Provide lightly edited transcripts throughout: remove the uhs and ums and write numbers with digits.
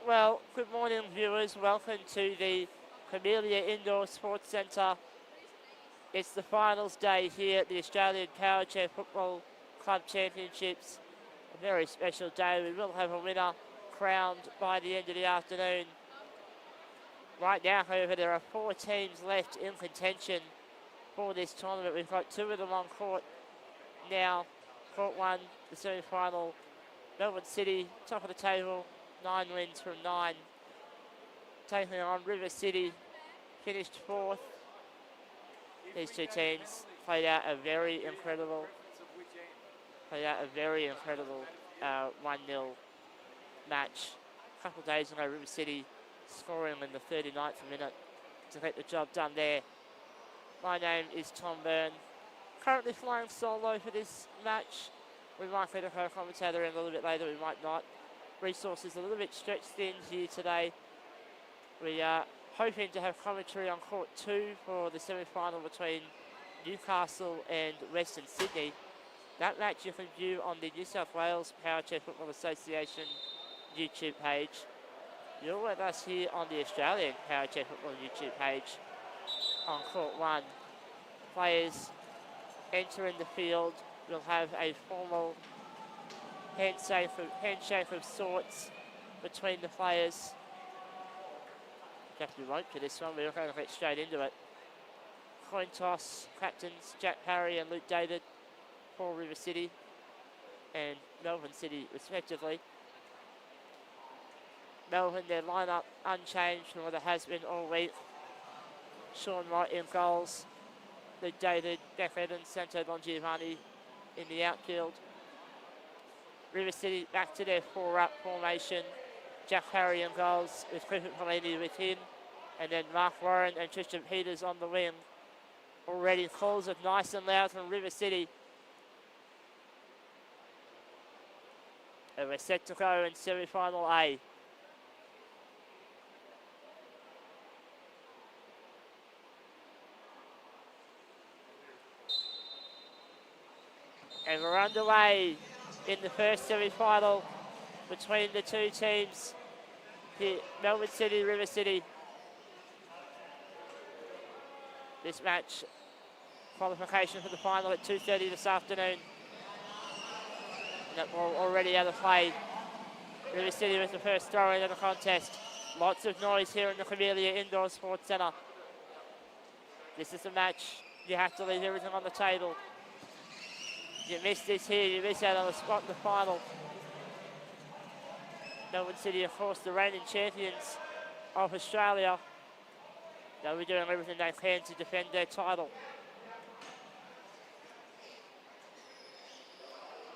Well, good morning, viewers. Welcome to the Camellia Indoor Sports Centre. It's the finals day here at the Australian Power Chair Football Club Championships. A very special day. We will have a winner crowned by the end of the afternoon. Right now, however, there are 4 teams left in contention for this tournament. We've got 2 of them on court now. Court 1, the semi-final. Melbourne City, top of the table, 9 wins from 9. Taking on River City, finished 4th. These 2 teams played out a very incredible 1-0 match. A couple of days ago, River City scoring in the 39th minute to get the job done there. My name is Tom Byrne, currently flying solo for this match. We might get a co-commentator in a little bit later, we might not. Resources a little bit stretched thin here today. We are hoping to have commentary on Court 2 for the semi-final between Newcastle and Western Sydney. That match you can view on the New South Wales Power Chair Football Association YouTube page. You're with us here on the Australian Power Chair Football YouTube page on Court 1. Players entering the field. We'll have a formal handshake of sorts between the players. Have to be won't for this one, we're going to get straight into it. Coin toss, captains Jack Parry and Luke David for River City and Melbourne City respectively. Melbourne, their lineup unchanged from what it has been all week. Sean Wright in goals, Luke David, Jack Evans, Santo Bongiovanni in the outfield. River City back to their 4-up formation. Jack Harry in goals with Clifford Pelini with him. And then Mark Warren and Tristan Peters on the wing. Already calls of nice and loud from River City. And we're set to go in semi-final A. And we're underway in the first semi-final between the 2 teams here, Melbourne City, River City. This match, qualification for the final at 2:30 this afternoon. And that ball already out of play. River City with the first throw in the contest. Lots of noise here in the Camellia Indoor Sports Centre. This is a match you have to leave everything on the table. You miss this here, you miss out on the spot in the final. Melbourne City, of course, the reigning champions of Australia. They'll be doing everything they can to defend their title.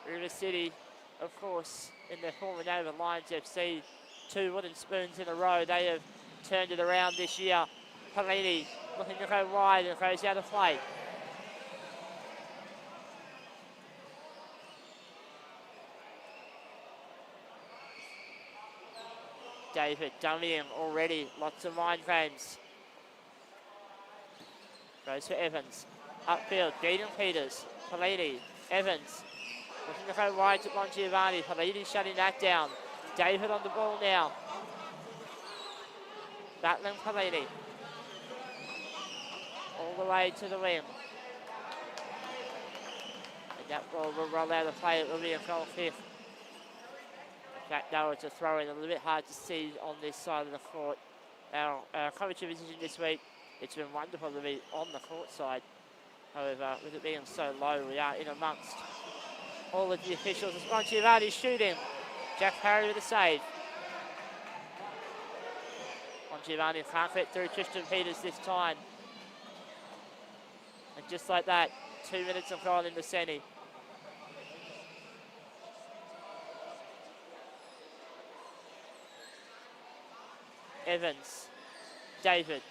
River City, of course, in their former name of Lions FC, 2 wooden spoons in a row. They have turned it around this year. Pelini looking to go wide and goes out of play. David dummying already, lots of mind games. Goes for Evans. Upfield, beating Peters. Pelini, Evans. Looking to go wide to Bongiovanni. Pelini shutting that down. David on the ball now. Battling Pelini. All the way to the wing. And that ball will roll out of play. It will be a goal kick. Now it's a throw in, a little bit hard to see on this side of the court. Our commentary position this week, it's been wonderful to be on the court side. However, with it being so low, we are in amongst all of the officials. It's Bongiovanni shooting. Jack Parry with a save. Bongiovanni can't get through Tristan Peters this time. And just like that, 2 minutes have gone in the semi. Evans, David.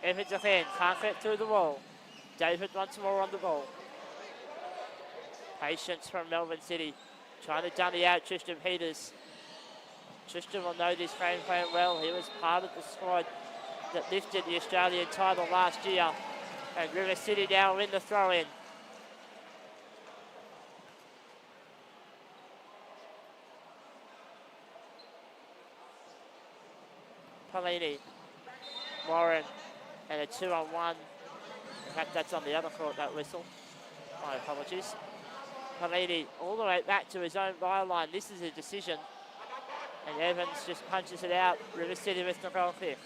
Evans again, can't get through the wall. David once more on the ball. Patience from Melbourne City, trying to dummy out Tristan Peters. Tristan will know this game plan well. He was part of the squad that lifted the Australian title last year. And River City now win the throw-in. Pelini. Warren, and a 2-on-1. In fact, that's on the other court, that whistle. My apologies. Pelini all the way back to his own byline. This is a decision. And Evans just punches it out. River City with the goal kick.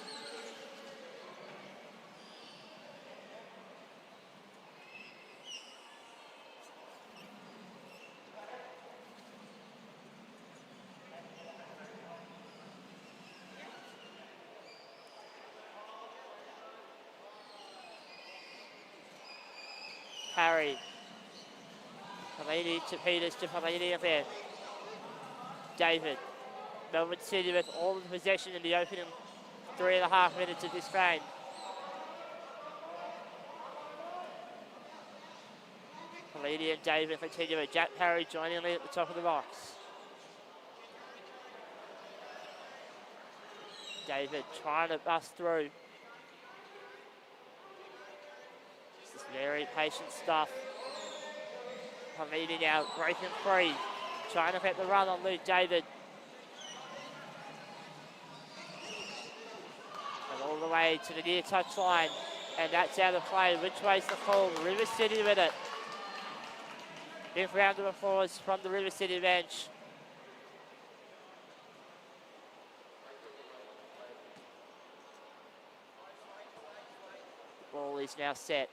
Parry. Pelini to Peters to Pelini again. David. Melbourne City with all the possession in the opening 3.5 minutes of this game. Pelini and David continue with Jack Parry joining in at the top of the box. David trying to bust through. This is very patient stuff. Pelini now breaking free. Trying to get the run on Luke David. And all the way to the near touchline. And that's out of play. Which way's the call? River City with it. Big round of applause from the River City bench. The ball is now set.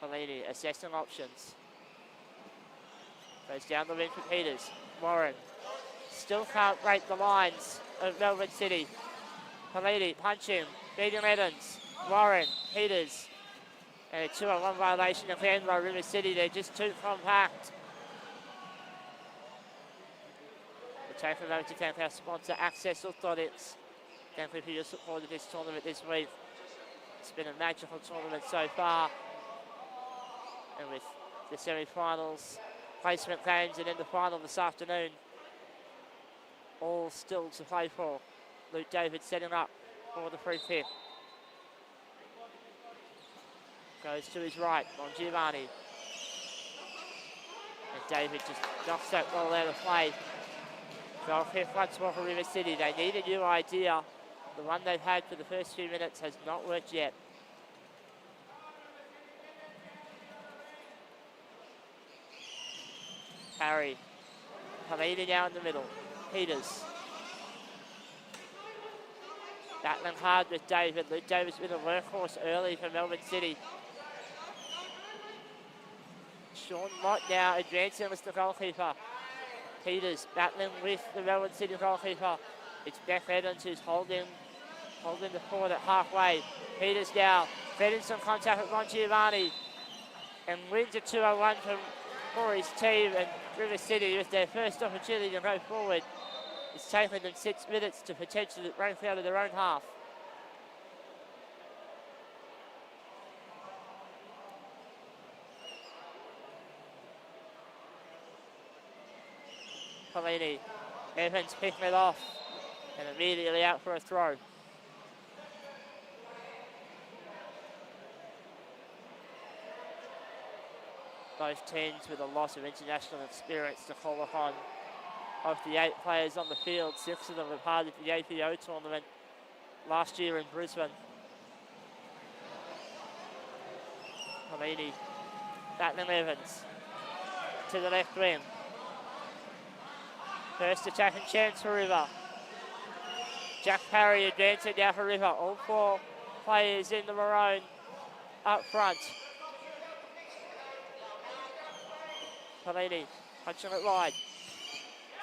Pelini assessing options. Goes down the wing for Peters. Warren still can't break the lines of Melbourne City. Pelini punching, beating Evans. Warren, Peters. And a 2-on-1 violation of hand by River City. They're just too compact. We'll take a moment to thank our sponsor, Access Orthotics. Thank you for your support of this tournament this week. It's been a magical tournament so far. And with the semi-finals, placement games, and then the final this afternoon, all still to play for. Luke David setting up for the free kick. Goes to his right, Giovanni. And David just knocks that ball out of play. Goal kick once more for River City. They need a new idea. The one they've had for the first few minutes has not worked yet. Parry. Pelini now in the middle. Peters. Battling hard with David. Luke David's been a workhorse early for Melbourne City. Sean Mott now advancing as the goalkeeper. Peters battling with the Melbourne City goalkeeper. It's Beck Evans who's holding the forward at halfway. Peters now getting some contact with Ron Giovanni. And wins a 2-on-1 for his team, and River City with their first opportunity to go forward. It's taken them 6 minutes to potentially break out of their own half. Pelini. Evans picking it off and immediately out for a throw. Both teams with a lot of international experience to call upon. Of the 8 players on the field, 6 of them were part of the APFA tournament last year in Brisbane. Pelini battling Evans to the left wing. First attacking chance for River. Jack Parry advancing now for River. All 4 players in the maroon up front. Pelini punching it wide.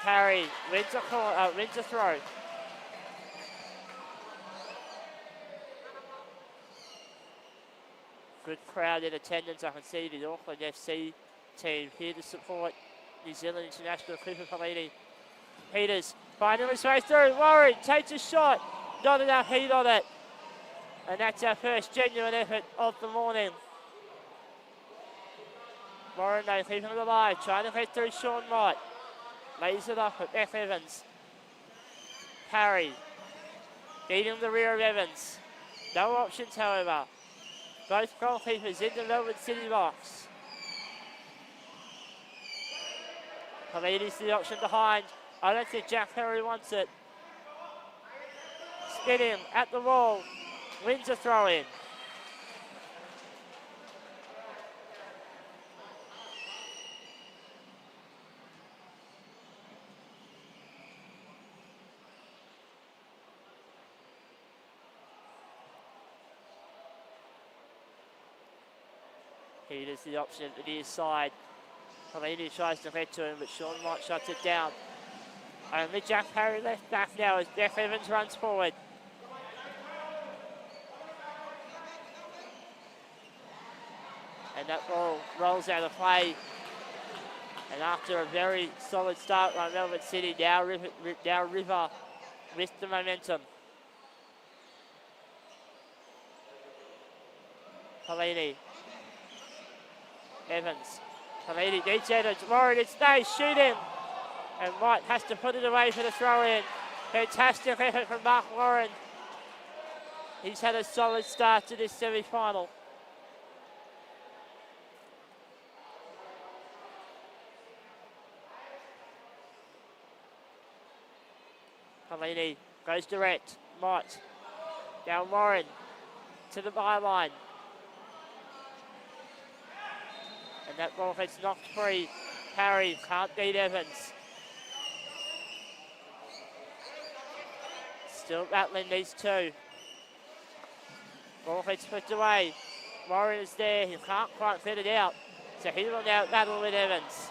Parry wins a throw. Good crowd in attendance. I can see the Auckland FC team here to support New Zealand international Cooper Pelini. Peters finding his way through. Warren takes a shot. Not enough heat on it. And that's our first genuine effort of the morning. Warren though keeping it alive. Trying to get through Sean Mott. Lays it off at Beck Evans. Parry beating the rear of Evans. No options, however. Both goalkeepers in the Melbourne City box. Pelini's the option behind. I don't think Jack Perry wants it. Spinning at the wall. Wins a throw in. Peters the option at the near side. Pelini tries to get to him, but Sean Mott shuts it down. Only Jack Perry left back now as Jeff Evans runs forward. And that ball rolls out of play. And after a very solid start by Melbourne City, now River with the momentum. Pelini. Evans. Pelini beats Evans. Warren, it stays shooting. And White has to put it away for the throw in. Fantastic effort from Mark Warren. He's had a solid start to this semi-final. Pelini goes direct. Mott. Down Warren. To the byline. And that ball gets knocked free. Parry can't beat Evans. Still battling these two. Ball gets put away. Warren is there. He can't quite fit it out. So he will now battle with Evans.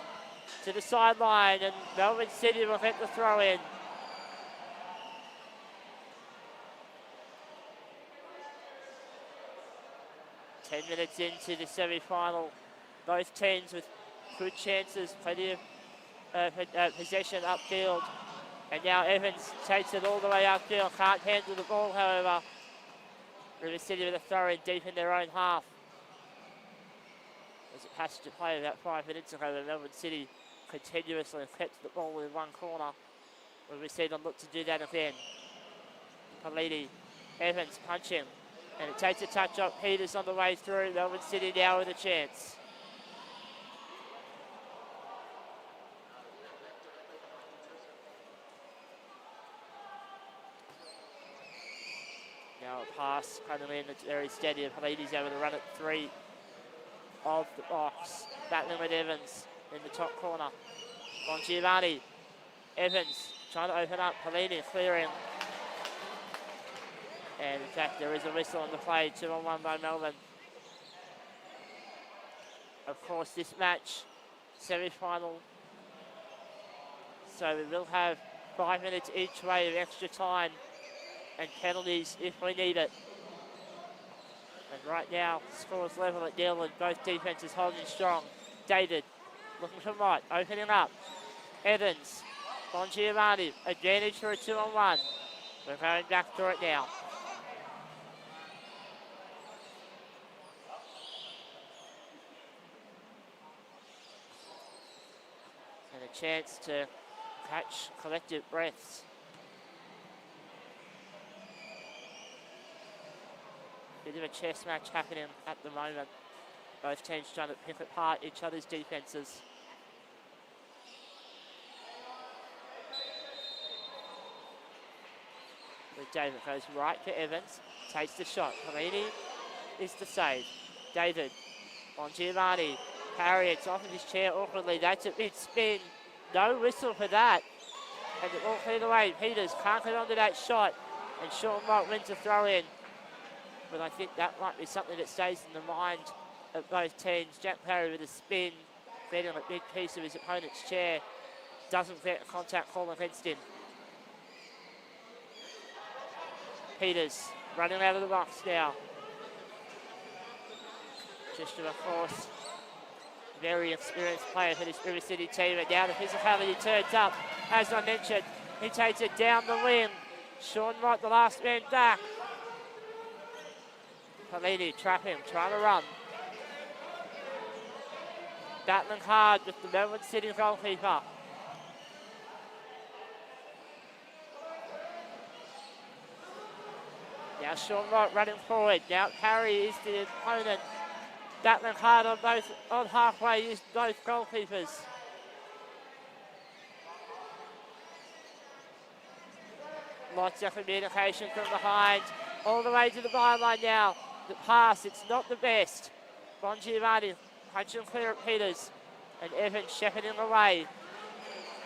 To the sideline, and Melbourne City will get the throw in. Ten minutes into the semi-final. Both teams with good chances, plenty of possession upfield. And now Evans takes it all the way upfield. Can't handle the ball, however. River City with a throw in deep in their own half. As a passage of play about 5 minutes ago, where Melbourne City continuously kept the ball in one corner. River City look to do that again. Pelini, Evans punching. And it takes a touch up. Peters on the way through. Melbourne City now with a chance. Now a pass coming in, it's very steady. Pelini's able to run it 3 of the box. Battling with Evans in the top corner. Bongiovanni. Evans trying to open up. Pelini clearing. And in fact, there is a whistle on the play. 2-on-1 by Melbourne. Of course, this match, semi-final. So we will have 5 minutes each way of extra time and penalties if we need it. And right now, scores level at nil and both defences holding strong. David looking for Mott, opening up. Evans, Bongiovanni, advantage for a 2-on-1. We're going back to it now. And a chance to catch collective breaths. Bit of a chess match happening at the moment. Both teams trying to pick apart each other's defences. With David goes right for Evans, takes the shot. Pelini is the save. David, Bongiovanni, Parry, it's off of his chair awkwardly. That's a big spin. No whistle for that. And the ball cleared away. Peters can't get onto that shot. And Sean Mott wins a throw in. But I think that might be something that stays in the mind of both teams. Jack Parry with a spin, getting a big piece of his opponent's chair. Doesn't get a contact call against him. Peters running out of the box now. Just of course, very experienced player for this River City team. And now the physicality turns up. As I mentioned, he takes it down the wing. Sean Mott, the last man back. Pelini trapping, trying to run. Battling hard with the Melbourne City goalkeeper. Now Sean Mott running forward. Now Parry is the opponent. Battling hard on both, on halfway, used both goalkeepers. Lots of communication from behind. All the way to the byline now. The pass, it's not the best. Bongiovanni punching clear at Peters. And Evans shepherding away.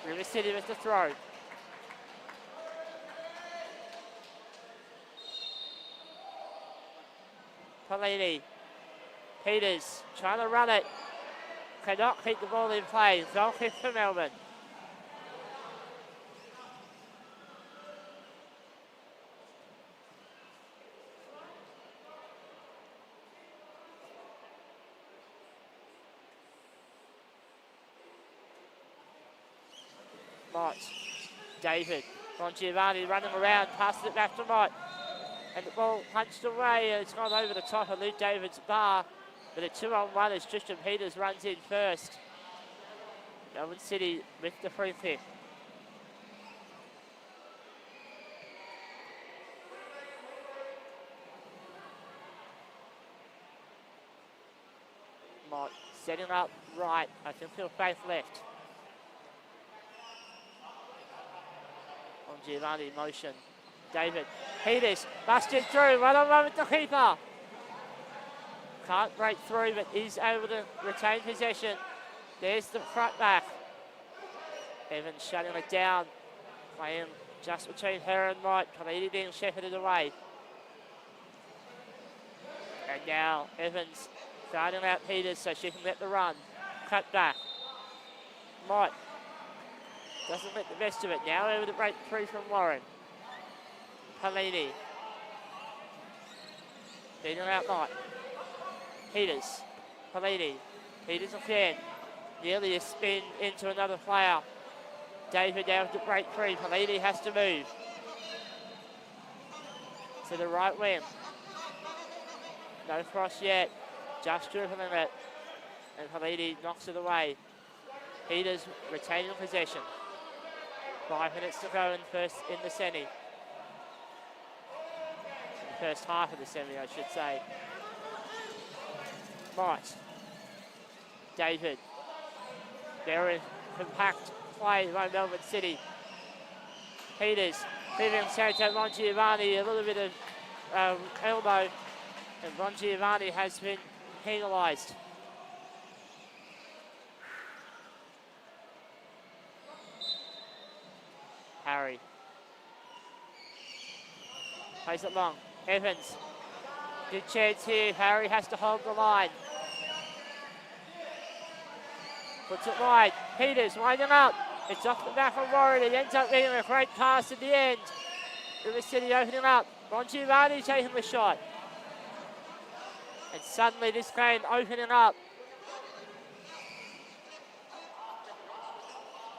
River City with the throw. Pelini. Peters trying to run it. Cannot keep the ball in play. Goal kick for Melbourne. Mott. David. Bongiovanni running around. Passes it back to Mott. And the ball punched away, and it's gone over the top of Luke David's bar. But a 2-on-1 as Tristan Peters runs in first. Melbourne City with the free kick. Mott setting up right. I think he'll face left. On Giovanni motion. David. Peters busted through. 1-on-1 with the keeper. Can't break through, but is able to retain possession. There's the front back. Evans shutting it down. Playing just between her and Mott. Pelini being shepherded away. And now Evans guarding out Peters so she can get the run. Cut back. Mott doesn't get the best of it. Now able to break free from Warren. Pelini. Beating out Mott. Peters. Pelini. Peters again. Nearly a spin into another player. David able to break free. Pelini has to move. To the right wing. No cross yet. Just dribbling it. And Pelini knocks it away. Peters retaining possession. 5 minutes to go in the semi. First half of the semi, I should say. Mott. David. Very compact play by Melbourne City. Peters. Leaving Santo Bongiovanni a little bit of elbow. And Bongiovanni has been penalised. Harry. Plays it long. Evans. Good chance here. Harry has to hold the line. Puts it wide. Peters winding up. It's off the back of Warren. It ends up being a great pass at the end. River City opening up. Bongiovanni taking the shot. And suddenly this game opening up.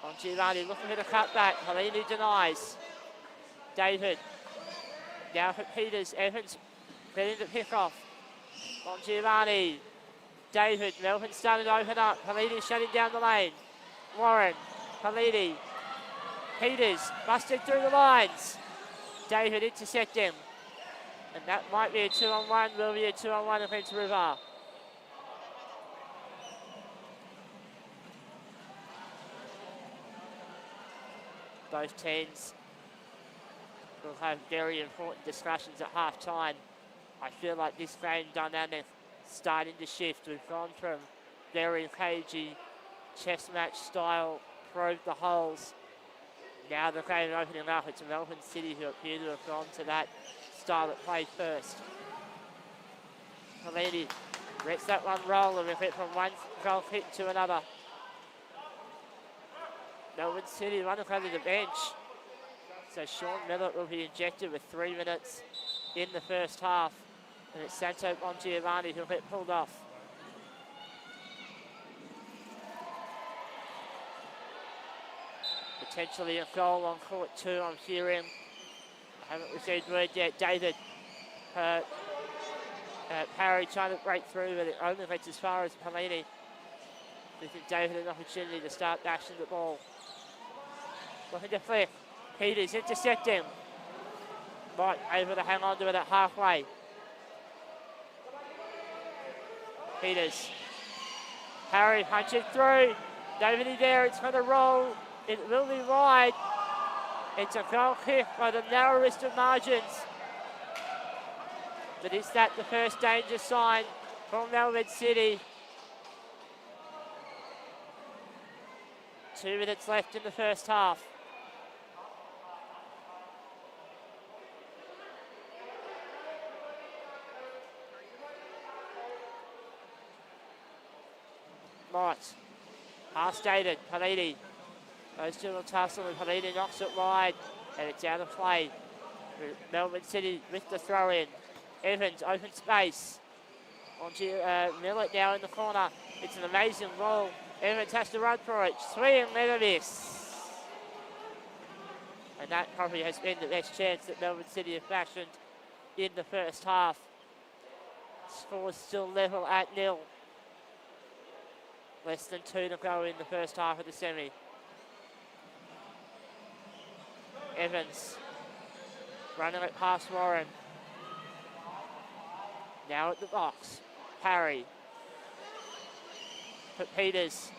Bongiovanni looking for the cutback. Pelini denies. David. Now for Peters. Evans getting the pick off. Bongiovanni. David. Melbourne starting to open up. Pelini shutting down the lane. Warren. Pelini. Peters busted through the lines. David intercepting. And that might be a 2-on-1. Will be a 2-on-1 against River. Both teams will have very important discussions at half-time. I feel like this game dynamic starting to shift. We've gone from very cagey, chess match style, probe the holes. Now the game opening up. It's Melbourne City who appear to have gone to that style of play first. Pelini lets that one roll and we've hit from one goal kick to another. Melbourne City running over the bench. So Sean Millett will be injected with 3 minutes in the first half. And it's Santo Bongiovanni who'll get pulled off. Potentially a goal on court 2, I'm hearing. I haven't received word yet. David. Parry trying to break through, but it only gets as far as Pelini. Giving David an opportunity to start dashing the ball. Looking to flick. Peters intercepting. Mott able to hang on to it at halfway. Peters. Harry punching through. Nobody there. It's going to roll. It will be wide. It's a goal kick by the narrowest of margins. But is that the first danger sign from Melbourne City? 2 minutes left in the first half. Mott, pass dated, Palini. Goes to a tussle and Palini knocks it wide. And it's out of play. Melbourne City with the throw in. Evans, open space. Onto Millett now in the corner. It's an amazing ball. Evans has to run for it. Swing and let a miss. And that probably has been the best chance that Melbourne City have fashioned in the first half. Score still level at 0. Less than 2 to go in the first half of the semi. Evans running it past Warren. Now at the box. Parry. For Peters.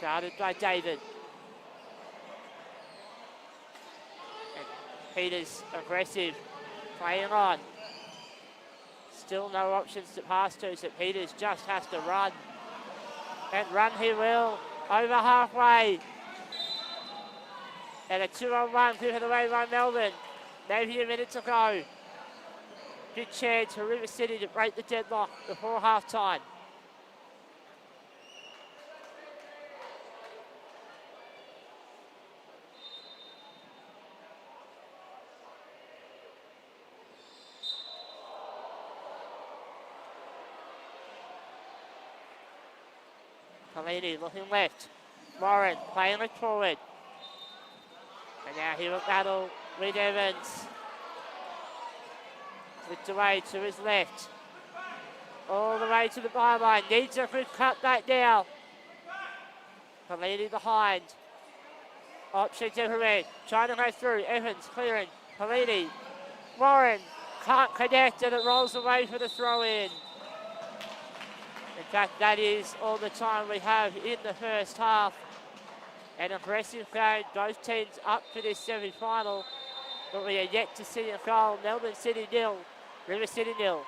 Guarded by David. And Peters aggressive. Playing on. Still no options to pass to, so Peters just has to run. And run he will. Over halfway. And a 2-on-1 given away by Melbourne. Maybe a minute to go. Good chance for River City to break the deadlock before half-time. Palini looking left. Warren playing it forward. And now he will battle with Evans. Flicked away to his left. All the way to the byline. Needs a good cut back now. Palini behind. Options everywhere. Trying to go through. Evans clearing. Palini. Warren can't connect and it rolls away for the throw in. In fact, that is all the time we have in the first half. An aggressive game, both teams up for this semi-final, but we are yet to see a goal. Melbourne City 0, River City 0.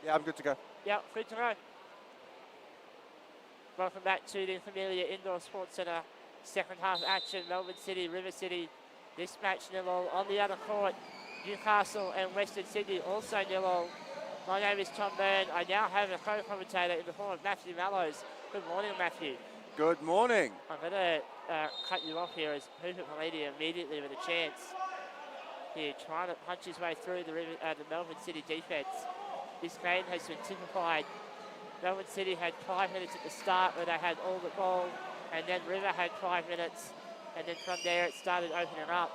Yeah, I'm good to go. Yep, good to go. Welcome back to the familiar Indoor Sports Centre second half action. Melbourne City, River City. This match 0-0 on the other court. Newcastle and Western Sydney also 0-0. My name is Tom Byrne. I now have a co-commentator in the form of Matthew Mallows. Good morning, Matthew. Good morning. I'm going to cut you off here as Hooper Pelini immediately with a chance. Here, trying to punch his way through the Melbourne City defence. This game has been typified. Melbourne City had 5 minutes at the start where they had all the ball, and then River had 5 minutes, and then from there it started opening up.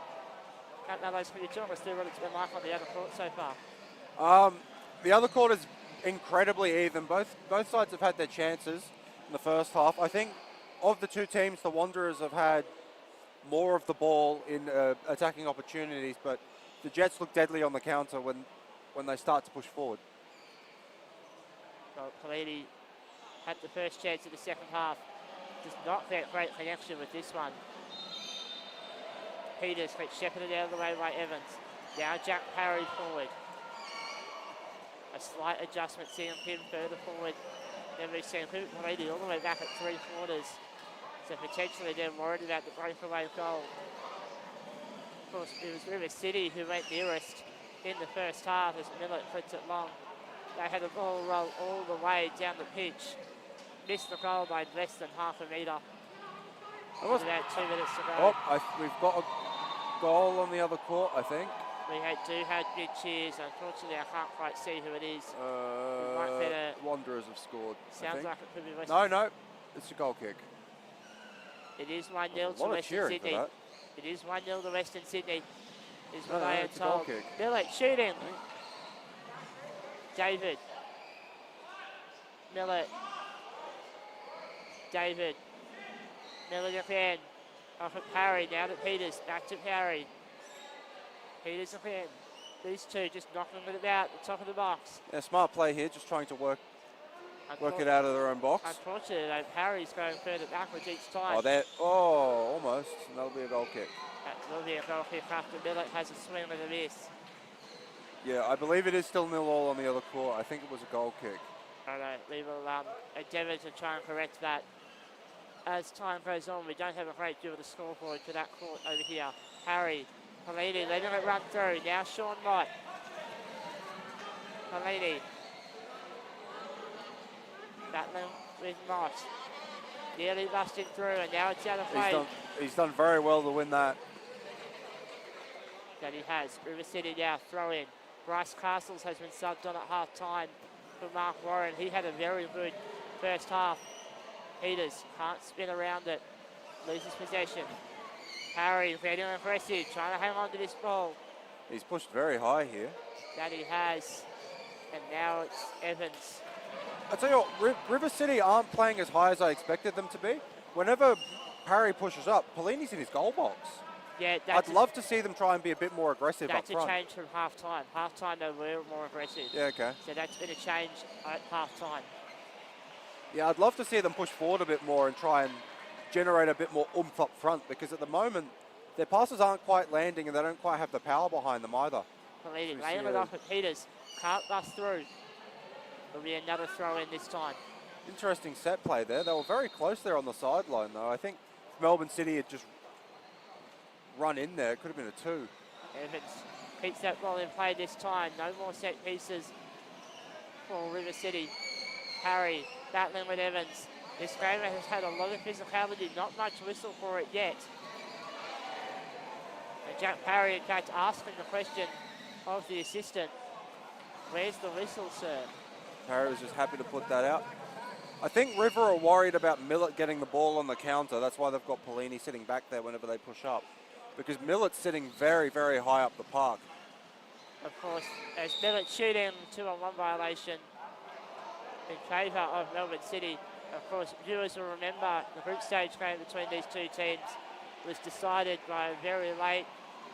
Mallows, can you talk us through what it's been like on the other court so far? The other court is incredibly even. Both sides have had their chances in the first half. I think of the two teams, the Wanderers have had more of the ball in attacking opportunities, but the Jets look deadly on the counter when they start to push forward. Well, Pelini had the first chance of the second half. Does not get great connection with this one. Peters gets shepherded out of the way by Evans. Now Jack Parry forward. A slight adjustment, seeing him further forward. Then we've seen Pelini all the way back at 3/4. So potentially they're worried about the breakaway goal. Of course, it was River City who went nearest in the first half as Millett puts it long. They had a ball roll all the way down the pitch. Missed the goal by less than half a metre. About 2 minutes to go. We've got a goal on the other court, I think. We do have big cheers. Unfortunately, I can't quite see who it is. Wanderers have scored. Sounds like it could be Western. No, it's a goal kick. It is 1-0 to Western Sydney. It is 1-0 to Western Sydney. Is what I am told. Millett shooting. David. Millett. David. Millett again. Off at Parry. Now to Peters. Back to Parry. Peters again. These two just knocking it about the top of the box. Yeah, smart play here, just trying to work it out of their own box. Unfortunately, Parry's going further backwards each time. Almost. And that'll be a goal kick. That will be a goal kick after Millett has a swing and a miss. Yeah, I believe it is still 0-0 on the other court. I think it was a goal kick. All right, we will endeavour to try and correct that. As time goes on, we don't have a great deal of the scoreboard for that court over here. Harry, Pelini letting it run through. Now Sean Mott. Pelini. Battling with Mott. Nearly busting through, and now it's out of play. He's done very well to win that. That he has. River City now throw in. Bryce Castles has been subbed on at half time for Mark Warren. He had a very good first half. Peters can't spin around it. Loses possession. Harry getting aggressive, trying to hang on to this ball. He's pushed very high here. That he has. And now it's Evans. I tell you what, River City aren't playing as high as I expected them to be. Whenever Parry pushes up, Pelini's in his goal box. Yeah, I'd love to see them try and be a bit more aggressive up front. That's a change from half-time. Half-time, they were more aggressive. Yeah, okay. So that's been a change at half-time. Yeah, I'd love to see them push forward a bit more and try and generate a bit more oomph up front, because at the moment, their passes aren't quite landing and they don't quite have the power behind them either. Pelini laying it off at Peters. Can't bust through. There'll be another throw in this time. Interesting set play there. They were very close there on the sideline, though. I think if Melbourne City had just run in there, it could have been a 2. Evans keeps that ball in play this time. No more set pieces for River City. Harry battling with Evans. This game has had a lot of physicality, not much whistle for it yet. And Jack Parry, in fact, asking the question of the assistant, where's the whistle, sir? Parry was just happy to put that out. I think River are worried about Millett getting the ball on the counter. That's why they've got Pelini sitting back there whenever they push up. Because Millett's sitting very, very high up the park. Of course, as Millett shooting 2-on-1 violation in favour of Melbourne City. Of course, viewers will remember the group stage game between these two teams was decided by a very late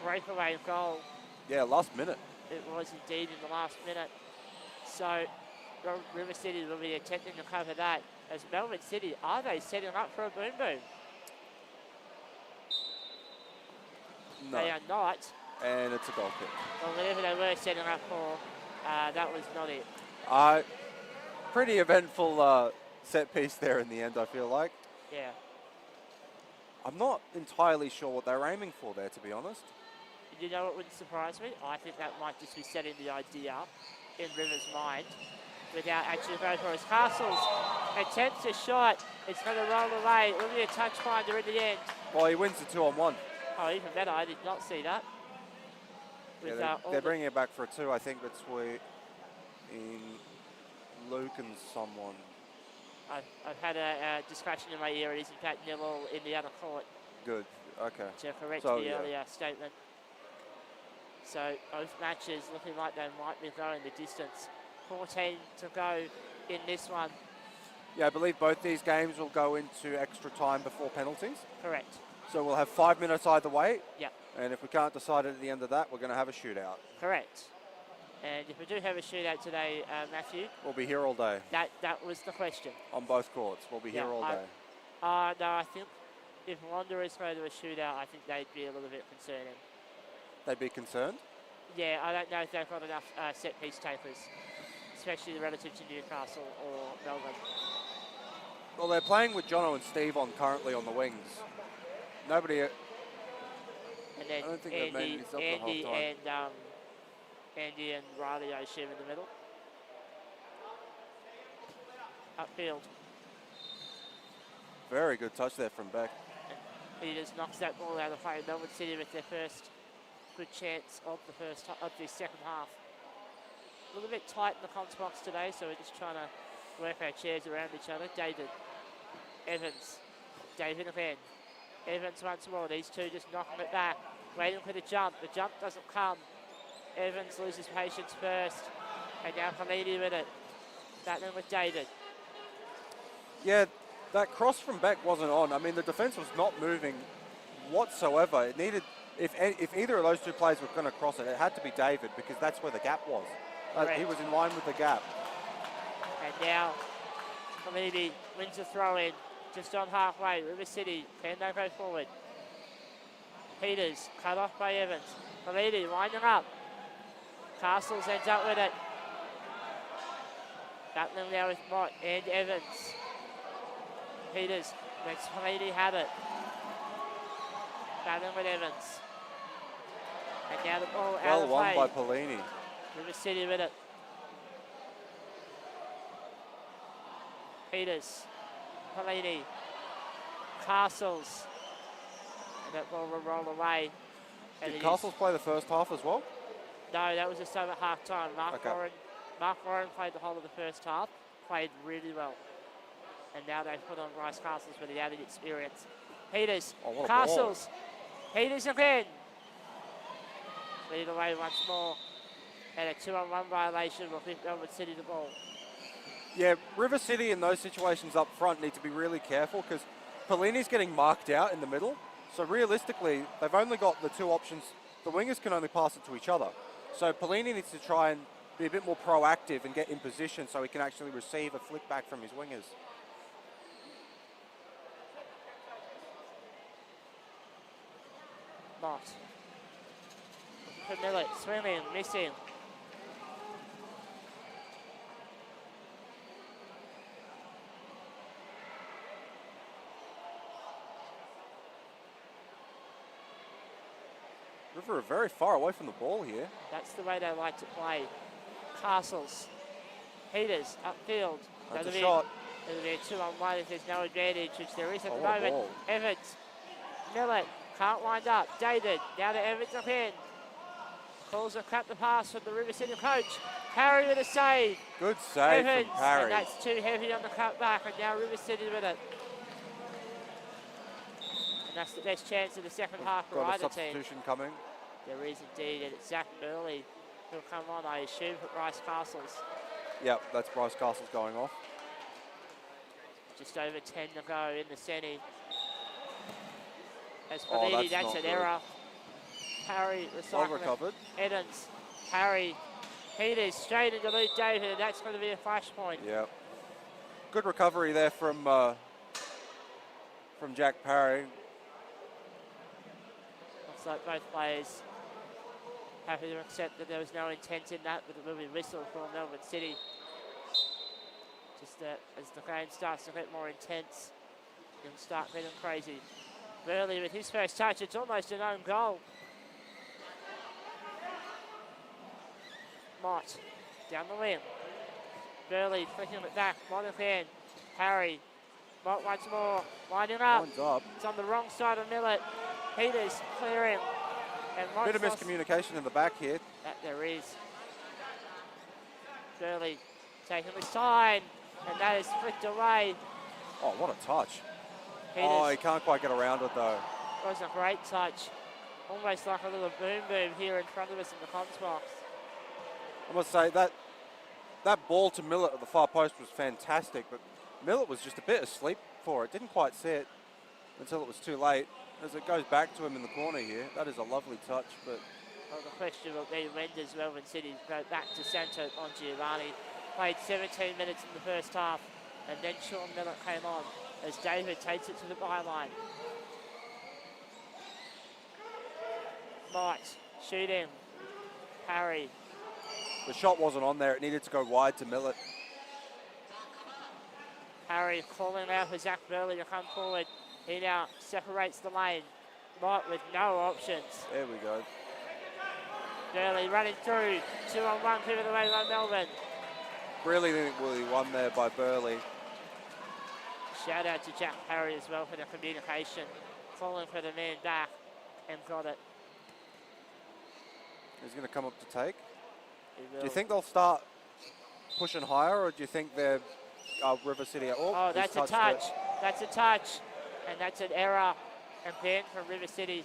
breakaway goal. Yeah, last minute. It was indeed in the last minute. So River City will be attempting to cover that. As Melbourne City, are they setting up for a boom boom? No. They are not. And it's a goal kick. Well, whatever they were setting up for, that was not it. Pretty eventful set piece there in the end, I feel like. Yeah. I'm not entirely sure what they're aiming for there, to be honest. You know what wouldn't surprise me? I think that might just be setting the idea in Rivers' mind without actually going for his. Castles attempts a shot. It's going to roll away. It will be a touch finder in the end. Well, he wins the 2-on-1. Oh, even better. I did not see that. With, Yeah, they're bringing it back for a 2, I think, between Luke and someone. I've had a discussion in my ear. It is in fact 0 in the other court. Good. Okay. To correct So, the yeah. earlier statement. So both matches looking like they might be going the distance. 14 to go in this one. Yeah, I believe both these games will go into extra time before penalties. Correct. So we'll have 5 minutes either way. Yep. And if we can't decide it at the end of that, we're going to have a shootout. Correct. And if we do have a shootout today, Matthew, We'll be here all day. That was the question. On both courts. We'll be here all day. No, I think if Wanderers go to a shootout, I think they'd be a little bit concerning. They'd be concerned? Yeah, I don't know if they've got enough set-piece takers, especially relative to Newcastle or Melbourne. Well, they're playing with Jono and Steve currently on the wings. Nobody... And then I don't think they've made any subs the whole time. Andy and Riley, I assume, in the middle. Upfield. Very good touch there from Beck. Peters knocks that ball out of play. Melbourne City with their first good chance of the second half. A little bit tight in the comms box today, so we're just trying to work our chairs around each other. David, Evans, David again. Evans once more. These two just knocking it back, waiting for the jump. The jump doesn't come. Evans loses patience first, and now Khalidi with it. Battling with David. Yeah, that cross from Beck wasn't on. I mean, the defence was not moving whatsoever. It needed, if either of those two players were going to cross it, it had to be David because that's where the gap was. He was in line with the gap. And now Khalidi wins the throw in, just on halfway. River City, can they go forward? Peters, cut off by Evans. Khalidi winding up. Castles ends up with it. Battling now with Mott and Evans. Peters makes Khalidi have it. Battling with Evans. And now the ball out of play. Well won by Polini. River City with it. Peters, Polini, Castles, and that ball will roll away. Did Castles play the first half as well? No, that was just over half time. Mark Warren played the whole of the first half, played really well. And now they've put on Bryce Castles for the added experience. Peters, Castles, Peters again. Lead away once more. And a 2-on-1 violation will give Melbourne City the ball. Yeah, River City in those situations up front need to be really careful because Polini's getting marked out in the middle. So realistically, they've only got the two options. The wingers can only pass it to each other. So Polini needs to try and be a bit more proactive and get in position so he can actually receive a flick back from his wingers. Mott. For Millet, swimming, missing. River are very far away from the ball here. That's the way they like to play. Castles. Peters, upfield. That's a shot. It'll be a 2-on-1 if there's no advantage, which there is at the what a moment. ball. Evans. Millet can't wind up. David, now to Evans again. Calls a cut the pass from the River City coach. Parry with a save. Good save Evans, from Parry. and that's too heavy on the cut back, and now River City with it. And that's the best chance of the second half for Got a either team. substitution coming. There is indeed, and it's Zach Burley who'll come on, I assume, for Bryce Castles. Yep, that's Bryce Castles going off. Just over 10 to go in the semi. As Oh, Polini, that's that's not an good. error. Parry, Well recycling. recovered. Evans, Parry, Peters, straight into Luke David, and that's going to be a flashpoint. Yep. Good recovery there from Jack Parry. Looks like both players happy to accept that there was no intent in that, but it will be whistle for Melbourne City. as the game starts to get more intense, it'll start getting crazy. Burley with his first touch, it's almost an own goal. Mott down the wing. Burley flicking it back, Monahan, Harry, Mott once more, winding up. Winds up. It's on the wrong side of Millett. Peters clearing. And Bit of miscommunication in the back here. That there is. Burley taking the side, and that is flicked away. Oh, what a touch. Peters. Oh, he can't quite get around it though. Was a great touch. Almost like a little boom here in front of us in the comms box. I must say that ball to Millett at the far post was fantastic, but Millett was just a bit asleep for it. Didn't quite see it until it was too late. As it goes back to him in the corner here, that is a lovely touch. But well, the question will be, when does Melbourne City go back to Santo Giovanni? Played 17 minutes in the first half, and then Sean Millett came on as David takes it to the byline. Mott shooting. Harry. the shot wasn't on there. It needed to go wide to Millett. Harry calling out for Zach Burley to come forward. He now separates the lane. Mott with no options. There we go. Burley running through. 2-on-1 given away by Melbourne. Brilliantly won there by Burley. Shout out to Jack Harry as well for the communication. Falling for the man back and got it. He's going to come up to take. Do you think they'll start pushing higher, or do you think they're River City? Oh, that's a touch. That's a touch. And that's an error and ban from River City.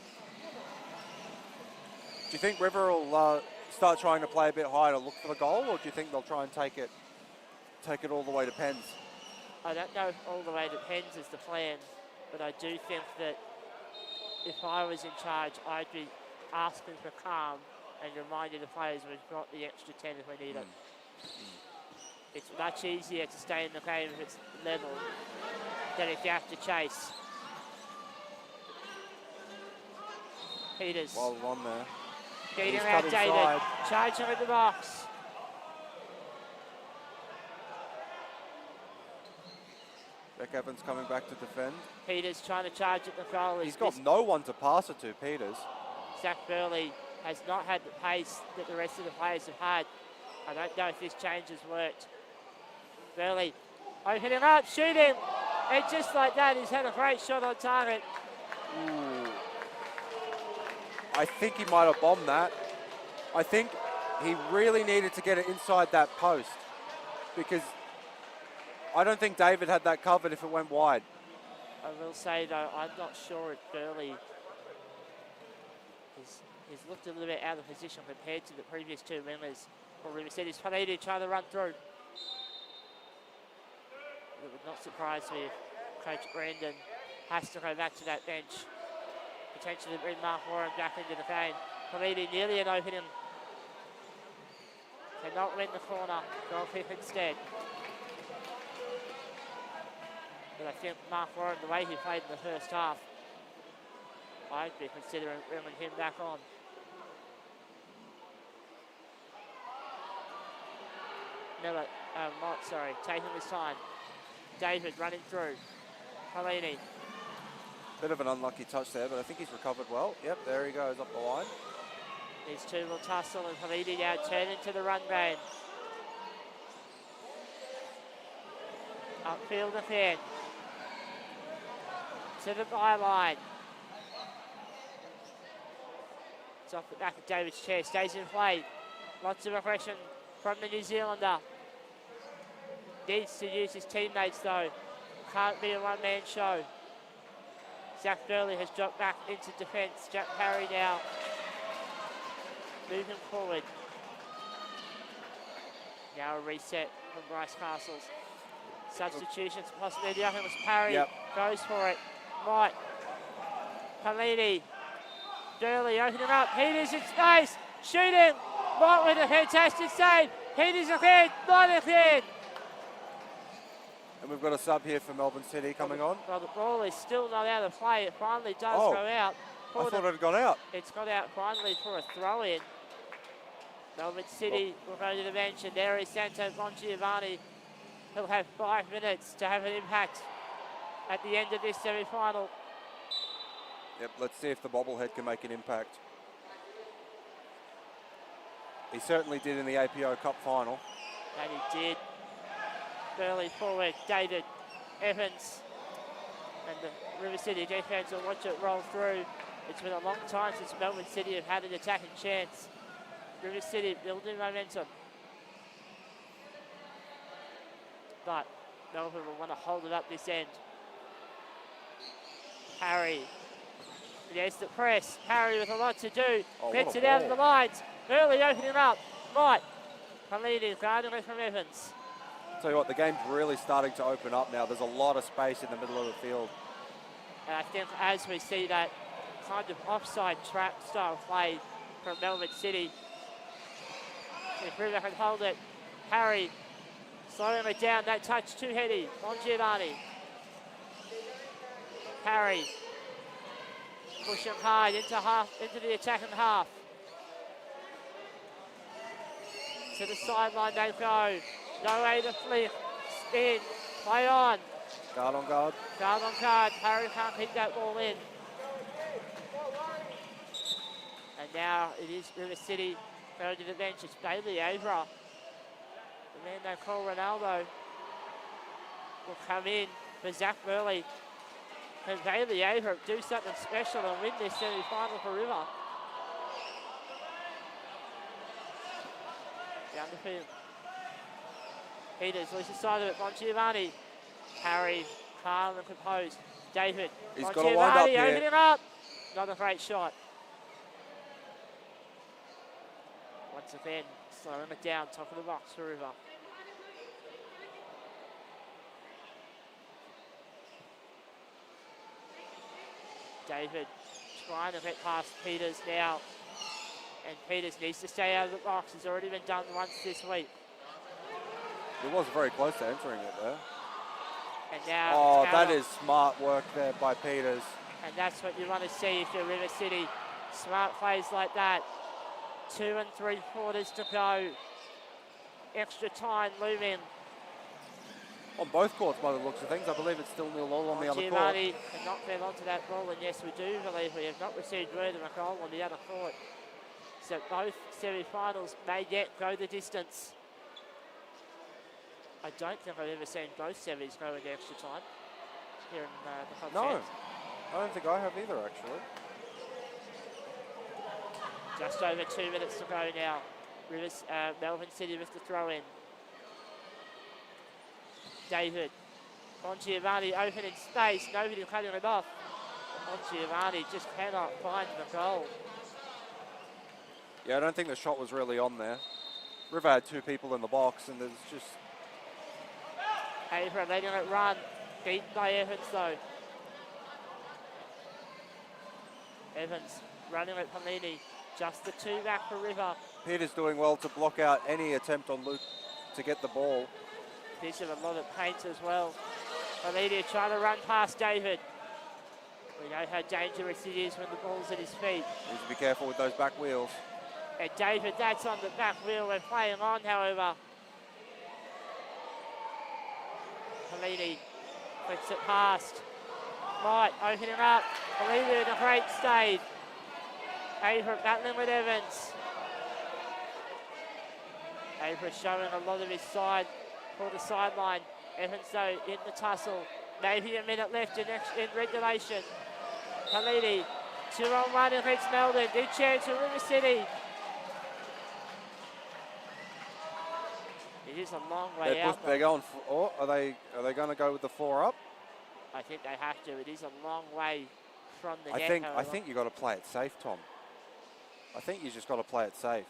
Do you think River will start trying to play a bit higher to look for the goal, or do you think they'll try and take it all the way to Pens? I don't know if all the way to Pens is the plan, but I do think that if I was in charge, I'd be asking for calm and reminding the players we've got the extra 10 if we need it. It's much easier to stay in the game if it's level than if you have to chase. Peters. Well on there. Beating out David. Charging in the box. Beck Evans coming back to defend. Peters trying to charge at the goal. He's got no one to pass it to, Peters. Zach Burley has not had the pace that the rest of the players have had. I don't know if this change has worked. Burley opening up, shooting. And just like that, he's had a great shot on target. Ooh. I think he might have bombed that. I think he really needed to get it inside that post, because I don't think David had that covered if it went wide. I will say though, I'm not sure if Burley he's looked a little bit out of position compared to the previous two winners. Or River City's Palady trying to run through. It would not surprise me if Coach Brandon has to go back to that bench. Potentially bring Mark Warren back into the game. Palady nearly an opening. Cannot win the corner. Goal kick instead. But I think Mark Warren, the way he played in the first half, I'd be considering bringing him back on. Millett, Mott, sorry, taking his time. David running through. Palini. Bit of an unlucky touch there, but I think he's recovered well. Yep, there he goes up the line. These two will tussle, and Palini now turn into the run game. Upfield again. To the byline. It's off the back of David's chair, stays in play. Lots of aggression from the New Zealander. Needs to use his teammates though. Can't be a one-man show. Zach Burley has dropped back into defence. Jack Parry now moving forward. Now a reset from Bryce Castles. Substitutions possibility. I think it was Parry. Yep. Goes for it. Mott. Palini. Burley opening up. Peters in space. Shooting. Mott with a fantastic save. Peters ahead. Mott ahead. And we've got a sub here for Melbourne City coming on. Well, the ball is still not out of play. It finally does go out. I thought it had gone out. It's got out finally for a throw-in. Melbourne City will go to the bench, and there is Santo Giovanni He'll have 5 minutes to have an impact at the end of this semi-final. Yep, let's see if the bobblehead can make an impact. He certainly did in the APO Cup final. And he did. Burley forward, David, Evans, and the River City defence will watch it roll through. It's been a long time since Melbourne City have had an attacking chance. River City building momentum. But Melbourne will want to hold it up this end. Harry. There's the press. Harry with a lot to do. Gets it out of the lines. Early opening up. Right. Palini guarding it from Evans. Tell you what, the game's really starting to open up now. There's a lot of space in the middle of the field. And I think as we see that kind of offside trap style play from Melbourne City, if River can hold it, Harry slowing it down, that touch too heady on Giovanni. Harry pushing hard into the attacking half. To the sideline they go. No way to flick. Spin. Play on. Guard on guard. Guard on guard. Harry can't keep that ball in. And now it is River City going to the bench. It's Bailey Avra. The man they call Ronaldo will come in for Zach Burley. Can Bailey Avra do something special and win this semi-final for River? Down the field. Peters loses sight of it. Bongiovanni. Harry, calm and composed. David. He's got to wind up here. Opening up. Not a great shot. Once again, slowing it down, top of the box for River. David trying to get past Peters now. And Peters needs to stay out of the box. It's already been done once this week. It was very close to entering it there. And now oh, that is smart work there by Peters. And that's what you want to see if you're River City. Smart plays like that. 2 3/4 to go. Extra time looming. On both courts by the looks of things. I believe it's still 0-0 on the other court. Giovanni cannot fell onto that ball, and yes, we do believe we have not received word of a goal on the other court. So both semi-finals may yet go the distance. I don't think I've ever seen both semis go into extra time here in the Club No, Fans. I don't think I have either, actually. Just over 2 minutes to go now. Melbourne City with the throw in. David. Bongiovanni open in space. Nobody cutting it off. Bongiovanni just cannot find the goal. Yeah, I don't think the shot was really on there. River had 2 people in the box, and there's just... Avra letting it run. Beaten by Evans, though. Evans running at Palini. Just the 2 back for River. Peter's doing well to block out any attempt on Luke to get the ball. Gives him a lot of paint as well. Palini trying to run past David. We know how dangerous it is when the ball's at his feet. Needs to be careful with those back wheels. And David, that's on the back wheel. We're playing on, however. Palini flicks it past. Right, opening up. Palini in a great save. Avra battling with Evans. Avra showing a lot of his side for the sideline. Evans, though, in the tussle. Maybe a minute left in regulation. Palini, 2-on-1 against Melbourne. Big chance for River City. It is a long way out. They're going for, oh, are they going to go with the 4 up? I think they have to. It is a long way from the net. I think you got to play it safe, Tom. I think you just got to play it safe.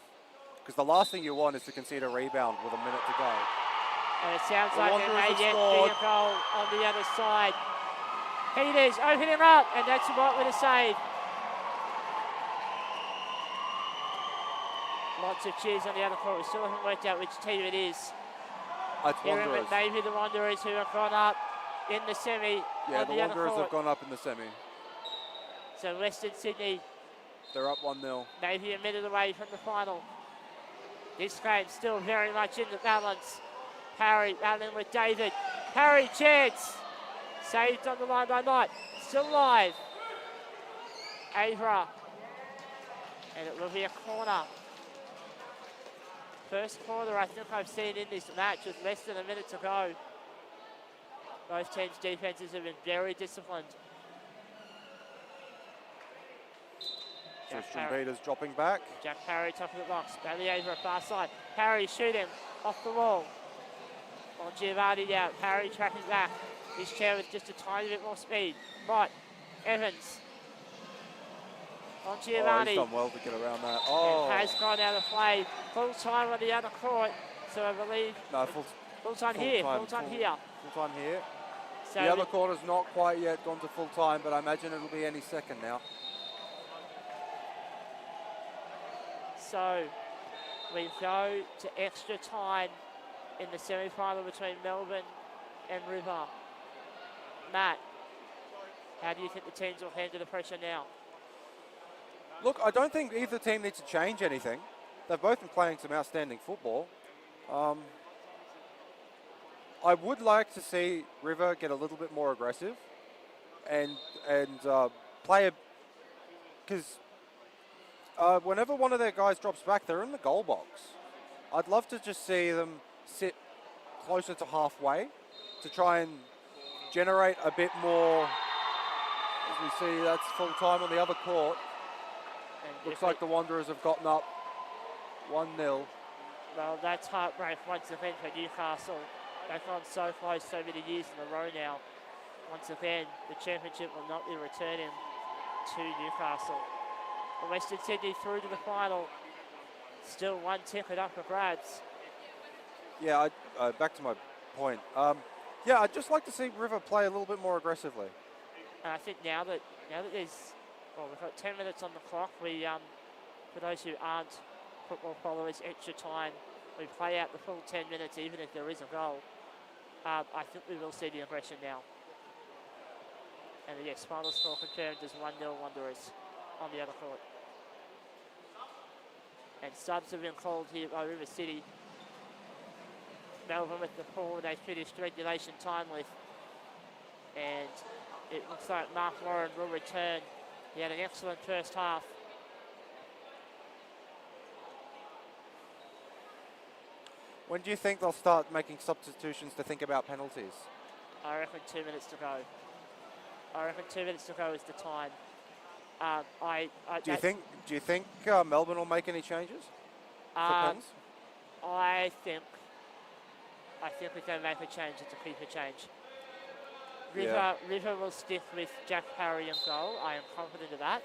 Because the last thing you want is to concede a rebound with a minute to go. And it sounds like there may yet be a goal on the other side. Peters opening up, and that's what with a save. Lots of cheers on the other court. We still haven't worked out which team it is. It's Wanderers. Maybe the Wanderers who have gone up in the semi. Yeah, the Wanderers have gone up in the semi. So Western Sydney. They're up 1-0. Maybe a minute away from the final. This game still very much in the balance. Parry battling with David. Parry, chance. Saved on the line by Knight. Still live. APFA. And it will be a corner. First corner I think I've seen in this match with less than a minute to go. Both teams' defenses have been very disciplined. Christian Peters dropping back. Jack Parry, top of the box. Bailey over far side. Parry shooting off the wall. On Giovanni now. Parry tracking back. His chair with just a tiny bit more speed. Right. Evans. On Giovanni. He's done well to get around that. And has gone out of play. Full time on the other court. So I believe. No, full time here. Full time here. Full time here. So the other quarter's not quite yet gone to full time, but I imagine it'll be any second now. So we go to extra time in the semi-final between Melbourne and River. Matt, how do you think the teams will handle the pressure now? Look, I don't think either team needs to change anything. They've both been playing some outstanding football. I would like to see River get a little bit more aggressive and play a... Because whenever one of their guys drops back, they're in the goal box. I'd love to just see them sit closer to halfway to try and generate a bit more. As we see, that's full time on the other court. And looks like the Wanderers have gotten up 1-0. Well, that's heartbreak once again for Newcastle. They've gone so close so many years in a row now. Once again, the championship will not be returning to Newcastle. Western Sydney through to the final. Still one ticket up for grabs. Yeah, back to my point. Yeah, I'd just like to see River play a little bit more aggressively. And I think now that there's, well, we've got 10 minutes on the clock. We, for those who aren't football followers, extra time. We play out the full 10 minutes, even if there is a goal. I think we will see the aggression now. And yes, final score confirmed as 1-0 Wanderers on the other court. And subs have been called here by River City. Melbourne with the 4 they finished regulation time with. And it looks like Mark Warren will return. He had an excellent first half. When do you think they'll start making substitutions to think about penalties? I reckon 2 minutes to go. I reckon 2 minutes to go is the time. Do you think Melbourne will make any changes for pens? I think if they make a change, it's a keeper change. River will stick with Jack Parry in goal. I am confident of that.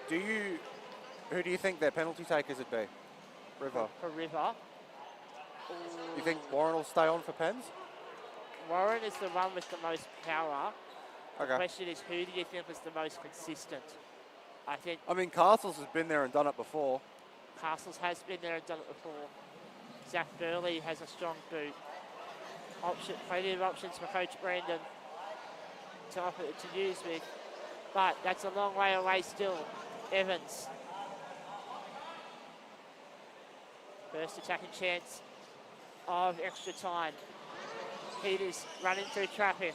Who do you think their penalty takers would be? River. For River. You think Warren will stay on for pens? Warren is the one with the most power. Okay. The question is, who do you think is the most consistent? I mean, Castles has been there and done it before. Castles has been there and done it before. Zach Burley has a strong boot. Plenty of options for Coach Brandon to use with. But that's a long way away still. Evans. First attacking chance of extra time. Peters running through traffic.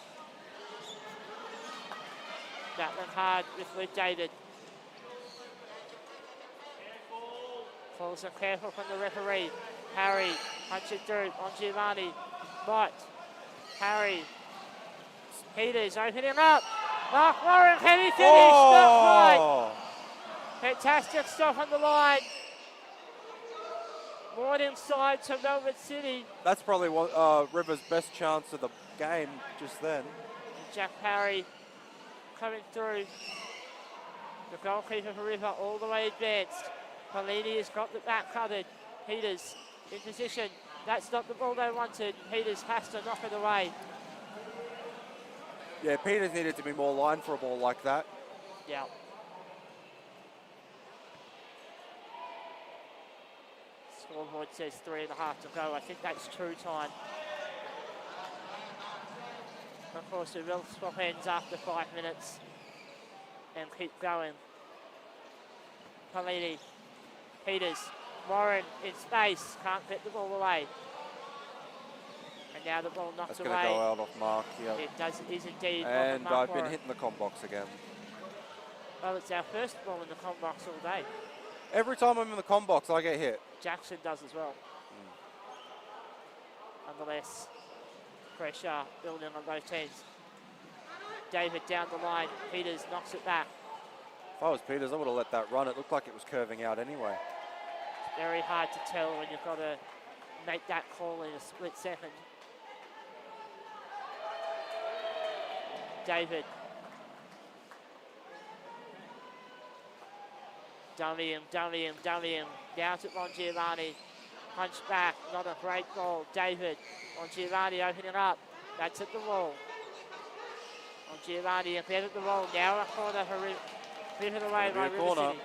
Battling hard with Luke David. Calls are careful from the referee. Harry punches through on Giovanni. Mott. Harry. Peters opening up. Mark Warren, can he finish? Not quite. Fantastic stop on the line. Morning side to Melbourne City. That's probably River's best chance of the game just then. Jack Parry coming through. The goalkeeper for River all the way advanced. Paulini has got the back covered. Peters in position. That's not the ball they wanted. Peters has to knock it away. Yeah, Peters needed to be more line for a ball like that. Yeah. Scoreboard says 3.5 to go. I think that's true time. Of course, we will swap ends after 5 minutes and keep going. Paulini, Peters, Warren in space, can't get the ball away. now the ball knocked That's away. going to go out off mark. Yep. It is indeed And on the mark I've been for it. hitting the com box again. Well, it's our first ball in the com box all day. Every time I'm in the com box, I get hit. Jackson does as well. Nonetheless, pressure building on both teams. David down the line. Peters knocks it back. If I was Peters, I would have let that run. It looked like it was curving out anyway. It's very hard to tell when you've got to make that call in a split second. David. Dummy him. Now to Bongiovanni. Punch back, not a great ball. David. Bongiovanni opening up. That's at the wall. Bongiovanni ahead at the wall. Now a corner for Riven away by River City.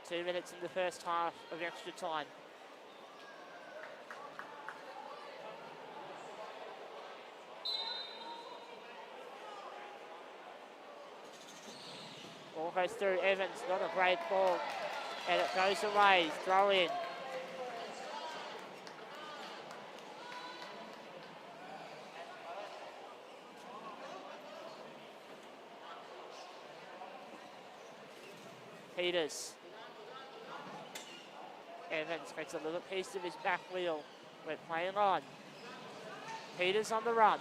2 minutes in the first half of extra time. Ball goes through Evans, not a great ball. And it goes away, throw in. Peters. Evans gets a little piece of his back wheel. We're playing on. Peters on the run.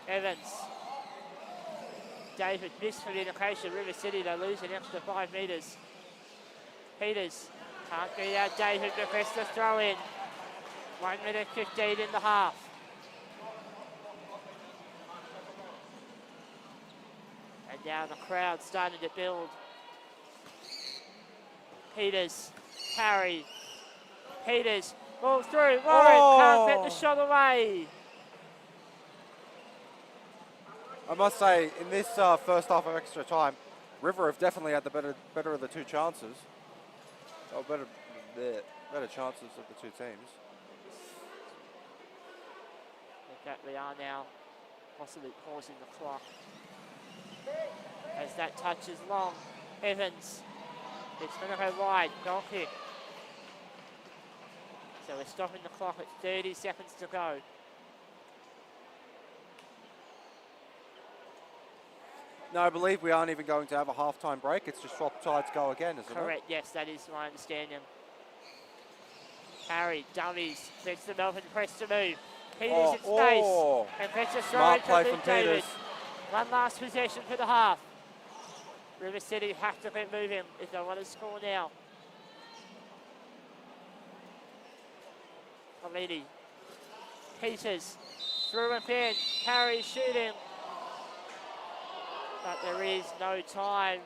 Evans. David missed for the indication. River City, they lose an extra 5 metres. Peters can't beat out David, requests the throw in. 1 minute 15 in the half. And now the crowd starting to build. Peters, Parry, Peters, ball through, Warren can't get the shot away. I must say, in this first half of extra time, River have definitely had the better of the two chances. Or better chances of the two teams. In fact, we are now possibly pausing the clock. As that touch is long, Evans, it's going to go wide, goal kick. So we're stopping the clock at 30 seconds to go. No, I believe we aren't even going to have a half-time break. It's just swap sides go again, isn't it? Correct, yes, that is my understanding. Harry, dummies, gets the Melbourne press to move. Peters in space, and gets a throw in from Luke David. One last possession for the half. River City have to get moving if they want to score now. Alini, Peters, through and in, Harry shooting. But there is no time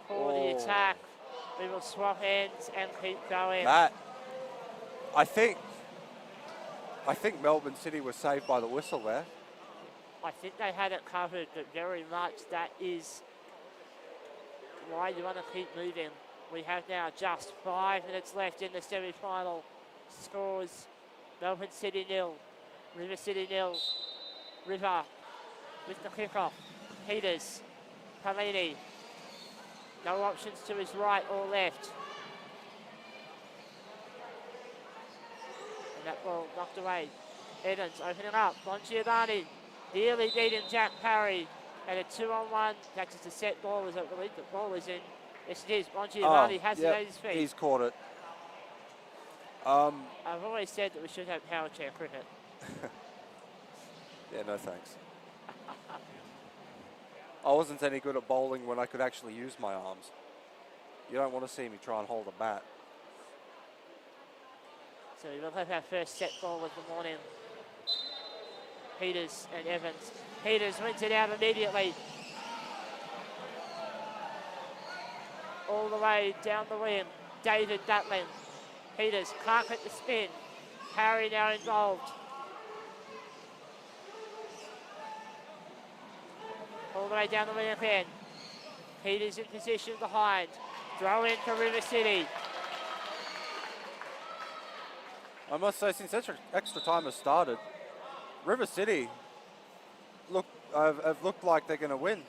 for the attack. We will swap ends and keep going. That, I think Melbourne City was saved by the whistle there. I think they had it covered, but very much that is why you want to keep moving. We have now just 5 minutes left in the semi-final. Scores Melbourne City 0, River City 0. River with the kickoff. Peters, Palini. No options to his right or left. And that ball knocked away. Evans opening up. Bongiovanni nearly beating Jack Parry. And a 2-on-1. That's just a set ball. I believe the ball is in. Yes, it is. Bongiovanni has it at his feet. He's caught it. I've always said that we should have power chair cricket. Yeah, no thanks. I wasn't any good at bowling when I could actually use my arms. You don't want to see me try and hold a bat. So we will have our first set ball of the morning. Peters and Evans. Peters wins it out immediately. All the way down the wing. David battling. Peters can't get the spin. Harry now involved. All the way down the wing again. Peters in position behind. Throw in for River City. I must say, since extra time has started, River City have looked like they're going to win.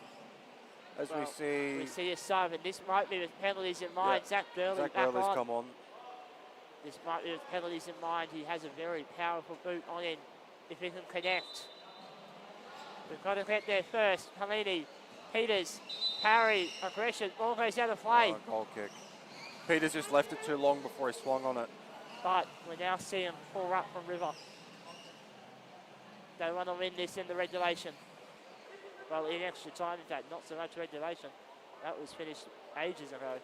as Well, we We see a sub, and this might be with penalties in mind. Yeah. Zach Burley Zach back Burley's on. come on. This might be with penalties in mind. He has a very powerful boot on him if he can connect. We've got to get there first. Pelini, Peters, parry, aggression, ball goes out of play. Goal kick. Peters just left it too long before he swung on it. But we're now seeing pull up from River. They want to win this in the regulation. Well, in extra time, in fact, not so much regulation. That was finished ages ago.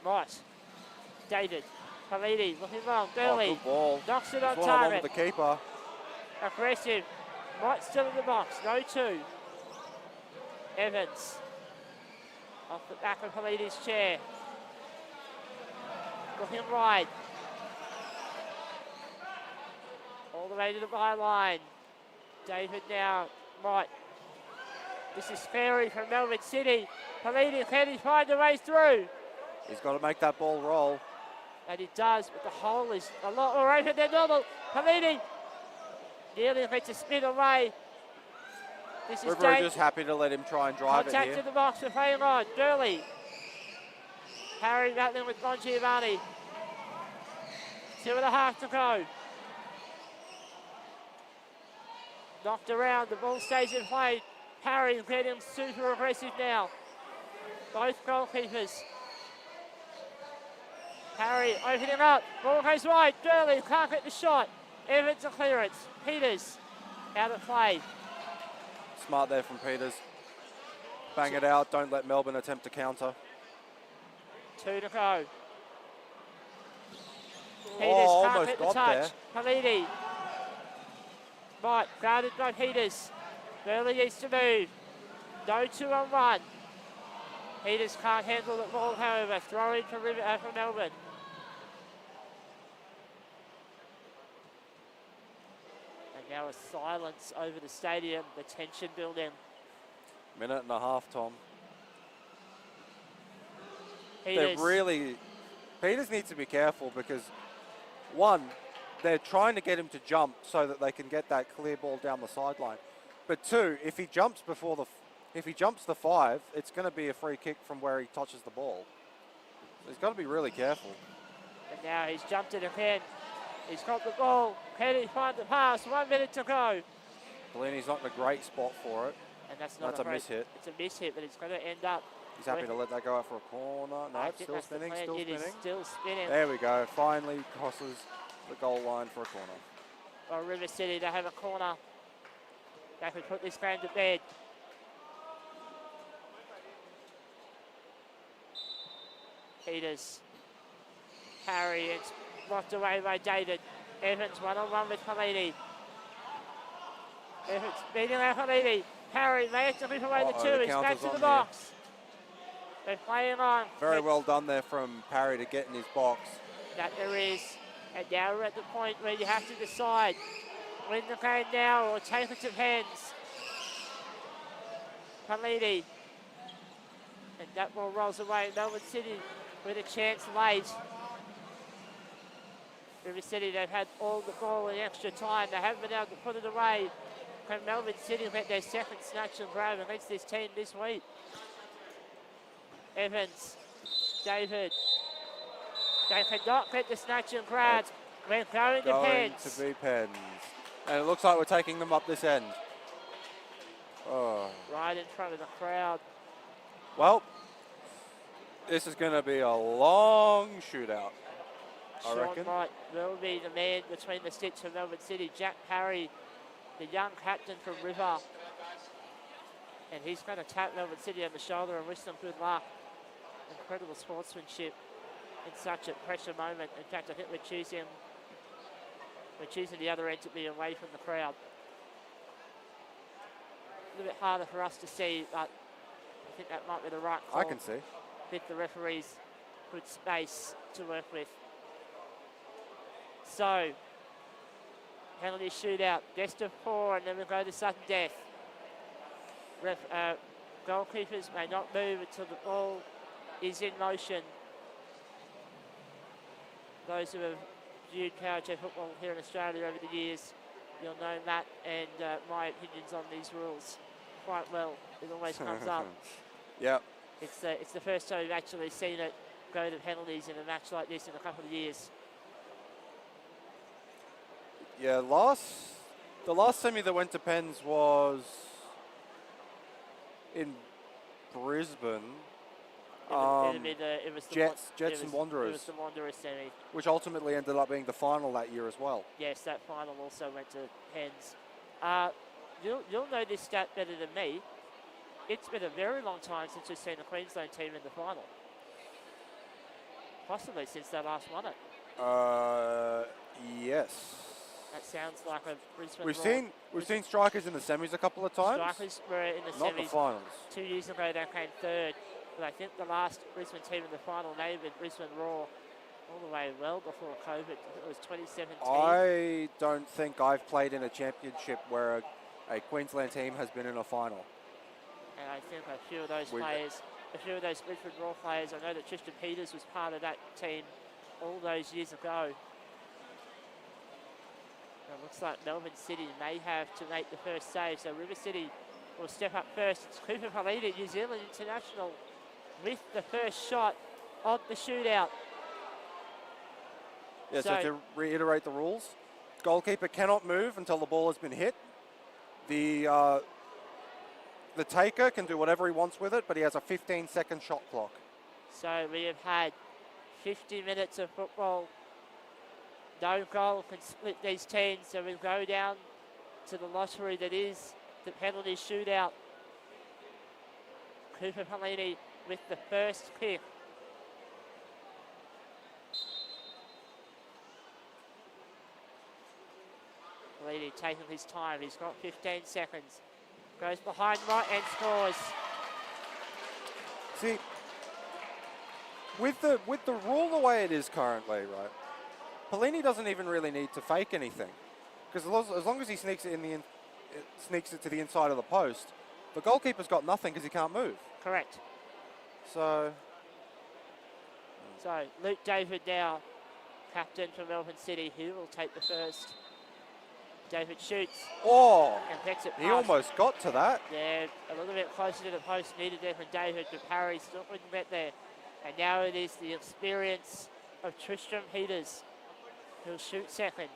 Right. David, Pelini, looking long, Burley. Good ball. Knocks it on There's one along target. with the keeper. Aggressive. Right, still in the box. No two. Evans. Off the back of Pelini's chair. Looking wide. All the way to the byline. David now. Right. This is Ferry from Melbourne City. Pelini, can he find a way through? He's got to make that ball roll. And he does, but the hole is a lot more open than normal. Pelini nearly gets a spin away. This is River are just happy to let him try and drive it contact here. in the box for playing on. Burley. Harry battling with Bongiovanni. 2.5 to go. Knocked around, the ball stays in play. Harry getting super aggressive now. Both goalkeepers. Harry opening up, ball goes wide. Burley can't get the shot. Evans a clearance. Peters out of play. Smart there from Peters. Bang it out, don't let Melbourne attempt to counter. 2 to go. Peters can't almost get the got touch. Pelini. Right, guarded by Peters. Burley needs to move. No 2-on-1. Peters can't handle the ball, however. Throw in for Melbourne. And now a silence over the stadium. The tension building. Minute and a half, Tom. Peters. Peters needs to be careful because, one, they're trying to get him to jump so that they can get that clear ball down the sideline. But two, if he jumps the 5, it's going to be a free kick from where he touches the ball. So he's got to be really careful. And now he's jumped it again. He's got the ball. Can he find the pass? 1 minute to go. Pelini's not in a great spot for it. And that's not a miss-hit. It's a miss-hit, but it's going to end up. He's happy to let that go out for a corner. No, I it's think still that's the spinning, plan. still It spinning. is still spinning. There we go. Finally crosses the goal line for a corner. Well, River City, they have a corner. They could put this game to bed. Peters. Harry, it's blocked away by David. Evans 1-on-1 with Pelini. Evans beating out Pelini. Harry may have to rip away the 2. He's back to the box. They're playing on. Very well done there from Parry to get in his box. That there is. And now we're at the point where you have to decide. Win the game now or take it to pens. Pelini. And that ball rolls away. Melbourne City with a chance late. River City, they've had all the ball in extra time. They haven't been able to put it away. Can Melbourne City get their second snatch and grab against this team this week? Evans, David. They cannot get the snatch and grab. We're going to pens. To be pens. And it looks like we're taking them up this end. Oh. Right in front of the crowd. Well, this is going to be a long shootout, I reckon. Sean Wright will be the man between the sticks for Melbourne City. Jack Parry, the young captain from River. And he's going to tap Melbourne City on the shoulder and wish them good luck. Incredible sportsmanship in such a pressure moment. In fact, I think we're choosing the other end to be away from the crowd. A little bit harder for us to see, but I think that might be the right call. I can see. Give the referees good space to work with. So, penalty shootout, best of 4, and then we'll go to sudden death. Goalkeepers may not move until the ball is in motion. Those who have viewed Power J football here in Australia over the years, you'll know Matt and my opinions on these rules quite well. It always comes up. Yep. It's the first time we've actually seen it go to penalties in a match like this in a couple of years. Yeah, the last semi that went to pens was in Brisbane. It was the Jets and Wanderers. It was the Wanderers semi. Which ultimately ended up being the final that year as well. Yes, that final also went to pens. You'll know this stat better than me. It's been a very long time since we've seen a Queensland team in the final. Possibly since they last won it. Yes. That sounds like a Brisbane. We've seen strikers in the semis a couple of times. Strikers were in the not semis. The finals. 2 years ago they came third, but I think the last Brisbane team in the final may have been Brisbane Raw, all the way well before COVID. It was 2017. I don't think I've played in a championship where a Queensland team has been in a final. And I think a few of those Brisbane Raw players, I know that Tristan Peters was part of that team all those years ago. It looks like Melbourne City may have to make the first save, so River City will step up first. It's Cooper Palini, New Zealand international, with the first shot of the shootout. Yeah, so to reiterate the rules, goalkeeper cannot move until the ball has been hit. The taker can do whatever he wants with it, but he has a 15-second shot clock. So we have had 50 minutes of football. No goal can split these teams, so we'll go down to the lottery that is the penalty shootout. Cooper Palini with the first kick. Palini taking his time, he's got 15 seconds. Goes behind right and scores. See, with the rule the way it is currently, right? Palini doesn't even really need to fake anything, because as long as he sneaks it sneaks it to the inside of the post, the goalkeeper's got nothing because he can't move. Correct. So Luke David now, captain for Melbourne City, he will take the first. David shoots. Oh, and gets it past. He almost got to that. Yeah, a little bit closer to the post needed there from David, but Parry still couldn't get there. And now it is the experience of Tristan Peters. He'll shoot second.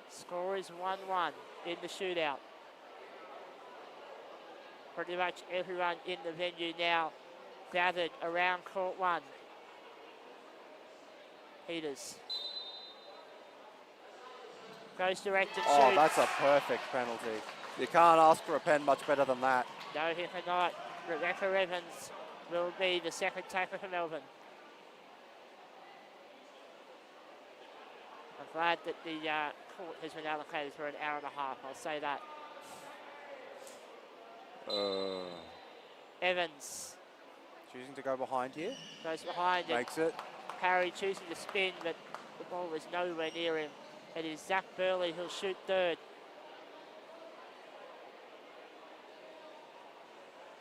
Score is 1-1 in the shootout. Pretty much everyone in the venue now gathered around court one. Peters goes direct and shoots. Oh, that's a perfect penalty. You can't ask for a pen much better than that. No, he cannot. Rebecca Evans will be the second tackler for Melbourne. I'm glad that the court has been allocated for an hour and a half, I'll say that. Evans. Choosing to go behind here. Goes behind it. Makes it. Parry choosing to spin, but the ball was nowhere near him. It is Zach Burley who'll shoot third.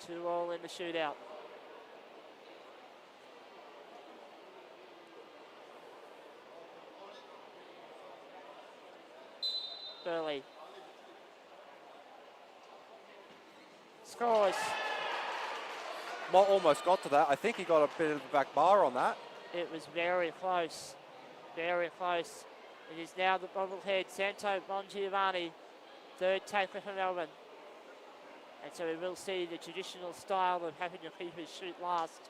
2-2 in the shootout. Burley scores. Almost got to that. I think he got a bit of the back bar on that. It was very close. Very close. It is now the bobblehead, Santo Bongiovanni, third tackler for Melbourne. And so we will see the traditional style of having your keepers shoot last.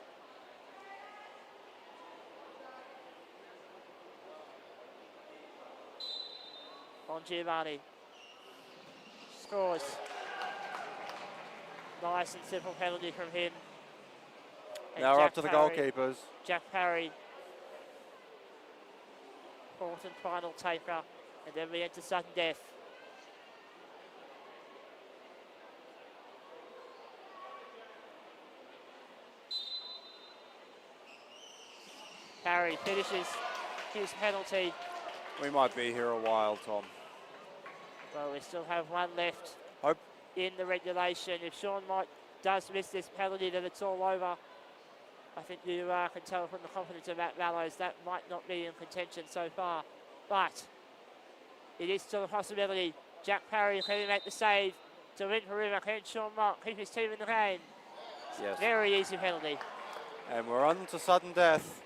Bongiovanni scores. Nice and simple penalty from him. And now we're Jack up to the Parry, goalkeepers. Jack Parry, fourth and final taker, and then we enter sudden death. Parry finishes his penalty. We might be here a while, Tom. Well, we still have one left Hope. in the regulation. If Sean Mott does miss this penalty, then it's all over. I think you can tell from the confidence of Matt Mallows that might not be in contention so far. But it is still a possibility. Jack Parry can he make the save to win for River. Can Sean Mott keep his team in the game? Yes. Very easy penalty. And we're on to sudden death.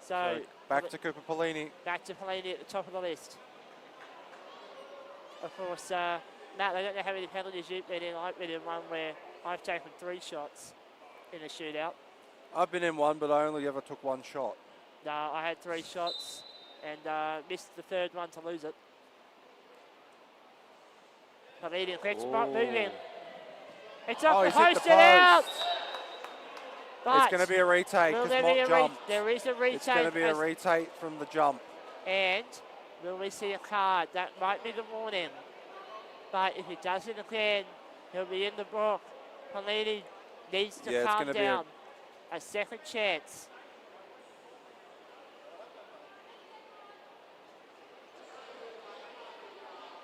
So back to Cooper Polini. back to Polini at the top of the list. Of course, Matt, I don't know how many penalties you've been in. I've been in one where I've taken 3 shots in a shootout. I've been in one, but I only ever took 1 shot. No, I had 3 shots and missed the 3rd one to lose it. Polini collects spot moving. It's off the post and out! It's going to be a retake because Mott jumped. There is a retake. It's going to be a retake from the jump. And will we see a card? That might be the warning. But if it does it again, he'll be in the book. Polini needs to calm down. A second chance.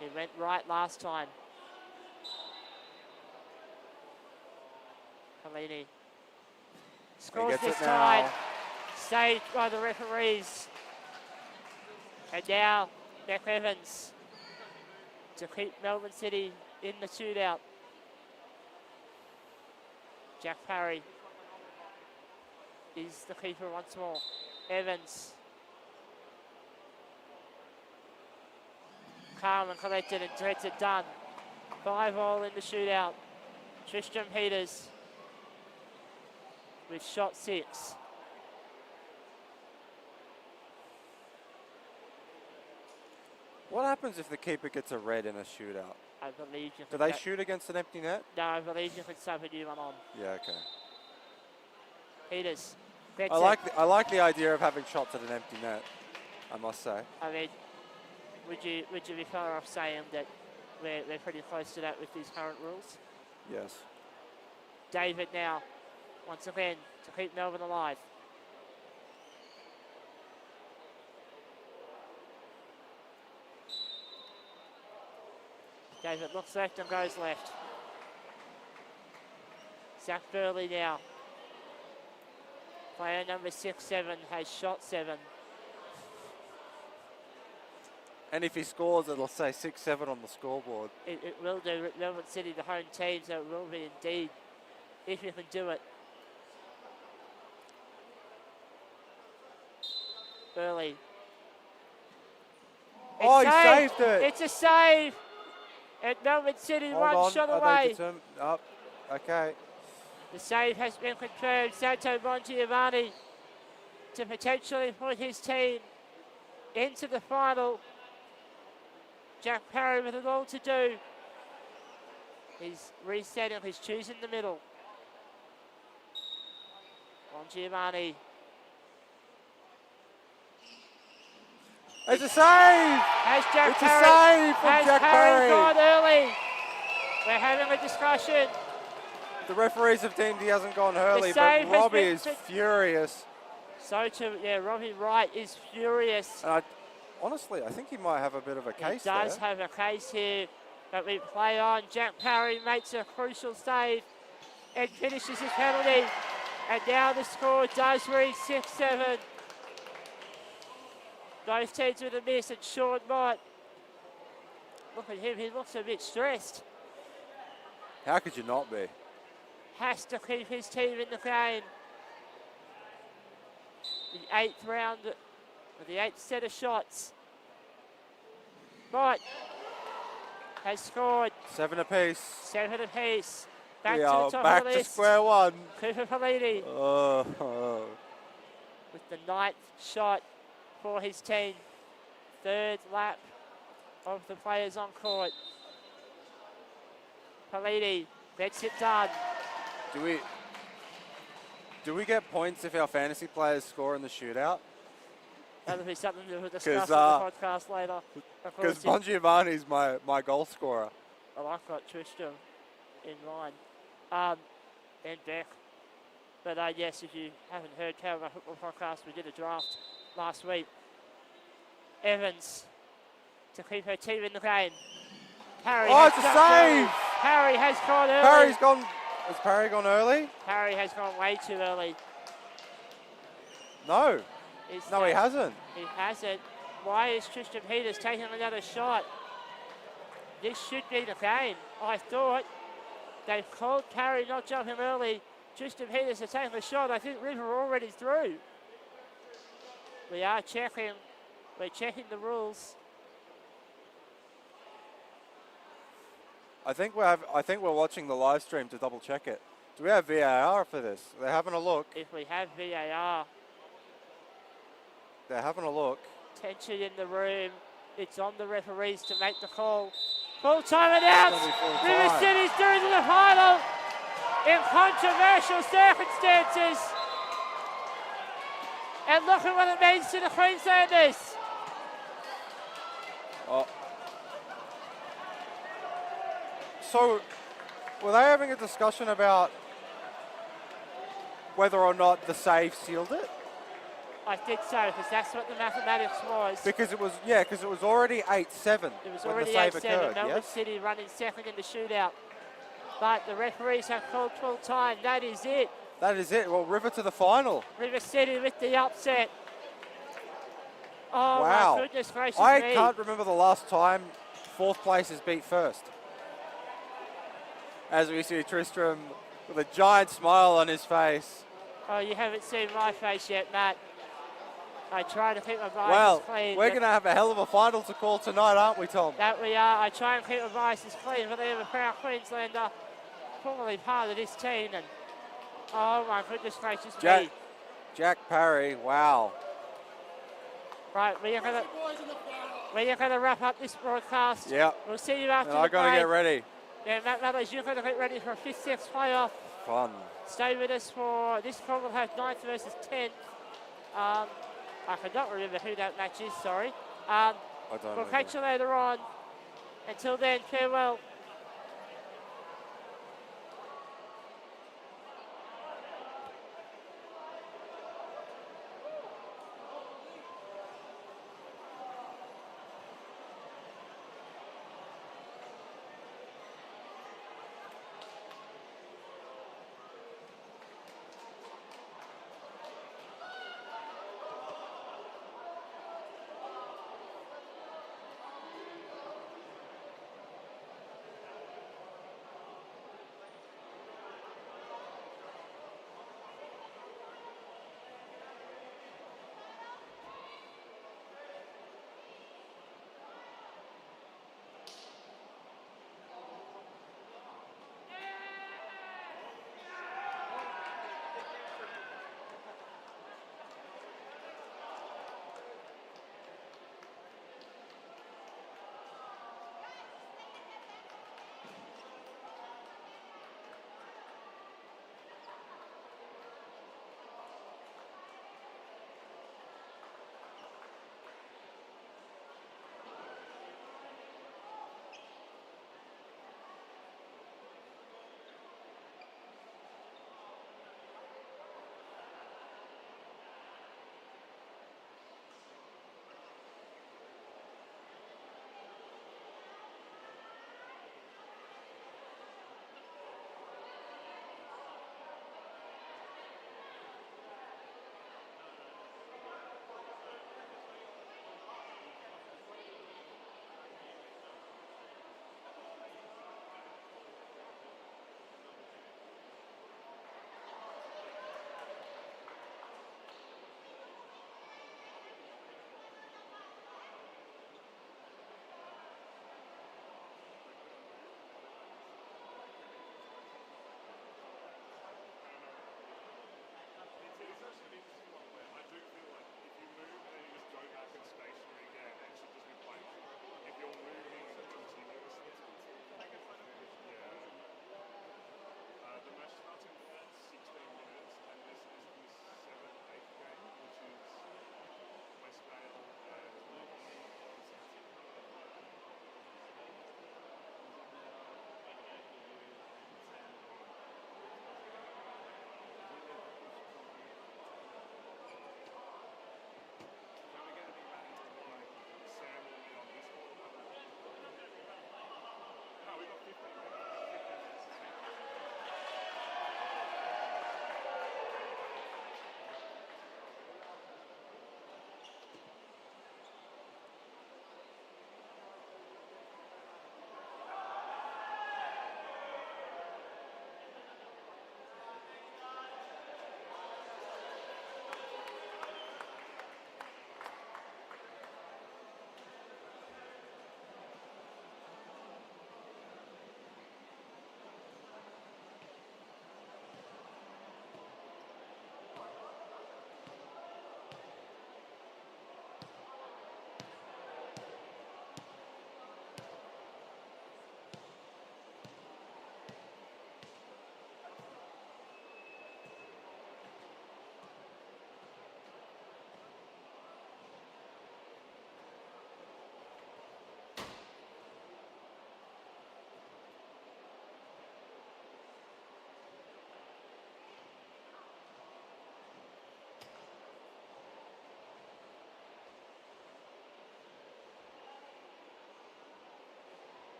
He went right last time. Polini scores this time. Saved by the referees. And now Beck Evans to keep Melbourne City in the shootout. Jack Parry is the keeper once more. Evans. Calm and collected and gets it done. 5-all in the shootout. Tristram Peters with shot 6. What happens if the keeper gets a red in a shootout? I believe you Do they shoot against an empty net? No, I believe you can sub a new one on. Yeah, okay. Peters. I like the idea of having shots at an empty net, I must say. I mean, would you be far off saying that we're pretty close to that with these current rules? Yes. David now, once again, to keep Melbourne alive. David looks left and goes left. Zach Burley now. Player number 6-7 has shot 7. And if he scores, it'll say 6-7 on the scoreboard. It will do. Melbourne City, the home team, so it will be indeed, if you can do it. Burley. Oh, he saved it. It's a save. And Melbourne City one shot away. Oh, okay. The save has been confirmed. Santo Bongiovanni to potentially put his team into the final. Jack Parry with it all to do. He's resetting, he's choosing the middle. Bongiovanni. It's a save! Has Jack it's Parry, a save from has Jack Parry Parry. gone early? We're having a discussion. The referees have deemed he hasn't gone early, but Robbie is furious. So too, yeah, Robbie Wright is furious. Honestly, I think he might have a bit of a case there. He does have a case here, but we play on. Jack Parry makes a crucial save and finishes his penalty. And now the score does read 6-7. Both teams with a miss, and Sean Mott. Look at him, he looks a bit stressed. How could you not be? Has to keep his team in the game. The 8th round, the 8th set of shots. Mott has scored. 7 apiece. 7 apiece. Back We to are the top back of the to list. square one. Cooper Polini with the 9th shot for his team. 3rd lap of the players on court. Polini gets it done. Do we get points if our fantasy players score in the shootout? That'll be something we'll discuss on the podcast later. Because Bongiovanni's my goal scorer. Well, I've got Tristram in mind. And Beck. But yes, if you haven't heard Power Football Podcast, we did a draft last week. Evans to keep her team in the game. Parry it's a save! Parry has gone early. Has Parry gone early? Parry has gone way too early. No. He hasn't. He hasn't. Why is Tristram Peters taking another shot? This should be the game. I thought they've called Parry not jumping early. Tristan Peters are taking a shot. I think River already through. We are checking. We're checking the rules. I think we're watching the live stream to double check it. Do we have VAR for this? They're having a look. If we have VAR. They're having a look. Tension in the room. It's on the referees to make the call. Full time announced. River City's through to the final in controversial circumstances. And look at what it means to the Queenslanders. Oh. So, were they having a discussion about whether or not the save sealed it? I think so, because that's what the mathematics was. Because it was already 8-7. It was when already the save 8-7. occurred, Melbourne yes? City running second in the shootout. But the referees have called full time. That is it. That is it. Well, River to the final. River City with the upset. Oh, Wow. my goodness gracious I me. can't remember the last time fourth place is beat first. As we see Tristram with a giant smile on his face. Oh, you haven't seen my face yet, Matt. I try to keep my biases Well, clean. we're going to have a hell of a final to call tonight, aren't we, Tom? That we are. I try and keep my biases clean, but I am a proud Queenslander, formerly part of this team. And oh, my goodness gracious me. Jack Parry, wow. Right, we are going to wrap up this broadcast. Yeah. We'll see you after And the I got to break. get ready. Yeah, Matt Mathers, you've got to get ready for a 5th, 6th playoff. Fun. Stay with us for this call. We'll have 9th versus 10th. I cannot remember who that match is, sorry. I don't We'll know. catch you later on. Until then, farewell.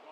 Right.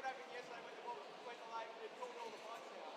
happened yesterday when the ball went late, they pulled all the punts out.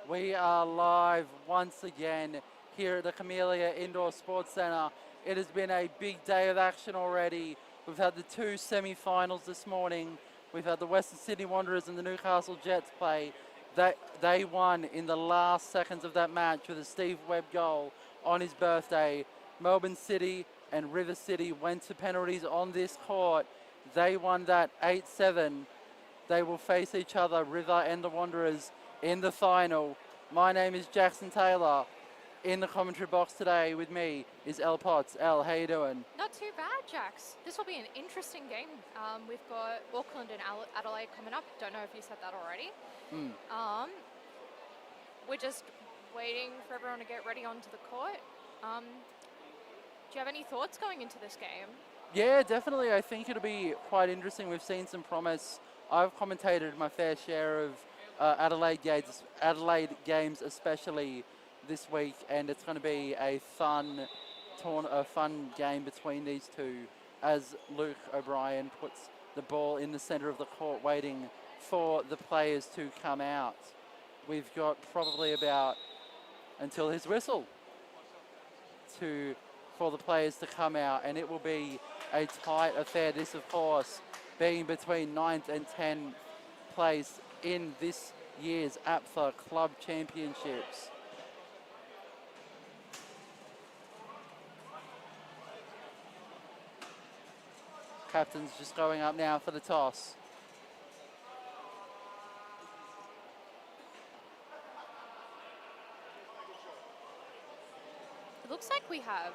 We are live once again here at the Camellia Indoor Sports Centre. It has been a big day of action already. We've had the two semi-finals this morning. We've had the Western Sydney Wanderers and the Newcastle Jets play. They won in the last seconds of that match with a Steve Webb goal on his birthday. Melbourne City and River City went to penalties on this court. They won that 8-7. They will face each other, River and the Wanderers, in the final. My name is Jackson Taylor. In the commentary box today with me is Elle Potts. Elle, how you doing? Not too bad, Jax. This will be an interesting game. We've got Auckland and Adelaide coming up. Don't know if you said that already. We're just waiting for everyone to get ready onto the court. Do you have any thoughts going into this game? Yeah, definitely. I think it'll be quite interesting. We've seen some promise. I've commentated my fair share of Adelaide games, especially this week, and it's going to be a fun game between these two as Luke O'Brien puts the ball in the centre of the court, waiting for the players to come out. We've got probably about until his whistle for the players to come out, and it will be a tight affair. This, of course, being between 9th and 10th place in this year's APFA Club Championships. Captain's just going up now for the toss. It looks like we have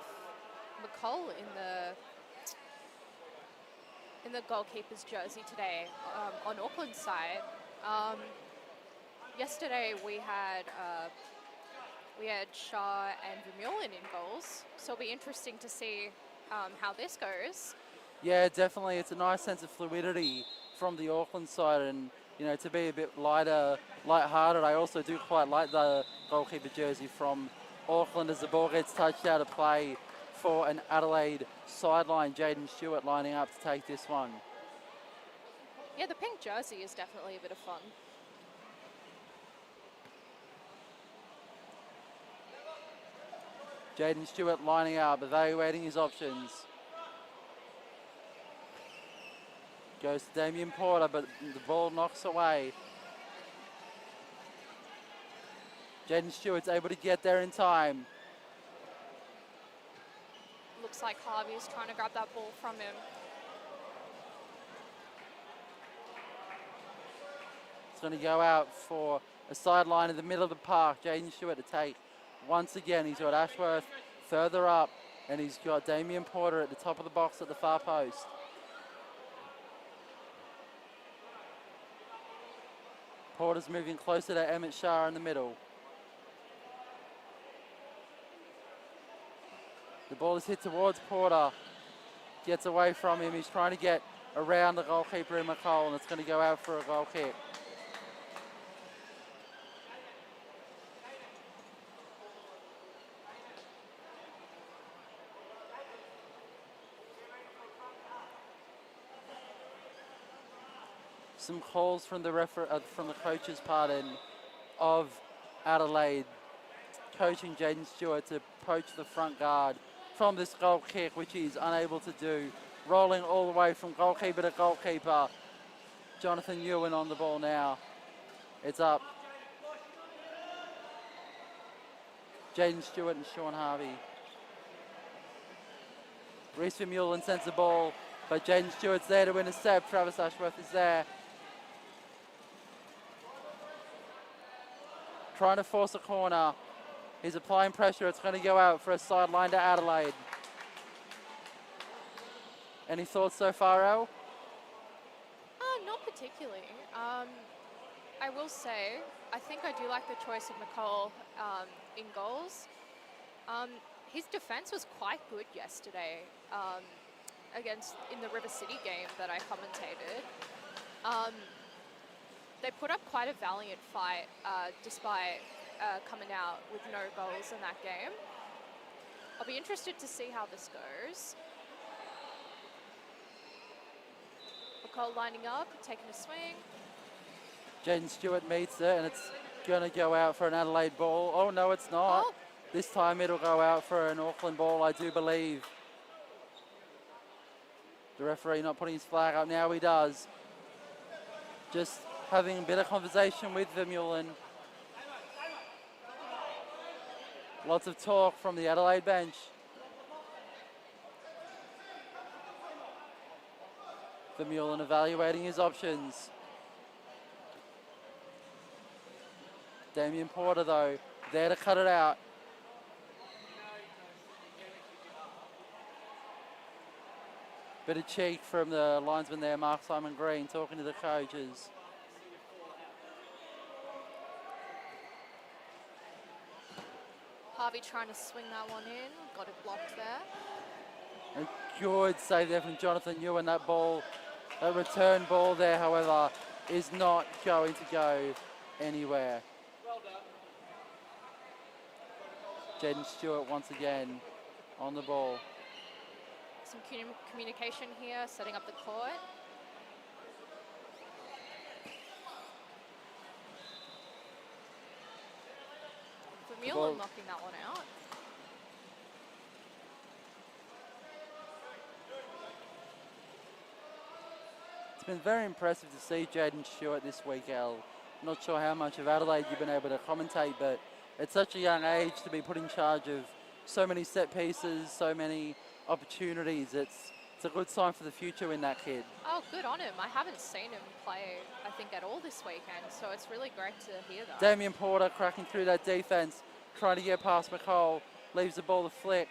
McCall in the goalkeeper's jersey today on Auckland's side. Yesterday we had Shaw and Vermeulen in goals, so it'll be interesting to see how this goes. Yeah, definitely. It's a nice sense of fluidity from the Auckland side, and to be a bit light-hearted. I also do quite like the goalkeeper jersey from Auckland as the ball gets touched out of play for an Adelaide sideline. Jaden Stewart lining up to take this one. Yeah, the pink jersey is definitely a bit of fun. Jaden Stewart lining up, evaluating his options. Goes to Damien Porter, but the ball knocks away. Jaden Stewart's able to get there in time. like Harvey's trying to grab that ball from him. It's going to go out for a sideline in the middle of the park. Jaden Stewart to take. Once again, he's got Ashworth further up, and he's got Damien Porter at the top of the box at the far post. Porter's moving closer to Emmett Shah in the middle. The ball is hit towards Porter. Gets away from him. He's trying to get around the goalkeeper in McCall, and it's going to go out for a goal kick. Some calls from the from the coach's pardon of Adelaide, coaching Jaden Stewart to poach the front guard from this goal kick, which he's unable to do. Rolling all the way from goalkeeper to goalkeeper. Jonathan Ewan on the ball now. It's up. Jaden Stewart and Sean Harvey. Reese Vermeulen sends the ball, but Jaden Stewart's there to intercept. Travis Ashworth is there. Trying to force a corner. He's applying pressure. It's going to go out for a sideline to Adelaide. Any thoughts so far, Al? Not particularly. I will say, I think I do like the choice of McCall in goals. His defense was quite good yesterday in the River City game that I commentated. They put up quite a valiant fight despite coming out with no goals in that game. I'll be interested to see how this goes. McCall lining up, taking a swing. Jaden Stewart meets it, and it's going to go out for an Adelaide ball. Oh, no, it's not. Oh. This time it'll go out for an Auckland ball, I do believe. The referee not putting his flag up. Now he does. Just having a bit of conversation with Vermeulen. Lots of talk from the Adelaide bench. Vermeulen evaluating his options. Damien Porter, though, there to cut it out. Bit of cheek from the linesman there, Mark Simon Green, talking to the coaches. Harvey trying to swing that one in. Got it blocked there. A good save there from Jonathan Ewan. That ball, that return ball there, however, is not going to go anywhere. Jaden Stewart once again on the ball. Some communication here, setting up the court. Vermeulen knocking that one out. It's been very impressive to see Jaden Stewart this week, Al. Not sure how much of Adelaide you've been able to commentate, but at such a young age to be put in charge of so many set pieces, so many opportunities, it's a good sign for the future in that kid. Oh, good on him. I haven't seen him play, I think, at all this weekend, so it's really great to hear that. Damien Porter cracking through that defense, trying to get past McCall, leaves the ball to flick,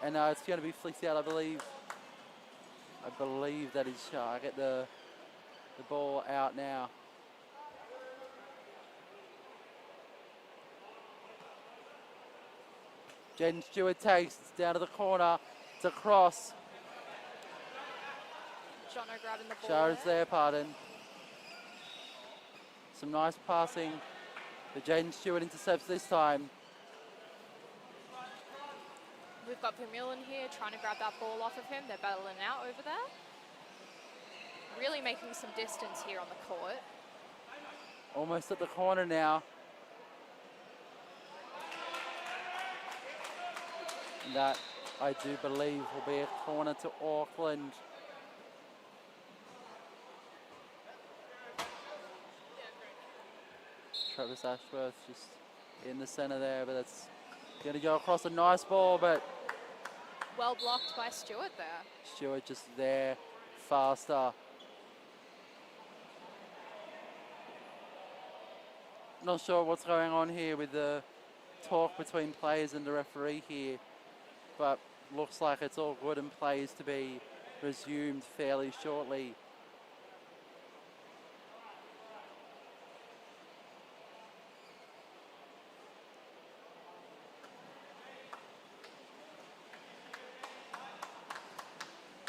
and it's going to be flicked out, I believe. I believe that is I get the ball out now. Jaden Stewart takes, it's down to the corner, it's a cross. Jono grabbing the ball. Shah is there, pardon. Some nice passing, but Jaden Stewart intercepts this time. We've got Vermeulen here trying to grab that ball off of him. They're battling out over there. Really making some distance here on the court. Almost at the corner now. And that, I do believe, will be a corner to Auckland. Travis Ashworth just in the centre there, but it's going to go across a nice ball, but Well blocked by Stewart there. Stewart just there, faster. Not sure what's going on here with the talk between players and the referee here, but looks like it's all good and plays to be resumed fairly shortly.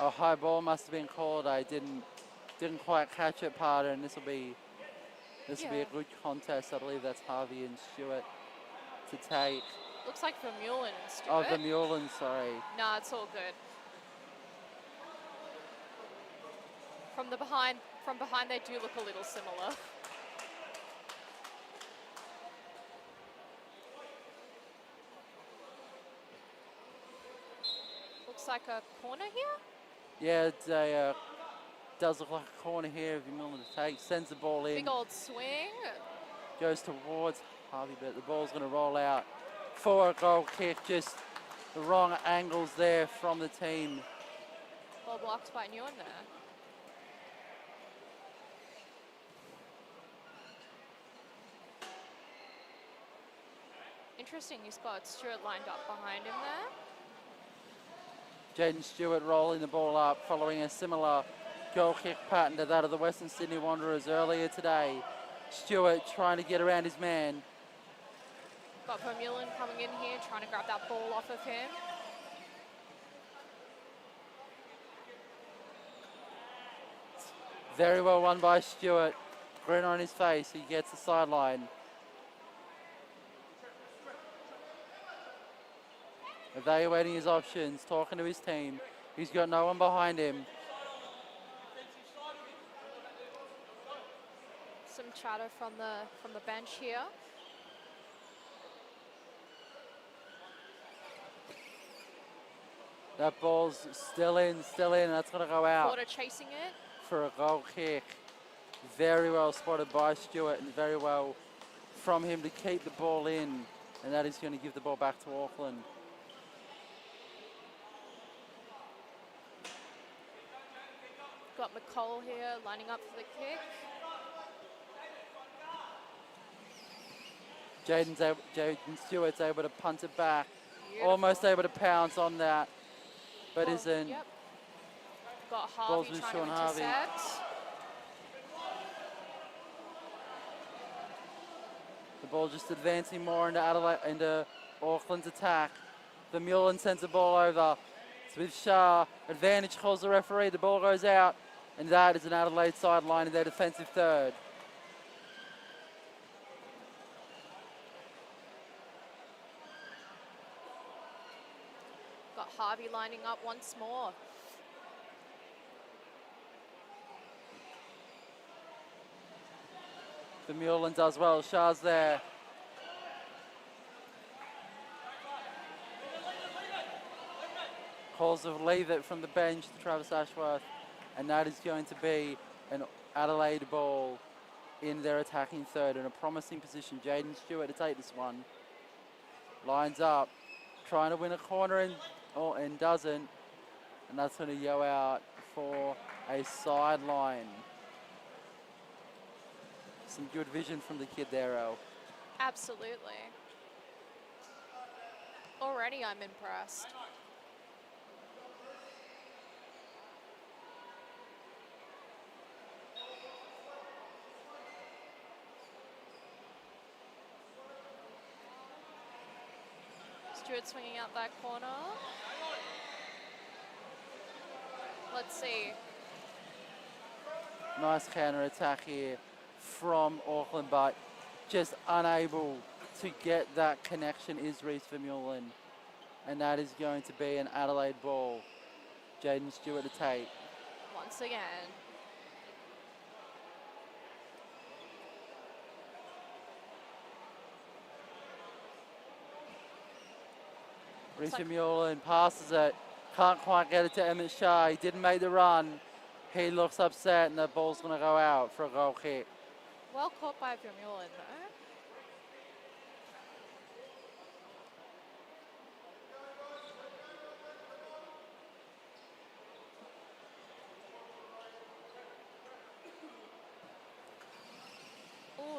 A high ball must have been called. I didn't quite catch it, Parter, and this will be a good contest. I believe that's Harvey and Stewart to take. Looks like Vermeulen and Stewart. Oh, Vermeulen, sorry. Nah, it's all good. From behind, they do look a little similar. Looks like a corner here. Yeah, it does look like a corner here. Vermeulen to take, sends the ball in. Big old swing. Goes towards Harvey, but the ball's going to roll out for a goal kick. Just the wrong angles there from the team. Ball blocked by Nguyen there. Interesting, he's got Stewart lined up behind him there. Jaden Stewart rolling the ball up following a similar goal kick pattern to that of the Western Sydney Wanderers earlier today. Stewart trying to get around his man. Got Vermeulen coming in here, trying to grab that ball off of him. Very well won by Stewart. Grin on his face, he gets the sideline. Evaluating his options, talking to his team. He's got no one behind him. Some chatter from the bench here. That ball's still in. That's going to go out Porter chasing it. for a goal kick. Very well spotted by Stewart and very well from him to keep the ball in. And that is going to give the ball back to Auckland. Got McCall here lining up for the kick. Jaden Stewart's able to punt it back. Beautiful. Almost able to pounce on that, but Ball- isn't. Yep. Got Ball's Harvey with trying Sean to Harvey. intercept. The ball just advancing more into Adelaide, into Auckland's attack. Vermeulen sends the ball over. Smith Shah, advantage calls the referee. The ball goes out, and that is an Adelaide sideline in their defensive third. Got Harvey lining up once more. Vermeulen does well. Shah's there. Calls of leave it from the bench to Travis Ashworth, and that is going to be an Adelaide ball in their attacking third in a promising position. Jaden Stewart to take this one. Lines up, trying to win a corner and doesn't, and that's going to go out for a sideline. Some good vision from the kid there, El. Absolutely. Already I'm impressed. Stewart swinging out that corner. Let's see. Nice counter attack here from Auckland, but just unable to get that connection is Reece Vermeulen. And that is going to be an Adelaide ball. Jaden Stewart to take. Once again. Reece like- Vermeulen passes it. Can't quite get it to Emmett Shah. He didn't make the run. He looks upset and the ball's going to go out for a goal kick. Well caught by Vermeulen though.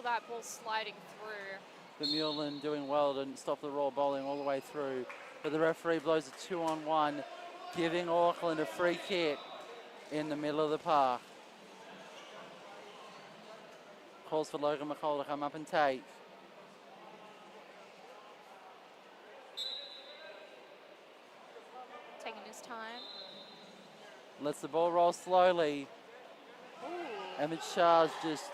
that ball sliding through. Vermeulen doing well to stop the raw bowling all the way through. But the referee blows a 2-on-1, giving Auckland a free kick in the middle of the park. Calls for Logan McCall to come up and take. Taking his time. Lets the ball roll slowly. Ooh. Emmett Shah's just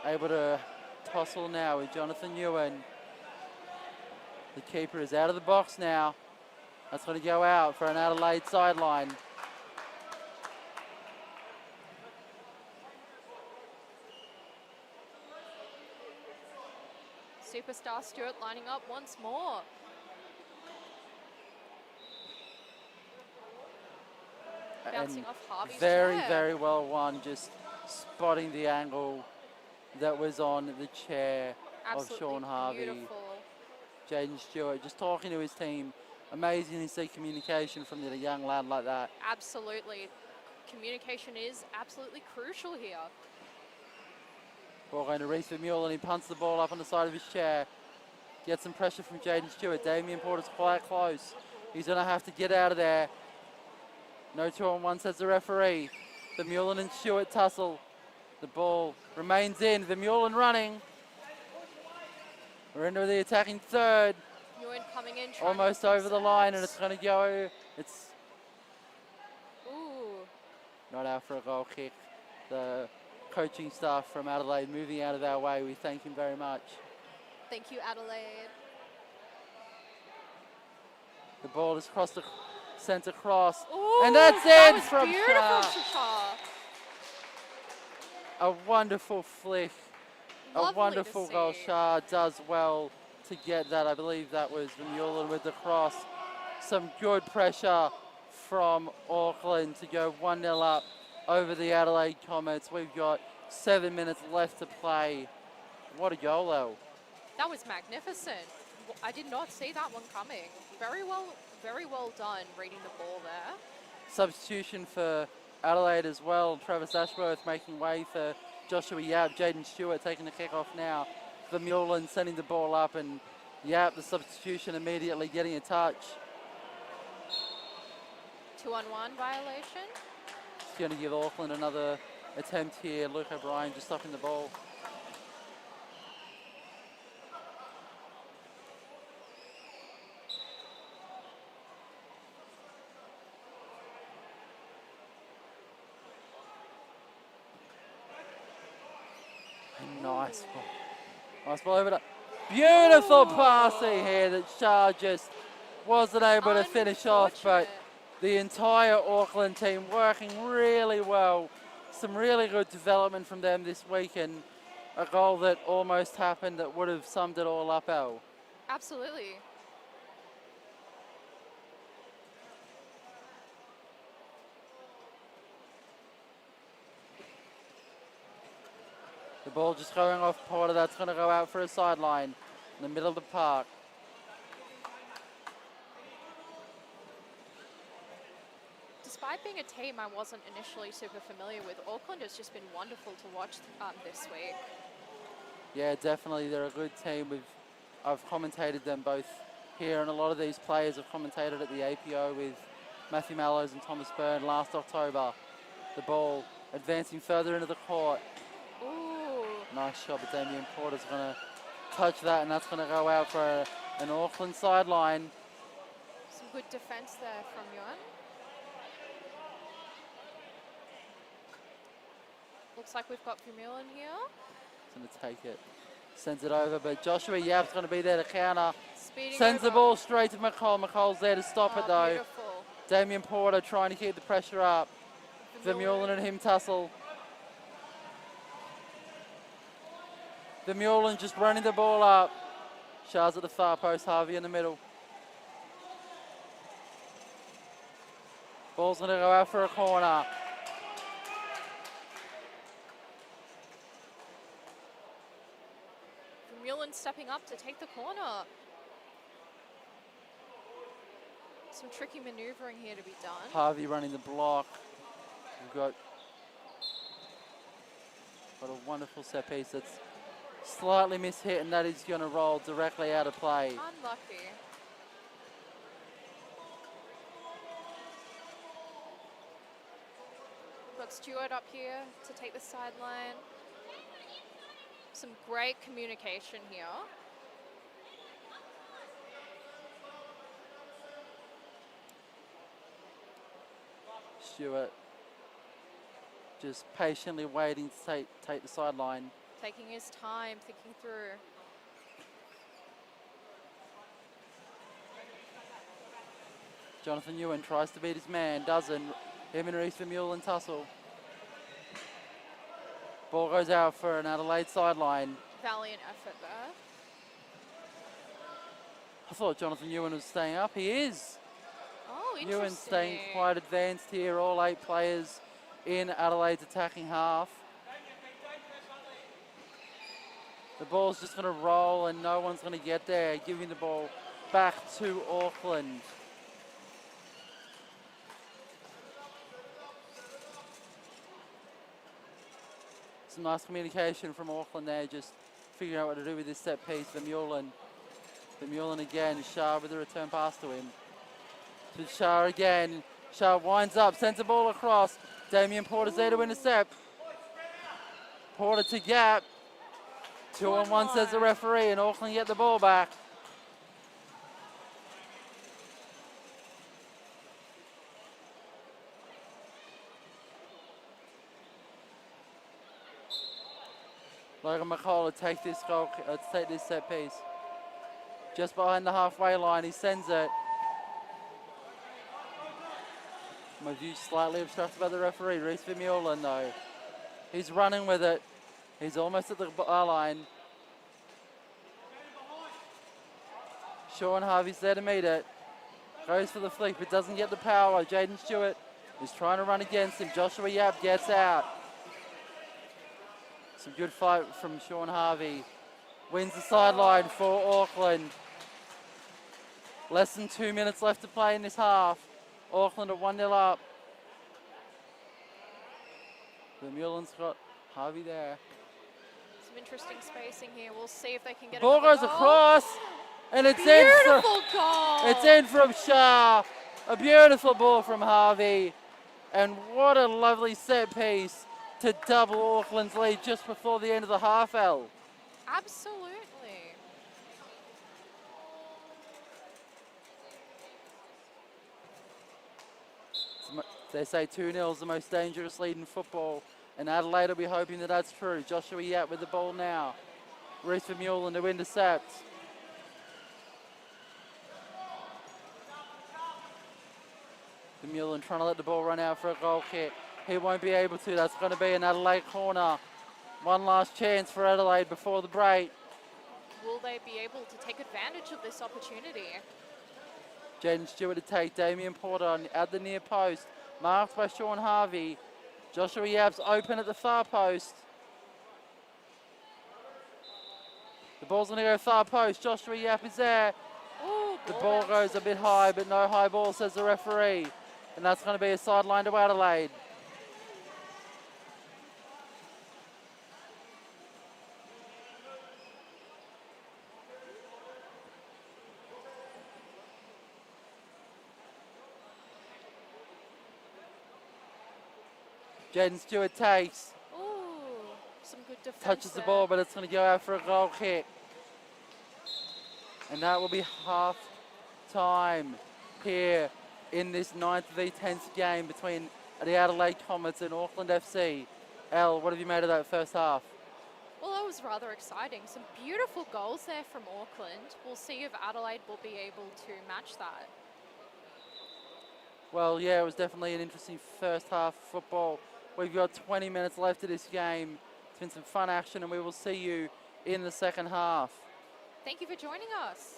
able to tussle now with Jonathan Ewan. The keeper is out of the box now. That's going to go out for an Adelaide sideline. Superstar Stewart lining up once more. Bouncing And off Harvey's very, chair. very well won, just spotting the angle that was on the chair Absolutely of Sean Harvey. beautiful. Jaden Stewart just talking to his team. Amazing to see communication from a young lad like that. Absolutely. Communication is absolutely crucial here. Ball going to Reese Vermeulen. He punts the ball up on the side of his chair. Gets some pressure from Jaden Stewart. Damien Porter's quite close. He's going to have to get out of there. No 2-on-1, says the referee. Vermeulen and Stewart tussle. The ball remains in. Vermeulen running. We're into the attacking third. Ewan coming in. trying Almost to get over some the line, and sets. it's going to go. It's Ooh. not out for a goal kick. The coaching staff from Adelaide moving out of our way. We thank him very much. Thank you, Adelaide. The ball is crossed the centre cross. Ooh, And that's that it was from beautiful Shah. from Shah. A wonderful flick. Lovely A wonderful to goal. see. Shah does well to get that. I believe that was Vermeulen with the cross. Some good pressure from Auckland to go 1-0 up over the Adelaide Comets. We've got 7 minutes left to play. What a goal, though. That was magnificent. I did not see that one coming. Very well done reading the ball there. Substitution for Adelaide as well. Travis Ashworth making way for Joshua Yap. Jaden Stewart taking the kick off now. Vermeulen sending the ball up, and Yap, the substitution, immediately getting a touch. 2-on-1 violation. It's going to give Auckland another attempt here. Luke O'Brien just stopping the ball. Nice ball. Nice ball over to... Beautiful passing here that Shah just wasn't able to finish off, but the entire Auckland team working really well. Some really good development from them this week, and a goal that almost happened that would have summed it all up, Al. Absolutely. The ball just going off Porter. That's going to go out for a sideline in the middle of the park. Despite being a team I wasn't initially super familiar with, Auckland has just been wonderful to watch this week. Yeah, definitely. They're a good team. I've commentated them both here, and a lot of these players have commentated at the APO with Matthew Mallows and Thomas Byrne last October. The ball advancing further into the court. Ooh. Nice shot, but Damien Porter's going to touch that, and that's going to go out for an Auckland sideline. Some good defense there from Yuan. Looks like we've got Vermeulen here. He's going to take it. Sends it over, but Joshua Yap's going to be there to counter. Speeding Sends the over. ball straight to McCall. McCall's there to stop it, though. Beautiful. Damien Porter trying to keep the pressure up. Vermeulen and him tussle. Vermeulen just running the ball up. Shah's at the far post, Harvey in the middle. Ball's going to go out for a corner. Vermeulen stepping up to take the corner. Some tricky maneuvering here to be done. Harvey running the block. We've got a wonderful set piece that's Slightly mishit, and that is going to roll directly out of play. Unlucky. Got Stewart up here to take the sideline. Some great communication here. Stewart just patiently waiting to take the sideline. Taking his time, thinking through. Jonathan Ewan tries to beat his man, doesn't. Him and Reese Vermeulen tussle. Ball goes out for an Adelaide sideline. Valiant effort there. I thought Jonathan Ewan was staying up. He is. Oh, interesting. Ewan staying quite advanced here. All 8 players in Adelaide's attacking half. The ball's just going to roll and no one's going to get there, giving the ball back to Auckland. Some nice communication from Auckland there, just figuring out what to do with this set piece. Vermeulen again, Shah with the return pass to him. To Shah again. Shah winds up, sends the ball across. Damien Porter's there to intercept. Porter to Gap. 2-on-1 says the referee, and Auckland get the ball back. Logan McCall to take this goal, to take this set piece. Just behind the halfway line, he sends it. My view slightly obstructed by the referee. Reese Vermeulen though. He's running with it. He's almost at the bar line. Sean Harvey's there to meet it. Goes for the flick, but doesn't get the power. Jaden Stewart is trying to run against him. Joshua Yap gets out. Some good fight from Sean Harvey. Wins the sideline for Auckland. Less than 2 minutes left to play in this half. Auckland are 1-0 up. Vermeulen's got Harvey there. Some interesting spacing here. We'll see if they can get Ball another goes goal. across, and it's Beautiful goal. It's in from Shah. A beautiful ball from Harvey, and what a lovely set piece to double Auckland's lead just before the end of the half, L. Absolutely. They say 2-0 is the most dangerous lead in football, and Adelaide will be hoping that that's true. Joshua Yap with the ball now. Reese Vermeulen to intercept. Vermeulen trying to let the ball run out for a goal kick. He won't be able to. That's going to be an Adelaide corner. One last chance for Adelaide before the break. Will they be able to take advantage of this opportunity? Jaden Stewart to take Damien Porter at the near post. Marked by Sean Harvey. Joshua Yap's open at the far post. The ball's going to go far post. Joshua Yap is there. Ooh, The ball goes a bit high, but no high ball, says the referee. And that's going to be a sideline to Adelaide. Jaden Stewart takes, Ooh, some good defense. touches the there. ball, but it's going to go out for a goal kick. And that will be half time here in this 9th v 10th game between the Adelaide Comets and Auckland FC. Al, what have you made of that first half? Well, that was rather exciting. Some beautiful goals there from Auckland. We'll see if Adelaide will be able to match that. Well, yeah, it was definitely an interesting first half of football. We've got 20 minutes left of this game. It's been some fun action, and we will see you in the second half. Thank you for joining us.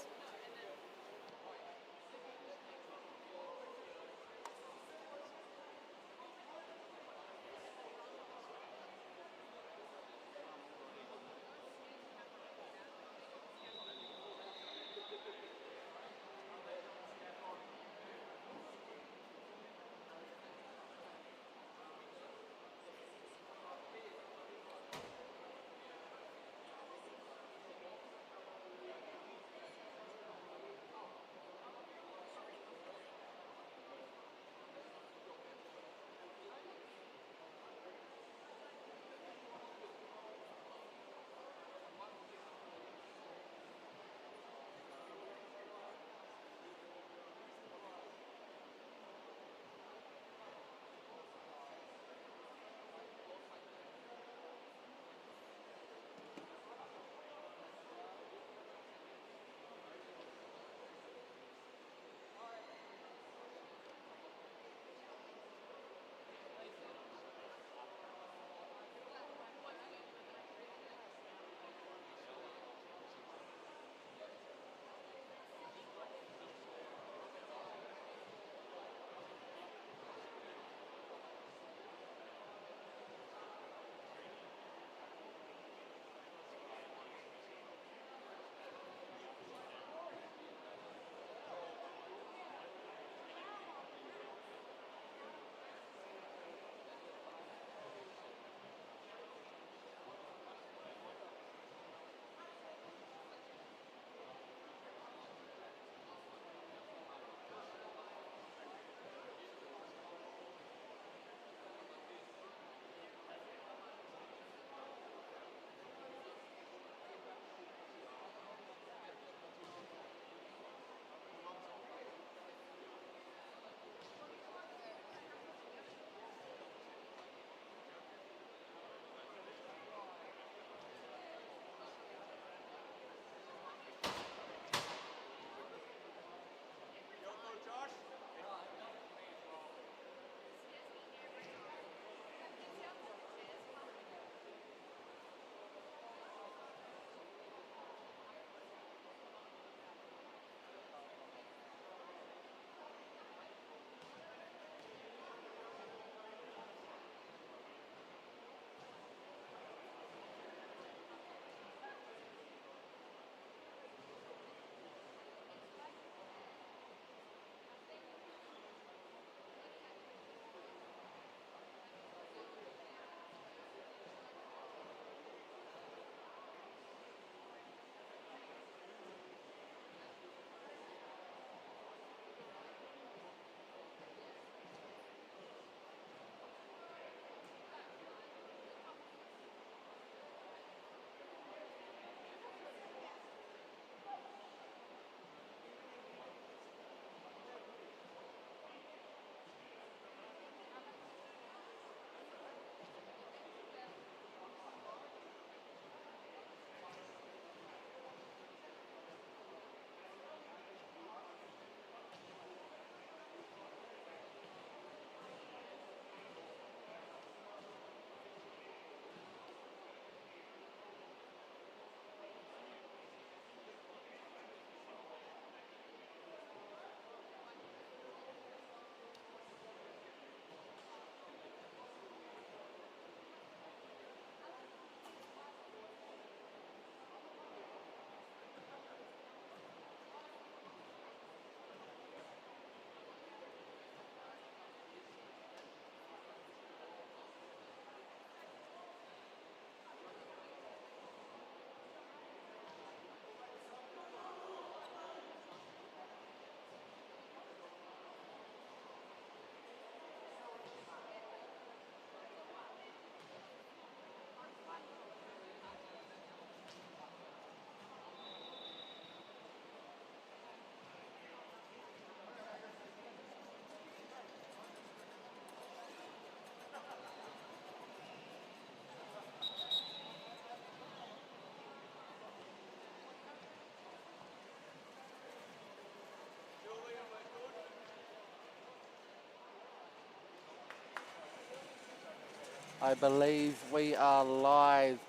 I believe we are live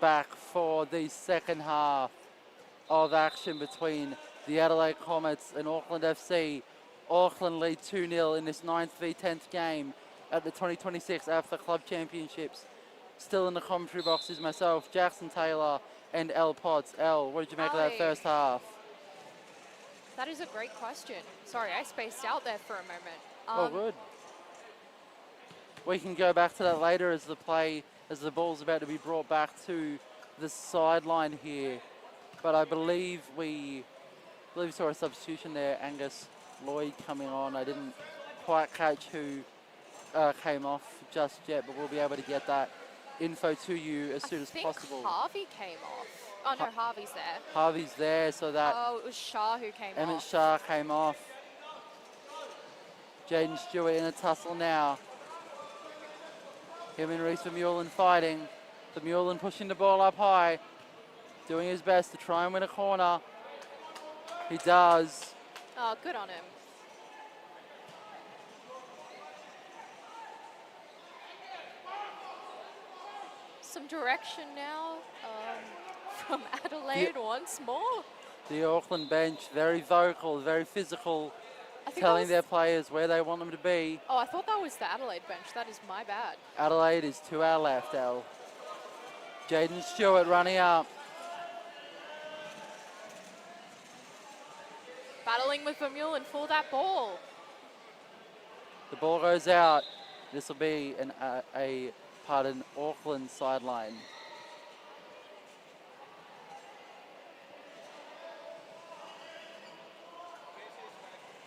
back for the second half of action between the Adelaide Comets and Auckland FC. Auckland lead 2-0 in this 9th v 10th game at the 2026 APFA Club Championships. Still in the commentary box is myself, Jackson Taylor, and Elle Potts. Elle, what did you make of that Ali. first half? That is a great question. Sorry, I spaced out there for a moment. Oh, good. We can go back to that later as the ball's about to be brought back to the sideline here. But I believe we saw a substitution there. Angus Lloyd coming on. I didn't quite catch who came off just yet, but we'll be able to get that info to you as soon as possible. Harvey came off. Oh no, Harvey's there. Harvey's there, so that Oh, it was Shah who came Emmett off. Shah came off. Jaden Stewart in a tussle now. Him and Reese Vermeulen fighting. Vermeulen pushing the ball up high, doing his best to try and win a corner. He does. Oh, good on him. Some direction now from Adelaide once more. The Auckland bench, very vocal, very physical, I think telling that their was, players where they want them to be. oh, I thought that was the Adelaide bench. That is my bad. Adelaide is to our left, Elle. Jaden Stewart running up. Battling with Vermeulen for that ball. The ball goes out. This will be a part of an Auckland sideline.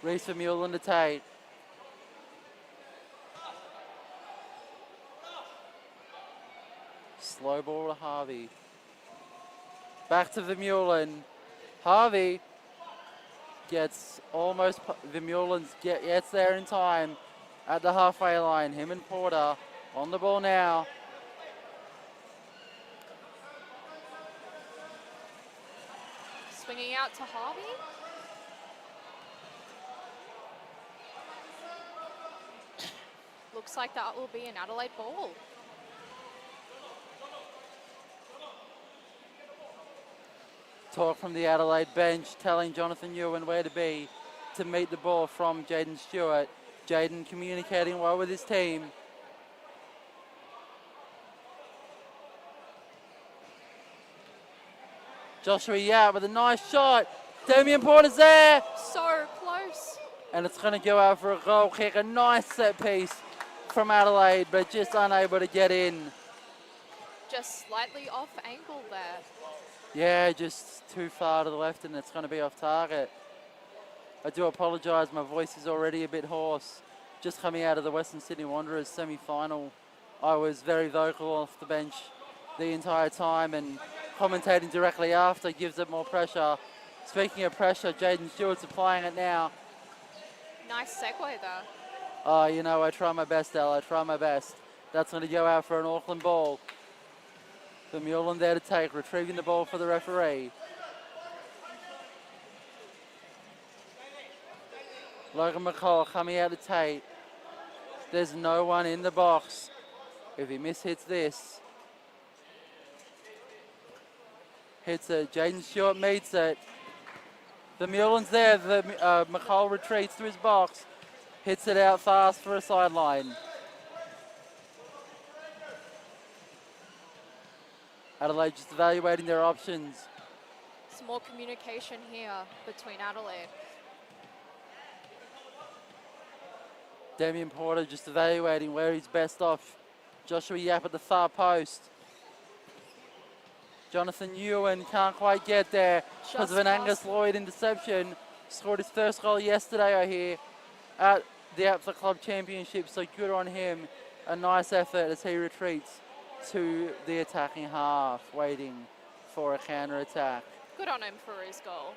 Reese Vermeulen to Tate. Slow ball to Harvey. Back to Vermeulen. Harvey gets almost, Vermeulen gets there in time at the halfway line. Him and Porter on the ball now. Swinging out to Harvey. Looks like that will be an Adelaide ball. Talk from the Adelaide bench telling Jonathan Ewan where to be to meet the ball from Jaden Stewart. Jaden communicating well with his team. Joshua Yap with a nice shot. Damien Porter's there. So close. And it's going to go out for a goal kick. A nice set piece from Adelaide, but just unable to get in. Just slightly off angle there. Yeah, just too far to the left, and it's going to be off target. I do apologise, my voice is already a bit hoarse. Just coming out of the Western Sydney Wanderers semi-final, I was very vocal off the bench the entire time, and commentating directly after gives it more pressure. Speaking of pressure, Jaden Stewart's applying it now. Nice segue there. Oh, you know, I try my best, Elle, I try my best. That's going to go out for an Auckland ball. Vermeulen there to take, retrieving the ball for the referee. Logan McCall coming out to Tate. There's no one in the box. If he mishits this, hits it. Jaden Stewart meets it. Vermeulen's there. McCall retreats to his box. Hits it out fast for a sideline. Adelaide just evaluating their options. Some more communication here between Adelaide. Damien Porter just evaluating where he's best off. Joshua Yap at the far post. Jonathan Ewan can't quite get there because of an Angus Lloyd interception. Scored his first goal yesterday, I hear, at the APFA Club Championship, so good on him. A nice effort as he retreats to the attacking half, waiting for a counter-attack. Good on him for his goal.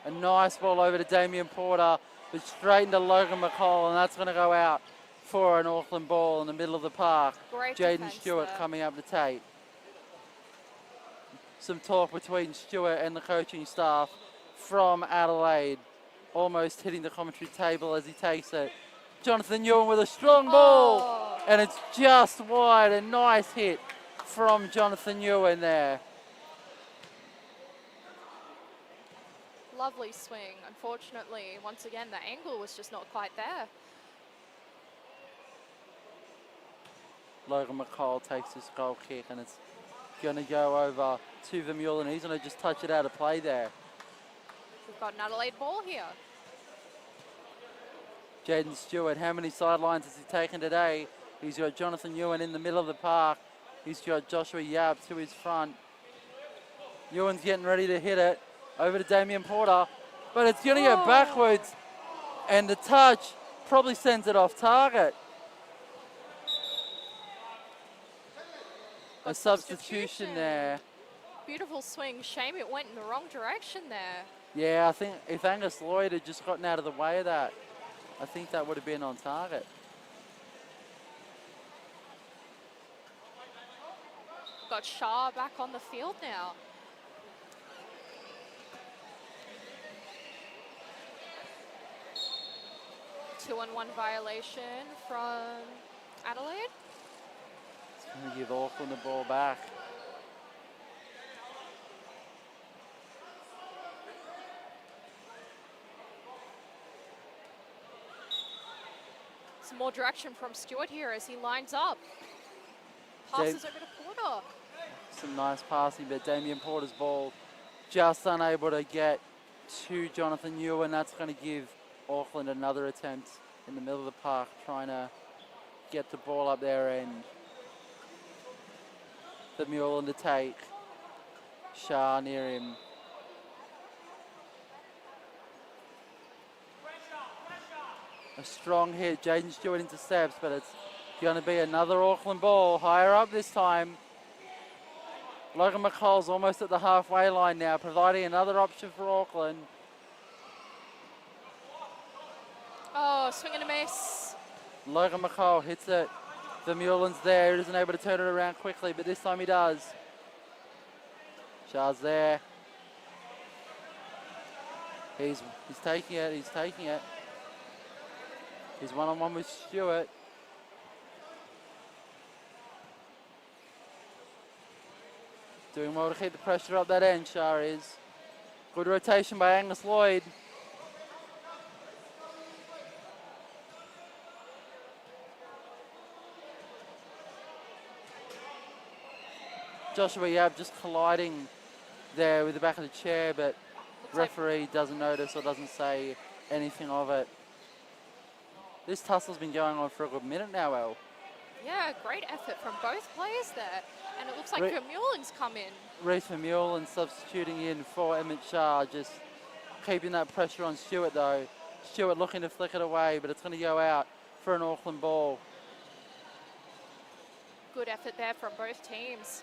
A nice ball over to Damien Porter, but straight into Logan McCall, and that's going to go out for an Auckland ball in the middle of the park. Great Jaden defense Stewart there. coming up to Tate. Some talk between Stewart and the coaching staff from Adelaide, almost hitting the commentary table as he takes it. Jonathan Ewan with a strong ball. Oh, And it's just wide. A nice hit from Jonathan Ewan there. lovely swing. Unfortunately, once again, the angle was just not quite there. Logan McCall takes this goal kick and it's going to go over to Vermeulen. He's going to just touch it out of play there. We've got an Adelaide ball here. Jaden Stewart, how many sidelines has he taken today? He's got Jonathan Ewan in the middle of the park. He's got Joshua Yap to his front. Ewan's getting ready to hit it. Over to Damien Porter. But it's going to go backwards. And the touch probably sends it off target. A substitution there. Beautiful swing. Shame it went in the wrong direction there. Yeah, I think if Angus Lloyd had just gotten out of the way of that, I think that would have been on target. Got Shah back on the field now. Two-on-one violation from Adelaide. It's going to give Auckland the ball back. Some more direction from Stewart here as he lines up. Passes over to Porter. Some nice passing, but Damien Porter's ball just unable to get to Jonathan Ewan. That's going to give Auckland another attempt in the middle of the park, trying to get the ball up their end. The Vermeulen to take. Shah near him. A strong hit. Jaden Stewart intercepts, but it's going to be another Auckland ball. Higher up this time. Logan McCall's almost at the halfway line now, providing another option for Auckland. Oh, swing and a miss. Logan McCall hits it. Vermeulen's there. He isn't able to turn it around quickly, but this time he does. Shah's there. He's taking it. He's taking it. He's one-on-one with Stewart. Doing well to keep the pressure up that end, Shah is. Good rotation by Angus Lloyd. Joshua Yap just colliding there with the back of the chair, but referee doesn't notice or doesn't say anything of it. This tussle's been going on for a good minute now, El. Yeah, great effort from both players there. And it looks like Vermeulen's come in. Reece Vermeulen substituting in for Emmett Shah, just keeping that pressure on Stewart though. Stewart looking to flick it away, but it's going to go out for an Auckland ball. Good effort there from both teams.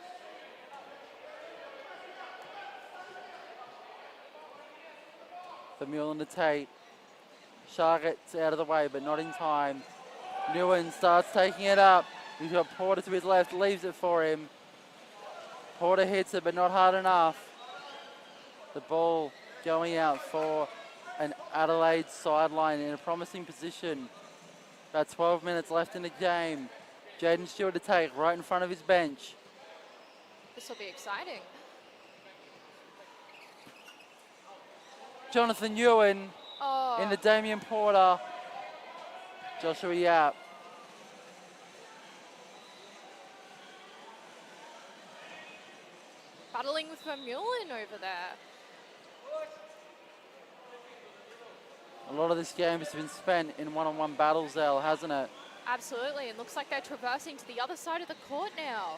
Vermeulen to take. Shah gets out of the way, but not in time. Ewan starts taking it up. He's got Porter to his left, leaves it for him. Porter hits it, but not hard enough. The ball going out for an Adelaide sideline in a promising position. About 12 minutes left in the game. Jaden Stewart to take right in front of his bench. This will be exciting. Jonathan Ewan in the Damien Porter. Joshua Yap. Battling with Vermeulen over there. A lot of this game has been spent in one-on-one battles, El, hasn't it? Absolutely, and looks like they're traversing to the other side of the court now.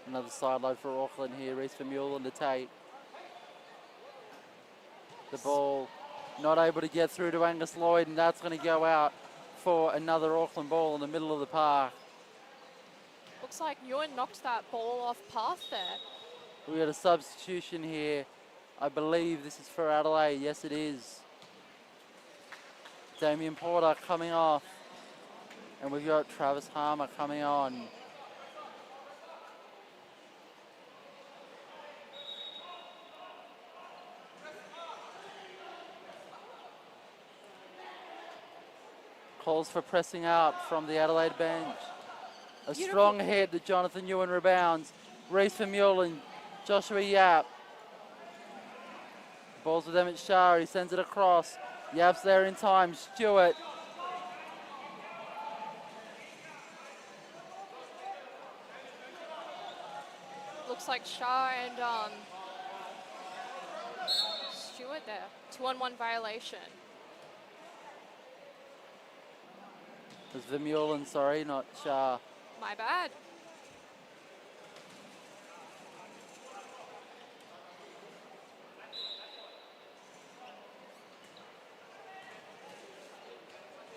Another side load for Auckland here. Reece Vermeulen to take. The ball not able to get through to Angus Lloyd, and that's going to go out for another Auckland ball in the middle of the park. Looks like Ewan knocked that ball off path there. We got a substitution here. I believe this is for Adelaide. Yes, it is. Damien Porter coming off. And we've got Travis Harmer coming on. Calls for pressing out from the Adelaide bench. A Beautiful. strong hit that Jonathan Ewan rebounds. Reese Vermeulen, Joshua Yap. Ball's with Emmett Shah, he sends it across. Yap's there in time, Stewart. Looks like Shah and Stewart there. 2-on-1 violation. It was Vermeulen, sorry, not Shah. My bad.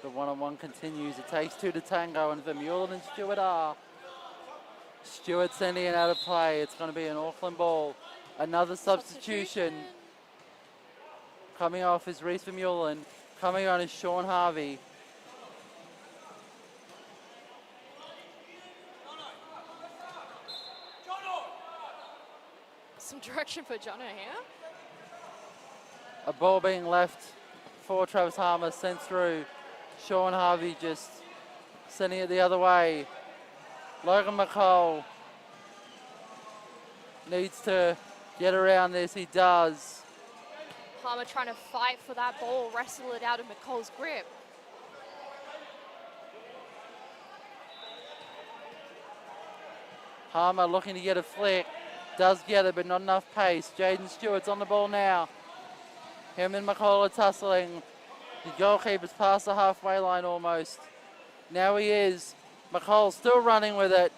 The one-on-one continues. It takes two to tango, and Vermeulen and Stewart are. Stewart sending it out of play. It's going to be an Auckland ball. Another substitution. Coming off is Reese Vermeulen. Coming on is Sean Harvey. Some direction for Jono here. A ball being left for Travis Harmer, sent through. Sean Harvey just sending it the other way. Logan McCall needs to get around this. He does. Harmer trying to fight for that ball, wrestle it out of McCall's grip. Harmer looking to get a flick. Does get it, but not enough pace. Jaden Stewart's on the ball now. Him and McCall are tussling. The goalkeeper's past the halfway line almost. Now he is. McCall still running with it.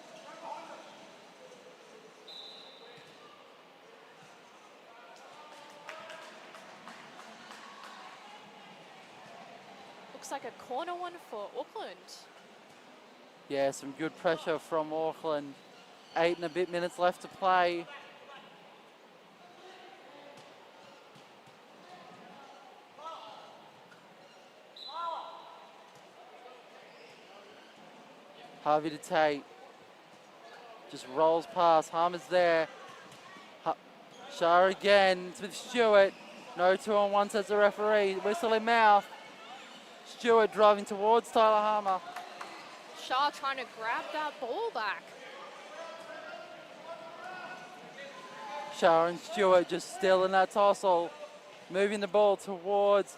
Looks like a corner one for Auckland. Yeah, some good pressure from Auckland. 8 and a bit minutes left to play. Harvey to take. Just rolls past. Harmer's there. Shah again. It's with Stewart. No 2-on-1 says the referee. Whistle in mouth. Stewart driving towards Tyler Harmer. Shah trying to grab that ball back. Shah and Stewart just still in that tussle. Moving the ball towards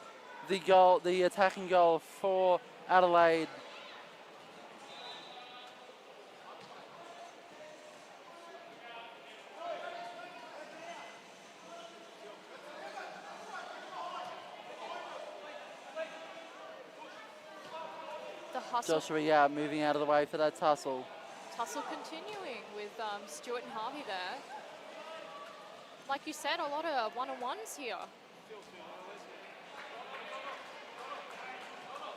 the goal, the attacking goal for Adelaide. The hustle. Joshua Yap moving out of the way for that tussle. Tussle continuing with Stewart and Harvey there. Like you said, a lot of one-on-ones here.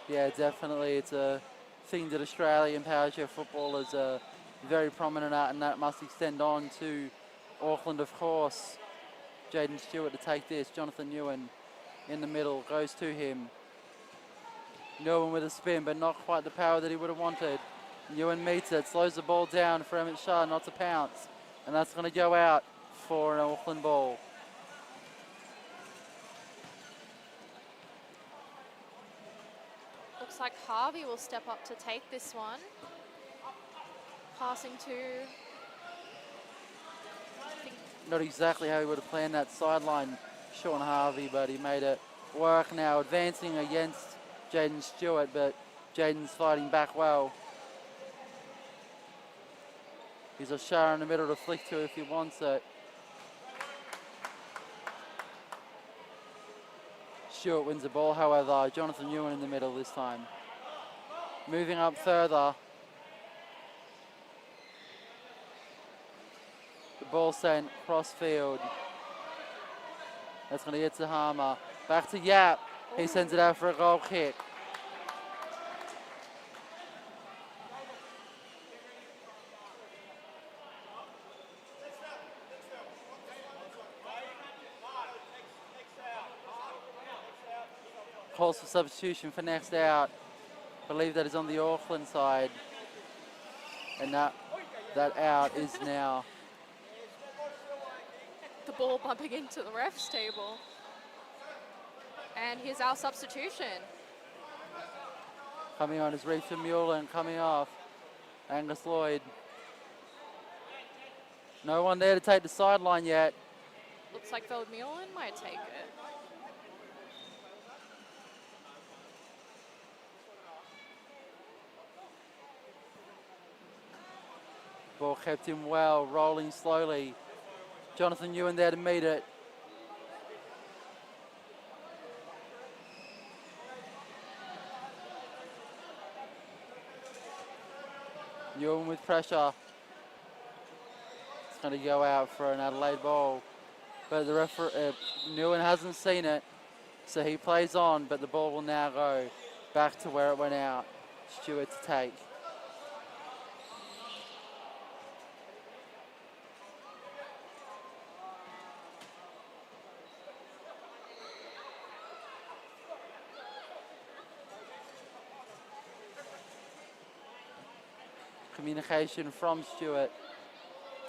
Yeah, definitely. It's a thing that Australian power chair footballers are very prominent at, and that must extend on to Auckland, of course. Jaden Stewart to take this. Jonathan Ewan in the middle, goes to him. Ewan with a spin, but not quite the power that he would have wanted. Ewan meets it, slows the ball down for Emmett Shah not to pounce. And that's going to go out for an Auckland ball. Looks like Harvey will step up to take this one. Passing to... Not exactly how he would have planned that sideline, Sean Harvey, but he made it work now. Advancing against Jaden Stewart, but Jaden's fighting back well. He's a Shah in the middle to flick to if he wants it. Stewart wins the ball, however. Jonathan Ewan in the middle this time. Moving up further. The ball sent cross field. That's going to get to Harmer. Back to Yap. He sends it out for a goal kick. Calls for substitution for next out. I believe that is on the Auckland side. And that out is now. The ball bumping into the ref's table. And here's our substitution. Coming on is Reefer Mullen, coming off. Angus Lloyd. No one there to take the sideline yet. Looks like Mullen might take it. Ball kept in well, rolling slowly. Jonathan Ewan there to meet it. Ewan with pressure. It's going to go out for an Adelaide ball. But the referee, Ewan hasn't seen it, so he plays on, but the ball will now go back to where it went out. Stewart to take. Communication from Stewart,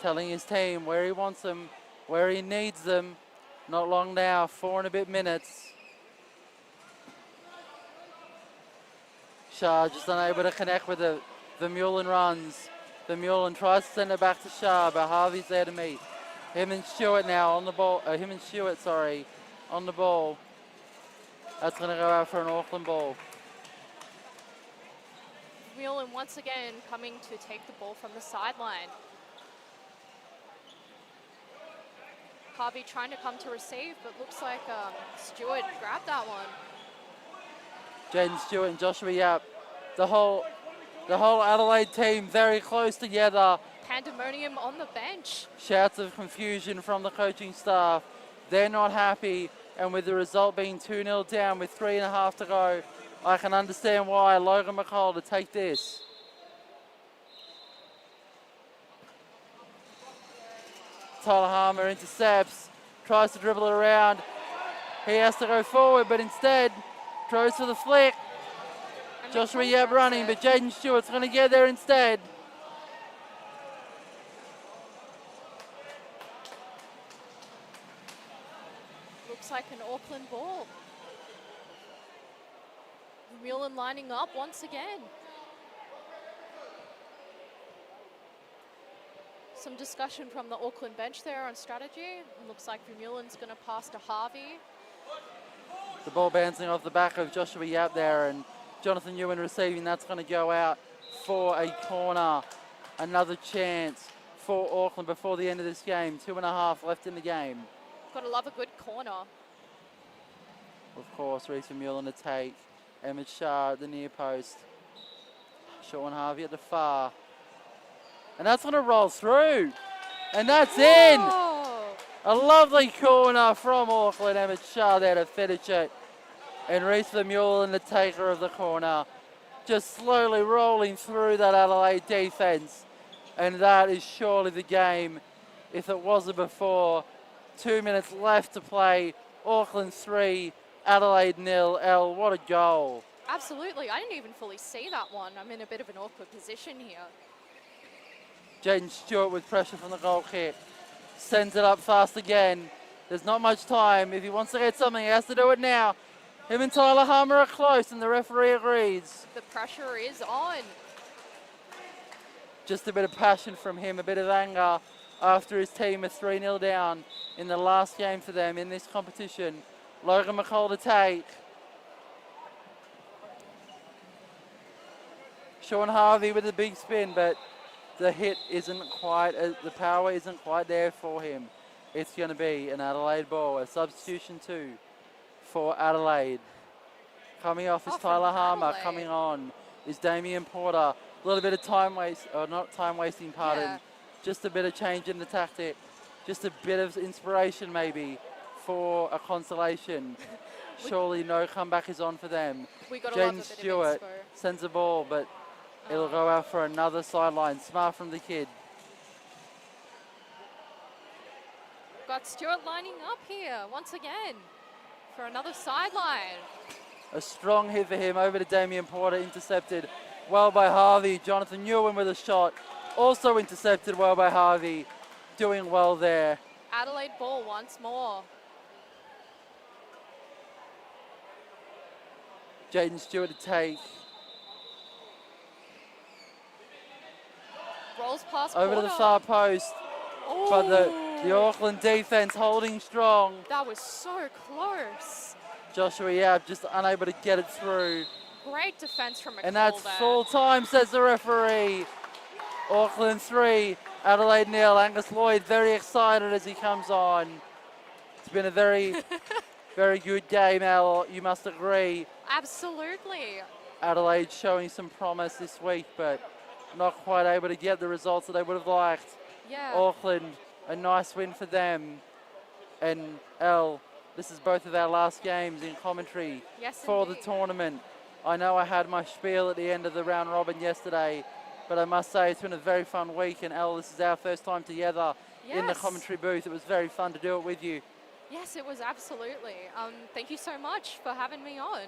telling his team where he wants them, where he needs them. Not long now, 4 and a bit minutes. Shah just unable to connect with it. Vermeulen runs. Vermeulen tries to send it back to Shah, but Harvey's there to meet. Him and Stewart now on the ball. On the ball. That's going to go out for an Auckland ball. Mullen once again coming to take the ball from the sideline. Harvey trying to come to receive, but looks like Stewart grabbed that one. Jaden Stewart and Joshua Yap. The whole Adelaide team very close together. Pandemonium on the bench. Shouts of confusion from the coaching staff. They're not happy, and with the result being 2-0 down with 3.5 to go, I can understand why. Logan McCall to take this. Tyler Harmer intercepts, tries to dribble it around. He has to go forward, but instead throws for the flick. And Joshua McCall Yap grabs running, it. but Jaden Stewart's going to get there instead. Looks like an Auckland ball. Mullen lining up once again. Some discussion from the Auckland bench there on strategy. Looks like Vermeulen's going to pass to Harvey. The ball bouncing off the back of Joshua Yap there, and Jonathan Ewan receiving. That's going to go out for a corner. Another chance for Auckland before the end of this game. 2.5 left in the game. Got to love a good corner. Of course, Reese Vermeulen to take. Emmett Shah at the near post. Sean Harvey at the far. And that's going to roll through. And that's in. Oh, A lovely corner from Auckland. Emmett Shah there to finish it. And Reese Vermeulen, the taker of the corner, just slowly rolling through that Adelaide defence. And that is surely the game if it wasn't before. 2 minutes left to play. Auckland 3, Adelaide 0. El, what a goal. absolutely. I didn't even fully see that one. I'm in a bit of an awkward position here. Jaden Stewart with pressure from the goal kick. Sends it up fast again. There's not much time. If he wants to get something, he has to do it now. Him and Tyler Harmer are close, and the referee agrees. The pressure is on. Just a bit of passion from him, a bit of anger after his team is 3-0 down in the last game for them in this competition. Logan McCall to take. Sean Harvey with a big spin, but the hit isn't quite, the power isn't quite there for him. It's going to be an Adelaide ball, a substitution 2 for Adelaide. Coming off is Off Tyler from Harmer. Adelaide. Coming on is Damien Porter. A little bit of time waste, or not time wasting, pardon. Yeah. Just a bit of change in the tactic. Just a bit of inspiration maybe for a consolation. Surely no comeback is on for them. We got to love a Jaden bit Stewart of inspo. sends a ball, but it'll go out for another sideline. Smart from the kid. Got Stewart lining up here once again for another sideline. A strong hit for him over to Damien Porter, intercepted well by Harvey. Jonathan Ewan with a shot, also intercepted well by Harvey. Doing well there. Adelaide ball once more. Jaden Stewart to take. Ball's past over to the Porter. far post. But the Oh, Auckland defense holding strong. that was so close. Joshua Yap just unable to get it through. Great defense from McCall And that's there. full time, says the referee. Auckland 3, Adelaide 0. Angus Lloyd very excited as he comes on. It's been a very, very good game, Al. You must agree. Absolutely. Adelaide showing some promise this week, but not quite able to get the results that they would have liked. Yeah. Auckland, a nice win for them. And Al, this is both of our last games in commentary Yes, for indeed. the tournament. I know I had my spiel at the end of the round robin yesterday, but I must say it's been a very fun week. And Al, this is our first time together in the Yes. commentary booth. It was very fun to do it with you. Yes, it was absolutely. Thank you so much for having me on.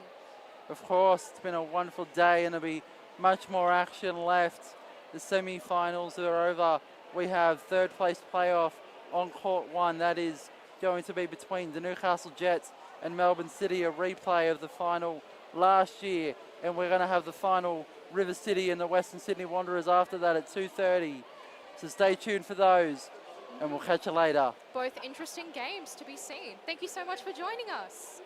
Of course, it's been a wonderful day and there'll be much more action left. The semi-finals are over. We have third place playoff on court 1. That is going to be between the Newcastle Jets and Melbourne City, a replay of the final last year. And we're going to have the final River City and the Western Sydney Wanderers after that at 2:30. So stay tuned for those and we'll catch you later. Both interesting games to be seen. Thank you so much for joining us.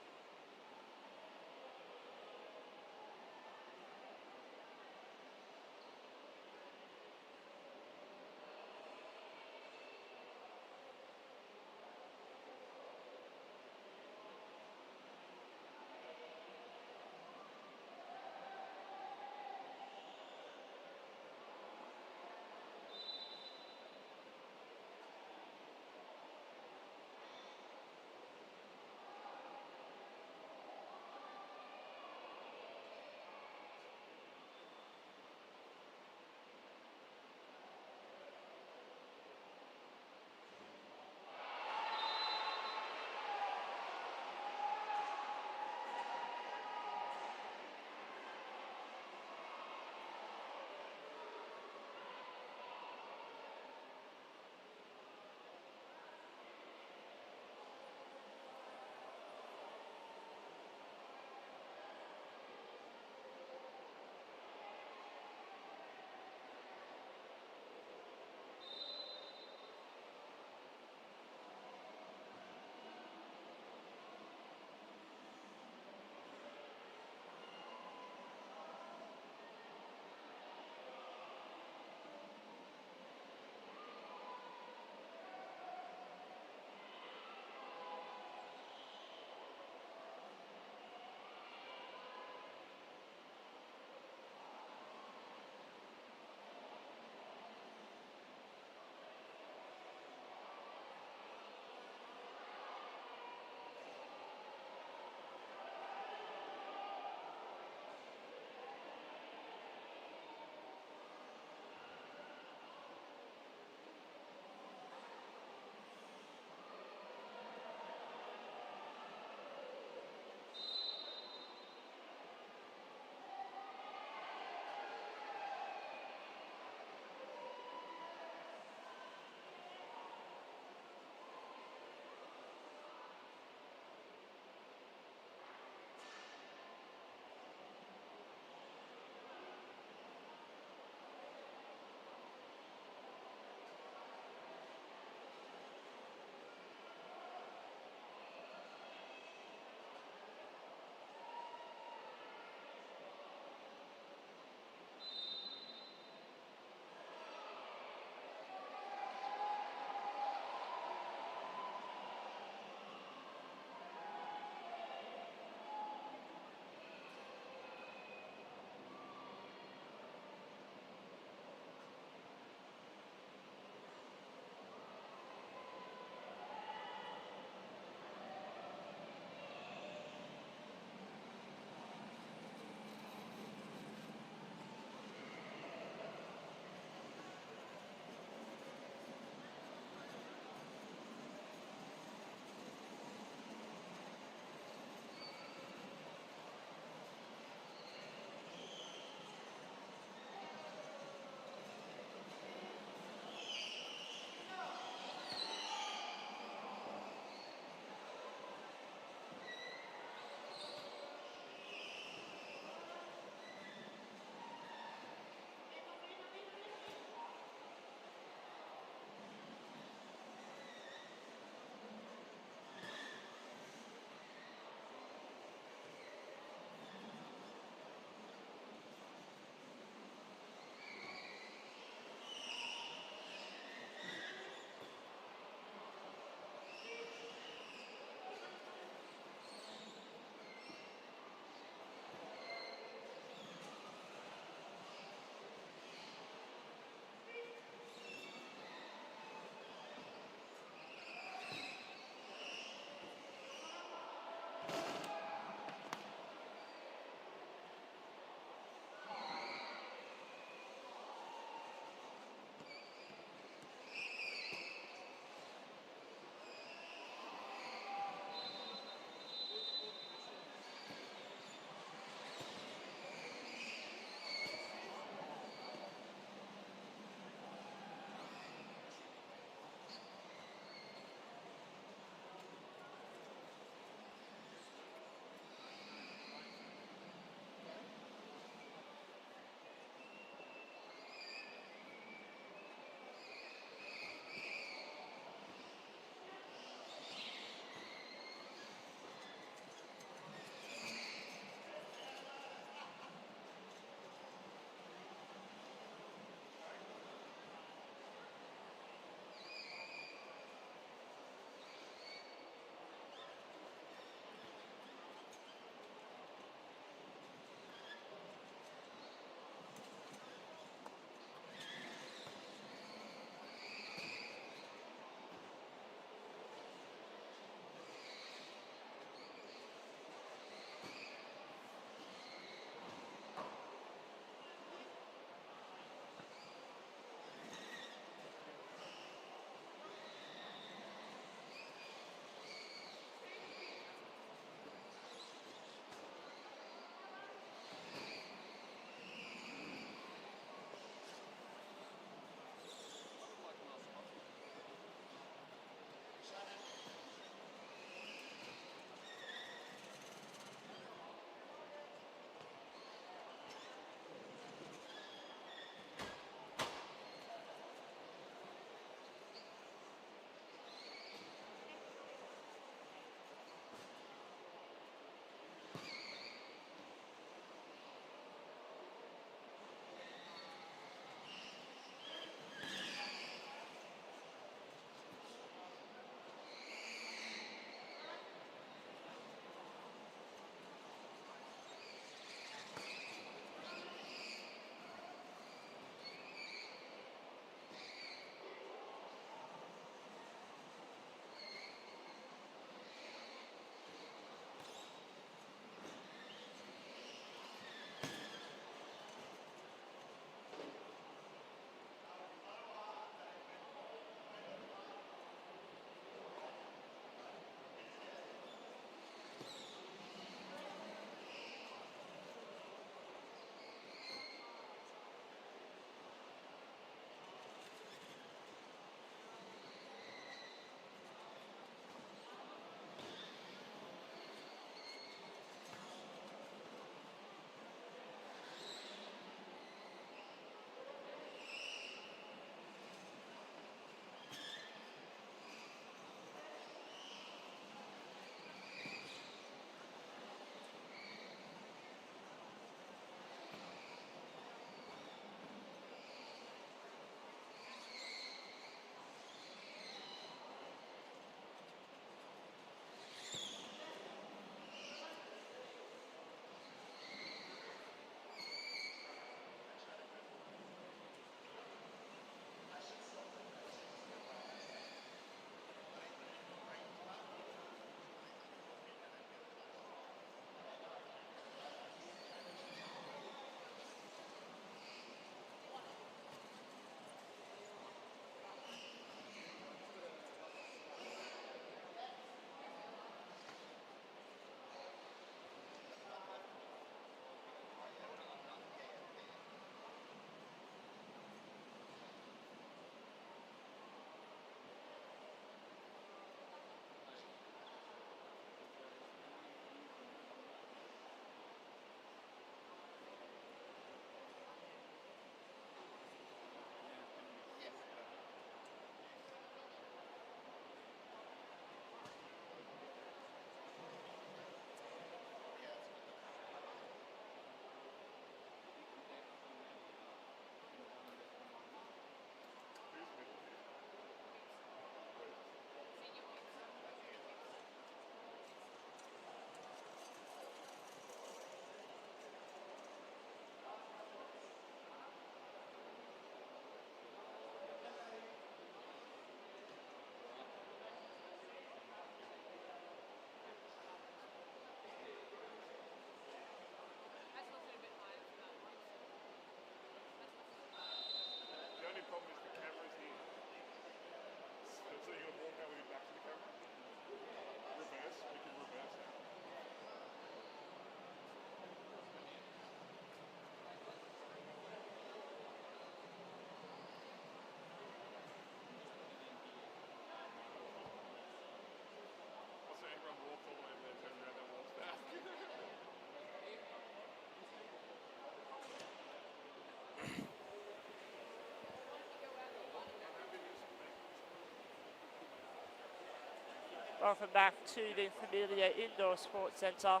Welcome back to the Familia Indoor Sports Centre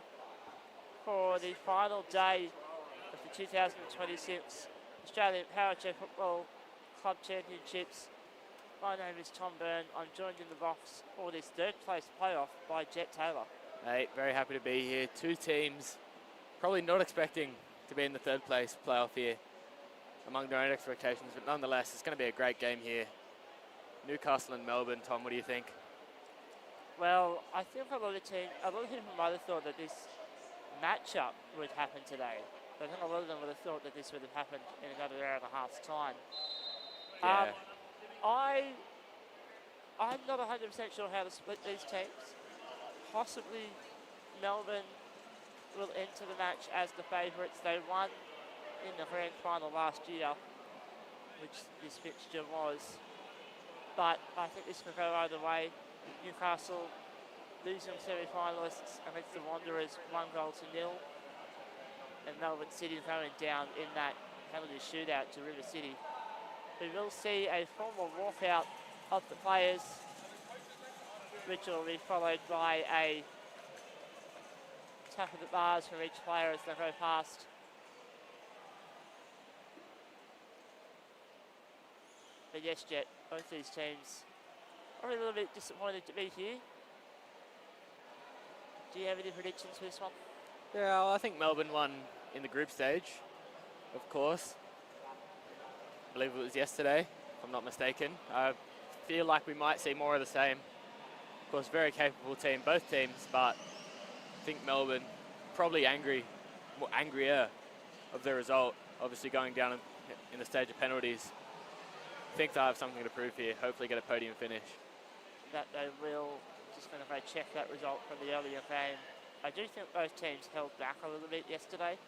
for the final day of the 2026 Australian Powerchair Football Club Championships. My name is Tom Byrne. I'm joined in the box for this third place playoff by Jet Taylor. Hey, very happy to be here. Two teams probably not expecting to be in the third place playoff here among their own expectations, but nonetheless, it's going to be a great game here. Newcastle and Melbourne. Tom, what do you think? Well, I think a lot of people might have thought that this matchup would happen today. I think a lot of them would have thought that this would have happened in another hour and a half's time. Yeah. I'm not 100% sure how to split these teams. Possibly Melbourne will enter the match as the favourites. They won in the grand final last year, which this fixture was. But I think this could go either way. Newcastle losing semi-finalists against the Wanderers 1-0, and Melbourne City going down in that penalty shootout to River City. We will see a formal walkout of the players, which will be followed by a tap of the bars from each player as they go past. But yes, Jet, both these teams are a little bit disappointed to be here. Do you have any predictions for this one? Yeah, well, I think Melbourne won in the group stage, of course. I believe it was yesterday, if I'm not mistaken. I feel like we might see more of the same. Of course, very capable team, both teams, but I think Melbourne probably angrier of the result, obviously going down in the stage of penalties. I think they'll have something to prove here, hopefully get a podium finish. That they will. Just going to go check that result from the earlier game. I do think both teams held back a little bit yesterday.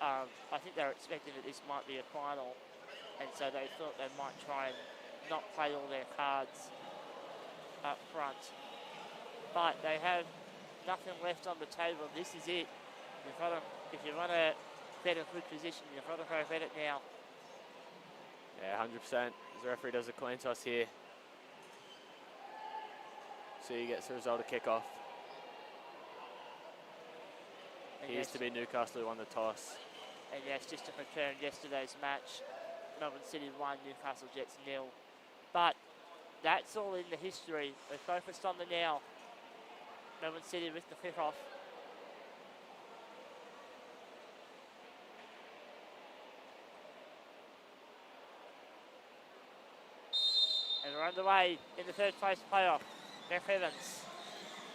I think they were expecting that this might be a final, and so they thought they might try and not play all their cards up front. But they have nothing left on the table. This is it. If you want to bet a good position, you've got to go bet it now. Yeah, 100%. The referee does a coin toss here. So he gets the result of kick-off. He used to be Newcastle who won the toss. And yes, just to confirm yesterday's match, Melbourne City 1, Newcastle Jets 0. But that's all in the history. We're focused on the now. Melbourne City with the kick-off. And we're underway in the third place playoff. Beck Evans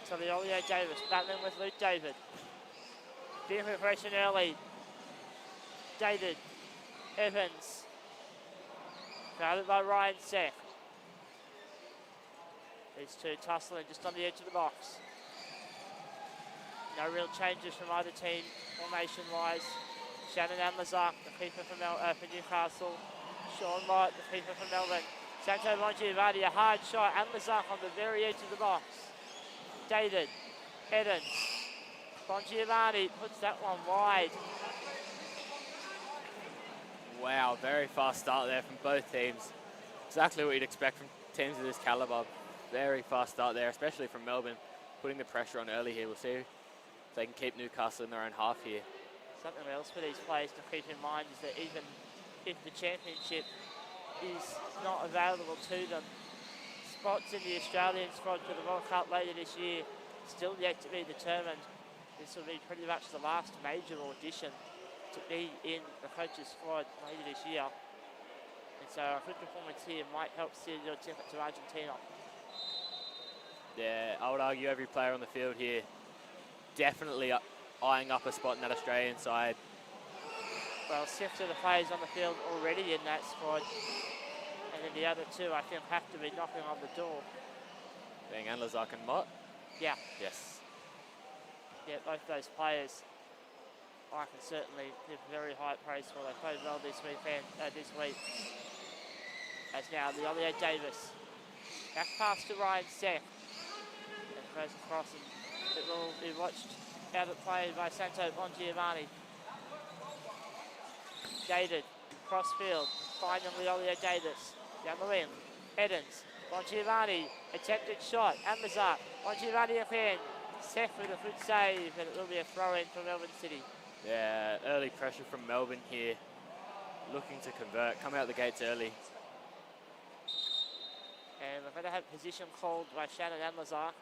to the Olio Davis, battling with Luke David. Big progression early. David, Evans, guarded by Ryan Seth. These two tussling just on the edge of the box. No real changes from either team formation-wise. Shannon Amlazak, the keeper for Newcastle. Sean Light, the keeper for Melbourne. Santo Mongiovanni, a hard shot. Amlazak on the very edge of the box. David, Edens. Bongiovanni puts that one wide. Wow, very fast start there from both teams. Exactly what you'd expect from teams of this calibre. Very fast start there, especially from Melbourne. Putting the pressure on early here. We'll see if they can keep Newcastle in their own half here. Something else for these players to keep in mind is that even if the championship is not available to them, spots in the Australian squad for the World Cup later this year still yet to be determined. This will be pretty much the last major audition to be in the coach's squad later this year. And so a good performance here might help seal your ticket to Argentina. Yeah, I would argue every player on the field here definitely eyeing up a spot in that Australian side. Well, 6 of the players on the field already in that squad. And then the other 2, I think, have to be knocking on the door. Being Anlazak and Mott? Yeah. Yes. Yeah, both those players I can certainly give very high praise for. They played well this week. As now the Olio Davis. Back pass to Ryan Seth. And goes across, and it will be watched out of play by Santo Bongiovanni. David, cross field, finding Olio Davis. Down the wing, Edens, Bongiovanni, attempted shot, Amazak, Bongiovanni again. Seth with a good save, and it will be a throw-in for Melbourne City. Yeah, early pressure from Melbourne here. Looking to convert, come out the gates early. And we're going to have position called by Shannon Amazak.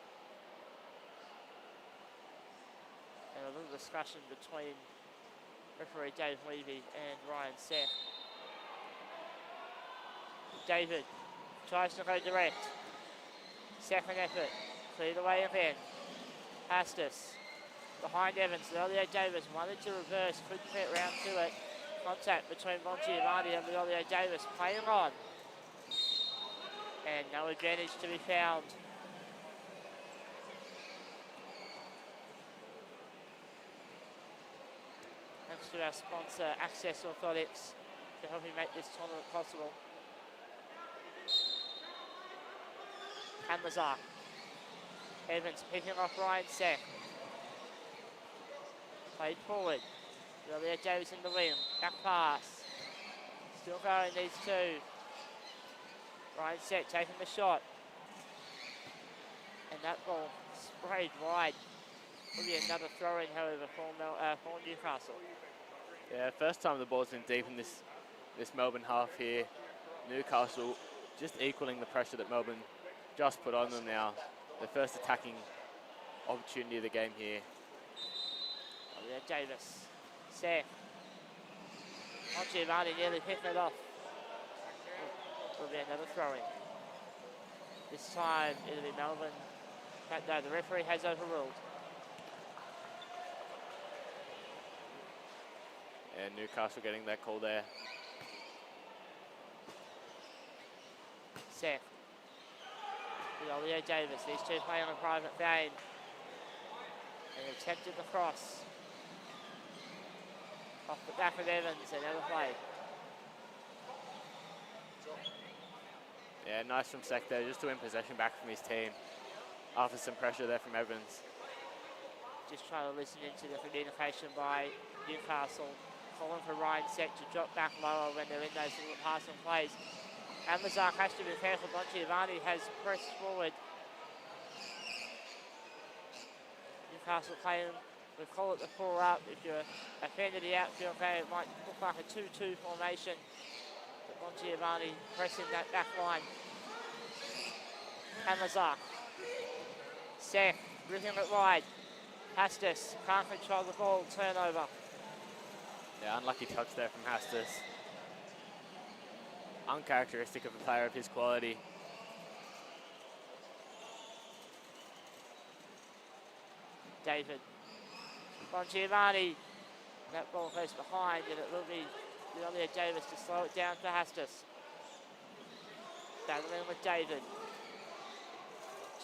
And a little discussion between referee Dave Levy and Ryan Seth. David tries to go direct. Second effort, cleared away again. Hastis behind Evans. Lelio Davis wanted to reverse, couldn't get round to it. Contact between Bongiovanni and Lelio Davis playing on. And no advantage to be found. Thanks to our sponsor, Access Orthotics, for helping make this tournament possible. Amazak. Evans picking off Ryan Seth. Played forward. Lelio Davis in the wing. Back pass. Still going, these two. Ryan Seth taking the shot. And that ball sprayed wide. Will be another throw-in, however, for Newcastle. Yeah, first time the ball's in deep in this Melbourne half here. Newcastle just equaling the pressure that Melbourne just put on them now. The first attacking opportunity of the game here. Lelio Davis. Seth. Bongiovanni nearly picking it off. Will be another throw-in. This time it'll be Melbourne. But no, the referee has overruled. And Newcastle getting that call there. Seth. Lelio Davis. These two playing a private game. And attempted the cross. Off the back of Evans, another play. Yeah, nice from Sek there, just to win possession back from his team after some pressure there from Evans. Just trying to listen into the communication by Newcastle. Calling for Ryan Sek to drop back lower when they're in those little passing plays. Amazak has to be careful. Bongiovanni has pressed forward. Newcastle playing, we call it the 4-up. If you're a fan of the outfield game, it might look like a 2-2 formation. But Bongiovanni pressing that back line. Amazak. Seth ripping it wide. Hastis can't control the ball. Turnover. Yeah, unlucky touch there from Hastis. Uncharacteristic of a player of his quality. David. Bongiovanni. That ball goes behind, and it will be Lelio Davis to slow it down for Hastis. Battling with David.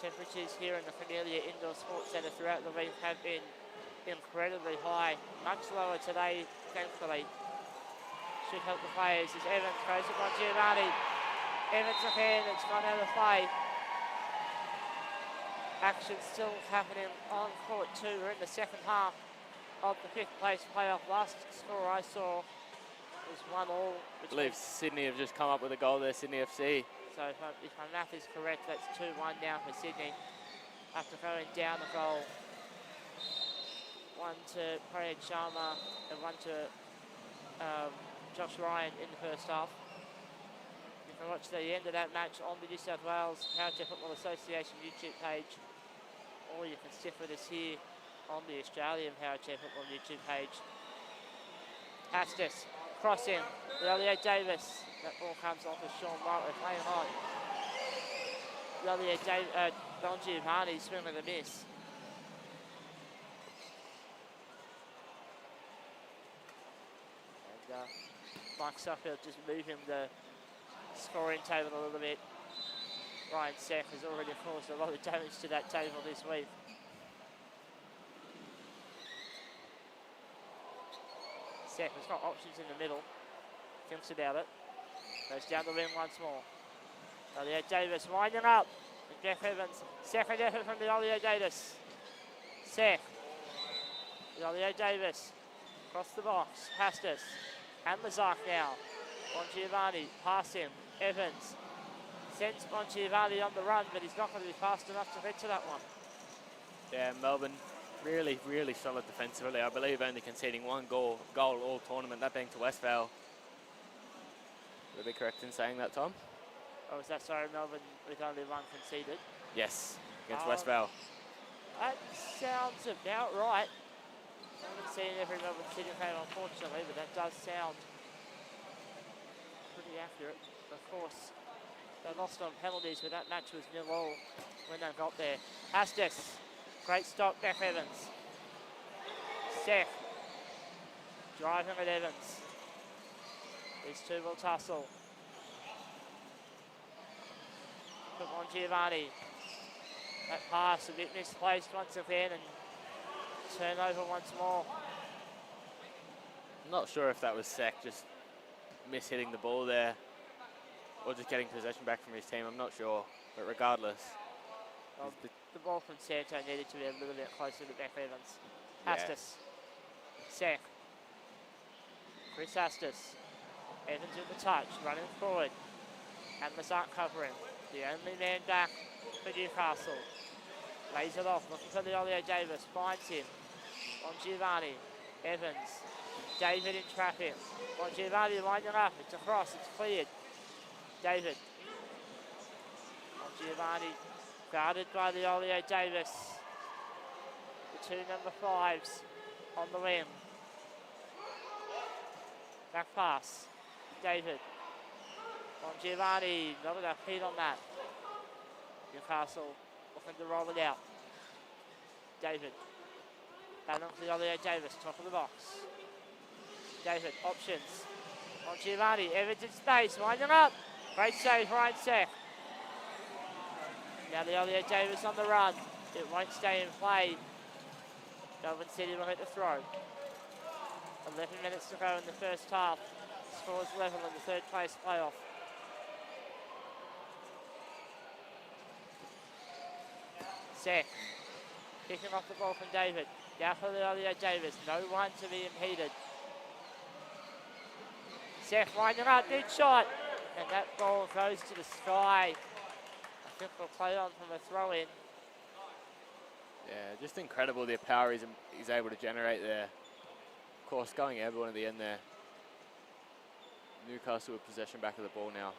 Temperatures here in the Cornelia Indoor Sports Centre throughout the week have been incredibly high. Much lower today, thankfully. Should help the players as Evans goes to Bongiovanni. Evans again, it's gone out of play. Action still happening on court 2. We're in the second half of the 5th place playoff. Last score I saw was 1-1. I believe Sydney have just come up with a goal there, Sydney FC. So if my math is correct, that's 2-1 now for Sydney after going down the goal. 1 to Prayad Sharma and 1 to Josh Ryan in the first half. You can watch the end of that match on the New South Wales Powerchair Football Association YouTube page, or you can stick with us here on the Australian Powerchair Football YouTube page. Hastis, crossing, Lelio Davis. That ball comes off of Sean White, we're playing on. Lelio Bongiovanni swing with a miss. And Mike Suffield just moving the scoring table a little bit. Ryan Seth has already caused a lot of damage to that table this week. Seth has got options in the middle. Thinks about it. Goes down the wing once more. Lelio Davis winding up. And Jeff Evans. Second effort from Lelio Davis. Seth. Lelio Davis. Across the box. Hastis. And Mazak now. Bongiovanni passing. Evans. sends Bongiovanni on the run, but he's not going to be fast enough to get to that one. Yeah, Melbourne really, really solid defensively. I believe only conceding one goal all tournament, that being to Westvale. Would I be correct in saying that, Tom? Oh, is that sorry, Melbourne with only one conceded? Yes, against Westvale. That sounds about right. I haven't seen every Melbourne City game, unfortunately, but that does sound pretty accurate. Of course, they lost on penalties, but that match was 0-0 when they got there. Hastis, great stop, Beth Evans. Seth, driving at Evans. These two will tussle. Come on, Giovanni. That pass a bit misplaced once again, and turnover once more. I'm not sure if that was Sek just mishitting the ball there or just getting possession back from his team. I'm not sure, but regardless. Well, the ball from Santo needed to be a little bit closer to Beth Evans. Yeah. Hastis. Sek. Chris Hastis. Evans with the touch, running forward. And Lazart covering. The only man back for Newcastle. Lays it off, looking for the Olio Davis, finds him. Bongiovanni, Evans, David in traffic. Bongiovanni winding up, it's across, it's cleared. David. Bongiovanni guarded by the Olio Davis. The two number 5s on the wing. Back pass, David. Bongiovanni, not enough heat on that. Newcastle looking to roll it out. David. Battling for the Olio Davis, top of the box. David, options. Bongiovanni, Evans in space, winding up. Great save, Ryan Sek. Now the Olio Davis on the run. It won't stay in play. Melbourne City will hit the throw. 11 minutes to go in the first half. Scores level in the third place playoff. Sek, picking off the ball from David. Down for the Olio Davis, no one to be impeded. Sek winding up, big shot. And that ball goes to the sky. I think we'll play on from a throw in. Yeah, just incredible the power he's able to generate there. Of course, going airborne at the end there. Newcastle with possession back of the ball now.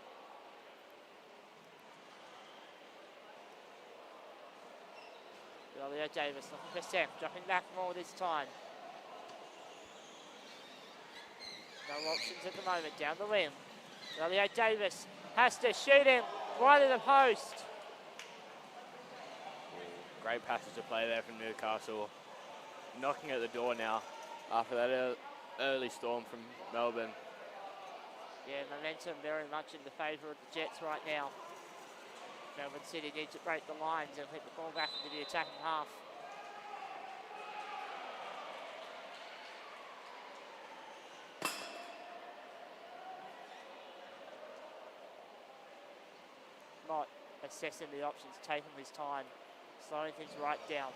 Olio Davis looking for Sek, dropping back more this time. No options at the moment, down the wing. Olio Davis has to shoot him, right at the post. Great passage of play there from Newcastle. Knocking at the door now after that early storm from Melbourne. Yeah, momentum very much in the favour of the Jets right now. Melbourne City needs to break the lines and hit the ball back into the attacking half. Not assessing the options, taking his time, slowing things right down.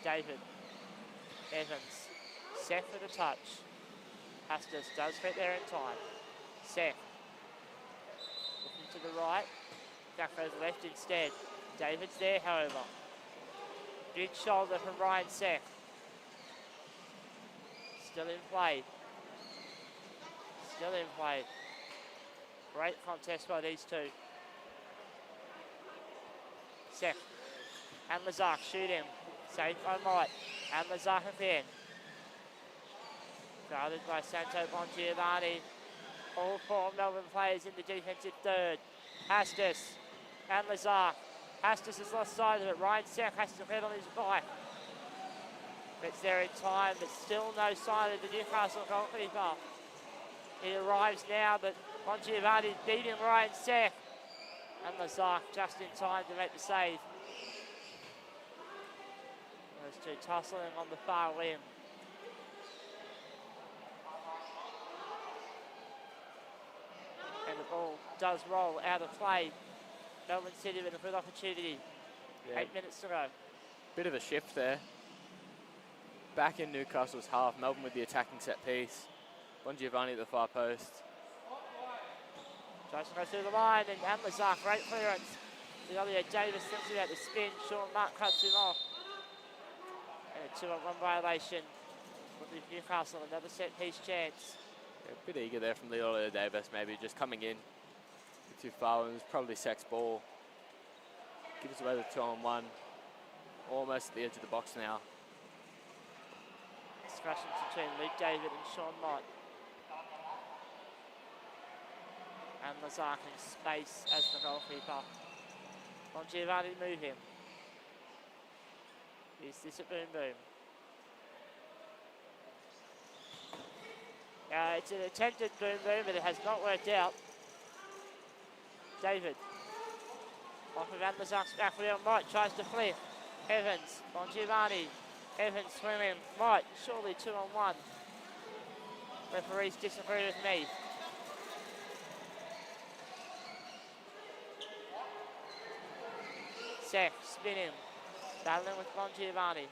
David, Evans, Seth for the touch. Hastis does get there in time. Seth, looking to the right. Back goes left instead. David's there, however. Big shoulder from Ryan Sek. Still in play. Still in play. Great contest by these two. Sek. And Lazar shooting. Saved by Mott. And Lazar again. Guarded by Santo Bongiovanni. All 4 Melbourne players in the defensive third. Hastis. And Lazar. Hastis has lost sight of it. Ryan Sek has to head on his bike. Gets there in time, but still no sign of the Newcastle goalkeeper. He arrives now, but Bongiovanni beating Ryan Sek. And Lazar just in time to make the save. Those two tussling on the far wing. And the ball does roll out of play. Melbourne City with a good opportunity. Yeah. 8 minutes to go. Bit of a shift there. Back in Newcastle's half, Melbourne with the attacking set piece. Bongiovanni at the far post. Doesn't go through the line, and Lazar, great clearance. The other Davis thinks about the spin. Sean Mark cuts him off. And a 2-on-1 violation. Will give Newcastle another set piece chance. Yeah, a bit eager there from Leolio Davis, maybe just coming in too far. It was probably Seck's ball. Gives away the 2-on-1. Almost at the edge of the box now. Discussions between Luke David and Sean Mott. And Lazar in space as the goalkeeper. Giovanni move him. Is this a boom boom? It's an attempted boom boom, but it has not worked out. David. Off of Adlazar's back wheel. Mott tries to flip. Evans. Giovanni. Evans swimming. Mott. Surely 2-on-1. Referees disagree with me. Seck spinning. Battling with Giovanni.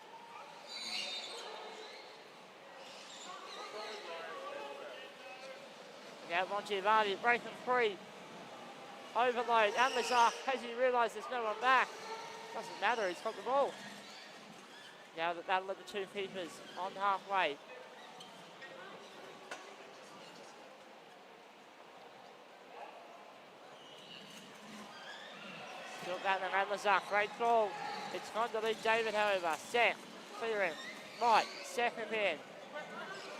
Now Giovanni breaking free. Overload. And Lazar, has he realised there's no one back? Doesn't matter, he's got the ball. Now the battle of the two keepers on halfway. Still battling around Lazar, great ball. It's gone to Luke David, however. Seck, clearing. Mott, second man.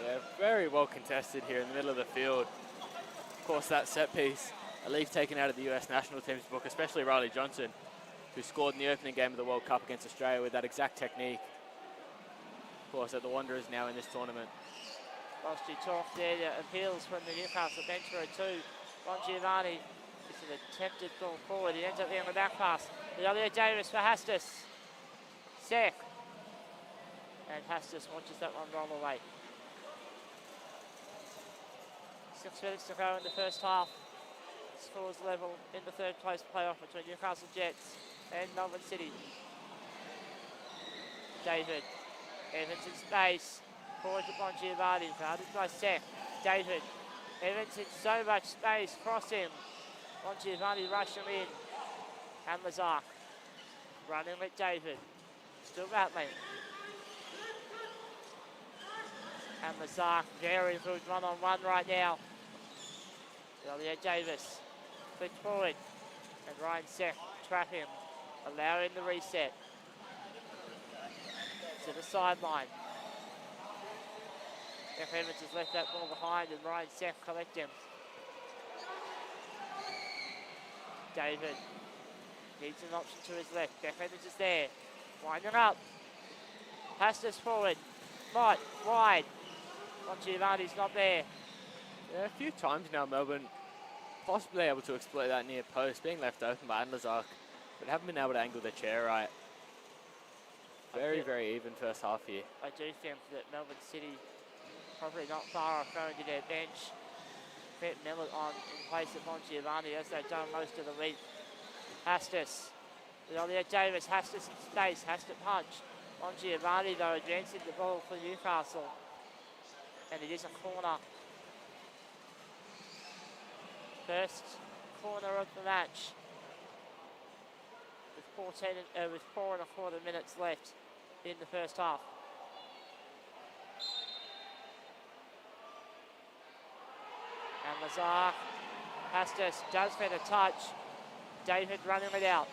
Yeah, very well contested here in the middle of the field. Of course, that set piece, a leaf taken out of the US national team's book, especially Riley Johnson, who scored in the opening game of the World Cup against Australia with that exact technique. Of course, at the Wanderers now in this tournament. Whilst you talk there, appeals from the Newcastle bench for a 2. Giovanni. It's an attempted ball forward. He ends up being the back pass. Leolio Davis for Hastis. Seck. And Hastis watches that one roll away. 6 minutes to go in the first half. Scores level in the third place playoff between Newcastle Jets and Melbourne City. David. Evans in space. Forward to Giovanni. Guarded by Seck. David. Evans in so much space. Crossing. Giovanni rushing in. And Lazar. Running with David. Still battling. And Lazar, very good one-on-one right now. Leolio Davis. Flicked forward. And Ryan Seck trapping. Allowing the reset. To the sideline. Jeff Evans has left that ball behind and Ryan Seck collecting. David needs an option to his left. Jeff Evans is there. Winding up. Passes forward. Mott wide. Giovanni's not there. Yeah, a few times now Melbourne possibly able to exploit that near post, being left open by Lazar, but haven't been able to angle their chair right. Very even first half here. I do think that Melbourne City probably not far off going to their bench. Brett Miller on in place of Giovanni as they've done most of the week. Hastis. Leolio Davis, Hastis in space, has to punch. Giovanni though advancing the ball for Newcastle. And it is a corner. First corner of the match. With 4 1/4 minutes left in the first half. And Lazar, Hastis does get a touch. David running it out.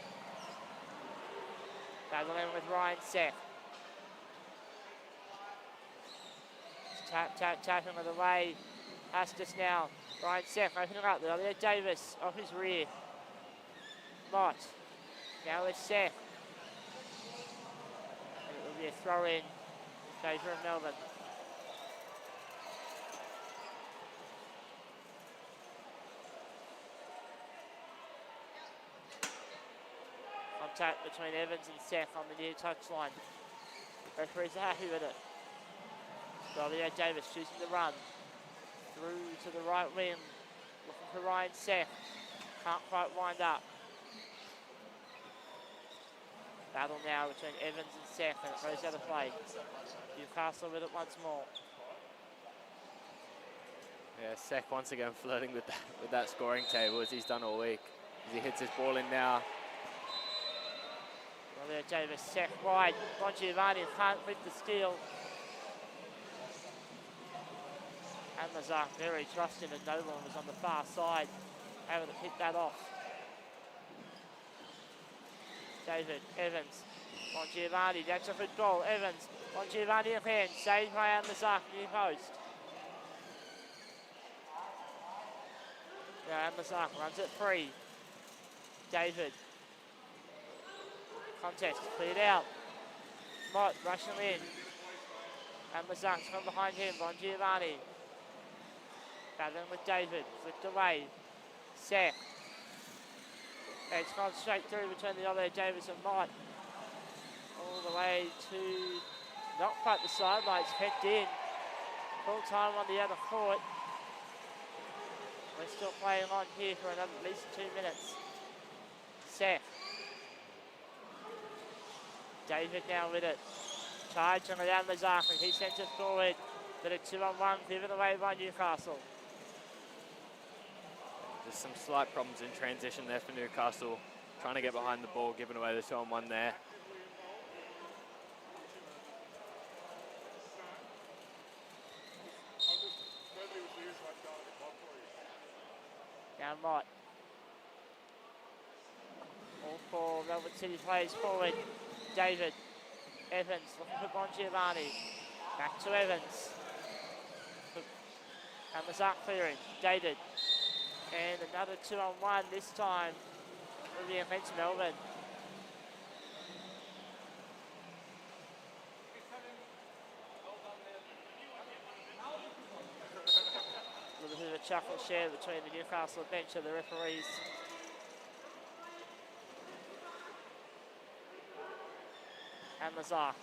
Battling with Ryan Seck. Tapping it away. Hastis now. Ryan Seck opening up. Leolio Davis off his rear. Mott. Now it's Seck. And it will be a throw in favour of Melbourne. Contact between Evans and Seck on the near touchline. Referees are happy with it. Leolio Davis choosing to run. Through to the right wing. Looking for Ryan Seck. Can't quite wind up. Battle now between Evans and Seck, and it goes out of play. Newcastle with it once more. Yeah, Sek once again flirting with that scoring table as he's done all week. As he hits his ball in now. Well, there, Davis, Sek wide. Bongiovanni can't with the steal. And Mazak very trusting, and Nolan was on the far side, able to pick that off. David, Evans, Bongiovanni, that's a good goal. Evans, Bongiovanni again, saved by Mazak, near post. Now Mazak runs it free. David. Contest cleared out. Mott rushing in. And Mazak's from behind him, Bongiovanni. Battling with David, flicked away. Sek. It's gone straight through between the other Davis and Mott. All the way to not quite the sidelines, pecked in. Full time on the other court. We're still playing on here for another at least 2 minutes. Sek. David now with it. Charging around Mazak, and he sends it forward. But a 2-on-1 given away by Newcastle. Just some slight problems in transition there for Newcastle. Trying to get behind the ball, giving away the 2-on-1 there. Now Mott. All four Melbourne City players forward. David. Evans looking for Bongiovanni. Back to Evans. And Mazak clearing. David. And another 2-on-1 this time will be against Melbourne. A little bit of a chuckle share between the Newcastle bench and the referees. And Mazak.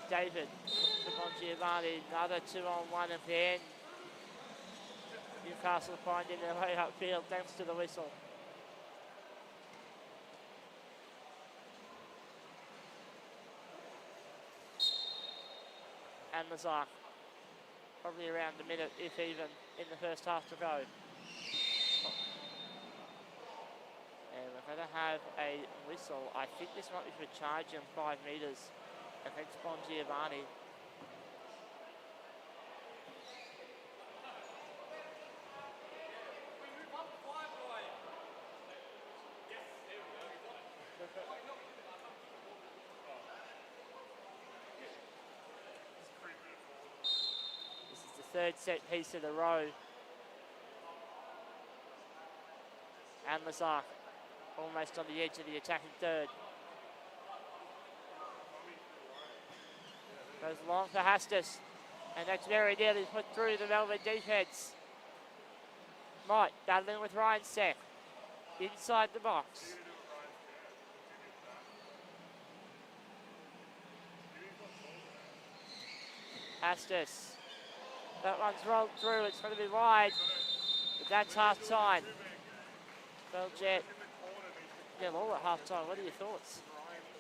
David to Bongiovanni, another 2-on-1 again. Newcastle finding their way upfield thanks to the whistle. And Mazak, probably around a minute, if even, in the first half to go. And we're going to have a whistle. I think this might be for charging 5 metres against Bongiovanni. This is the third set piece of the row. And Mazak almost on the edge of the attacking third. Goes long for Hastis, and that's very nearly put through the Melbourne defence. Mott battling with Ryan Sek inside the box. Hastis. That one's rolled through, it's going to be wide, but that's half time. Well, Jet, yeah, all at half time. What are your thoughts?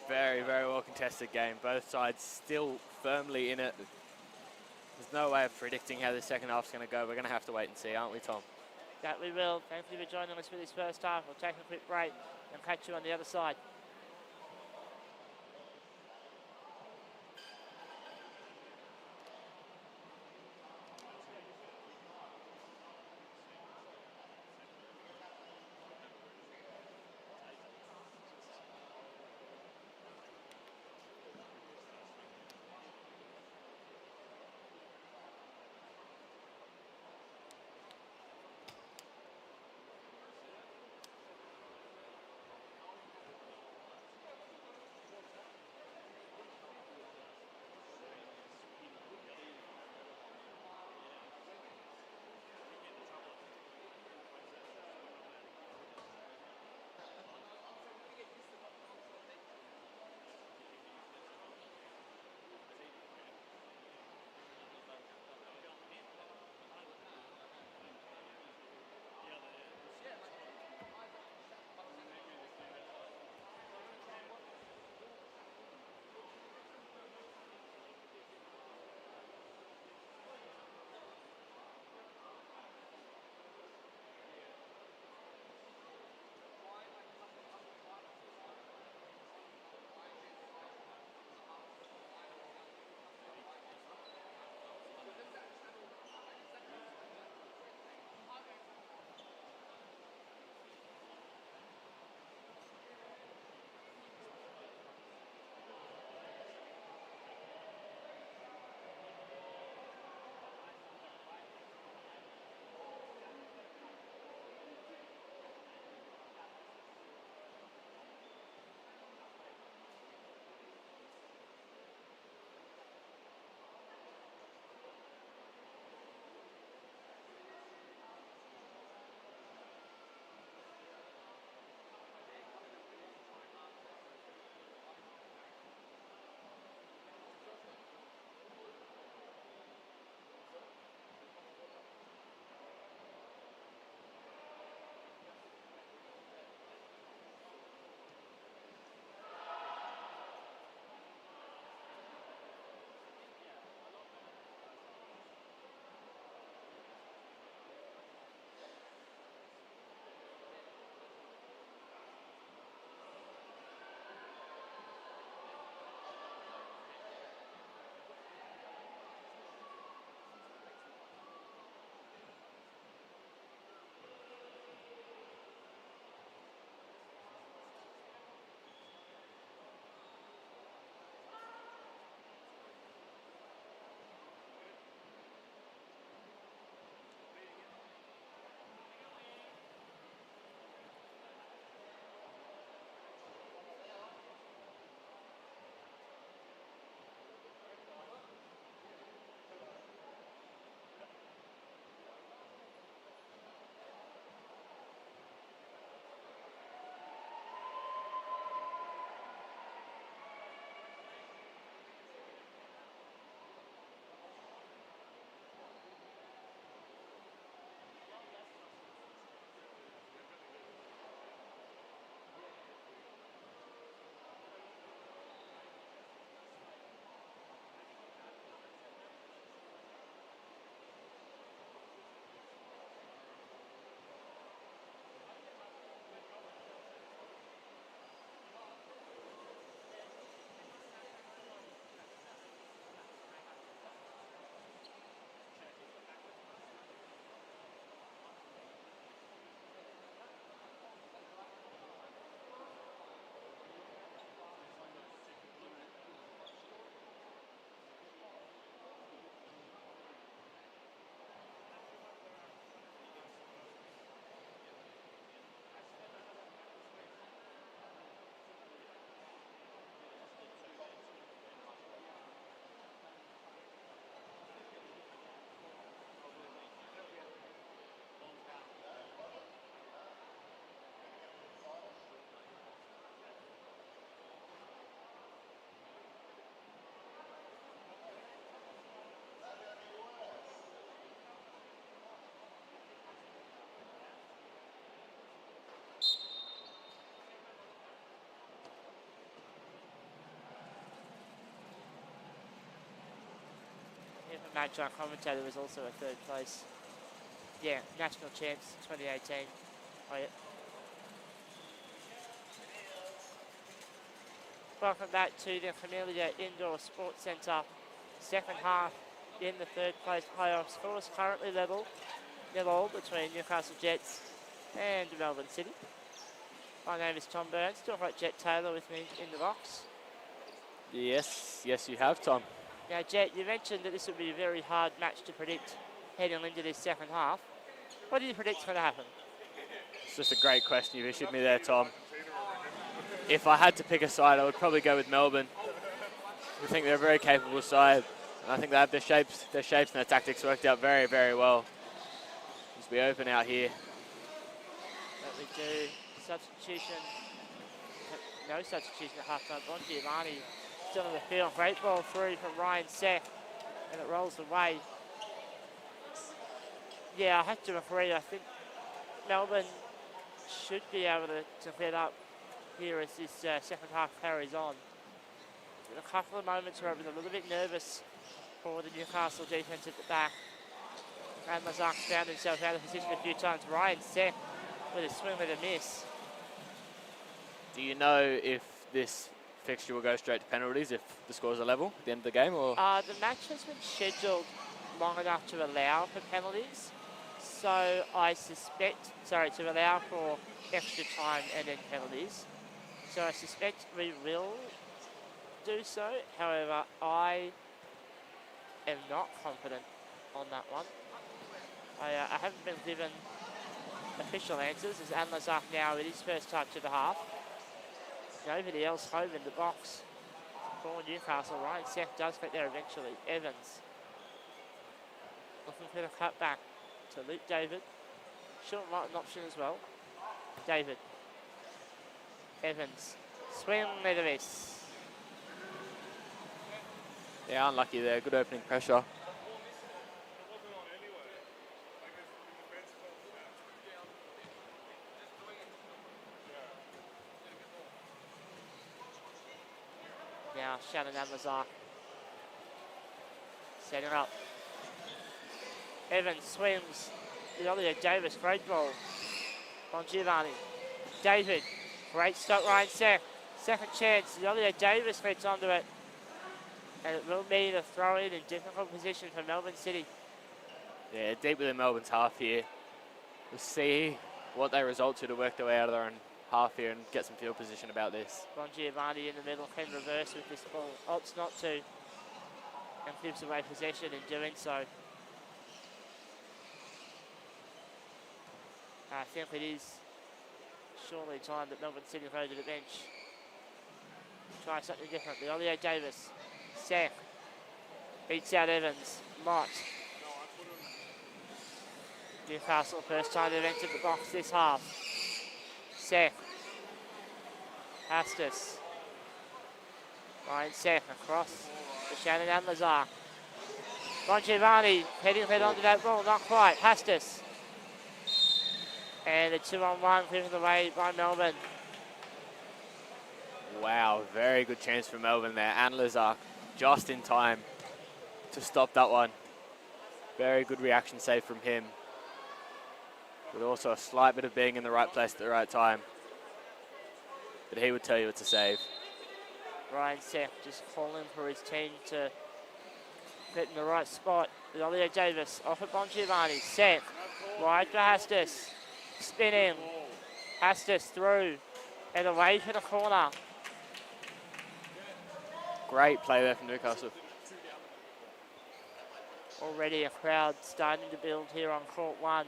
Very, very well contested game. Both sides still firmly in it. There's no way of predicting how the second half's going to go. We're going to have to wait and see, aren't we, Tom? That we will. Thank you for joining us for this first half. We'll take a quick break and catch you on the other side. match I commentated was also a third place. Yeah, national champs 2018. Oh, yeah. Welcome back to the Camellia Indoor Sports Centre. Second half in the third place playoff. Scores currently level, 0-0 between Newcastle Jets and Melbourne City. My name is Tom Burns. Still got Jet Taylor with me in the box. Yes, you have, Tom. Now, Jet, you mentioned that this would be a very hard match to predict heading into this second half. What do you predict is going to happen? It's just a great question you've issued me there, Tom. If I had to pick a side, I would probably go with Melbourne. I think they're a very capable side. And I think they have their shapes and their tactics worked out very, very well. Just be open out here. That we do. Substitution. No substitution at half-time. Bon Giovanni still in the field. Great ball through from Ryan Seth. And it rolls away. Yeah, I have to agree. I think Melbourne should be able to get up here as this second half carries on. In a couple of moments where I was a little bit nervous for the Newcastle defence at the back. And Lazark found himself out of position a few times. Ryan Seth with a swing and a miss. Do you know if this fixture will go straight to penalties if the scores are level at the end of the game? Or The match has been scheduled long enough to allow for penalties. So I suspect, to allow for extra time and then penalties. So I suspect we will do so. However, I am not confident on that one. I haven't been given official answers as Anlazak now with his first touch of the half. Nobody else home in the box for Newcastle. Ryan Seth does get there eventually. Evans looking for the cut back to Luke David. Short right an option as well. David. Evans. Swing and a miss. yeah, unlucky there. Good opening pressure. Now Shannon Amazar setting up. Evans swims. Ollie Davis, great ball. Bon Giovanni. David, great stop, Ryan Seth. Second chance, Ollie Davis gets onto it. And it will mean a throw in difficult position for Melbourne City. Yeah, deep within Melbourne's half here. We'll see what they result to work their way out of their own half here and get some field position about this. Bon Giovanni in the middle can reverse with this ball. Opts not to. And gives away possession in doing so. I think it is surely time that Melbourne City go to the bench. Try something different. Ollie Davis. Seth. Beats out Evans. Mott. Newcastle first time they've entered the box this half. Seth. Astus. Ryan Seth across to Shannon and Lazar. Bon Giovanni heading onto that ball. Not quite. Astus. And a 2-on-1 given away by Melbourne. Wow, very good chance for Melbourne there. And Lazark just in time to stop that one. Very good reaction save from him. But also a slight bit of being in the right place at the right time. But he would tell you it's a save. Ryan Seth just calling for his team to get in the right spot. Ollie Davis off of Bon Giovanni. Seth wide for Astus. Spinning. Astus through and away for the corner. Great play there from Newcastle. Already a crowd starting to build here on court one.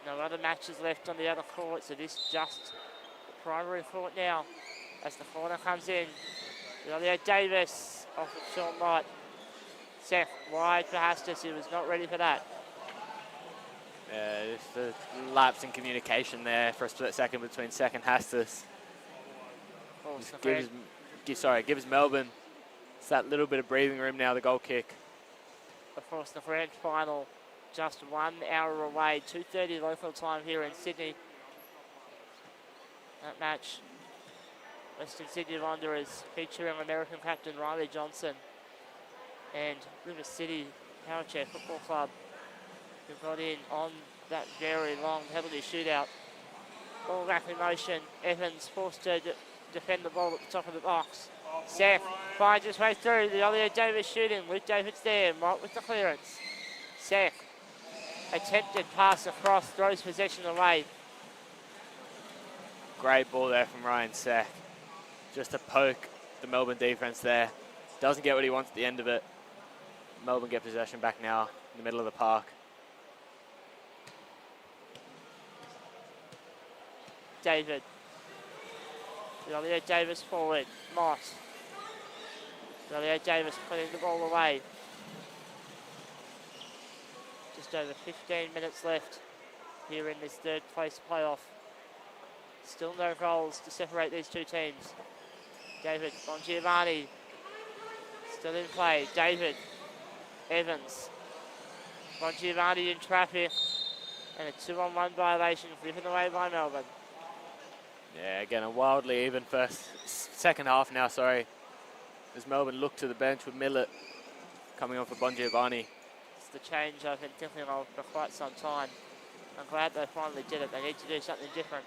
No other matches left on the other court, so this just the primary court now as the corner comes in. Ollie Davis off of Sean Mott. Seth wide for Astus, he was not ready for that. Just a lapse in communication there for a split second between Seth and Astus. Gives Melbourne that little bit of breathing room now, the goal kick. Of course, the grand final just 1 hour away, 2:30 local time here in Sydney. That match, Western Sydney Wanderers featuring American captain Riley Johnson and River City Power Chair Football Club, who got in on that very long penalty shootout. Ball back in motion. Evans forced to defend the ball at the top of the box. Seth finds his way through. The Ollie Davis shooting. Luke David's there. Mott with the clearance. Seth, attempted pass across, throws possession away. Great ball there from Ryan Seth. Just to poke the Melbourne defence there. Doesn't get what he wants at the end of it. Melbourne get possession back now in the middle of the park. David. Ollie Davis forward. Mott. Ollie Davis putting the ball away. Just over 15 minutes left here in this third place playoff. Still no goals to separate these two teams. David Bongiovanni still in play. David Evans. Bongiovanni in traffic, and a 2-on-1 violation given away by Melbourne. Yeah, again, a wildly even second half now, sorry. As Melbourne look to the bench with Millett coming on for Bongiovanni. It's the change I've been thinking of for quite some time. I'm glad they finally did it. They need to do something different.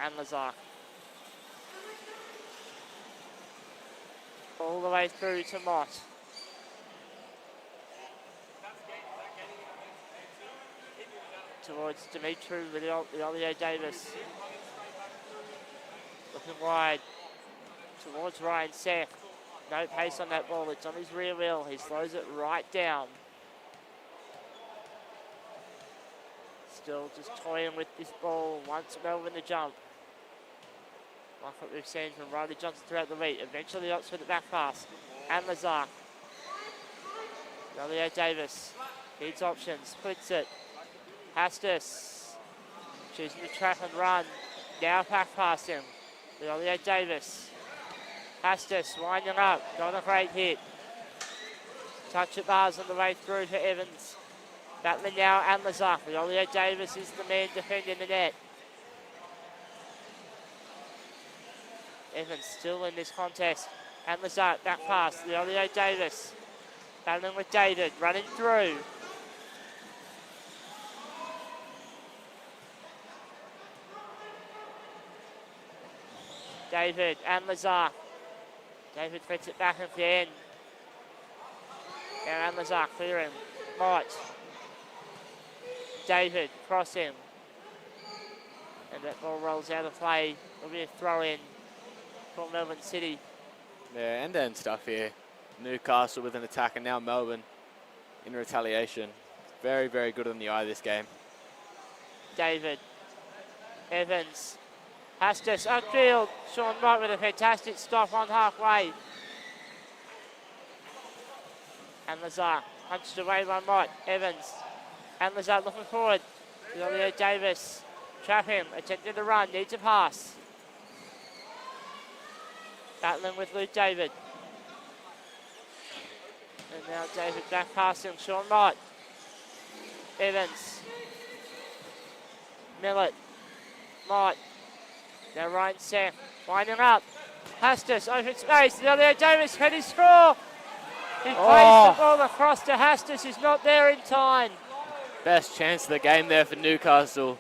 And Lazar. All the way through to Mott. Towards Dimitru with the Ollie Davis. Looking wide. Towards Ryan Seth. No pace on that ball. It's on his rear wheel. He slows it right down. Still just toying with this ball. Wants Melbourne to jump. Like what we've seen from Riley Johnson throughout the week. Eventually opts for the back pass. And Lazar. Ollie Davis needs options. Splits it. Hastis choosing to trap and run. Now back past him. Ollie Davis. Hastis winding up. Not a great hit. Touch at bars on the way through to Evans. Battling now and Lazar. Ollie Davis is the man defending the net. Evans still in this contest. And Lazar back pass. Ollie Davis. Battling with David. Running through. David and Lazar. David gets it back at the end. And Lazar clearing. Mott. David crossing. And that ball rolls out of play. It'll be a throw in for Melbourne City. Yeah, end-to-end stuff here. Newcastle with an attack, and now Melbourne in retaliation. Very, very good on the eye this game. David. Evans. Hastis upfield. Sean Mott with a fantastic stop on halfway. And Lazar punched away by Mott. Evans. And Lazar looking forward. Ollie Davis. Trap him. Attempting to run. Needs a pass. Battling with Luke David. And now David back past him. Sean Mott. Evans. Millett. Mott. Now Ryan Seth winding up. Hastis, open space. Ollie Davis, can he score? He plays the ball across to Hastis, who's not there in time. Best chance of the game there for Newcastle.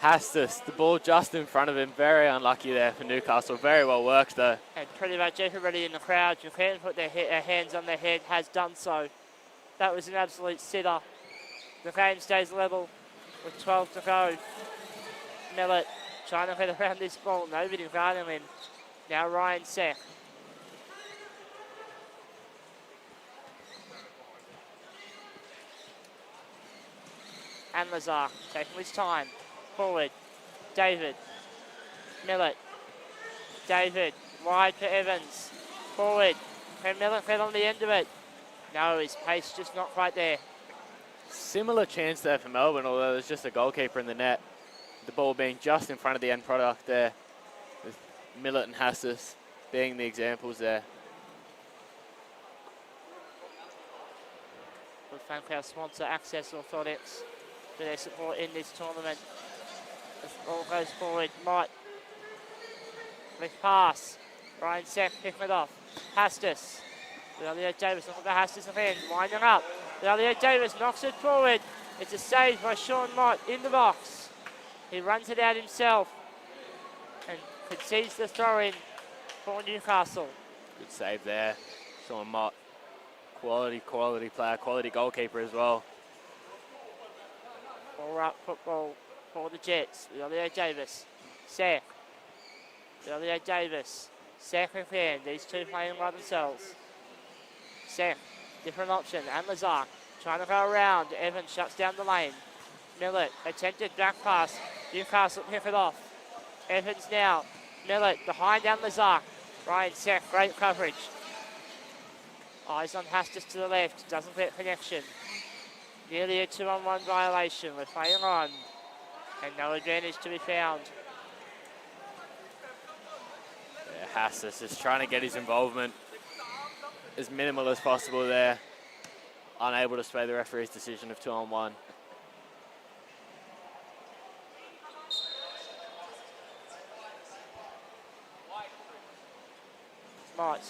Hastis, the ball just in front of him. Very unlucky there for Newcastle. Very well worked though. And pretty much everybody in the crowd who can put their hands on their head has done so. That was an absolute sitter. The game stays level with 12 to go. Millett trying to get around this ball. Nobody guarding him. Now Ryan Seth. And Lazar taking his time. Forward. David. Millett. David. Wide for Evans. Forward. Can Millett get on the end of it? No, his pace just not quite there. Similar chance there for Melbourne, although there's just a goalkeeper in the net. The ball being just in front of the end product there, with Millett and Hastis being the examples there. We'll thank our sponsor, Access Orthotics. for their support in this tournament. As all goes forward, Mott with pass. Ryan Seck picking it off. Hastis. Elliot Davis looking for Hastis again, winding up. Elliot Davis knocks it forward. It's a save by Sean Mott in the box. He runs it out himself and concedes the throw in for Newcastle. Good save there. Sean Mott. Quality player, quality goalkeeper as well. All up football for the Jets. Elliot Davis. Seck. Elliot Davis. Seck again. These two playing by themselves. Seck. Different option. And Lazar trying to go around. Evans shuts down the lane. Millett. Attempted back pass. Newcastle pick it off. Evans now. Millett behind and Lazar. Ryan Seck. Great coverage. Eyes on Hastis to the left. Doesn't get connection. Nearly a 2-on-1 violation. We're playing on. And no advantage to be found. Yeah, Hastis is trying to get his involvement as minimal as possible there. Unable to sway the referee's decision of 2-on-1. Mott.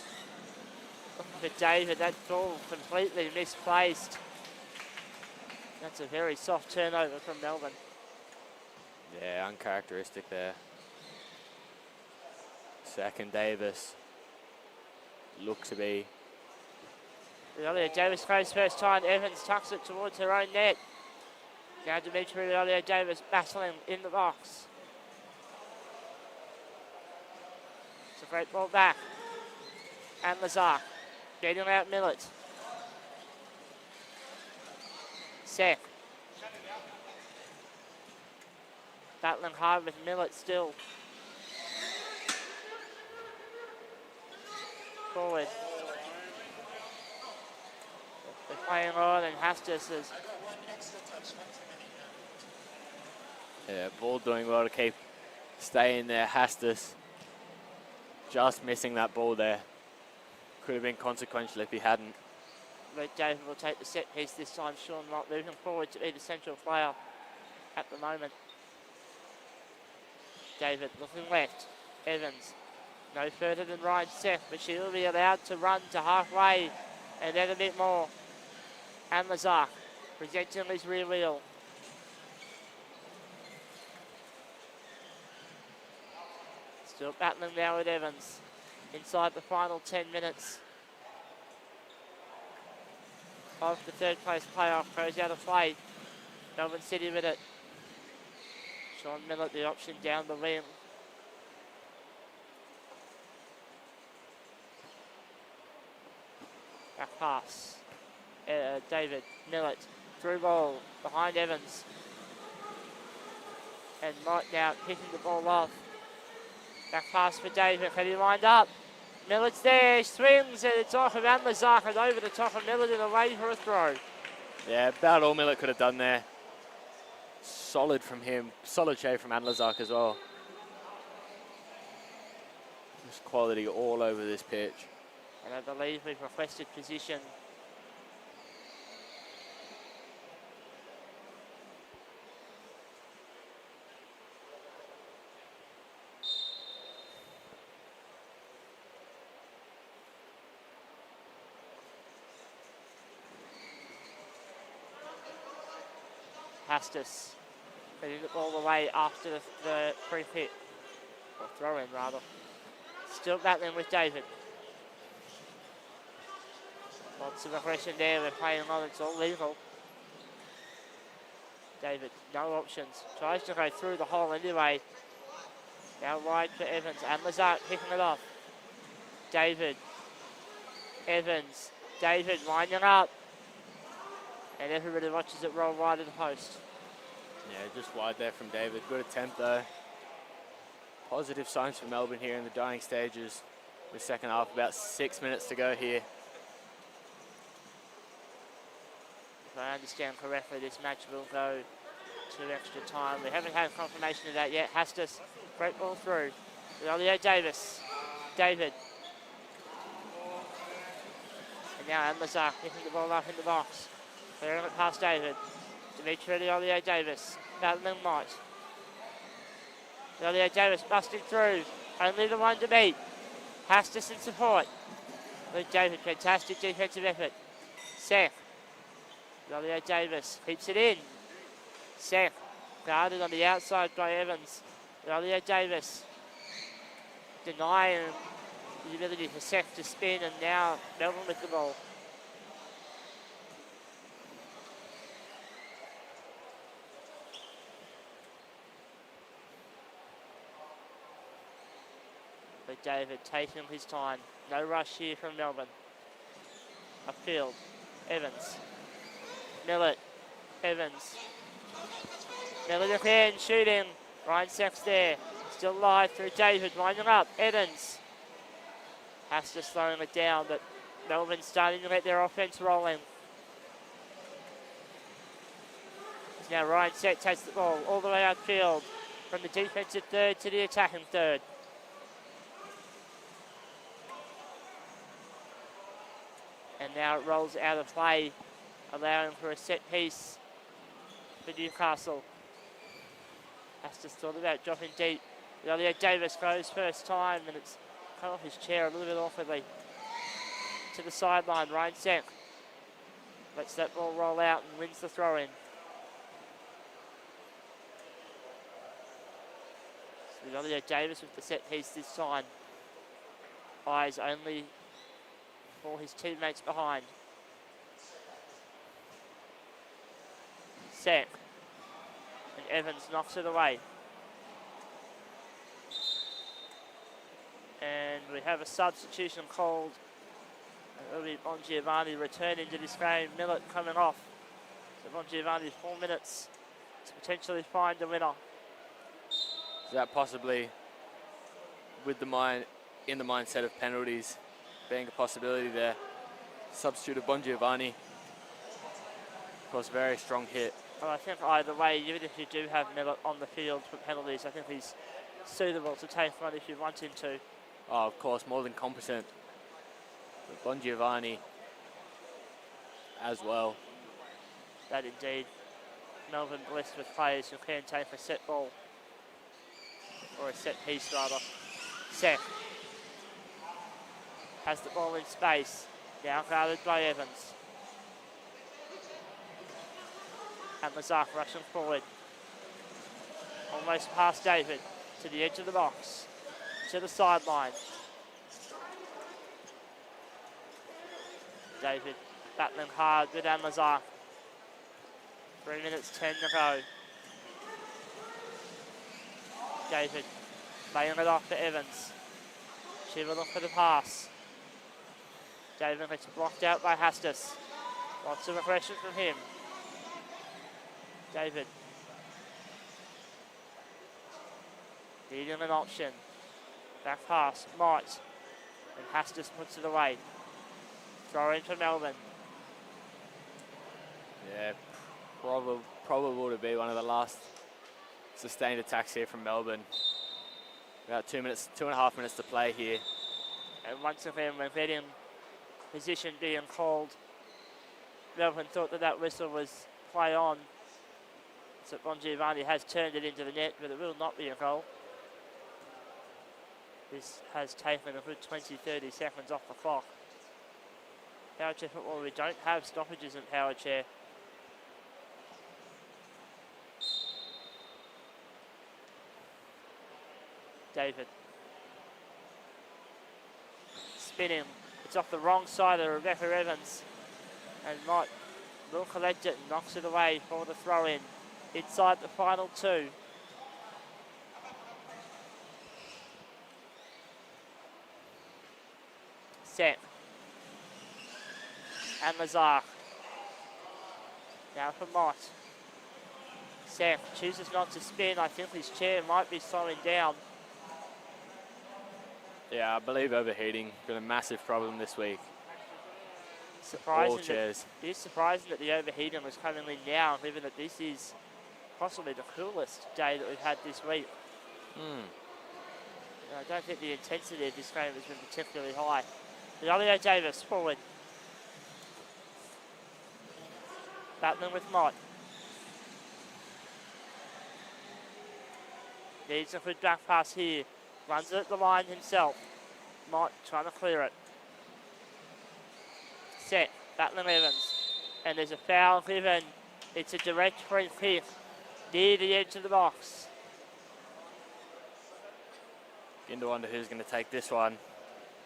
Looking for David. That ball completely misplaced. That's a very soft turnover from Melbourne. Yeah, uncharacteristic there. Second Davis. Look to be. Elliot Davis goes first time. Evans tucks it towards her own net. Now Dimitri Elliot Davis battling in the box. It's a great ball back. And Lazar getting out Millett. Seck. Battling hard with Millett still. Forward. They're playing on and Hastis is. Yeah, ball doing well to keep staying there. Hastis just missing that ball there. Could have been consequential if he hadn't. Red David will take the set piece this time. Sean Mott moving forward to be the central player at the moment. David looking left. Evans no further than Ryan Seck, but she will be allowed to run to halfway and then a bit more. And Lazar presenting his rear wheel. Still battling now with Evans inside the final 10 minutes of the third place playoff. Goes out of play. Melbourne City with it. Sean Millett the option down the wing. Back pass. David Millett through ball behind Evans. And Mott now picking the ball off. Back pass for David. Can he wind up? Millett's there. Swings and it's off of Anlazak and over the top of Millett and away for a throw. Yeah, about all Millett could have done there. Solid from him. Solid shave from Anlazak as well. Just quality all over this pitch. And I believe we've requested position. Hastis getting the ball away after the free hit, or throw in rather. Still battling with David. Lots of aggression there, we're playing on, it's all legal. David, no options, tries to go through the hole anyway. Now wide for Evans, and Lazar picking it off. David, Evans, David winding up. And everybody watches it roll wide of the post. Yeah, just wide there from David. Good attempt though. Positive signs for Melbourne here in the dying stages. The second half, about 6 minutes to go here. If I understand correctly, this match will go to extra time. We haven't had confirmation of that yet. Hastis, great ball through. Elliot Davis. David. And now Anlazar picking the ball up in the box. Clearing it past David. Dimitri Olio Davis, battling Mott. Olio Davis busting through, only the one to beat. Hastis in support. Luke David, fantastic defensive effort. Seth. Olio Davis keeps it in. Seth, guarded on the outside by Evans. Olio Davis denying the ability for Seth to spin, and now Melbourne with the ball. But David taking his time. No rush here from Melbourne. Upfield. Evans. Millett. Evans. Millett again, shooting. Ryan Sachs there. Still live through David, winding up. Evans. Has to slowing it down, but Melbourne's starting to get their offense rolling. Now Ryan Sachs takes the ball all the way outfield. From the defensive third to the attacking third. And now it rolls out of play, allowing for a set piece for Newcastle. Has just thought about dropping deep. Elliot Davis goes first time, and it's come off his chair a little bit awkwardly. To the sideline, Ryan Senk lets that ball roll out and wins the throw-in. So Elliot Davis with the set piece this time. Eyes only for his teammates behind. Senk. And Evans knocks it away. And we have a substitution called. It'll be Bongiovanni returning to this game. Millett coming off. So Bongiovanni 4 minutes to potentially find a winner. Is that possibly with the in the mindset of penalties being a possibility there? Substitute of Bongiovanni. Of course, very strong hit. Well, I think either way, even if you do have Millett on the field for penalties, I think he's suitable to take one if you want him to. Oh, of course, more than competent. But Bongiovanni as well. That indeed. Melbourne blessed with players who can take a set ball. Or a set piece rather. Seth has the ball in space. Now guarded by Evans. And Lazar rushing forward. Almost past David. To the edge of the box. To the sideline. David battling hard with Lazar. 3 minutes 10 to go. David laying it off for Evans. Shiva look for the pass. David gets blocked out by Hastis. Lots of aggression from him. David. Needing an option. Back pass, Mott. And Hastis puts it away. Throw in for Melbourne. Yeah, probable to be one of the last sustained attacks here from Melbourne. About 2.5 minutes to play here. And once again, we're getting position being called. Melbourne thought that whistle was play on. So Bongiovanni has turned it into the net, but it will not be a goal. This has taken a good 20-30 seconds off the clock. Power chair football, we don't have stoppages in power chair. David. Spinning. It's off the wrong side of Rebecca Evans. And Mott will collect it and knocks it away for the throw-in. Inside the final two. Set. And Lazar. Now for Mott. Sam chooses not to spin. I think his chair might be slowing down. Yeah, I believe overheating been a massive problem this week. Surprising All chairs. It is surprising that the overheating was coming in now, given that this is possibly the coolest day that we've had this week. I don't think the intensity of this game has been particularly high. Olio Davis forward. Battling with Mott. Needs a good back pass here. Runs it at the line himself. Mott trying to clear it. Set, battling Evans. And there's a foul given. It's a direct free kick near the edge of the box. Begin to wonder who's going to take this one.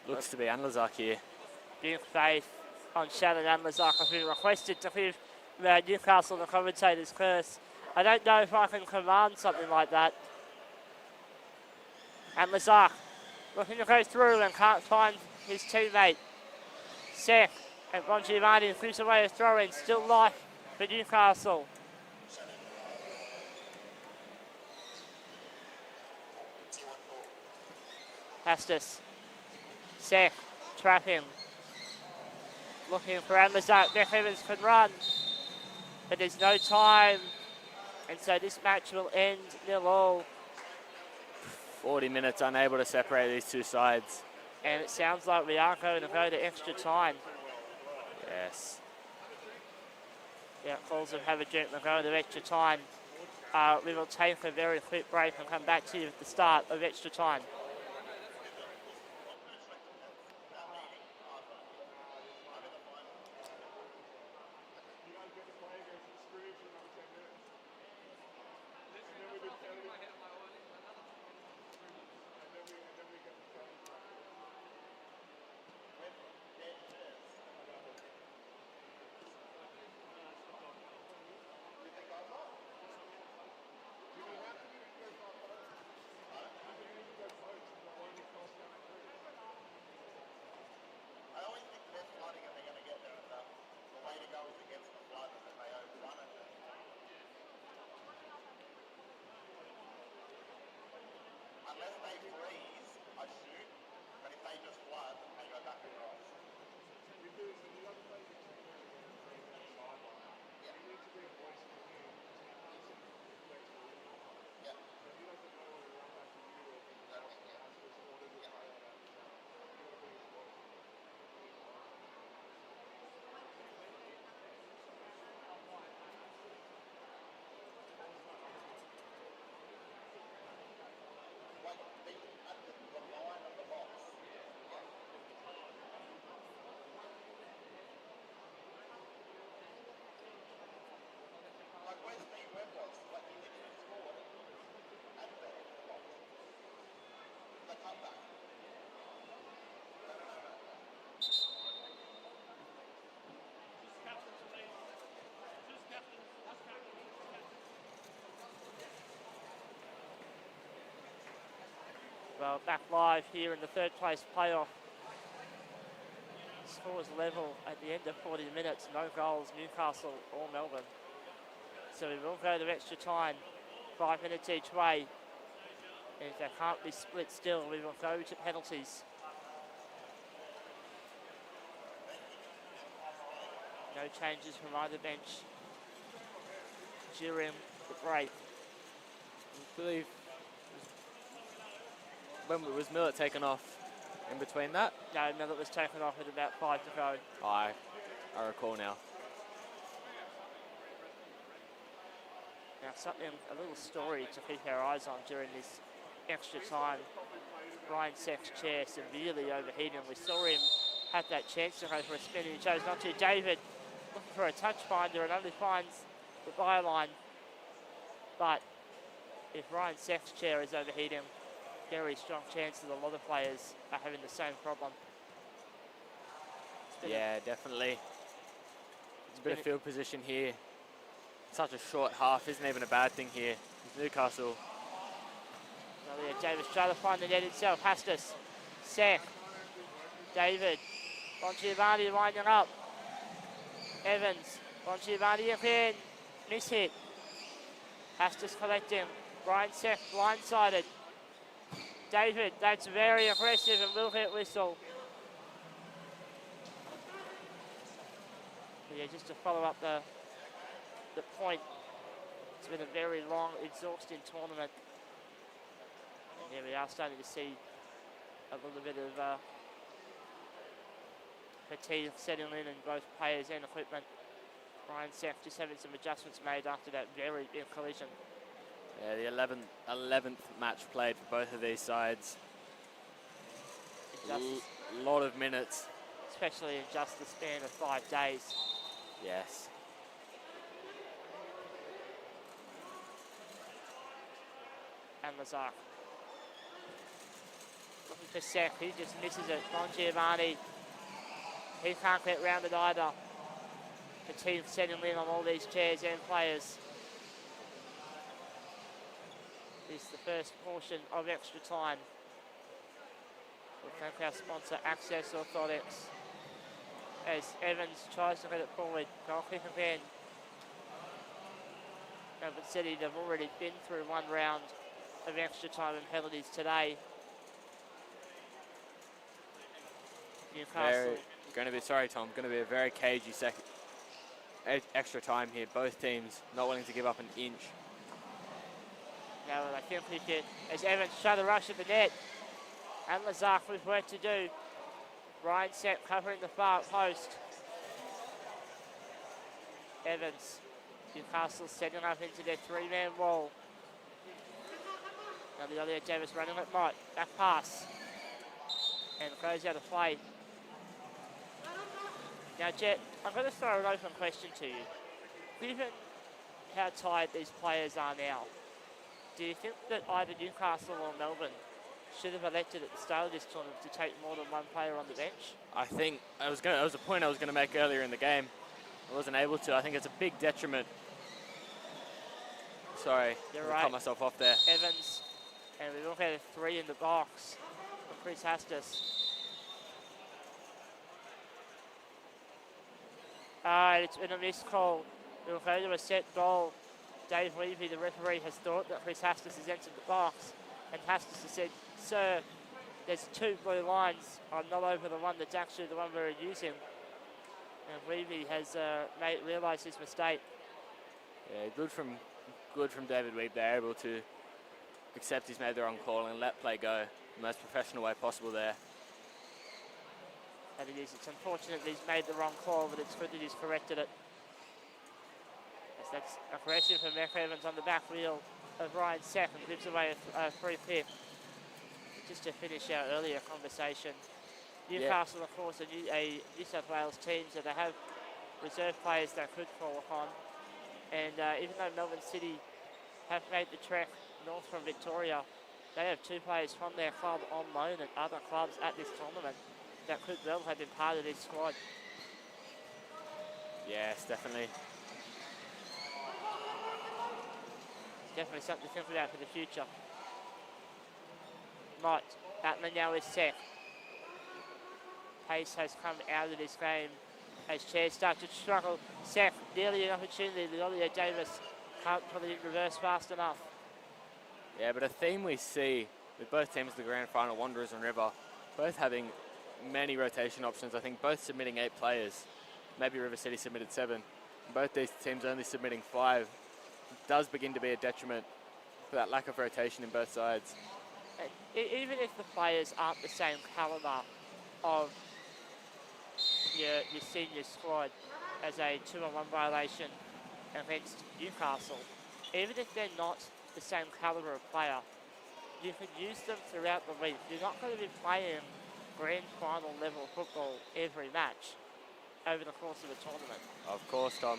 Looks to be Anlazak here. Big faith on Shannon Anlazak. I've been requested to give Newcastle the commentator's curse. I don't know if I can command something like that. Anlazak looking to go through and can't find his teammate. Seth and Bongiovanni flips away a throw-in. Still life for Newcastle. Hastis. Seth trapping. Looking for Anlazak. Beck Evans can run. But there's no time. And so this match will end 0-0. 40 minutes unable to separate these two sides. And it sounds like we are going to go to extra time. Yes. Yeah, calls them have a drink and go to extra time. We will take a very quick break and come back to you at the start of extra time. Well, back live here in the third place playoff. Scores level at the end of 40 minutes. No goals, Newcastle or Melbourne. So we will go to extra time. 5 minutes each way. And if they can't be split still, we will go to penalties. No changes from either bench during the break. I believe, when was Millett taken off in between that? No, Millett was taken off with about 5 to go. I recall now. Now something, a little story to keep our eyes on during this extra time. Ryan Sech's chair severely overheating. We saw him have that chance to go for a spin and he chose not to. David looking for a touch finder and only finds the byline. But if Ryan Sech's chair is overheating, very strong chance that a lot of players are having the same problem. Yeah, definitely. It's a bit of field position here. Such a short half isn't even a bad thing here. It's Newcastle. Well, yeah, Davis trying to find the net itself. Hastis, Seth, David, Bongiovanni winding up. Evans, Bongiovanni again, miss hit. Hastis collecting. Brian Seth blindsided. David, that's very aggressive and will get whistle. Yeah, just to follow up the point, it's been a very long, exhausting tournament. And yeah, we are starting to see a little bit of fatigue setting in both players and equipment. Brian Seth just having some adjustments made after that very big collision. Yeah, the 11th match played for both of these sides. A lot of minutes. Especially in just the span of 5 days. Yes. And Lazar. Looking for Sek, he just misses it. Don Giovanni, he can't get round it either. The team settling in on all these chairs and players. This is the first portion of extra time. We'll thank our sponsor, Access Orthotics. As Evans tries to get it forward, goal kick again. Melbourne City, they've already been through one round of extra time and penalties today. Newcastle. Going to be a very cagey extra time here. Both teams not willing to give up an inch. Now I think we can, as Evans try to rush at the net. And Lazar with work to do. Ryan Sek covering the far post. Evans. Newcastle setting up into their 3-man wall. Now the other Davis running at Mott. Back pass. And it goes out of play. Now Jet, I'm going to throw an open question to you. Given how tired these players are now, do you think that either Newcastle or Melbourne should have elected at the start of this tournament to take more than one player on the bench? I think it was a point I was going to make earlier in the game. I wasn't able to. I think it's a big detriment. Sorry, I cut myself off there. Evans, and we look at a 3 in the box for Chris Hastis. It's been a missed call. We'll go to a set goal. Dave Levy, the referee, has thought that Chris Hastis has entered the box, and Hastis has said, "Sir, there's 2 blue lines. I'm not over the one that's actually the one we're using." And Levy has realised his mistake. Yeah, good from David Weeb there, able to accept he's made the wrong call and let play go in the most professional way possible there. And it's unfortunate that he's made the wrong call, but it's good that he's corrected it. As that's aggressive from Mac Evans on the back wheel of Ryan Sek and gives away a free kick. Just to finish our earlier conversation, Newcastle, of course, a New South Wales team, so they have reserve players they could call upon. And even though Melbourne City have made the trek north from Victoria, they have 2 players from their club on loan at other clubs at this tournament that could well have been part of this squad. Yes, definitely. It's definitely something to think about for the future. Mott, Battler now is Sek. Pace has come out of this game as chairs start to struggle. Sek, nearly an opportunity. Leolia Davis can't put it in reverse fast enough. Yeah, but a theme we see with both teams, the grand final, Wanderers and River, both having many rotation options. I think both submitting 8 players. Maybe River City submitted 7. Both these teams only submitting 5. It does begin to be a detriment for that lack of rotation in both sides. And even if the players aren't the same calibre of your senior squad as a 2-on-1 violation against Newcastle, even if they're not the same calibre of player, you can use them throughout the week. You're not going to be playing grand final level football every match over the course of a tournament. Of course, Tom.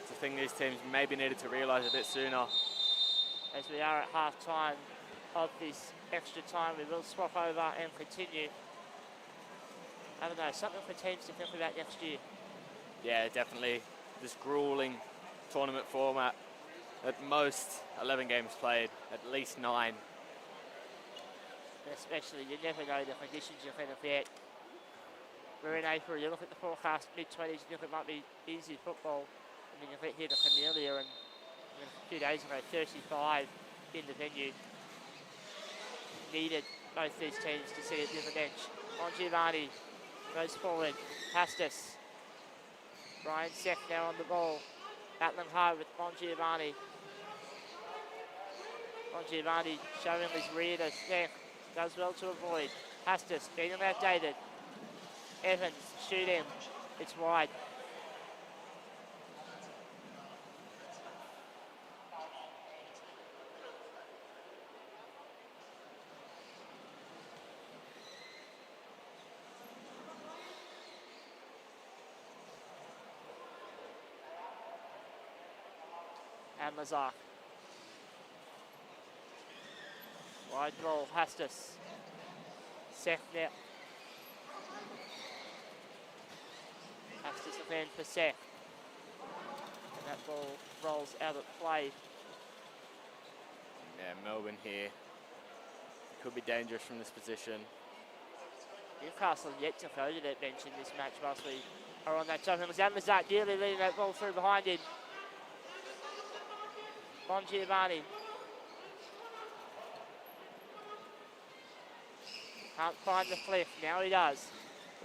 It's a thing these teams maybe needed to realise a bit sooner. As we are at half time of this extra time, we will swap over and continue. I don't know, something for teams to think about next year. Yeah, definitely. This grueling tournament format. At most 11 games played, at least 9. Especially, you never know the conditions you're going to get. We're in April, you look at the forecast, mid-20s, you think it might be easy football. And then you get here to Camellia and a few days ago, 35 in the venue. Needed both these teams to see a different edge. On Giovanni goes forward, Hastis. Ryan Sek now on the ball. Battling hard with Bon Giovanni. Bon Giovanni showing his rear to Sek. Does well to avoid. Hastis beating outdated. Evans shooting. It's wide. And Lazar. Wide ball, Hastis. Seth now. Hastis again for Seth. And that ball rolls out of play. Yeah, Melbourne here could be dangerous from this position. Newcastle yet to go to their bench in this match whilst we are on that topic. It was Amazat nearly leading that ball through behind him. Bongiovanni. Can't find the cliff. Now he does.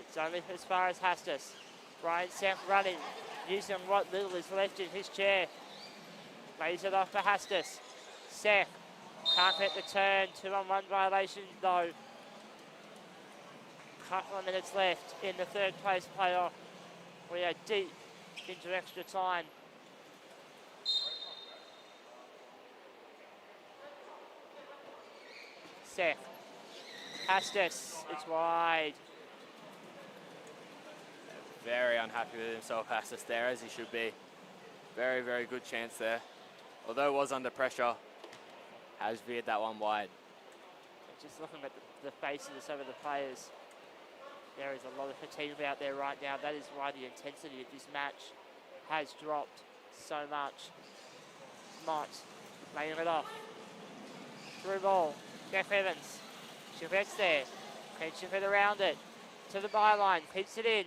It's only as far as Hastis. Brian Seth running, using what little is left in his chair. Lays it off for Hastis. Seth can't get the turn. 2-on-1 violation though. Couple of minutes left in the third place playoff. We are deep into extra time. Seth. Hastis, it's wide. Very unhappy with himself, Hastis there, as he should be. Very, very good chance there. Although it was under pressure, has veered that one wide. Just looking at the faces of some of the players, there is a lot of fatigue out there right now. That is why the intensity of this match has dropped so much. Mott laying it off. Through ball, Beth Evans. She gets there. Can she get around it? To the byline, keeps it in.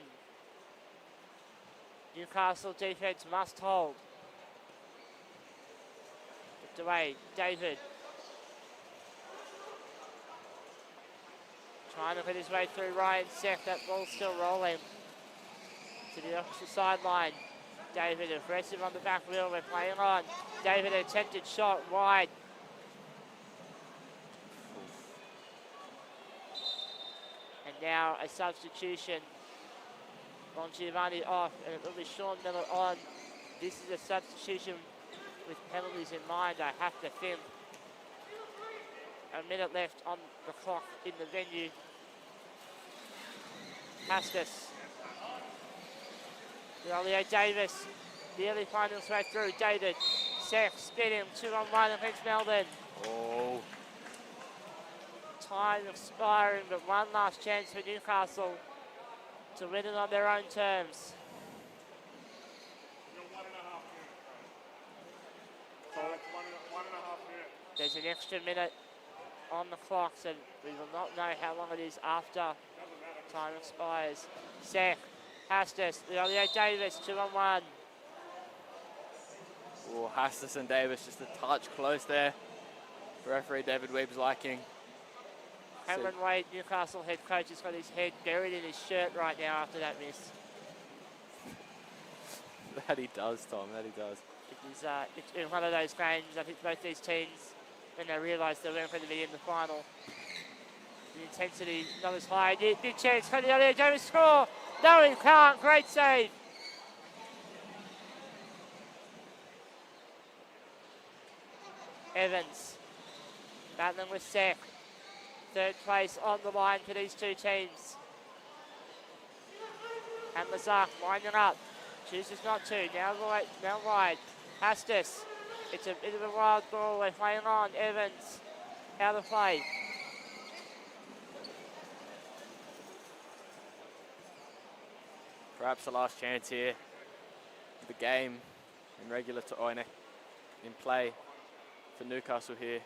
Newcastle defense must hold. It's away, David. Trying to get his way through Ryan Seth. That ball's still rolling to the opposite sideline. David aggressive on the back wheel. We're playing on. David attempted shot wide. And now a substitution. Bongiovanni off, and it will be Sean Miller on. This is a substitution with penalties in mind, I have to think. A minute left on the clock in the venue. Hastis. Ollie Davis nearly finding his way through. David. Seth spinning 2-on-1 against Melbourne. Oh, Time expiring, but one last chance for Newcastle to win it on their own terms. There's an extra minute on the clock, so we will not know how long it is after time expires. Seth, Hastis, Ollie Davis, 2-on-1. oh, Hastis and Davis just a touch close there. Referee David Weeb's liking. Cameron Wade, Newcastle head coach, has got his head buried in his shirt right now after that miss. That he does, Tom, that he does. It's in one of those games, I think both these teams, when they realised they weren't going to be in the final, the intensity not as high. Big chance for the other, Davis score! No, he can't, great save! Evans, battling with Seth. Third place on the line for these two teams. And Lazar winding up. Chooses not to. Now wide. Hastis. It's a bit of a wild ball. We're playing on. Evans out of play. Perhaps the last chance here. The game in regular in play for Newcastle here.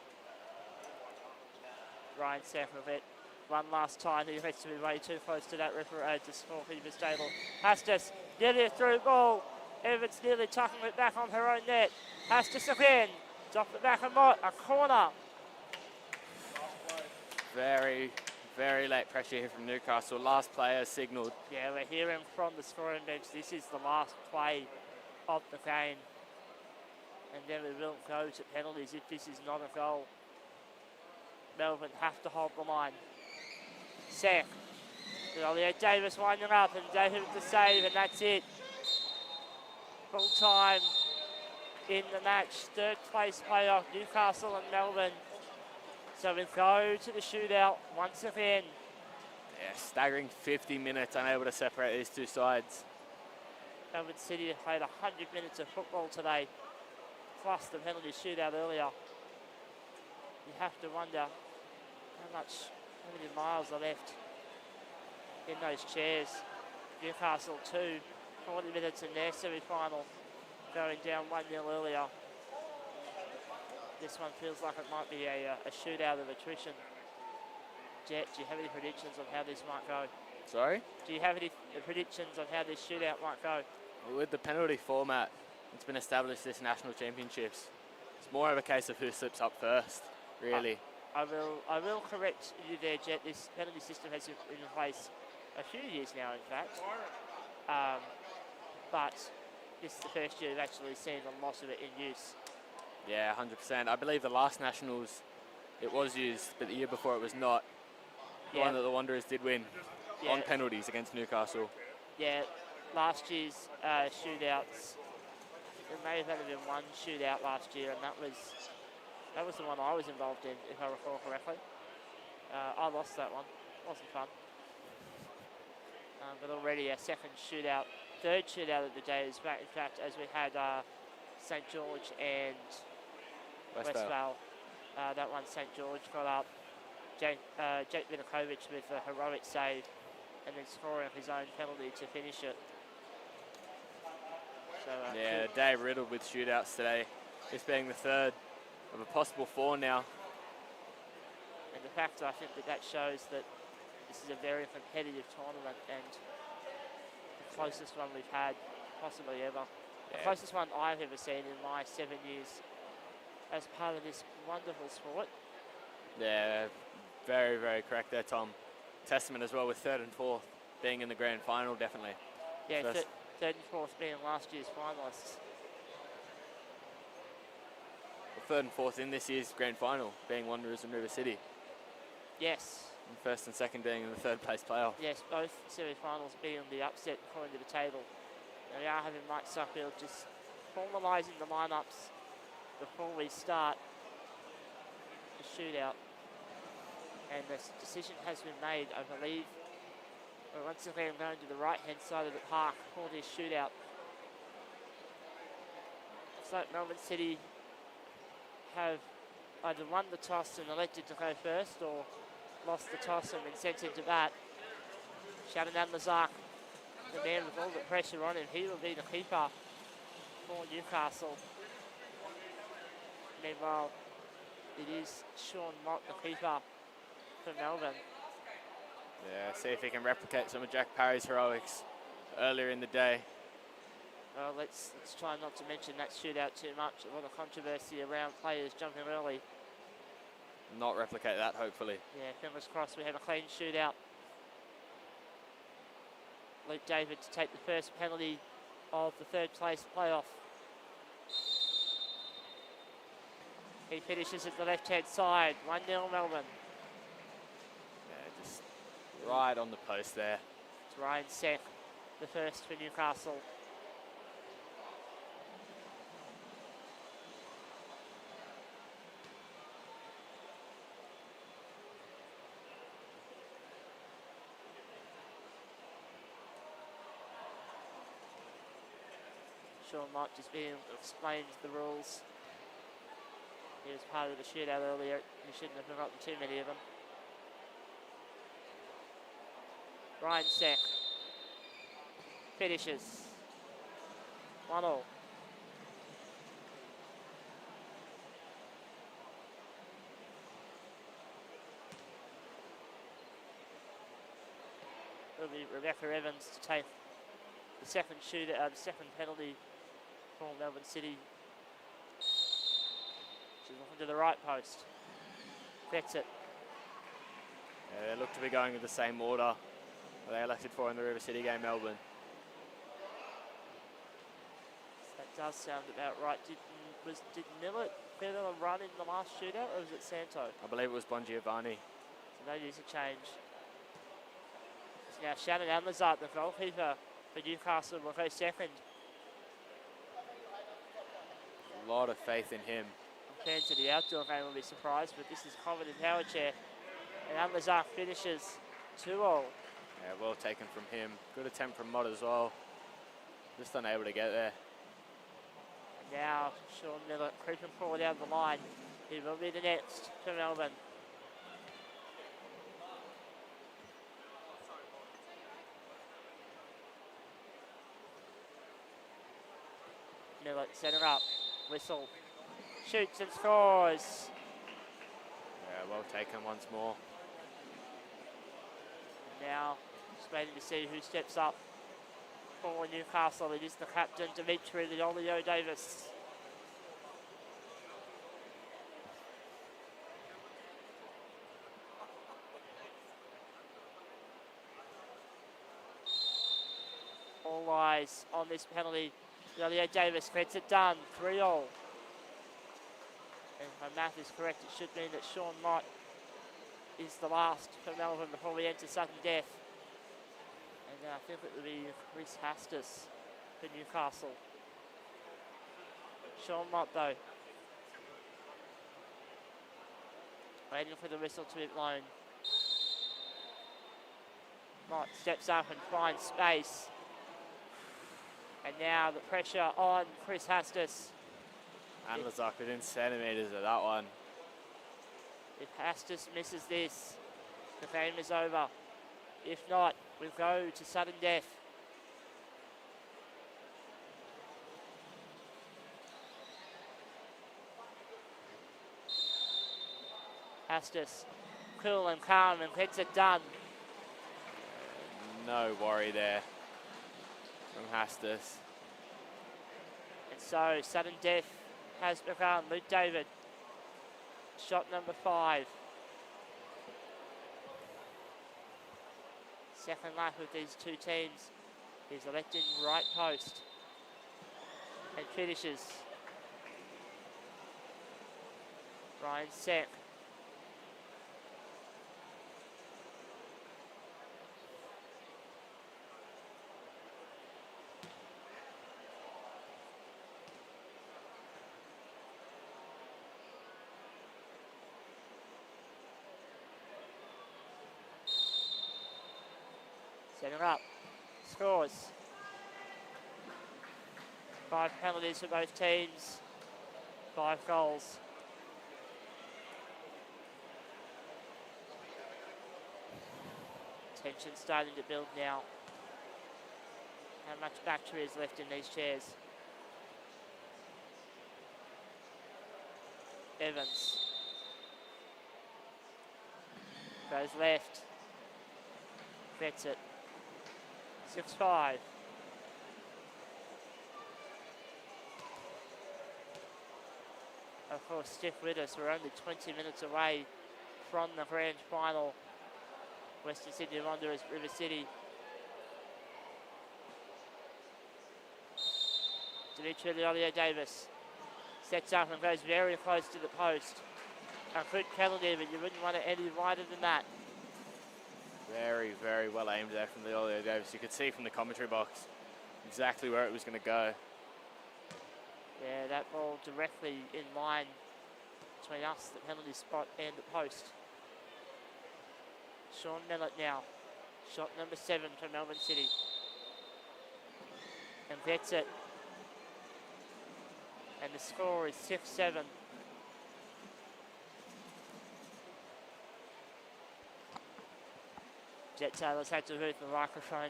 Ryan Seth with it. One last time. He has to be way too close to that referee to scorekeeper's table. Hastis nearly a through ball. Evans nearly tucking it back on her own net. Hastis again. Drop it back a Mott. A corner. Very, very late pressure here from Newcastle. Last player signalled. Yeah, we're hearing from the scoring bench. This is the last play of the game. And then we will go to penalties if this is not a goal. Melbourne have to hold the line. Seth. Ollie Davis winding up, and David with the save, and that's it. Full time in the match. Third place playoff, Newcastle and Melbourne. So we go to the shootout once again. Yeah, staggering 50 minutes, unable to separate these two sides. Melbourne City have played 100 minutes of football today. plus the penalty shootout earlier. You have to wonder how many miles are left in those chairs. Newcastle 2, 40 minutes in their semi-final, going down 1-0 earlier. This one feels like it might be a shootout of attrition. Jet, do you have any predictions on how this might go? Sorry? Do you have any predictions on how this shootout might go? With the penalty format, it's been established this national championships. It's more of a case of who slips up first, really. I will correct you there, Jet. This penalty system has been in place a few years now, in fact. But this is the first year we've actually seen the loss of it in use. Yeah, 100%. I believe the last nationals it was used, but the year before it was not. The one that the Wanderers did win on penalties against Newcastle. Yeah, last year's shootouts, there may have only been one shootout last year, and that was the one I was involved in, if I recall correctly. I lost that one. Wasn't fun. But already a third shootout of the day is back. In fact, as we had St George and Westvale. That one, St George got up. Jake Vinokovic with a heroic save and then scoring his own penalty to finish it. So, yeah, day riddled with shootouts today. This being the third of a possible 4 now. And the fact, I think that shows that this is a very competitive tournament and the closest one we've had possibly ever. The closest one I've ever seen in my 7 years as part of this wonderful sport. Yeah, very, very correct there, Tom. Testament as well with 3rd and 4th being in the grand final, definitely. Yeah, 3rd and 4th being last year's finalists. Well, 3rd and 4th in this year's grand final being Wanderers and River City. Yes. And 1st and 2nd being in the 3rd place playoff. Yes, both semi-finals being the upset according to the table. And we are having Mike Suffield just formalising the lineups before we start the shootout. And the decision has been made, I believe. We're once again going to the right-hand side of the park for this shootout. Looks like Melbourne City have either won the toss and elected to go first or lost the toss and been sent into bat. Shanahan Lazark, the man with all the pressure on him, he will be the keeper for Newcastle. Meanwhile, it is Sean Mott, the keeper for Melbourne. Yeah, see if he can replicate some of Jack Parry's heroics earlier in the day. Well, let's try not to mention that shootout too much. A lot of controversy around players jumping early. Not replicate that, hopefully. Yeah, fingers crossed we have a clean shootout. Luke David to take the first penalty of the 3rd place playoff. He finishes at the left-hand side, 1-0 Melbourne. Yeah, just right on the post there. It's Ryan Sek, the first for Newcastle. Sean Mott just being explained the rules. He was part of the shootout earlier. He shouldn't have forgotten too many of them. Ryan Sek finishes 1-1. It'll be Rebecca Evans to take the second second penalty for Melbourne City. She's looking to the right post. Gets it. Yeah, they look to be going with the same order they elected for in the River City game, Melbourne. That does sound about right. Did Millett get a run in the last shootout, or was it Santo? I believe it was Bongiovanni. So no use of change. So now Shannon Amazart, the goalkeeper for Newcastle, will go second. A lot of faith in him. Fans of the outdoor game will be surprised, but this is covered in power chair. And Amazart finishes 2-2. Yeah, well taken from him. Good attempt from Mott as well. Just unable to get there. And Now Sean Miller creeping forward down the line. He will be the next for Melbourne. Miller setting up. Whistle. Shoots and scores. Yeah, well taken once more. Now, just waiting to see who steps up for Newcastle. It is the captain, Dimitri Leolio Davis. All eyes on this penalty. Leolio Davis gets it done, 3-all. And if my math is correct, it should mean that Sean Mott is the last for Melbourne before we enter sudden death. And I think it will be Chris Hastis for Newcastle. Sean Mott though, waiting for the whistle to be blown. Mott steps up and finds space. And now the pressure on Chris Hastis. And Lazak within centimetres of that one. If Hastis misses this, the game is over. If not, we'll go to sudden death. Hastis, cool and calm, and gets it done. No worry there from Hastis. And so sudden death has begun. Luke David, shot number 5. Second lap of these two teams. He's elected right post and finishes. Ryan Seck. Setting up, scores. 5 penalties for both teams, 5 goals. Tension starting to build now. How much battery is left in these chairs? Evans goes left, gets it. 6-5. Of course, stick with us. We're only 20 minutes away from the grand final. Western Sydney Wanderers, River City. Dimitri Leolio Davis sets up and goes very close to the post. A good penalty, but you wouldn't want it any wider than that. Very, very well aimed there from Leolio Davis. You could see from the commentary box exactly where it was going to go. Yeah, that ball directly in line between us, the penalty spot, and the post. Sean Mellett now, shot number 7 for Melbourne City. And gets it. And the score is 6-7. Jet Taylor's had to move the microphone.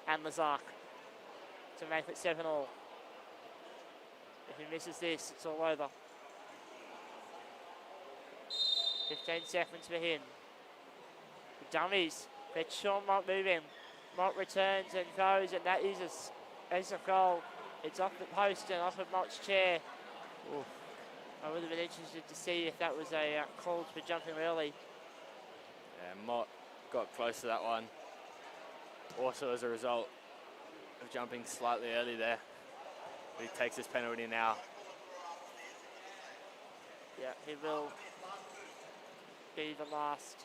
And Lazak to make it 7-all. If he misses this, it's all over. 15 seconds for him. The dummies, but Sean Mott moving. Mott returns and goes, and that is a goal. It's off the post and off of Mott's chair. Oof. I would have been interested to see if that was a call for jumping early. Yeah, Mott got close to that one. Also as a result of jumping slightly early there. But he takes his penalty now. Yeah, he will be the last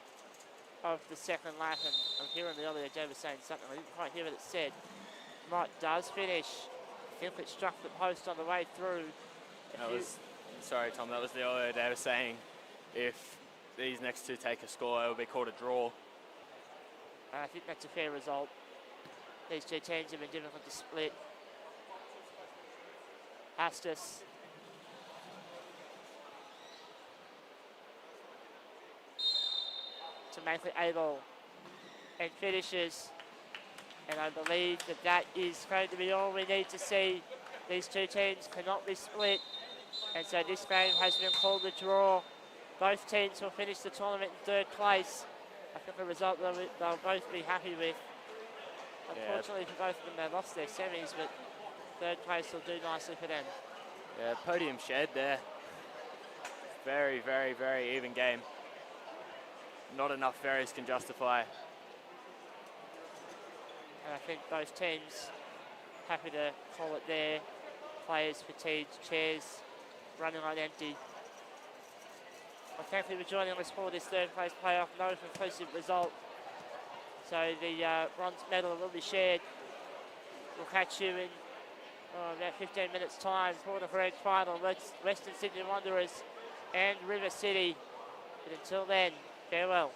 of the second lap, and I'm hearing the earlier Davis saying something. I didn't quite hear what it said. Mott does finish. I think it struck the post on the way through. Sorry Tom, that was the earlier Davis saying if these next two take a score, it will be called a draw. I think that's a fair result. These two teams have been difficult to split. Astus to make it able and finishes. And I believe that that is going to be all we need to see. These two teams cannot be split. And so this game has been called a draw. Both teams will finish the tournament in third place. I think a result they'll both be happy with. Unfortunately for both of them, they lost their semis, but third place will do nicely for them. Yeah, podium shared there. Very, very, very even game. Not enough ferries can justify. And I think both teams happy to call it there. Players fatigued, chairs running on empty. Well, thank you for joining us for this third place playoff. No conclusive result. So the bronze medal will be shared. We'll catch you in about 15 minutes time for the grand final. Western Sydney Wanderers and River City. But until then, farewell.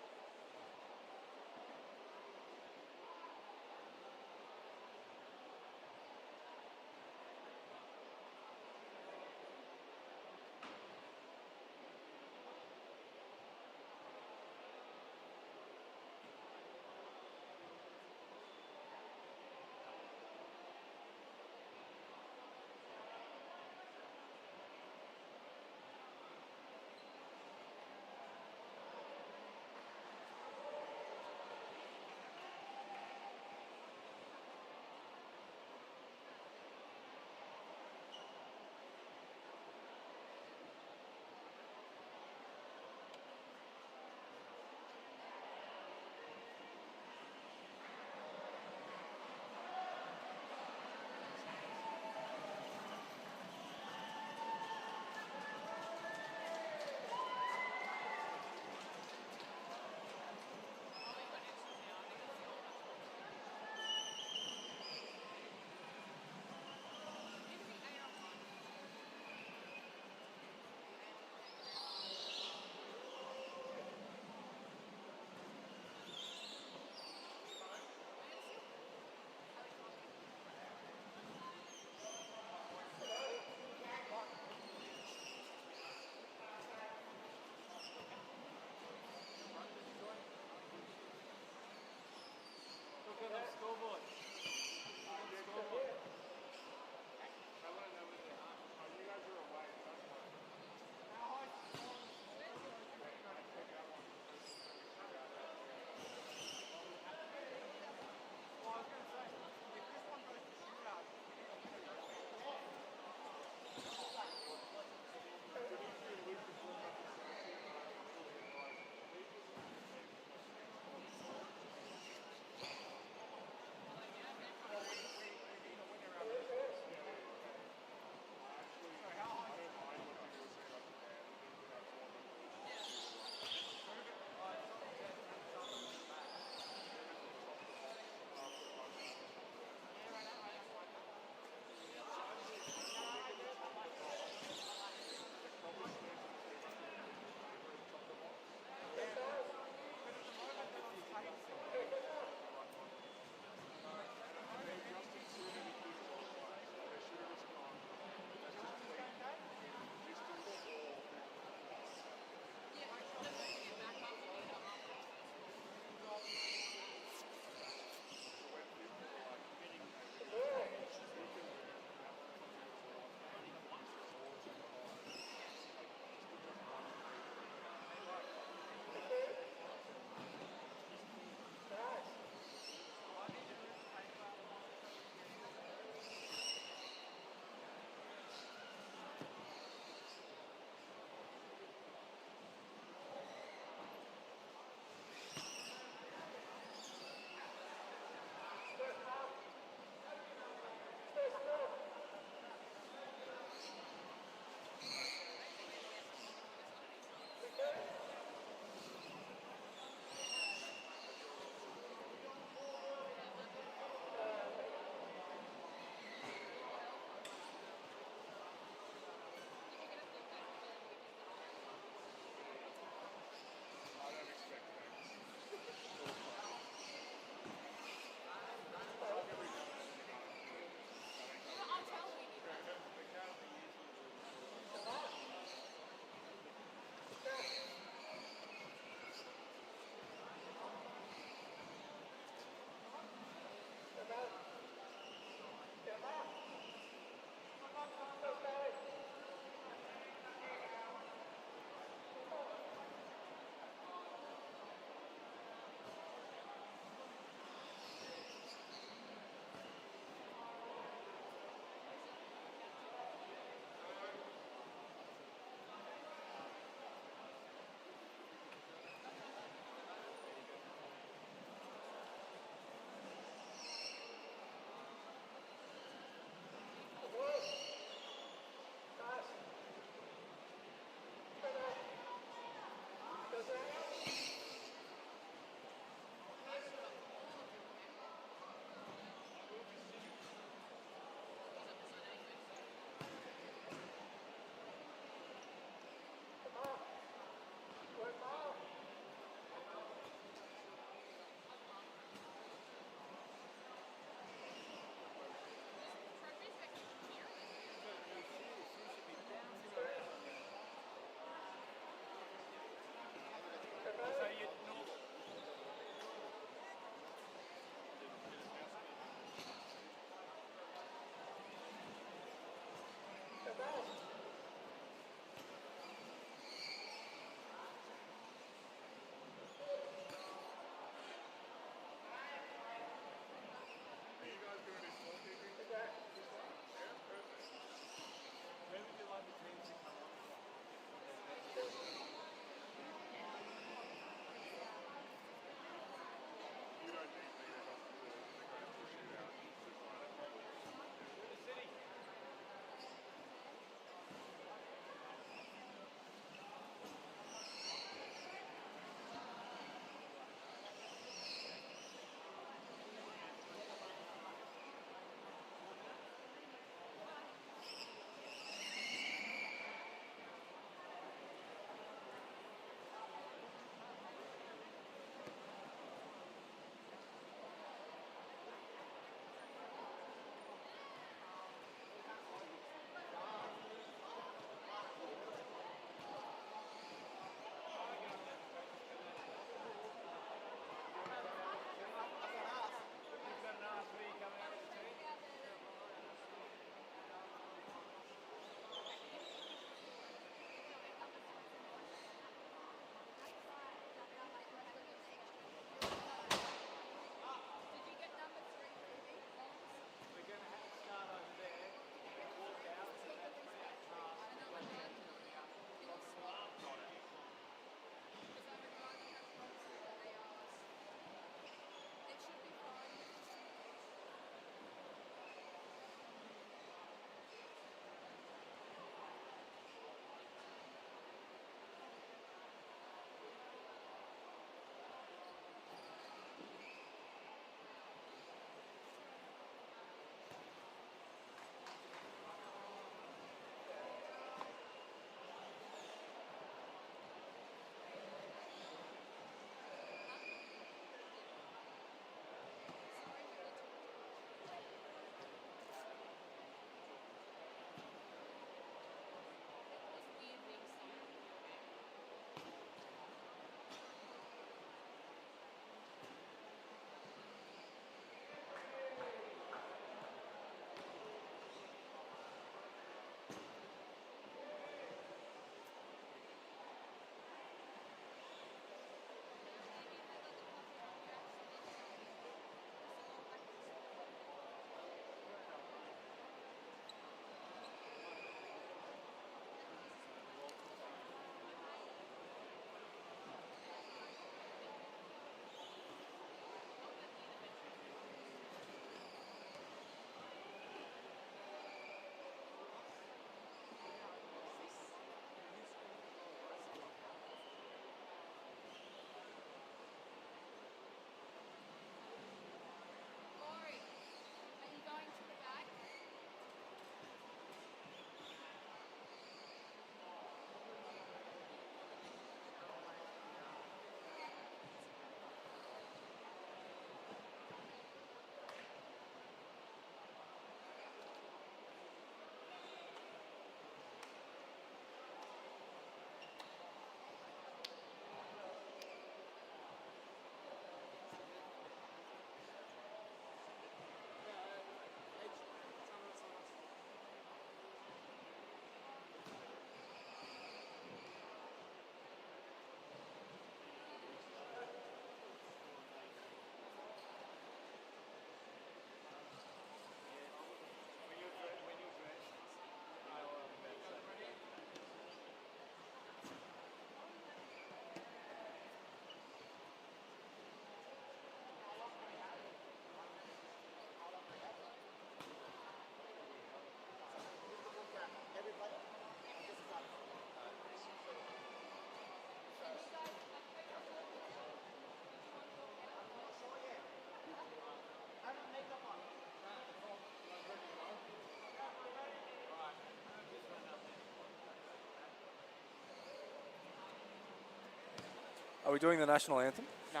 Are we doing the national anthem? No.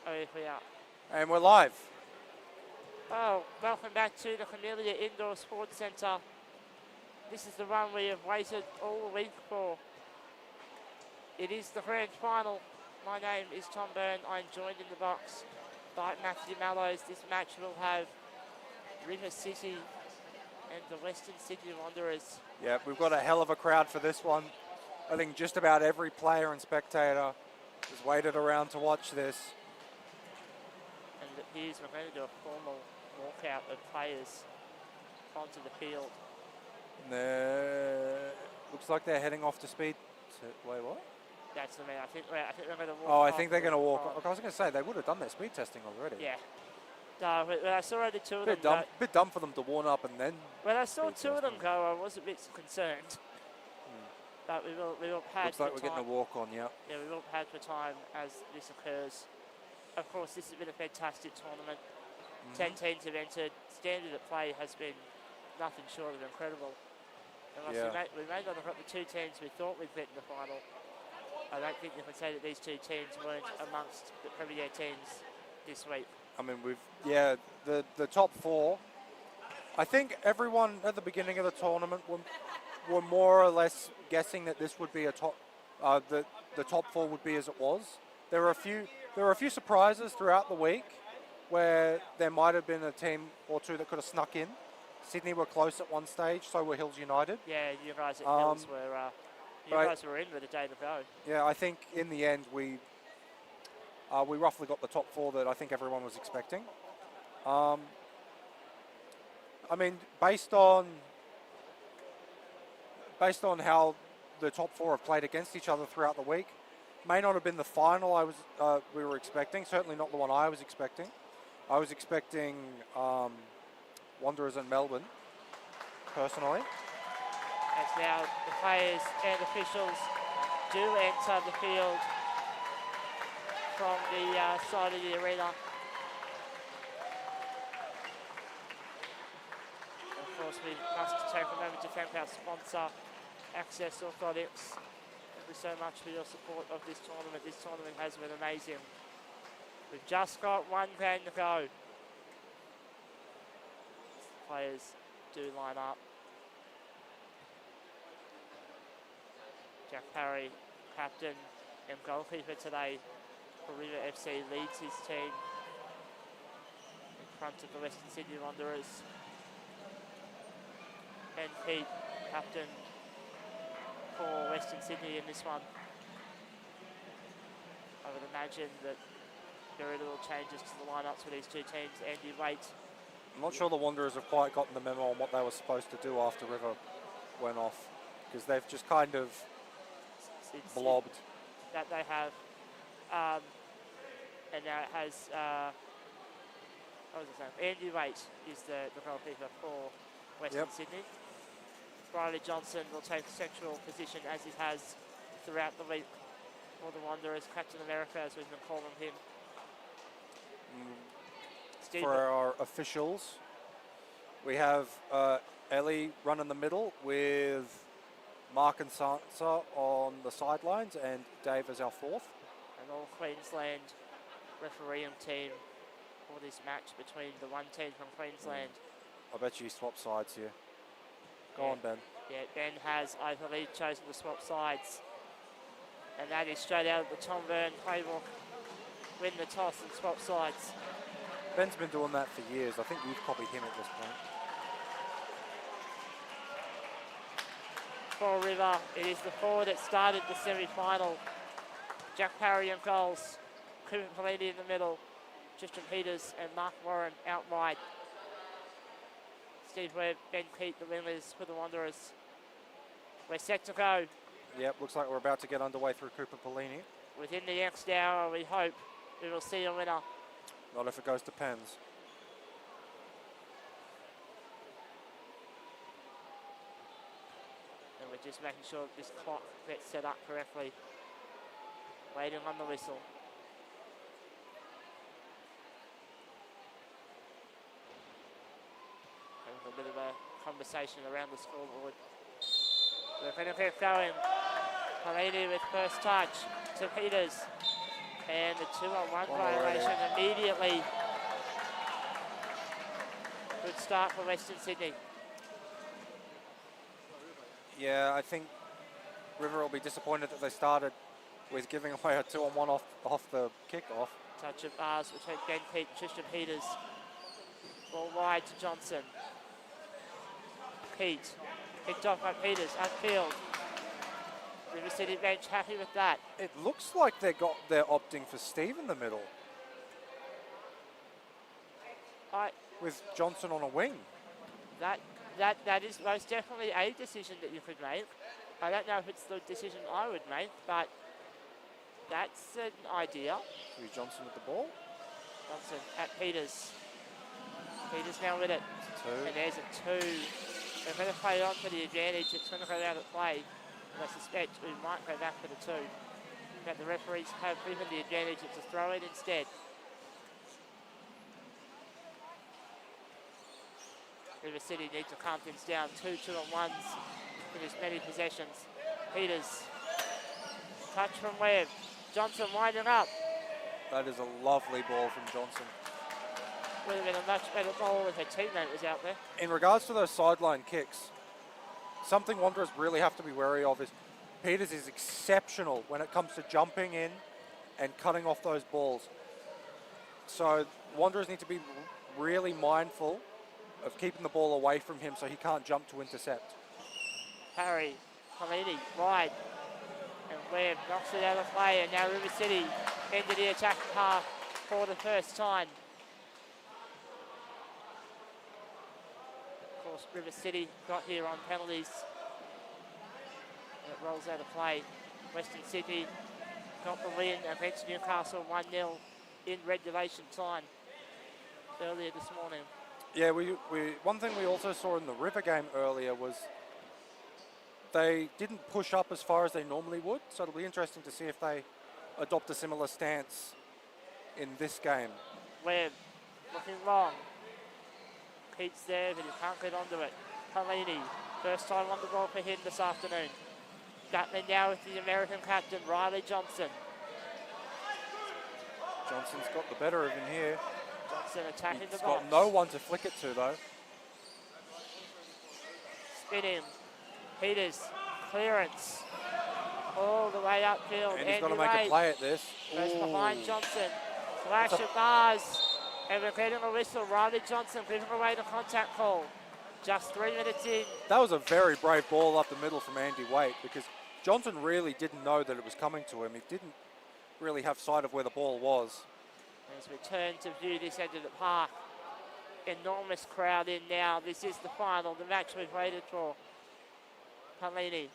Oh, yes, we are. And we're live. Well, welcome back to the Camellia Indoor Sports Centre. This is the one we have waited all week for. It is the grand final. My name is Tom Byrne. I'm joined in the box by Matthew Mallows. This match will have River City and the Western Sydney Wanderers. Yeah, we've got a hell of a crowd for this one. I think just about every player and spectator has waited around to watch this. And here's, we're going to do a formal walkout of players onto the field. And looks like they're heading off to speed. Wait, what? That's the man. I think they're going to walk. Oh, I off think they're going to walk. off. I was going to say they would have done their speed testing already. Yeah. No, when I saw only two of Bit them. bit dumb for them to warm up and then. When I saw speed two of them testing. go, I was a bit concerned. But we will pad Looks like for we're time. getting a walk on, yeah. Yeah, we will pad for time as this occurs. Of course, this has been a fantastic tournament. 10 teams have entered. Standard of play has been nothing short of incredible. And Yeah. we may not have got the two teams we thought we'd get in the final. I don't think you can say that these two teams weren't amongst the Premier teams this week. I mean, the top four. I think everyone at the beginning of the tournament were more or less guessing that this would be a top. The top four would be as it was. There were a few surprises throughout the week where there might have been a team or two that could have snuck in. Sydney were close at one stage, so were Hills United. Yeah, you guys at Hills were. You guys were in with a day to go. Yeah, I think in the end we roughly got the top four that I think everyone was expecting. I mean, based on how the top four have played against each other throughout the week, may not have been the final we were expecting. Certainly not the one I was expecting. I was expecting Wanderers and Melbourne, personally. As now the players and officials do enter the field from the side of the arena. Of course, we must take a moment to thank our sponsor, Access Orthotics. Thank you so much for your support of this tournament. This tournament has been amazing. We've just got one game to go. Players do line up. Jack Parry, captain and goalkeeper today for River FC, leads his team in front of the Western Sydney Wanderers. Ben Pete, captain for Western Sydney in this one. I would imagine that very little changes to the lineups for these two teams. Andy Waite. I'm not sure the Wanderers have quite gotten the memo on what they were supposed to do after River went off, because they've just kind of blobbed. That they have. And now it has, what was his name? Andy Waite is the goalkeeper for Western Sydney. Riley Johnson will take a central position as he has throughout the week for the Wanderers. Captain America, as we've been calling him. For our officials, we have Ellie running the middle with Mark and Sansa on the sidelines and Dave as our fourth. An all Queensland refereeing team for this match between the one team from Queensland. I bet you swap sides here. Go on, Ben. Yeah, Ben has, I believe, chosen to swap sides. And that is straight out of the Tom Byrne playbook. Win the toss and swap sides. Ben's been doing that for years. I think we've copied him at this point. For River, it is the four that started the semi-final. Jack Parry in goals, Kevin Pelini in the middle, Tristan Peters and Mark Warren out wide. Steve Webb, Ben Pete, the winners for the Wanderers. We're set to go. Yep, looks like we're about to get underway through Cooper Pelini. Within the next hour, we hope we will see a winner. Not if it goes to pens. And we're just making sure this clock gets set up correctly. Waiting on the whistle. Having a bit of a conversation around the scoreboard. We're going to get going. Pelini with first touch to Peters. And the 2-on-1 One already. violation immediately. Good start for Western Sydney. Yeah, I think River will be disappointed that they started with giving away a 2-on-1 off the kickoff. Touch of bars between Ben Pete and Tristan Peters. Ball wide to Johnson. Pete. Picked off by Peters. Upfield. River City bench happy with that. It looks like they're opting for Steve in the middle with Johnson on a wing. That is most definitely a decision that you could make. I don't know if it's the decision I would make, but that's an idea. Maybe Johnson with the ball. Johnson at Peters. Peters now with it. Two. And there's a 2. They're going to play on for the advantage. It's going to go out of play. And I suspect we might go back for the 2. But the referees have given the advantage. It's a throw in instead. River City need to calm things down. 2 2-on-1s with as many possessions. Peters. Touch from Webb. Johnson winding up. That is a lovely ball from Johnson. Would have been a much better ball if her teammate was out there. In regards to those sideline kicks, something Wanderers really have to be wary of is Peters is exceptional when it comes to jumping in and cutting off those balls. So Wanderers need to be really mindful of keeping the ball away from him so he can't jump to intercept. Harry, Palini, wide. And Webb knocks it out of play, and now River City into the attacking half for the first time. Of course, River City got here on penalties. And it rolls out of play. Western Sydney got the win against Newcastle 1-0 in regulation time earlier this morning. Yeah, one thing we also saw in the River game earlier was they didn't push up as far as they normally would, so it'll be interesting to see if they adopt a similar stance in this game. Webb looking long. Pete's there, but he can't get onto it. Palini, first time on the ball for him this afternoon. Battling now with the American captain, Riley Johnson. Johnson's got the better of him here. Johnson attacking the He's box. got no one to flick it to, though. Spinning. Peters, clearance. All the way upfield. And he's got to make a play at this. Goes Ooh. behind Johnson. Flash of bars. And we're getting a whistle. Riley Johnson giving away the contact call. Just 3 minutes in. That was a very brave ball up the middle from Andy Waite because Johnson really didn't know that it was coming to him. He didn't really have sight of where the ball was. As we turn to view this end of the park. Enormous crowd in now. This is the final, the match we've waited for. Palini.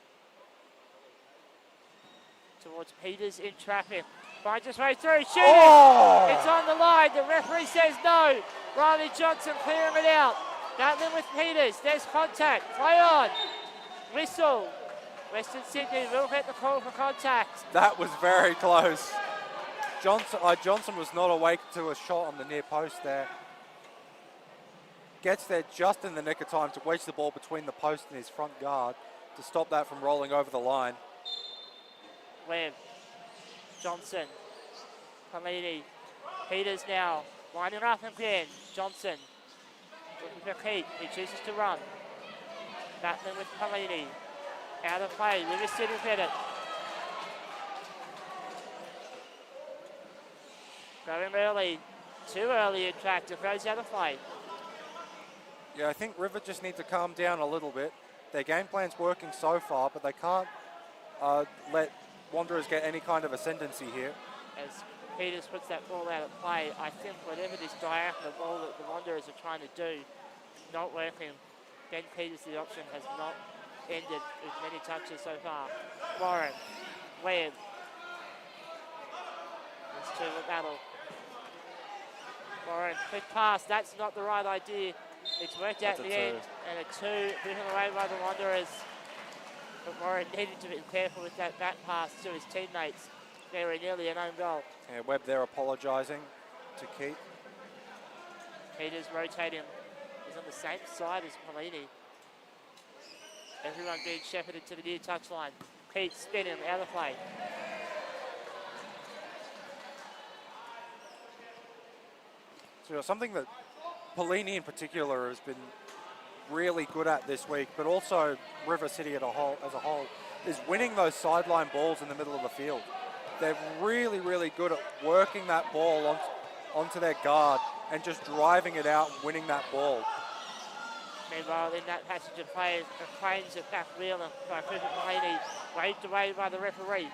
Towards Peters in traffic. Finds his way through. Shoot Oh! it! It's on the line. The referee says no. Riley Johnson clearing it out. Battling with Peters. There's contact. Play on. Whistle. Western Sydney will get the call for contact. That was very close. Johnson was not awake to a shot on the near post there. Gets there just in the nick of time to wedge the ball between the post and his front guard to stop that from rolling over the line. Webb. Johnson. Palini. Peters now. Winding up again. Johnson. Looking for Keith. He chooses to run. Battling with Palini. Out of play. River City get it. Going early. Too early in fact. It goes out of play. Yeah, I think River just need to calm down a little bit. Their game plan's working so far, but they can't let Wanderers get any kind of ascendancy here. As Peters puts that ball out of play, I think whatever this diagonal ball that the Wanderers are trying to do, not working. Ben Peters, the option, has not ended with many touches so far. Warren, Webb. Let's do the battle. Warren, quick pass, that's not the right idea. It's worked out in the end, and a 2 driven away by the Wanderers. But Warren needed to be careful with that back pass to his teammates. Very nearly an own goal. Yeah, Webb there apologising to Keith. Peters rotating. He's on the same side as Palini. Everyone being shepherded to the near touchline. Keith spinning out of play. So something that Pellini in particular has been really good at this week, but also River City as a whole, is winning those sideline balls in the middle of the field. They're really, really good at working that ball onto their guard and just driving it out and winning that ball. Meanwhile, in that passage of play, the claims of back wheel by Cooper Pellini, waved away by the referee.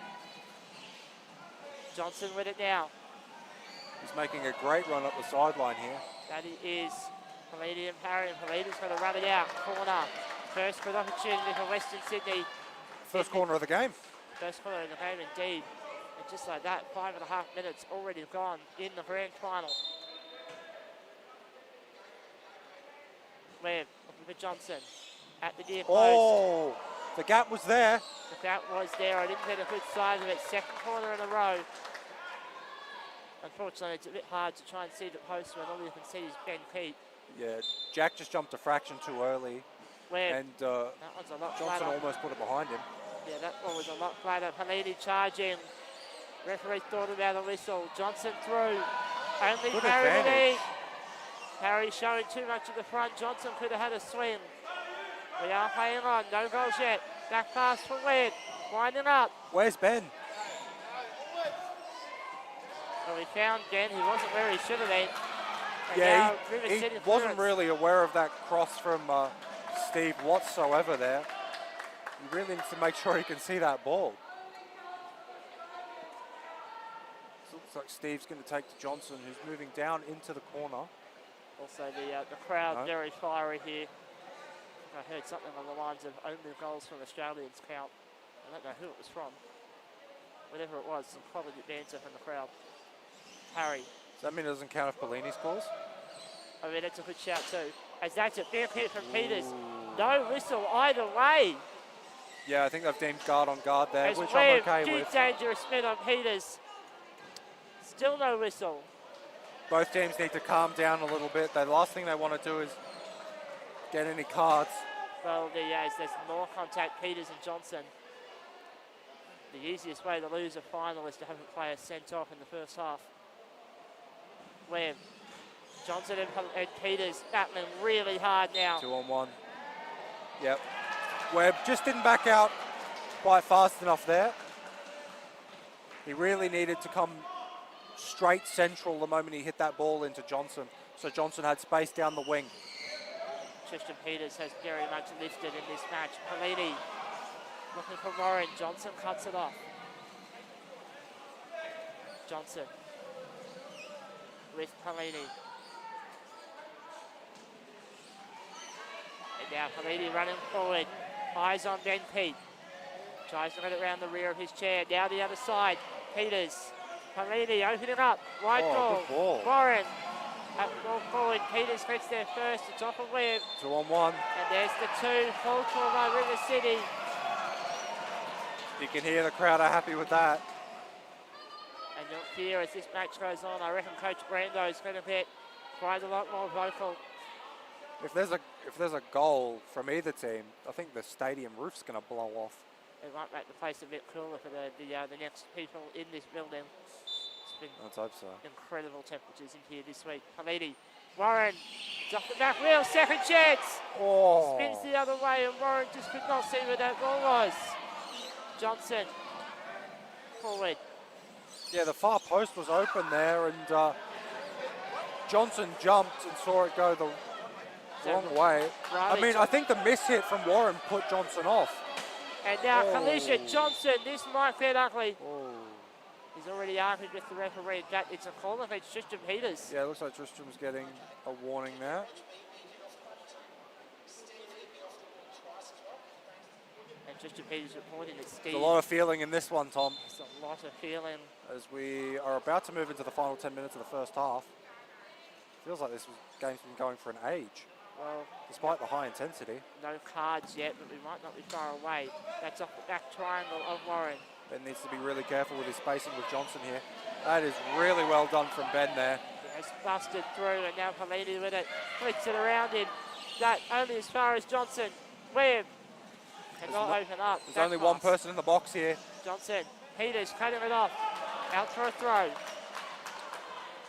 Johnson with it now. He's making a great run up the sideline here. That is Pellini and Parry, and Pellini's going to run it out. Corner. First good opportunity for Western Sydney. First corner of the game. First corner of the game indeed. And just like that, 5.5 minutes already gone in the grand final. Webb looking for Johnson at the near post. Oh, the gap was there. The gap was there. I didn't get a good size of it. Second corner in a row. Unfortunately, it's a bit hard to try and see the post when all you can see is Ben Keat. Yeah, Jack just jumped a fraction too early. Webb. And That one's a lot Johnson flatter. almost put it behind him. Yeah, that one was a lot flatter. Pellini charging. Referee thought about a whistle. Johnson through. Only Good Parry to advantage. lead. Parry showing too much at the front. Johnson could have had a swing. We are playing on. No goals yet. Back pass for Webb. Winding up. Where's Ben? Well, we found Ben. He wasn't where he should have been. And Yeah, now River he City wasn't clearance. really aware of that cross from Steve whatsoever there. He really needs to make sure he can see that ball. So looks like Steve's going to take to Johnson, who's moving down into the corner. Also, the crowd No. very fiery here. I heard something on the lines of only goals from Australians count. I don't know who it was from. Whatever it was, some probably banter from the crowd. Harry. Does that mean it doesn't count if Pellini scores? I mean, it's a good shout too. As that's a big hit from Peters. No whistle either way. Yeah, I think they've deemed guard on guard there, As which Webb, I'm okay huge with. dangerous spin on Peters. Still no whistle. Both teams need to calm down a little bit. The last thing they want to do is get any cards. Well, as there's more contact, Peters and Johnson. The easiest way to lose a final is to have a player sent off in the first half. Webb, Johnson and Peters battling really hard now. 2-on-1. Yep. Webb just didn't back out quite fast enough there. He really needed to come straight central the moment he hit that ball into Johnson. So Johnson had space down the wing. Tristan Peters has very much lifted in this match. Pellini looking for Warren. Johnson cuts it off. Johnson with Pellini. And now Pellini running forward. Eyes on Ben Pete. Tries to get it around the rear of his chair. Now the other side. Peters. Pellini opening up. Wide Oh, good ball. Warren. Up the ball forward. Peters gets there first. It's off of Webb. 2-on-1. And there's the two. Full call by River City. You can hear the crowd are happy with that. And you'll hear as this match goes on, I reckon Coach Brando is going to get quite a lot more vocal. If there's a goal from either team, I think the stadium roof's going to blow off. It might make the place a bit cooler for the next people in this building. It's been Let's hope so. incredible temperatures in here this week. Pellini, Warren, it's off the back wheel, second chance. Oh. Spins the other way and Warren just could not see where that ball was. Johnson, forward. Yeah, the far post was open there, and Johnson jumped and saw it go the wrong way. I mean, I think the miss hit from Warren put Johnson off. And now Oh. collision, Johnson, this might get ugly. Oh. He's already argued with the referee that it's a call against Tristan Peters. Yeah, it looks like Tristram's getting a warning there. And Tristan Peters reporting that Steve. There's a lot of feeling in this one, Tom, There's a lot of feeling. as we are about to move into the final 10 minutes of the first half. Feels like this game's been going for an age, Well, despite the high intensity. no cards yet, but we might not be far away. That's off the back triangle of Warren. Ben needs to be really careful with his spacing with Johnson here. That is really well done from Ben there. He has busted through, and now Pellini with it. Flicks it around him. That only as far as Johnson. Webb cannot open up. There's Back only one pass. person in the box here. Johnson. Peters cutting it off. Out for a throw.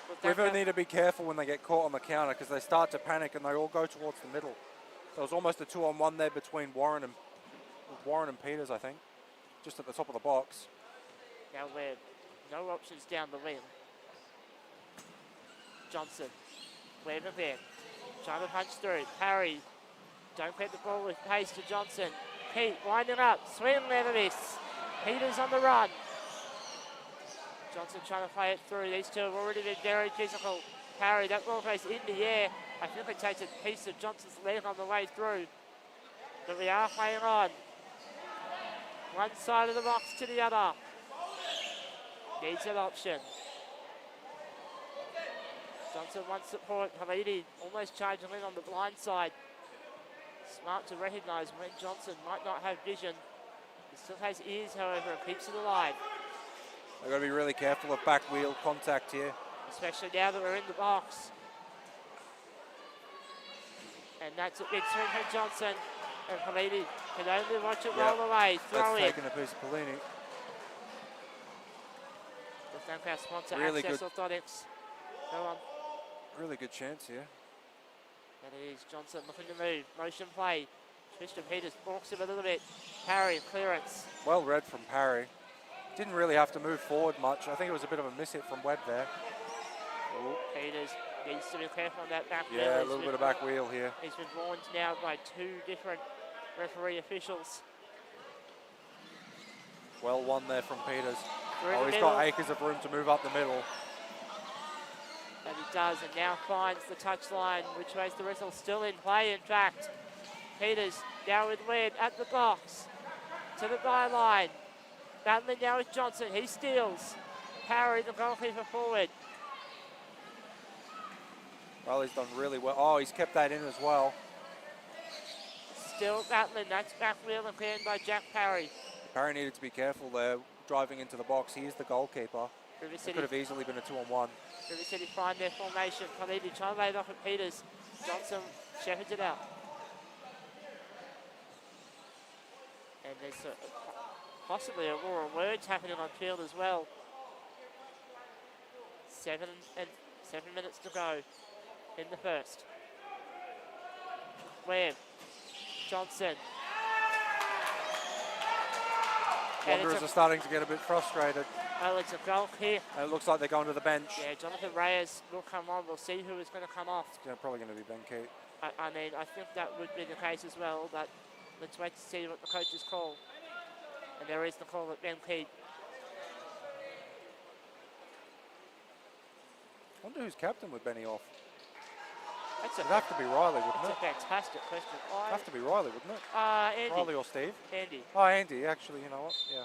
But River need to be careful when they get caught on the counter because they start to panic and they all go towards the middle. There was almost a 2-on-1 there between Warren and Peters, I think, just at the top of the box. Now Webb, no options down the wing. Johnson, Webb again, trying to punch through. Parry, don't get the ball with pace to Johnson. Pete winding up, swing and a miss. Peters on the run. Johnson trying to play it through. These two have already been very physical. Parry, that ball goes in the air. I think it takes a piece of Johnson's leg on the way through. But we are playing on. One side of the box to the other. Needs an option. Johnson wants support. Halidi almost charging in on the blind side. Smart to recognise when Johnson might not have vision. He still has ears, however, and keeps it alive. They've got to be really careful of back wheel contact here. Especially now that we're in the box. And that's a big swing from Johnson. And Halidi can only watch it roll away. Throw That's in. taken a piece of Pelini. Let's thank our sponsor, Really Access good. Orthotics. Go on. Really good chance here. And it is Johnson looking to move. Motion play. Tristan Peters balks him a little bit. Parry, clearance. Well read from Parry. Didn't really have to move forward much. I think it was a bit of a miss hit from Webb there. Ooh. Peters needs to be careful on that back wheel. Yeah, a He's little been- bit of back wheel here. He's been warned now by two different referee officials. Well won there from Peters. Through Oh, the he's got middle, acres of room to move up the middle. and he does, and now finds the touchline, which makes the whistle still in play, in fact. Peters now with Webb at the box, to the byline. Battling now with Johnson, he steals. Parry, the goalkeeper, forward. Well, he's done really well. Oh, he's kept that in as well. Still battling, that's back wheel and cleared by Jack Parry. Parry needed to be careful there, driving into the box. He is the goalkeeper. River It City, could have easily been a 2-on-1. River City find their formation. Khalidi trying to lay it off at Peters. Johnson shepherds it out. And there's possibly a war of words happening on field as well. 7 minutes to go in the first. Webb, Johnson. And Wanderers it's are starting to get a bit frustrated. it's a goal here. And it looks like they're going to the bench. Yeah, Jonathan Reyes will come on. We'll see who is going to come off. It's probably going to be Ben Keat. I mean, I think that would be the case as well, but let's wait to see what the coaches call. And there is the call at Ben Keat. I wonder who's captain with Benny off. That's It'd have to be Riley, wouldn't That's it? a fantastic question. It'd have to be Riley, wouldn't it? Andy. Riley or Steve? Andy. Oh, Andy, actually, you know what? Yeah.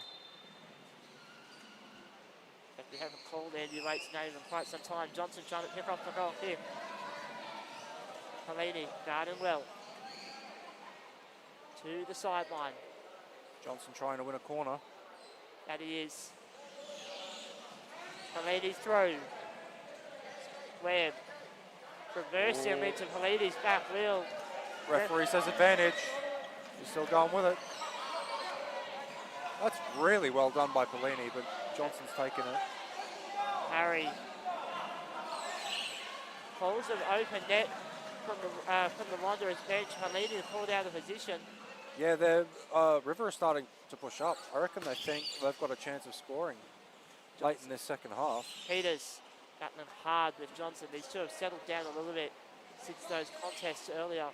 If we haven't called Andy Waite's name in quite some time, Johnson trying to pick off the goal here. Pelini guarding well. To the sideline. Johnson trying to win a corner. That he is. Pelini's through. Webb. Reversing Ooh. into Pelini's back wheel. Referee says advantage. He's still going with it. That's really well done by Pelini, but Johnson's taken it. Harry. Calls of open net from the Wanderers bench. Pelini pulled out of position. Yeah, River are starting to push up. I reckon they think they've got a chance of scoring late in this second half. Peters battling hard with Johnson. These two have settled down a little bit since those contests earlier.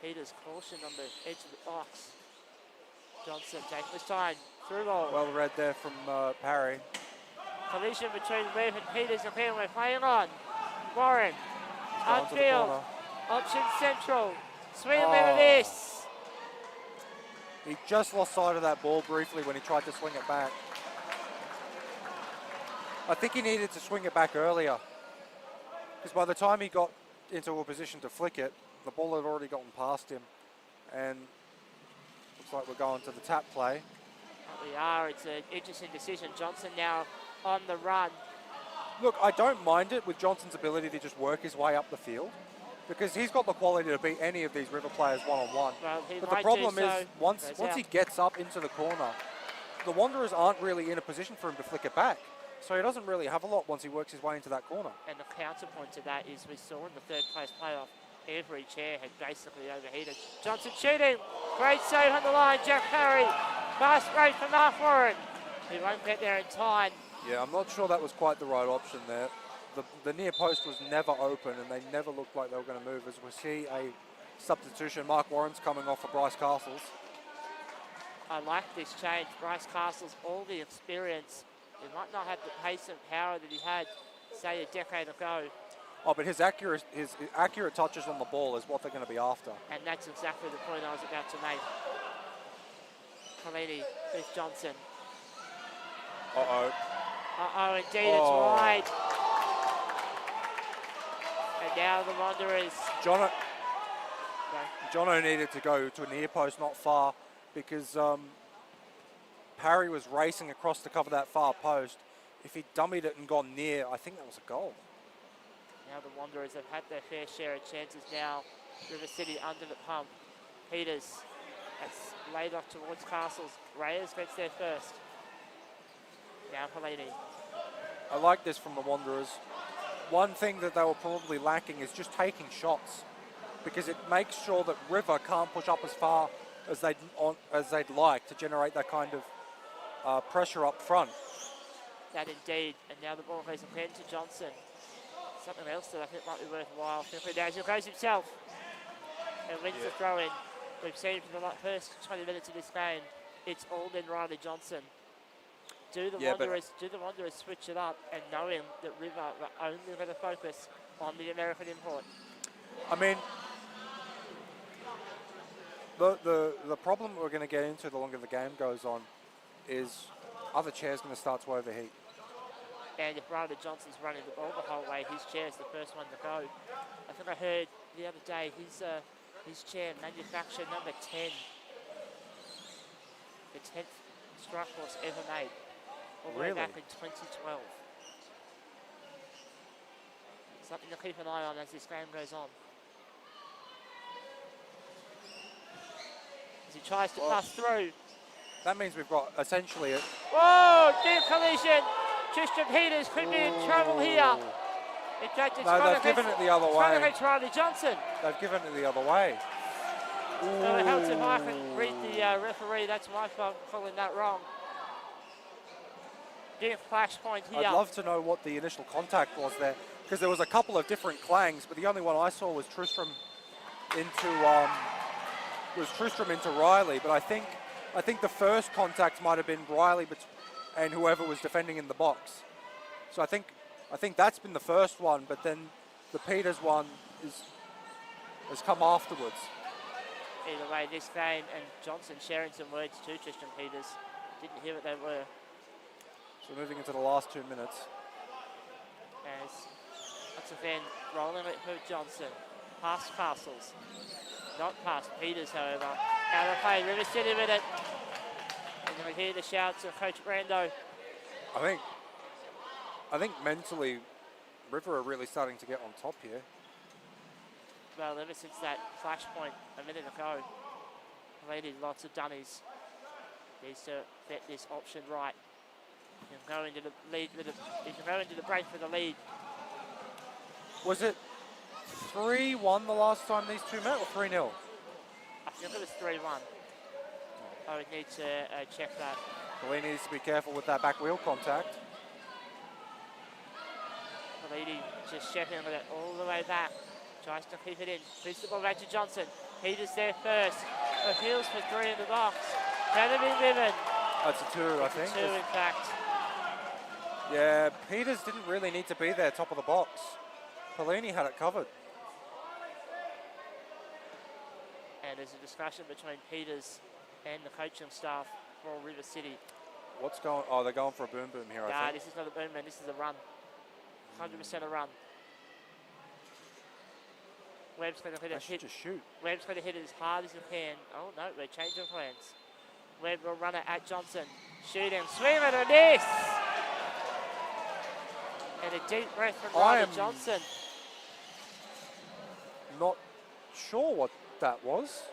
Peters caution on the edge of the box. Johnson taking his time. Through ball. Well read there from Parry. Collision between Webb and Peters, and then we're playing on. Warren. Going to the Upfield. corner. Option central. Swing and Oh. a miss. He just lost sight of that ball briefly when he tried to swing it back. I think he needed to swing it back earlier, because by the time he got into a position to flick it, the ball had already gotten past him. And looks like we're going to the tap play. We are. It's an interesting decision. Johnson now on the run. Look, I don't mind it with Johnson's ability to just work his way up the field, because he's got the quality to beat any of these River players one-on-one. Well, he But the might problem do is, so. once Goes he out. gets up into the corner, the Wanderers aren't really in a position for him to flick it back. So he doesn't really have a lot once he works his way into that corner. And the counterpoint to that is we saw in the third place playoff, every chair had basically overheated. Johnson shooting, great save on the line, Jack Parry, fast break from Mark Warren. He won't get there in time. Yeah, I'm not sure that was quite the right option there. The near post was never open and they never looked like they were going to move. As we see a substitution, Mark Warren's coming off for Bryce Castles. I like this change. Bryce Castles, all the experience. He might not have the pace and power that he had, say, a decade ago. Oh, but his accurate touches on the ball is what they're going to be after. And that's exactly the point I was about to make. Pelini with Johnson. Uh-oh. Uh-oh, indeed, it's wide. And now the Wanderers. Jono needed to go to a near post not far because Parry was racing across to cover that far post. If he dummied it and gone near, I think that was a goal. Now the Wanderers have had their fair share of chances now. River City under the pump. Peters, that's laid off towards Castles. Reyes gets there first. Now Pelini. I like this from the Wanderers. One thing that they were probably lacking is just taking shots, because it makes sure that River can't push up as far as they'd like to generate that kind of pressure up front. That indeed. And now the ball goes again to Johnson. Something else that I think might be worthwhile. Simply down, he goes himself and wins the throw in. We've seen for the first 20 minutes of this game, it's all been Riley Johnson. Do the Wanderers switch it up and knowing that River are only going to focus on the American import? I mean, the problem we're going to get into the longer the game goes on is other chairs going to start to overheat. And if Riley Johnson's running the ball the whole way, his chair's the first one to go. I think I heard the other day his chair manufactured number 10. The 10th strike force ever made. All the way back in 2012. Something to keep an eye on as this game goes on. As he tries to pass through. That means we've got essentially a... Whoa! Deep collision! Tristan Peters could be in trouble here. In fact, it's they've given it the other way. Against Riley Johnson. They've given it the other way. So it helps if I can read the referee. That's my fault calling that wrong. Big flashpoint here. I'd love to know what the initial contact was there, because there was a couple of different clangs, but the only one I saw was Tristram into Riley. But I think the first contact might have been Riley and whoever was defending in the box. So I think that's been the first one, but then the Peters one has come afterwards. Either way, this game, and Johnson sharing some words to Tristan Peters. Didn't hear what they were. So moving into the last 2 minutes. As once again, rolling it for Johnson. Past Castles. Not past Peters, however. Out of play, River City with it. And you'll hear the shouts of Coach Brando. I think mentally, River are really starting to get on top here. Well, ever since that flashpoint a minute ago, Lady lots of dummies. Needs to get this option right. You can go into the lead with you can go into the break for the lead. Was it 3-1 the last time these two met, or 3-0? I think it was 3-1. I would need to check that. Well, he needs to be careful with that back wheel contact. Lady just checking with it all the way back. Tries to keep it in. Puts the ball back to Johnson. Peters there first. Appeals for 3 in the box. Can it be given? That's a 2, I think. 2, in fact. Yeah, Peters didn't really need to be there, top of the box. Pelini had it covered. And there's a discussion between Peters and the coaching staff for River City. What's going? Oh, they're going for a boom here, I think. This is not a boom, man. This is a run. 100% a run. Webb's going to hit it. Just shoot. Webb's going to hit it as hard as he can. Oh no, we're changing plans. Webb will run it at Johnson. Shooting, swing and a miss! And a deep breath from Riley Johnson. Not sure what that was.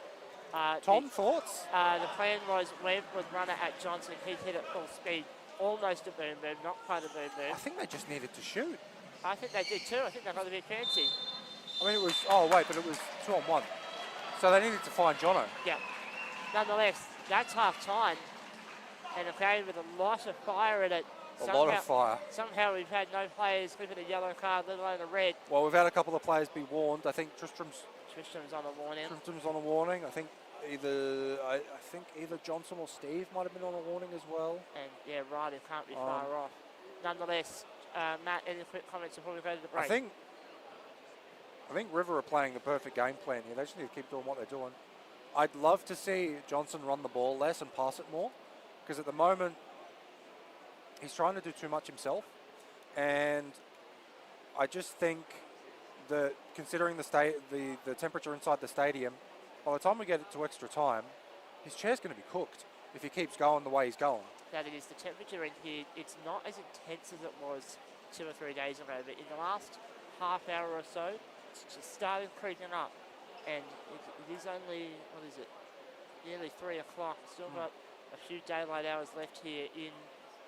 Tom, thoughts? The plan was Webb would run it at Johnson. He'd hit it full speed. almost a boom boom, not quite a boom boom. I think they just needed to shoot. I think they did too. I think they got a bit fancy. I mean, it was, oh wait, but it was 2-on-1. So they needed to find Jono. Yeah. Nonetheless, that's half time. And a game with a lot of fire in it. A lot of fire. Somehow we've had no players given a yellow card, let alone a red. Well, we've had a couple of players be warned. I think Tristram's on a warning. on a warning. I think either Johnson or Steve might have been on a warning as well. And yeah, Riley can't be far off. Nonetheless, Matt, any quick comments before we go to the break? I think River are playing the perfect game plan here. They just need to keep doing what they're doing. I'd love to see Johnson run the ball less and pass it more, because at the moment he's trying to do too much himself, and I just think that considering the temperature inside the stadium, by the time we get it to extra time, his chair's going to be cooked if he keeps going the way he's going. That it is. The temperature in here, it's not as intense as it was 2 or 3 days ago, but in the last half hour or so, it's just started creeping up. And it is only, what is it, nearly 3 o'clock. Still got a few daylight hours left here in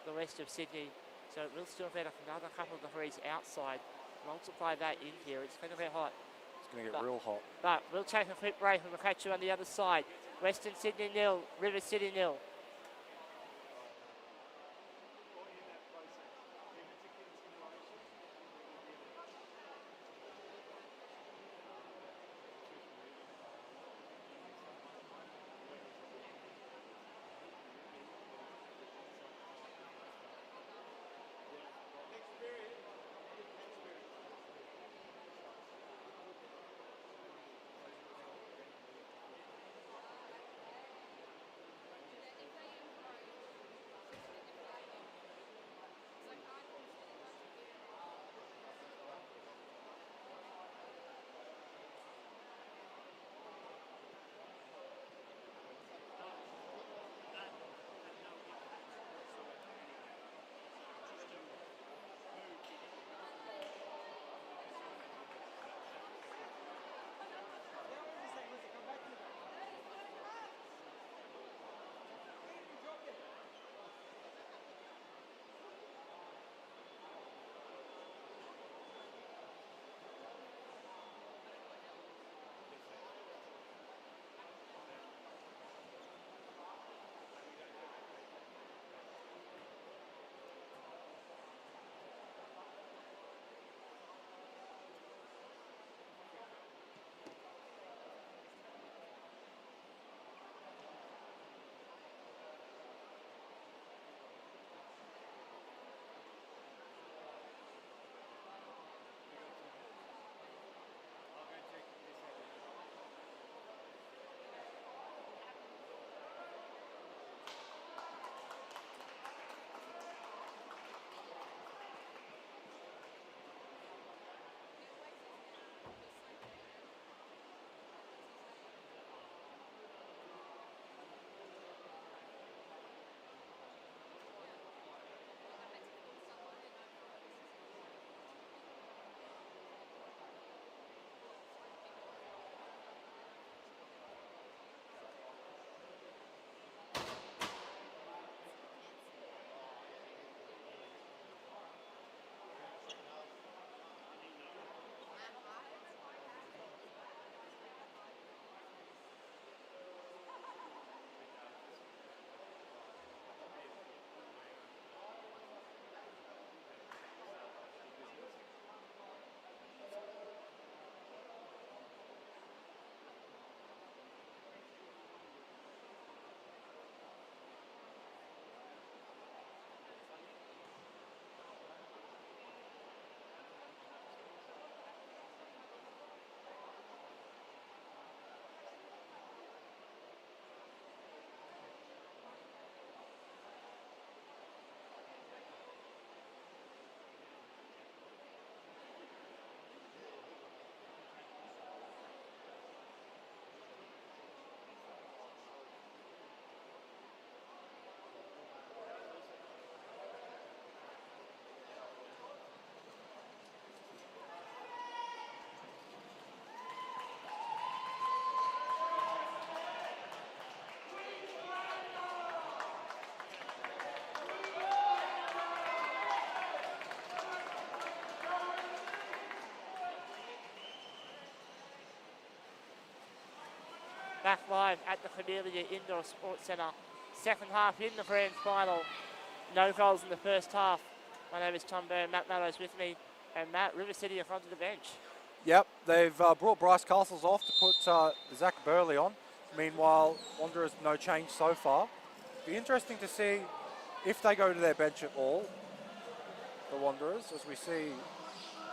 the west of Sydney. So it will still be another couple of degrees outside. Multiply that in here, it's going to be hot. It's going to get real hot. But we'll take a quick break and we'll catch you on the other side. Western Sydney 0, River City 0. back live at the Camellia Indoor Sports Centre. Second half in the grand final. No goals in the first half. My name is Tom Byrne, Matt Mallows with me, and Matt, River City in front of the bench. Yep, they've brought Bryce Castles off to put Zach Burley on. Meanwhile, Wanderers no change so far. Be interesting to see if they go to their bench at all, the Wanderers, as we see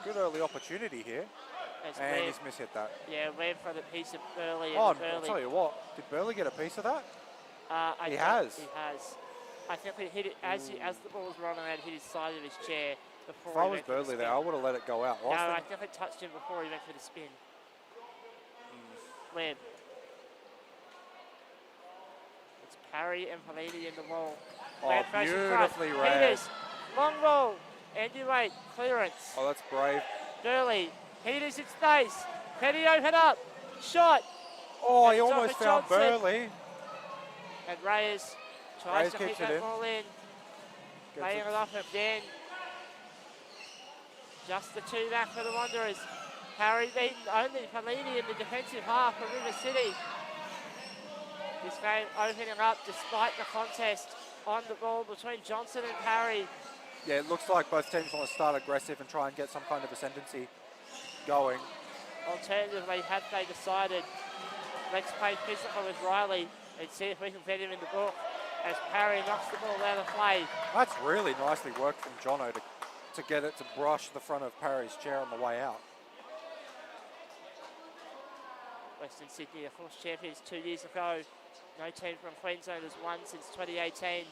good early opportunity here. And he's mishit that. Yeah, Webb for the piece of Burley. Oh, I'll tell you what, did Burley get a piece of that? He has. He has. I think he hit it as the ball was rolling out, hit his side of his chair before If I he was went for the Burley spin. there, I would have let it go out. No, I think it touched him before he went for the spin. Webb. It's Parry and Pelini in the wall. Oh, Webb goes in front. beautifully read. Peters, long ball. Andy Waite, clearance. Oh, that's brave. Burley, Peters in space. Petty open up. Shot. Oh, he It's off almost at found Johnson. Burley. And Reyes tries to keeps kick it that in. ball in. Gets Laying it. it off again. Just the two back for the Wanderers. Harry beaten only Pelini in the defensive half for River City. This game opening up despite the contest on the ball between Johnson and Parry. Yeah, it looks like both teams want to start aggressive and try and get some kind of ascendancy going. Alternatively, had they decided, let's play physical with Riley and see if we can get him in the book as Parry knocks the ball out of play. That's really nicely worked from Jono to get it to brush the front of Parry's chair on the way out. Western Sydney, of course, champions 2 years ago. No team from Queensland has won since 2018.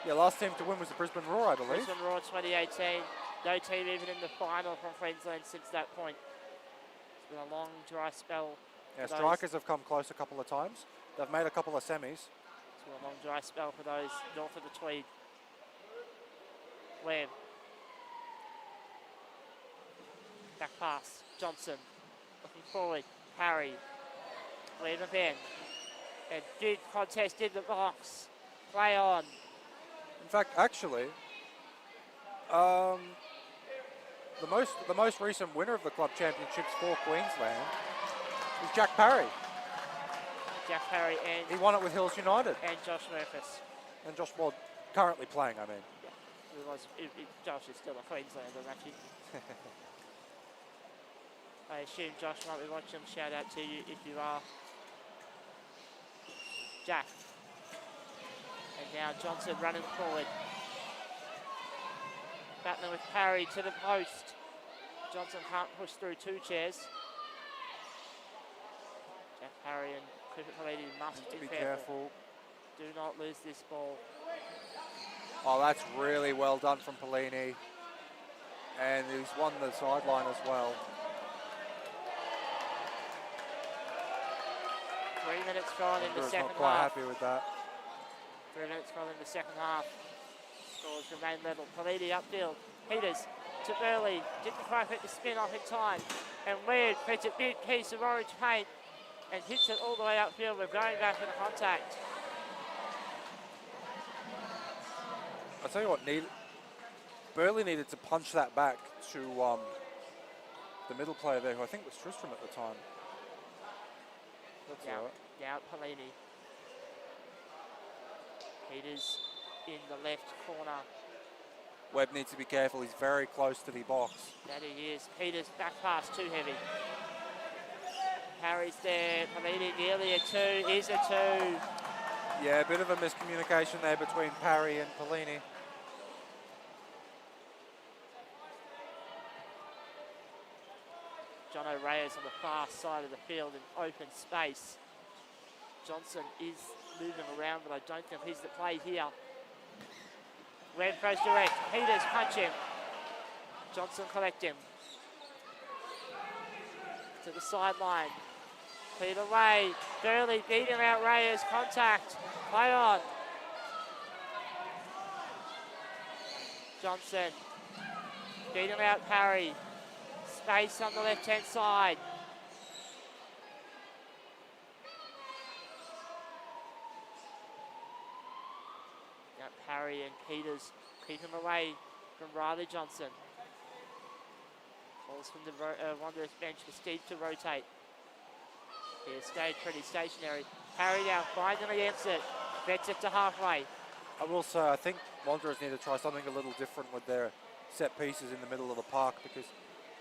Yeah, last team to win was the Brisbane Roar, I believe. Brisbane Roar 2018. No team even in the final from Queensland since that point. It's been a long, dry spell. Yeah, for those. Strikers have come close a couple of times. They've made a couple of semis. It's been a long, dry spell for those north of the Tweed. Webb. Back pass. Johnson. Looking forward. Harry. Webb again. And big contest in the box. Play on. In fact, actually, the most recent winner of the club championships for Queensland is Jack Parry. Jack Parry and He won it with Hills United. Josh Murphys. And Josh Ward currently playing, I mean. Josh is still a Queenslander, actually. I assume Josh might be watching. Shout out to you if you are. Jack. And now Johnson running forward. Battling with Parry to the post. Johnson can't push through two chairs. Jack Parry and Clifford Pelini must be careful. Do not lose this ball. Oh, that's really well done from Pelini. And he's won the sideline as well. 3 minutes gone in the Wanderers second not quite half. happy with that. 3 minutes gone in the second half. Scores remain level. Pelini upfield. Peters to Burley. Didn't quite get the spin off in time. And Weird gets a big piece of orange paint and hits it all the way upfield. We're going back for the contact. I'll tell you what, Burley needed to punch that back to the middle player there, who I think was Tristram at the time. That's all right. Down Pelini. Peters in the left corner. Webb needs to be careful. He's very close to the box. That he is. Peters back pass too heavy. Harry's there. Pelini nearly a two. Is a two. Yeah, a bit of a miscommunication there between Parry and Pelini. John O'Reyes on the far side of the field in open space. Johnson is moving around, but I don't think he's the play here. Webb goes direct. Peters punch him. Johnson collect him. To the sideline. Cleared away. Burley beating out Reyes. Contact. Play on. Johnson beating out Parry. Space on the left-hand side. Now Parry and Peters keep him away from Riley Johnson. Calls from the Wanderers bench for Steve to rotate. He stayed pretty stationary. Harry now finally gets it. Gets it to halfway. I will say, I think Wanderers need to try something a little different with their set pieces in the middle of the park because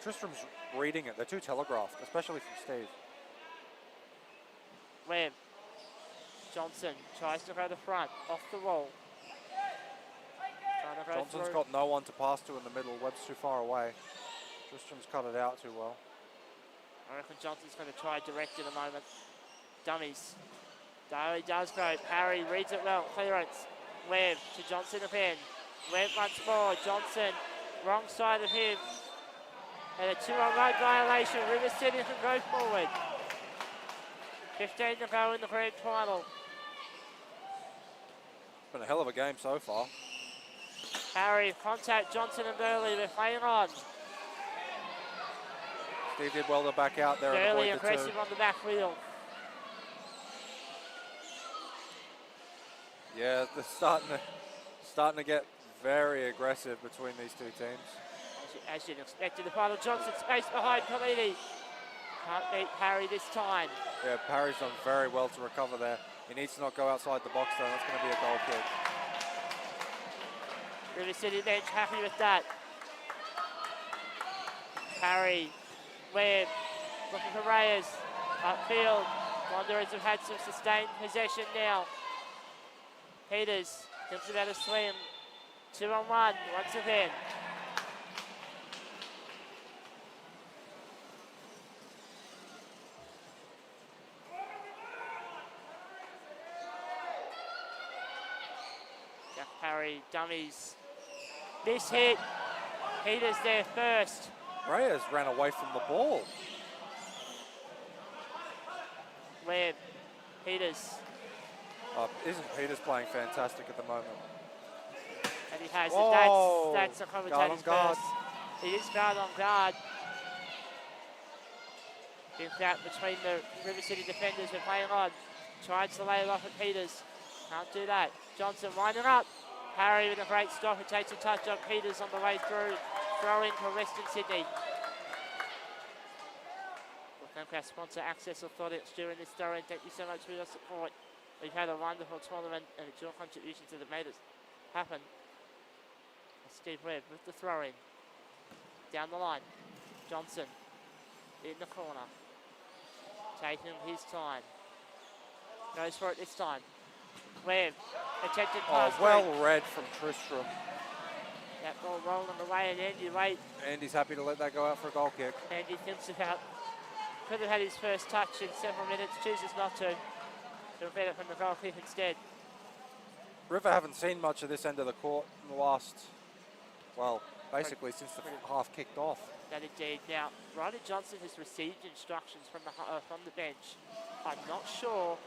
Tristram's reading it. They're too telegraphed, especially from Steve. Webb. Johnson tries to go to front, off the wall. Trying to go Johnson's through. got no one to pass to in the middle. Webb's too far away. Tristram's cut it out too well. I reckon Johnson's going to try direct in a moment. Dummies. Daly does go. Parry reads it well. Clearance. Webb to Johnson again. Webb once more. Johnson, wrong side of him. And a 2-on-1 violation. River City can go forward. 15 to go in the grand final. It's been a hell of a game so far. Parry, contact Johnson and Burley. They're playing on. Steve did well to back out there and Burley avoid the two. aggressive on the back wheel. Yeah, they're starting to get very aggressive between these two teams. As you'd expect in the final, Johnson space behind Polini. Can't beat Parry this time. Yeah, Parry's done very well to recover there. He needs to not go outside the box though. That's going to be a goal kick. River City bench happy with that. Parry, Webb, looking for Reyes, upfield. Wanderers have had some sustained possession now. Peters thinks about a swim. 2-on-1 once again. Jack Parry, dummies. This hit. Peters there first. Reyes ran away from the ball. Webb, Peters. Isn't Peters playing fantastic at the moment? And he has Whoa. it. That's the Guard commentator's on guard. curse. He is guard on guard. In fact, between the River City defenders, we're playing on. Tries to lay it off at Peters. Can't do that. Johnson winding up. Parry with a great stop. It takes a touch on Peters on the way through. Throw in for Western Sydney. We'll thank our sponsor, Access Orthotics, during this throw-in. Thank you so much for your support. We've had a wonderful tournament and it's your contributions that have made it happen. Steve Webb with the throw-in. Down the line. Johnson in the corner. Taking his time. Goes for it this time. Webb, attempted pass. Well read from Tristram. That ball rolling away and Andy late. Andy's happy to let that go out for a goal kick. Andy thinks about, could have had his first touch in several minutes, chooses not to. He'll get it from the goal kick instead. River haven't seen much of this end of the court in the last, well, basically since the half kicked off. That indeed. Now, Ryder Johnson has received instructions from the bench. I'm not sure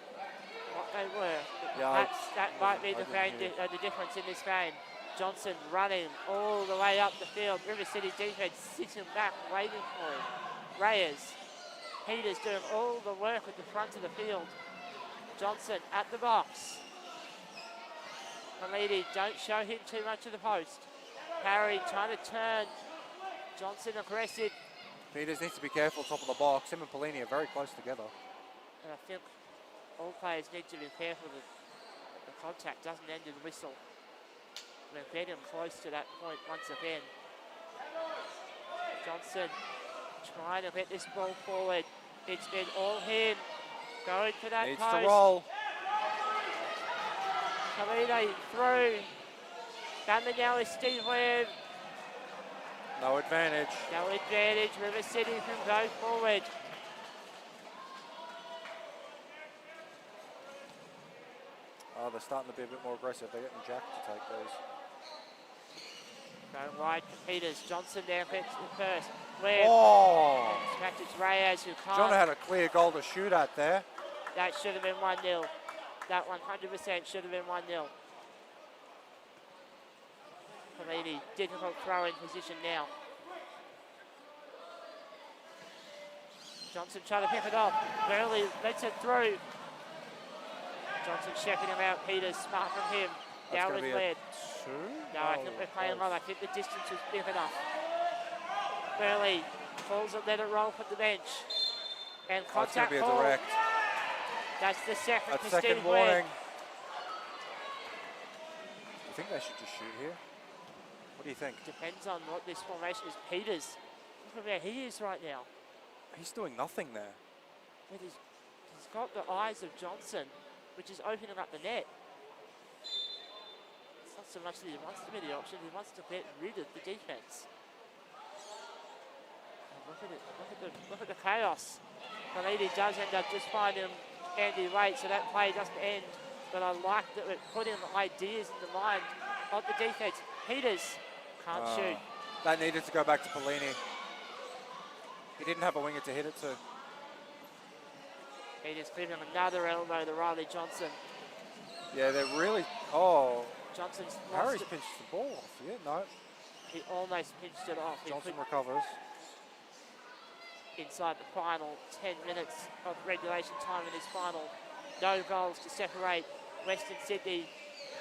what they were, but Yeah, perhaps that might be the difference in this game. Johnson running all the way up the field. River City defense sitting back, waiting for him. Reyes, Peters doing all the work at the front of the field. Johnson at the box. Polini, don't show him too much of the post. Parry trying to turn. Johnson aggressive. Peters needs to be careful top of the box. Him and Polini are very close together. And I think all players need to be careful that the contact doesn't end in whistle. We're getting close to that point once again. Johnson trying to get this ball forward. It's been all him. Going for that Needs post. to roll. Polini through. Coming now is Steve Webb. No advantage. No advantage. River City can go forward. Oh, they're starting to be a bit more aggressive. They're getting Jack to take those. Going wide for Peters. Johnson there gets it first. Webb. Oh! In fact, it's Reyes who can't. John had a clear goal to shoot at there. That should have been 1-0. That 100% should have been 1-0. Polini, difficult throw in position now. Johnson trying to pick it off. Burley lets it through. Johnson checking him out. Peters, smart from him. That's Down going to with be a Webb. 2? No, I think we're playing on. I think the distance is big enough. Burley falls and let it roll from the bench. And That's going contact to be a call. direct. That's the second That's for second Steve warning. Webb. I think they should just shoot here. What do you think? Depends on what this formation is. Peters, look at where he is right now. He's doing nothing there. But he's got the eyes of Johnson, which is opening up the net. It's not so much that he wants to be the option, he wants to get rid of the defense. And look at it, look at the chaos. Malidi does end up just finding Andy Waite, so that play doesn't end. But I like that we're putting ideas in the mind of the defense. Peters can't shoot. That needed to go back to Pelini. He didn't have a winger to hit it to. Peters giving another elbow to Riley Johnson. Yeah, they're really. Oh, Johnson's Harry's lost it. pinched the ball off. Yeah, no. He almost pinched it off. He Johnson could- recovers. inside the final 10 minutes of regulation time in this final. No goals to separate Western Sydney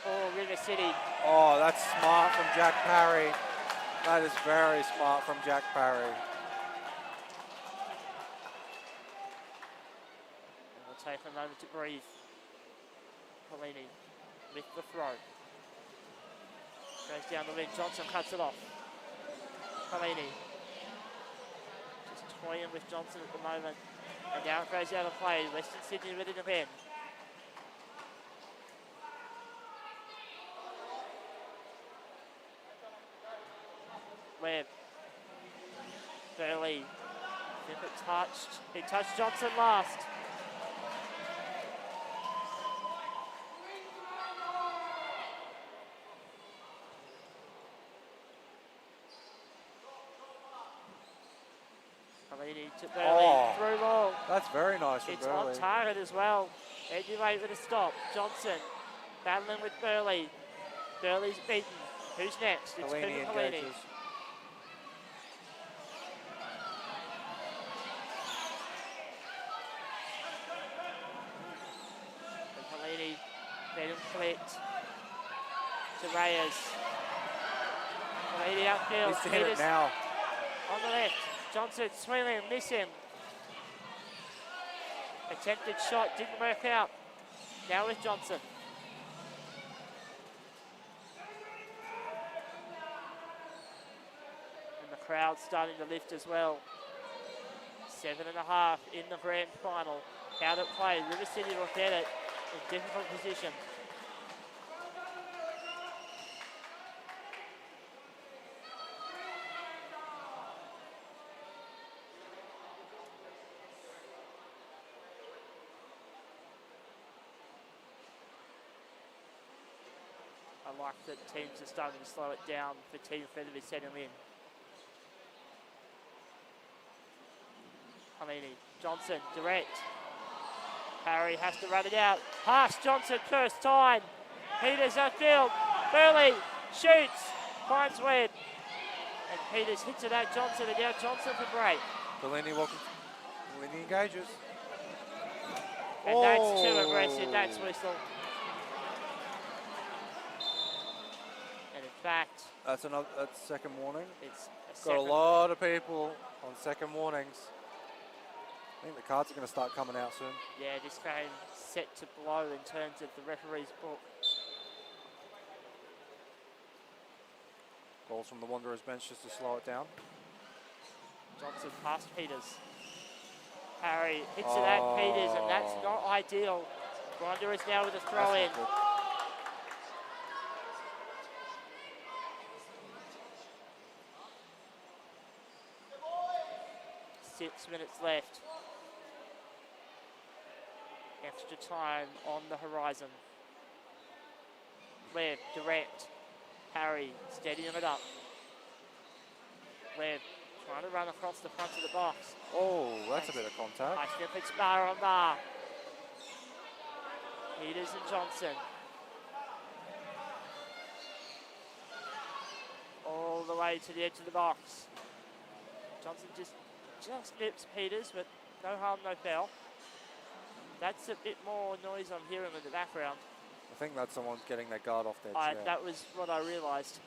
or River City. Oh, that's smart from Jack Parry. That is very smart from Jack Parry. And we'll take a moment to breathe. Pelini with the throw. Goes down the wing. Johnson cuts it off. Pelini just toying with Johnson at the moment. And now it goes out of play. Western Sydney with it again. Webb. Burley. I think it touched Johnson last. Pelini to Burley. Oh. Through ball. That's very nice from It's Burley. on target as well. Eddie Wade with a stop. Johnson battling with Burley. Burley's beaten. Who's next? It's Pelini Cooper Pelini. engages. And Pelini let him collect to Reyes. Pelini outfield. Needs to hit it Peters now. on the left. Johnson swinging, missing. Attempted shot, didn't work out. Now with Johnson. And the crowd's starting to lift as well. 7.5 in the grand final. Out at play, River City will get it in difficult position. I like that teams are starting to slow it down for Team Featherby setting in. Pelini, Johnson, direct. Parry has to run it out. Pass Johnson first time. Peters outfield. Burley shoots. Finds Webb. And Peters hits it at Johnson, and now Johnson for break. Pelini walking. Pelini engages. And that's too aggressive. That's whistle. And in fact, That's second warning. it's a Got a second. lot of people on second warnings. I think the cards are going to start coming out soon. Yeah, this game set to blow in terms of the referee's book. Goals from the Wanderers bench just to slow it down. Johnson past Peters. Harry hits it at Peters, and that's not ideal. Wanderers now with a throw That's in. not good. 6 minutes left. Extra time on the horizon. Webb, direct. Harry steadying it up. Webb trying to run across the front of the box. Oh, that's a bit of contact. I think it's bar on bar. Peters and Johnson. All the way to the edge of the box. Johnson just nips Peters, but no harm, no foul. That's a bit more noise I'm hearing in the background. I think that's someone getting their guard off their chair. That was what I realised.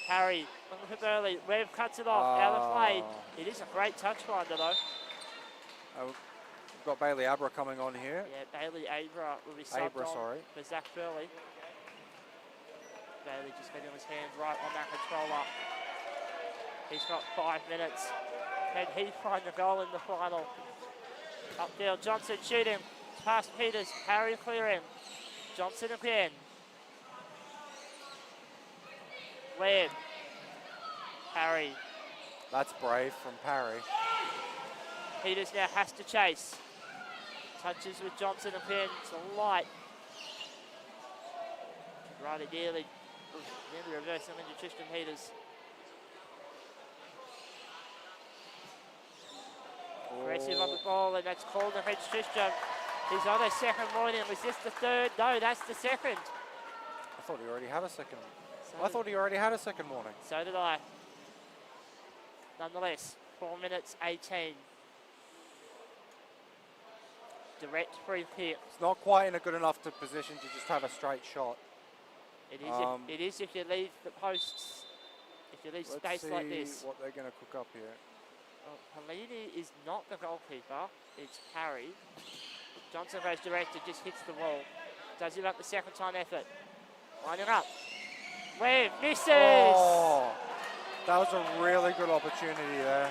Harry, looking for Burley. Webb cuts it off, out of play. It is a great touch finder though. got Bailey Abra coming on here. Yeah, Bailey Abra will be subbed Abra, on sorry. for Zach Burley. Bailey just getting his hand right on that controller. He's got 5 minutes. Can he find the goal in the final? Upfield, Johnson shooting. Past Peters, Harry clearing. Johnson again. Webb. Harry. That's brave from Parry. Peters now has to chase. Touches with Johnson again. It's a light. Rather nearly reversing into Tristan Peters. Aggressive on the ball, and that's called against Tristram. He's on a second warning. Was this the third? No, that's the second. I thought he already had a second. So I thought he already had a second warning. So did I. Nonetheless, 4 minutes 18. Direct free kick. It's not quite in a good enough position to just have a straight shot. It is if you leave the posts, if you leave Let's space like see this. what they're going to cook up here. Well, Helene is not the goalkeeper. It's Parry. Johnson goes direct and just hits the wall. Does it up the second time effort. Lining up. Webb misses! Oh, that was a really good opportunity there.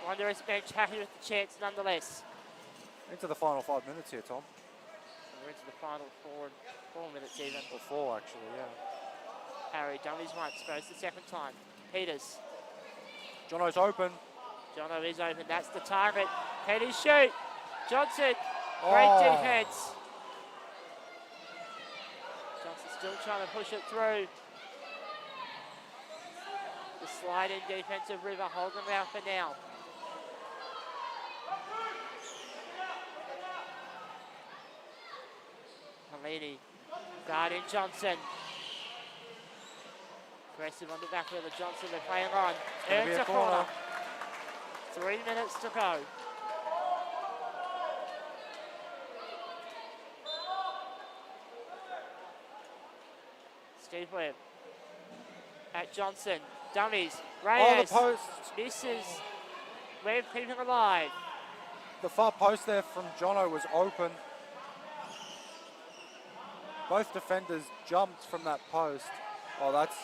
Wanderers bench happy with the chance nonetheless. Into the final 5 minutes here, Tom. We're into the final 4 minutes even. Or 4 actually, yeah. Parry dummies once, goes the second time. Peters. Jono's open. Jono is open, that's the target. Can he shoot? Johnson, great defense. Johnson still trying to push it through. The sliding defensive River holding them out for now. Helene guarding Johnson. Aggressive on the back of the Johnson, they're playing on. Earns a corner. 3 minutes to go. Steve Webb at Johnson. Dummies. Reyes the post. misses. Webb keeping alive. The far post there from Jono was open. Both defenders jumped from that post. Oh, that's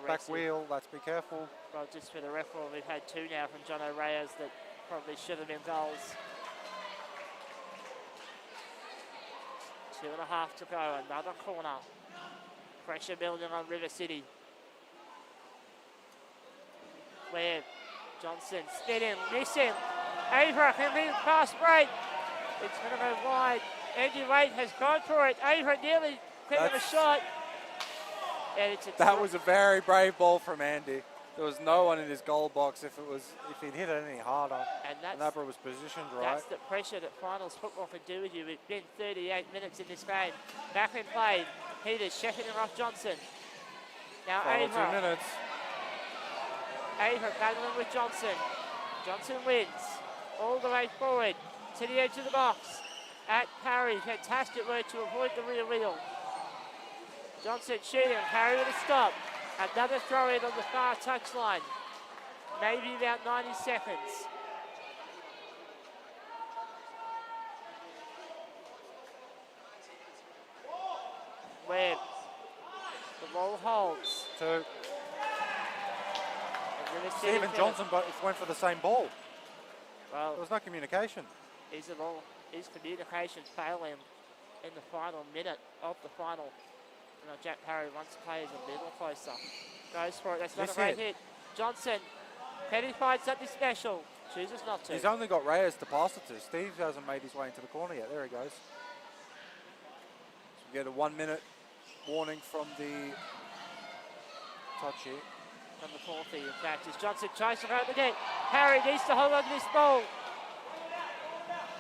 back wheel. Let's be careful. Well, just for the record, we've had 2 now from Jono Reyes that probably should have been goals. 2.5 to go. Another corner. Pressure building on River City. Webb, Johnson, spinning, missing. Avra can lead past break. It's going to go wide. Andy Wade has gone for it. Avra nearly clearing a shot. And it's that was a very brave ball from Andy. There was no one in his goal box if he'd hit it any harder. And Abra was positioned right. That's the pressure that finals football can do with you. It's been 38 minutes in this game. Back in play. Peters shepherding off Johnson. Now Final Avra. 2 minutes. Avra battling with Johnson. Johnson wins. All the way forward to the edge of the box. At Parry. Fantastic work to avoid the rear wheel. Johnson shooting. Parry with a stop. Another throw in on the far touchline. Maybe about 90 seconds. Webb. The ball holds. 2. Stephen Johnson both went for the same ball. Well, there was no communication. His communication's failing in the final minute of the final. You know, Jack Parry wants players a little closer. Goes for it. That's not a great hit. Johnson. Can he find something special? Chooses not to. He's only got Reyes to pass it to. Steve hasn't made his way into the corner yet. There he goes. So we get a 1 minute warning from the touch here. From the 40, in fact, as Johnson tries to go at the net. Parry needs to hold on to this ball.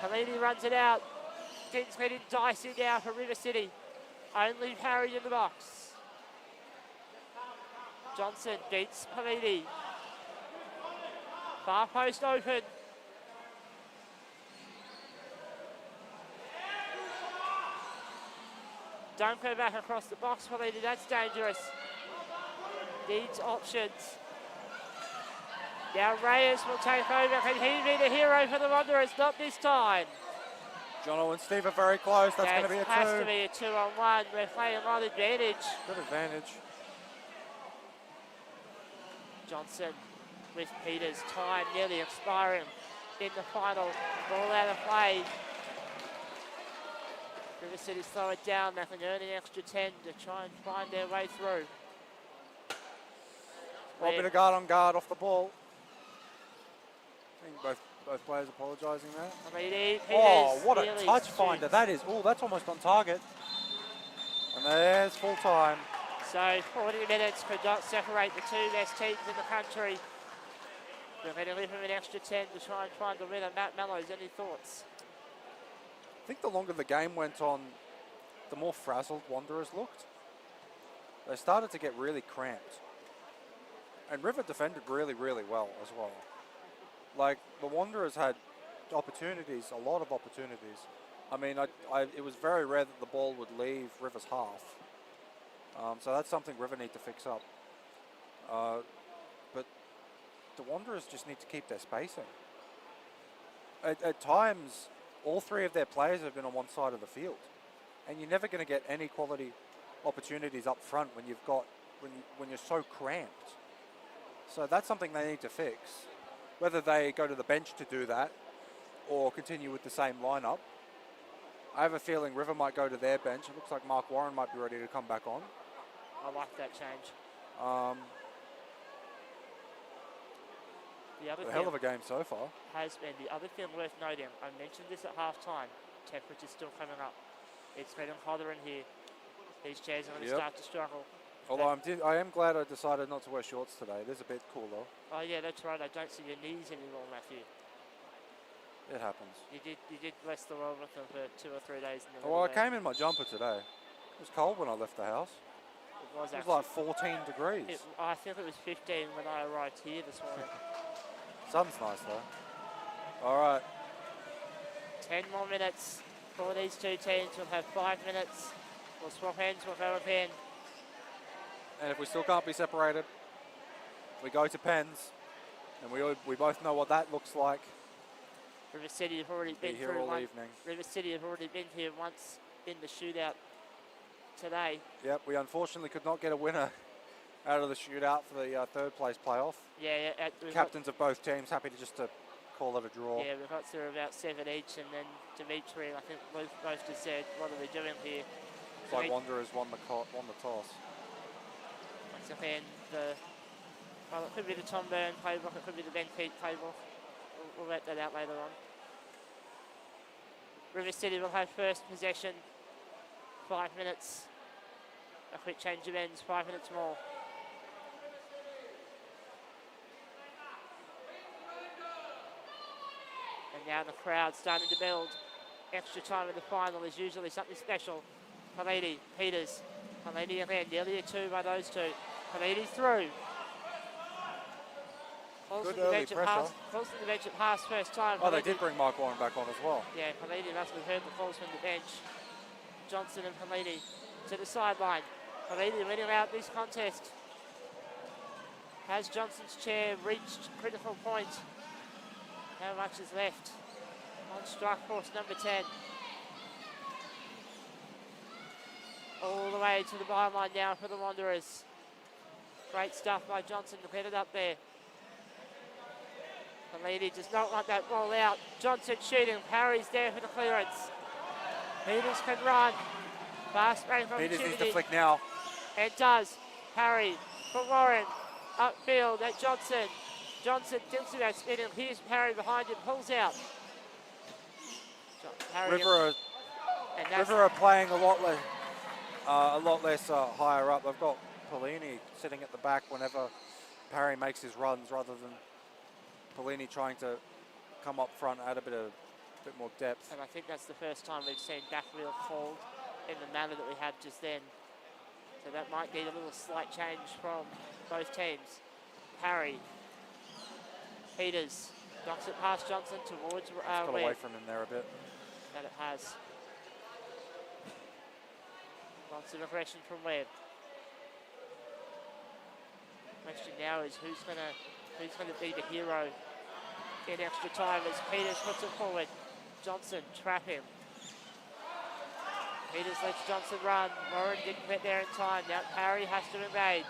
Helene runs it out. Gets getting dicey now for River City. Only Parry in the box. Johnson beats Pelini. Far post open. Don't go back across the box, Pelini. That's dangerous. Needs options. Now Reyes will take over. Can he be the hero for the Wanderers? Not this time. Jono and Steve are very close. That's going to be a 2. Has to be a 2-on-1. We're playing a lot of advantage. Good advantage. Johnson with Peters. Time nearly expiring in the final. Ball out of play. River City slow it down. They can earn an extra 10 to try and find their way through. Robbie to guard on guard off the ball. I think both players apologising there. Oh, what a touch finder that is. Oh, that's almost on target. And there's full time. So 40 minutes could not separate the two best teams in the country. We're going to leave him an extra 10 to try and find the winner. Matt Mellows, any thoughts? I think the longer the game went on, the more frazzled Wanderers looked. They started to get really cramped. And River defended really, really well as well. Like, the Wanderers had opportunities, a lot of opportunities. I mean, it was very rare that the ball would leave River's half. So that's something River need to fix up. But the Wanderers just need to keep their spacing. At times, all 3 of their players have been on one side of the field. And you're never going to get any quality opportunities up front when you've got, when you're so cramped. So that's something they need to fix. Whether they go to the bench to do that or continue with the same lineup. I have a feeling River might go to their bench. It looks like Mark Warren might be ready to come back on. I like that change. The other A hell of a game so far. Has been the other thing worth noting. I mentioned this at half-time. Temperature's still coming up. It's getting hotter in here. These chairs are going to start to struggle. Although I am glad I decided not to wear shorts today. It is a bit cooler. Oh yeah, that's right. I don't see your knees anymore, Matthew. It happens. You did bless the world with them for 2 or 3 days. Well, I came in my jumper today. It was cold when I left the house. It was like 14 degrees. I think it was 15 when I arrived here this morning. Sun's nice though. All right. 10 more minutes for these two teams. We'll have 5 minutes. We'll swap ends. We'll go again. And if we still can't be separated, we go to pens. And we both know what that looks like. River City have already been here through all one. evening. River City have already been here once in the shootout today. Yep, we unfortunately could not get a winner out of the shootout for the 3rd place playoff. Yeah, Captains of both teams happy to just call it a draw. Yeah, we got through about 7 each, and then Dimitri, I think both just said, what are we doing here? It's like Wanderers won the toss. Once again, it could be the Tom Byrne playbook, it could be the Ben Keat playbook. We'll work that out later on. River City will have first possession. 5 minutes. A quick change of ends, 5 minutes more. And now the crowd starting to build. Extra time in the final is usually something special. Palidi, Peters. Palidi again, nearly a 2 by those two. Palidi's through. Good early pressure. Calls from the bench at Haas first time. Oh, they did bring Mike Warren back on as well. Yeah, Palidi must have heard the calls from the bench. Johnson and Palidi to the sideline. Palidi winning out this contest. Has Johnson's chair reached critical point? How much is left? On strike force number 10. All the way to the byline now for the Wanderers. Great stuff by Johnson to get it up there. Palidi does not want that ball out. Johnson shooting. Parry's there for the clearance. Peters can run. Fast break opportunity. Peters needs to flick now. It does. Parry for Warren. Upfield at Johnson. Johnson thinks about spinning. Here's Parry behind him. Pulls out. River are playing a lot less higher up. They've got Polini sitting at the back whenever Parry makes his runs, rather than Polini trying to come up front, add a bit more depth. And I think that's the first time we've seen back wheel called in the manner that we have just then. So that might need a little slight change from both teams. Parry. Peters knocks it past Johnson towards got away from him there a bit. That it has. Lots of aggression from Webb. Question now is who's going to Who's going to be the hero in extra time as Peters puts it forward. Johnson trap him. Peters lets Johnson run. Warren didn't get there in time. Now Parry has to engage.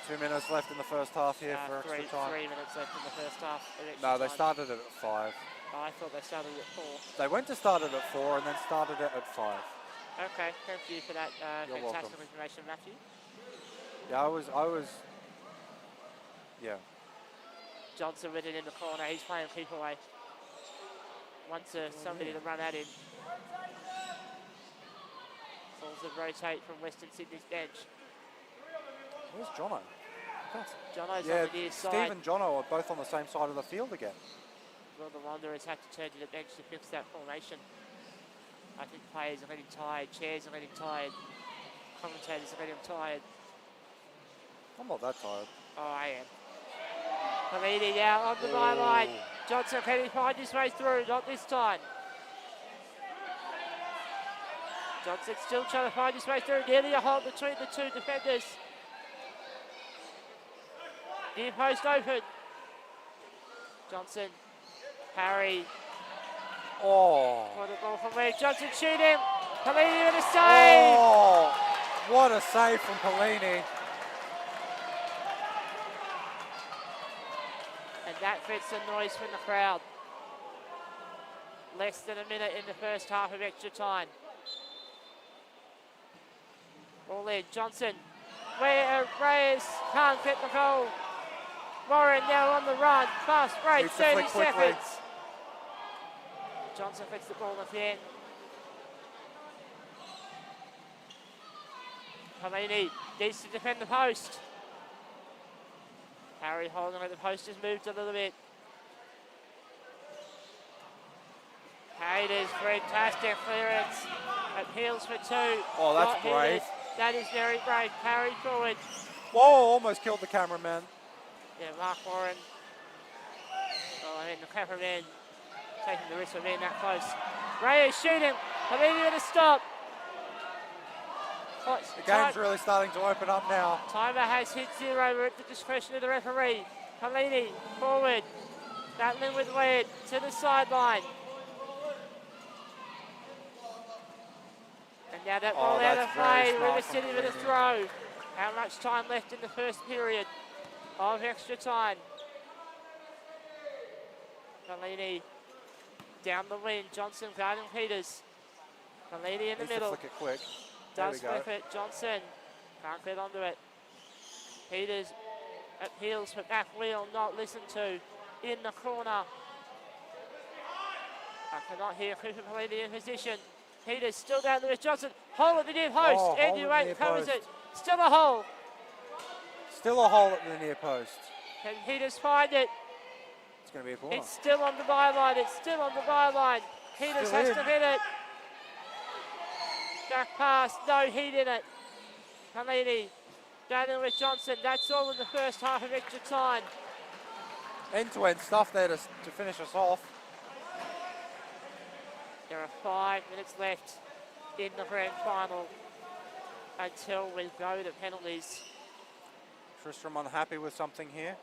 2 minutes left in the first half here for extra time. 3 minutes left in the first half. Of extra No, they time. started it at 5. Oh, I thought they started at 4. They went to start it at 4 and then started it at 5. Okay, thank you for that You're fantastic welcome. information, Matthew. Yeah, I was. Yeah. Johnson with it in the corner. He's playing keep away. Wants somebody to run at him. Balls that rotate from Western Sydney's bench. Where's Jono? Jono's Yeah, on the near side. Steve and Jono are both on the same side of the field again. Well, the Wanderers have to turn to the bench to fix that formation. I think players are getting tired, chairs are getting tired, commentators are getting tired. I'm not that tired. Oh, I am. Pelini now on the byline. Johnson, can he find his way through? Not this time. Johnson still trying to find his way through. Nearly a hole between the two defenders. Near post open. Johnson, Parry. Oh. What a ball from where Johnson shoot him. Pelini with a save. Oh, what a save from Pelini. And that gets the noise from the crowd. Less than a minute in the first half of extra time. Ball in, Johnson. Where Reyes can't get the goal. Warren now on the run. Fast break, Needs to 30 flick quickly. seconds. Johnson gets the ball at the end. Pelini needs to defend the post. Harry holding at the post has moved a little bit. Hayes, fantastic clearance. Appeals for 2. Oh, that's Not brave. headed. That is very brave. Parry forward. Whoa, almost killed the cameraman. Yeah, Mark Warren. Oh, I mean, the cameraman taking the risk of being that close. Reyes shooting. Pelini with a stop. The game's really starting to open up now. Timer has hit 0. We're at the discretion of the referee. Pelini forward. Battling with Laird to the sideline. And now that ball out of that's very play. smart River from City with a Pelini. throw. How much time left in the first period of extra time? Pelini down the wing. Johnson guarding Peters. Pelini in the Needs to middle. flick it quick. There Does we go. flip it. Johnson can't get onto it. Peters appeals for back wheel, not listened to. In the corner. I cannot hear Cooper Pelini in position. Peters still down there with Johnson. Hole at the near post. Oh, Andy hole at the Waite near covers post. it. Still a hole. Still a hole at the near post. Can Peters find it? It's going to be a corner. It's still on the byline. It's still on the byline. Peters Still has in. to hit it. Back pass. No heat in it. Pelini battling with Johnson. That's all in the first half of extra time. End-to-end stuff there to finish us off. There are 5 minutes left in the grand final until we go to penalties. Tristram unhappy with something here.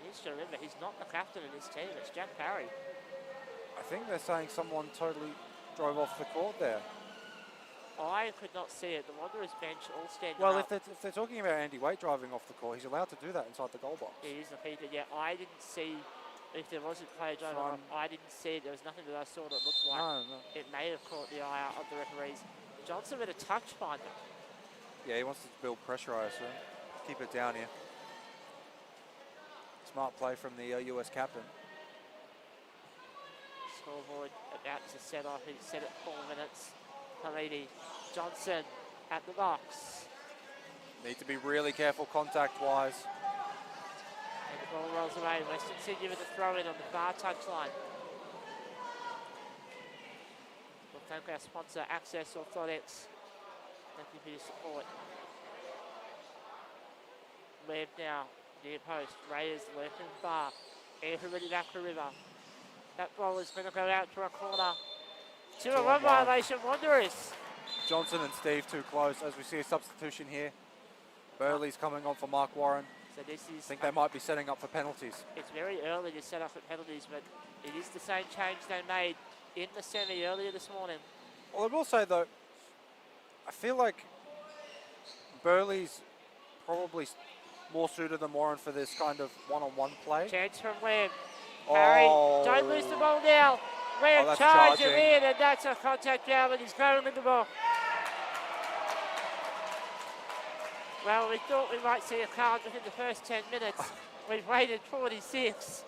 You need to remember, he's not the captain of this team. It's Jack Parry. I think they're saying someone totally drove off the court there. I could not see it. The Wanderers bench all standing Well, up. if they're talking about Andy Waite driving off the court, he's allowed to do that inside the goal box. He is defeated. Yeah, I didn't see if there was a player driving off. I didn't see it. There was nothing that I saw that looked like No. it may have caught the eye of the referees. Johnson with a touch finder. Yeah, he wants to build pressure, I assume. Keep it down here. Smart play from the US captain. Scoreboard about to set off. He set it 4 minutes. Pelini, Johnson at the box. Need to be really careful contact-wise. And the ball rolls away. Western Sydney with a throw-in on the far touchline. We'll thank our sponsor, Access Orthotics. Thank you for your support. Webb now, near post. Reyes lurking far. Everybody back to River. That ball is going to go out for a corner. 2-1 violation, Wanderers. Johnson and Steve too close as we see a substitution here. Burley's coming on for Mark Warren. So this I is, think they might be setting up for penalties. it's very early to set up at penalties, but it is the same change they made in the semi earlier this morning. Well, I will say though, I feel like Burley's probably more suited than Warren for this kind of one-on-one play. Chance from Webb. Harry, don't lose the ball now. Webb that's charging charging. in, and that's a contact foul, and he's going with the ball. Well, we thought we might see a card within the first 10 minutes. We've waited 46.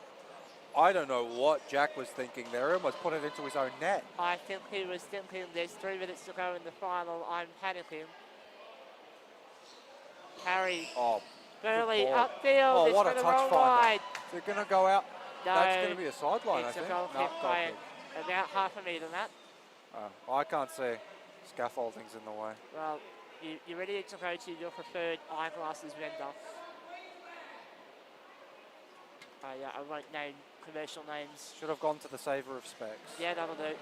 I don't know what Jack was thinking there. He almost put it into his own net. I think he was thinking there's 3 minutes to go in the final. I'm panicking. Harry, Oh, Burley good ball. upfield. Oh, It's what a going to touch roll finder. wide. Is it going to go out? No, That's going to be a sideline, I it's a think. goal No, kick by kick. about half a metre, that. I can't see. Scaffolding's in the way. Well, you're ready to go to your preferred eyeglasses vendor. I won't name commercial names. Should have gone to the saver of specs. Yeah, that'll do.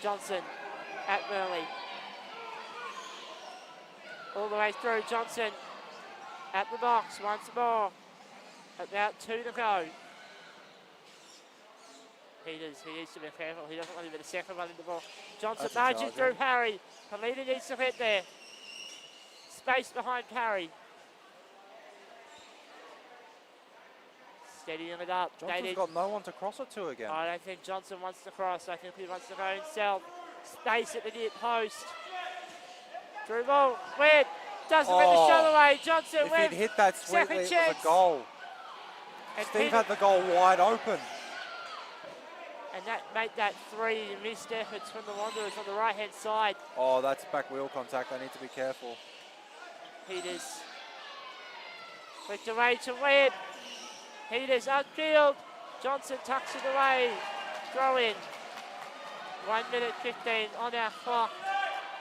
Johnson at Burley. All the way through, Johnson at the box once more. About 2 to go. He needs to be careful. He doesn't want to be the second one in the ball. Johnson That's a marching charge, through yeah. Parry. Polina needs to get there. Space behind Parry. Steadying it up. Johnson's got no one to cross it to again. I don't think Johnson wants to cross. I think he wants to go himself. Space at the near post. Through ball. Webb doesn't let the shot away. Johnson, If Webb. he'd hit that sweetly, second it was chance. a goal. And Steve Peter- had the goal wide open. And that made that 3 missed efforts from the Wanderers on the right-hand side. Oh, that's back wheel contact. They need to be careful. Peters flicked away to Webb. Peters upfield. Johnson tucks it away. Throw in. 1 minute 15 on our clock.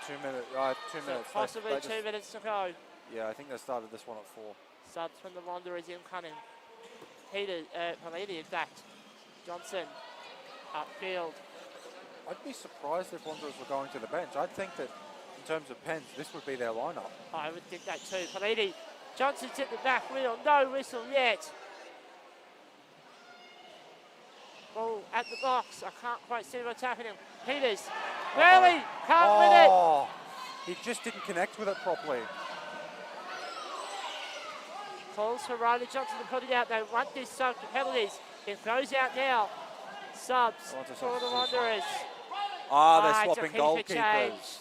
2 minutes. 2 So minutes. possibly They 2 minutes to go. Yeah, I think they started this one at 4. Subs from the Wanderers in Cunning. Polini, in fact. Johnson upfield. I'd be surprised if Wanderers were going to the bench. I'd think that in terms of pens, this would be their lineup. I would think that too. Polini. Johnson's at the back wheel. No whistle yet. Ball at the box. I can't quite see what's happening. Peters. Burley can't win it. Oh, he just didn't connect with it properly. Calls for Riley Johnson to put it out. They want this sub for penalties. It goes out now. Subs Wants a for the substitution. Wanderers. They're it's a swapping keeper change. goalkeepers.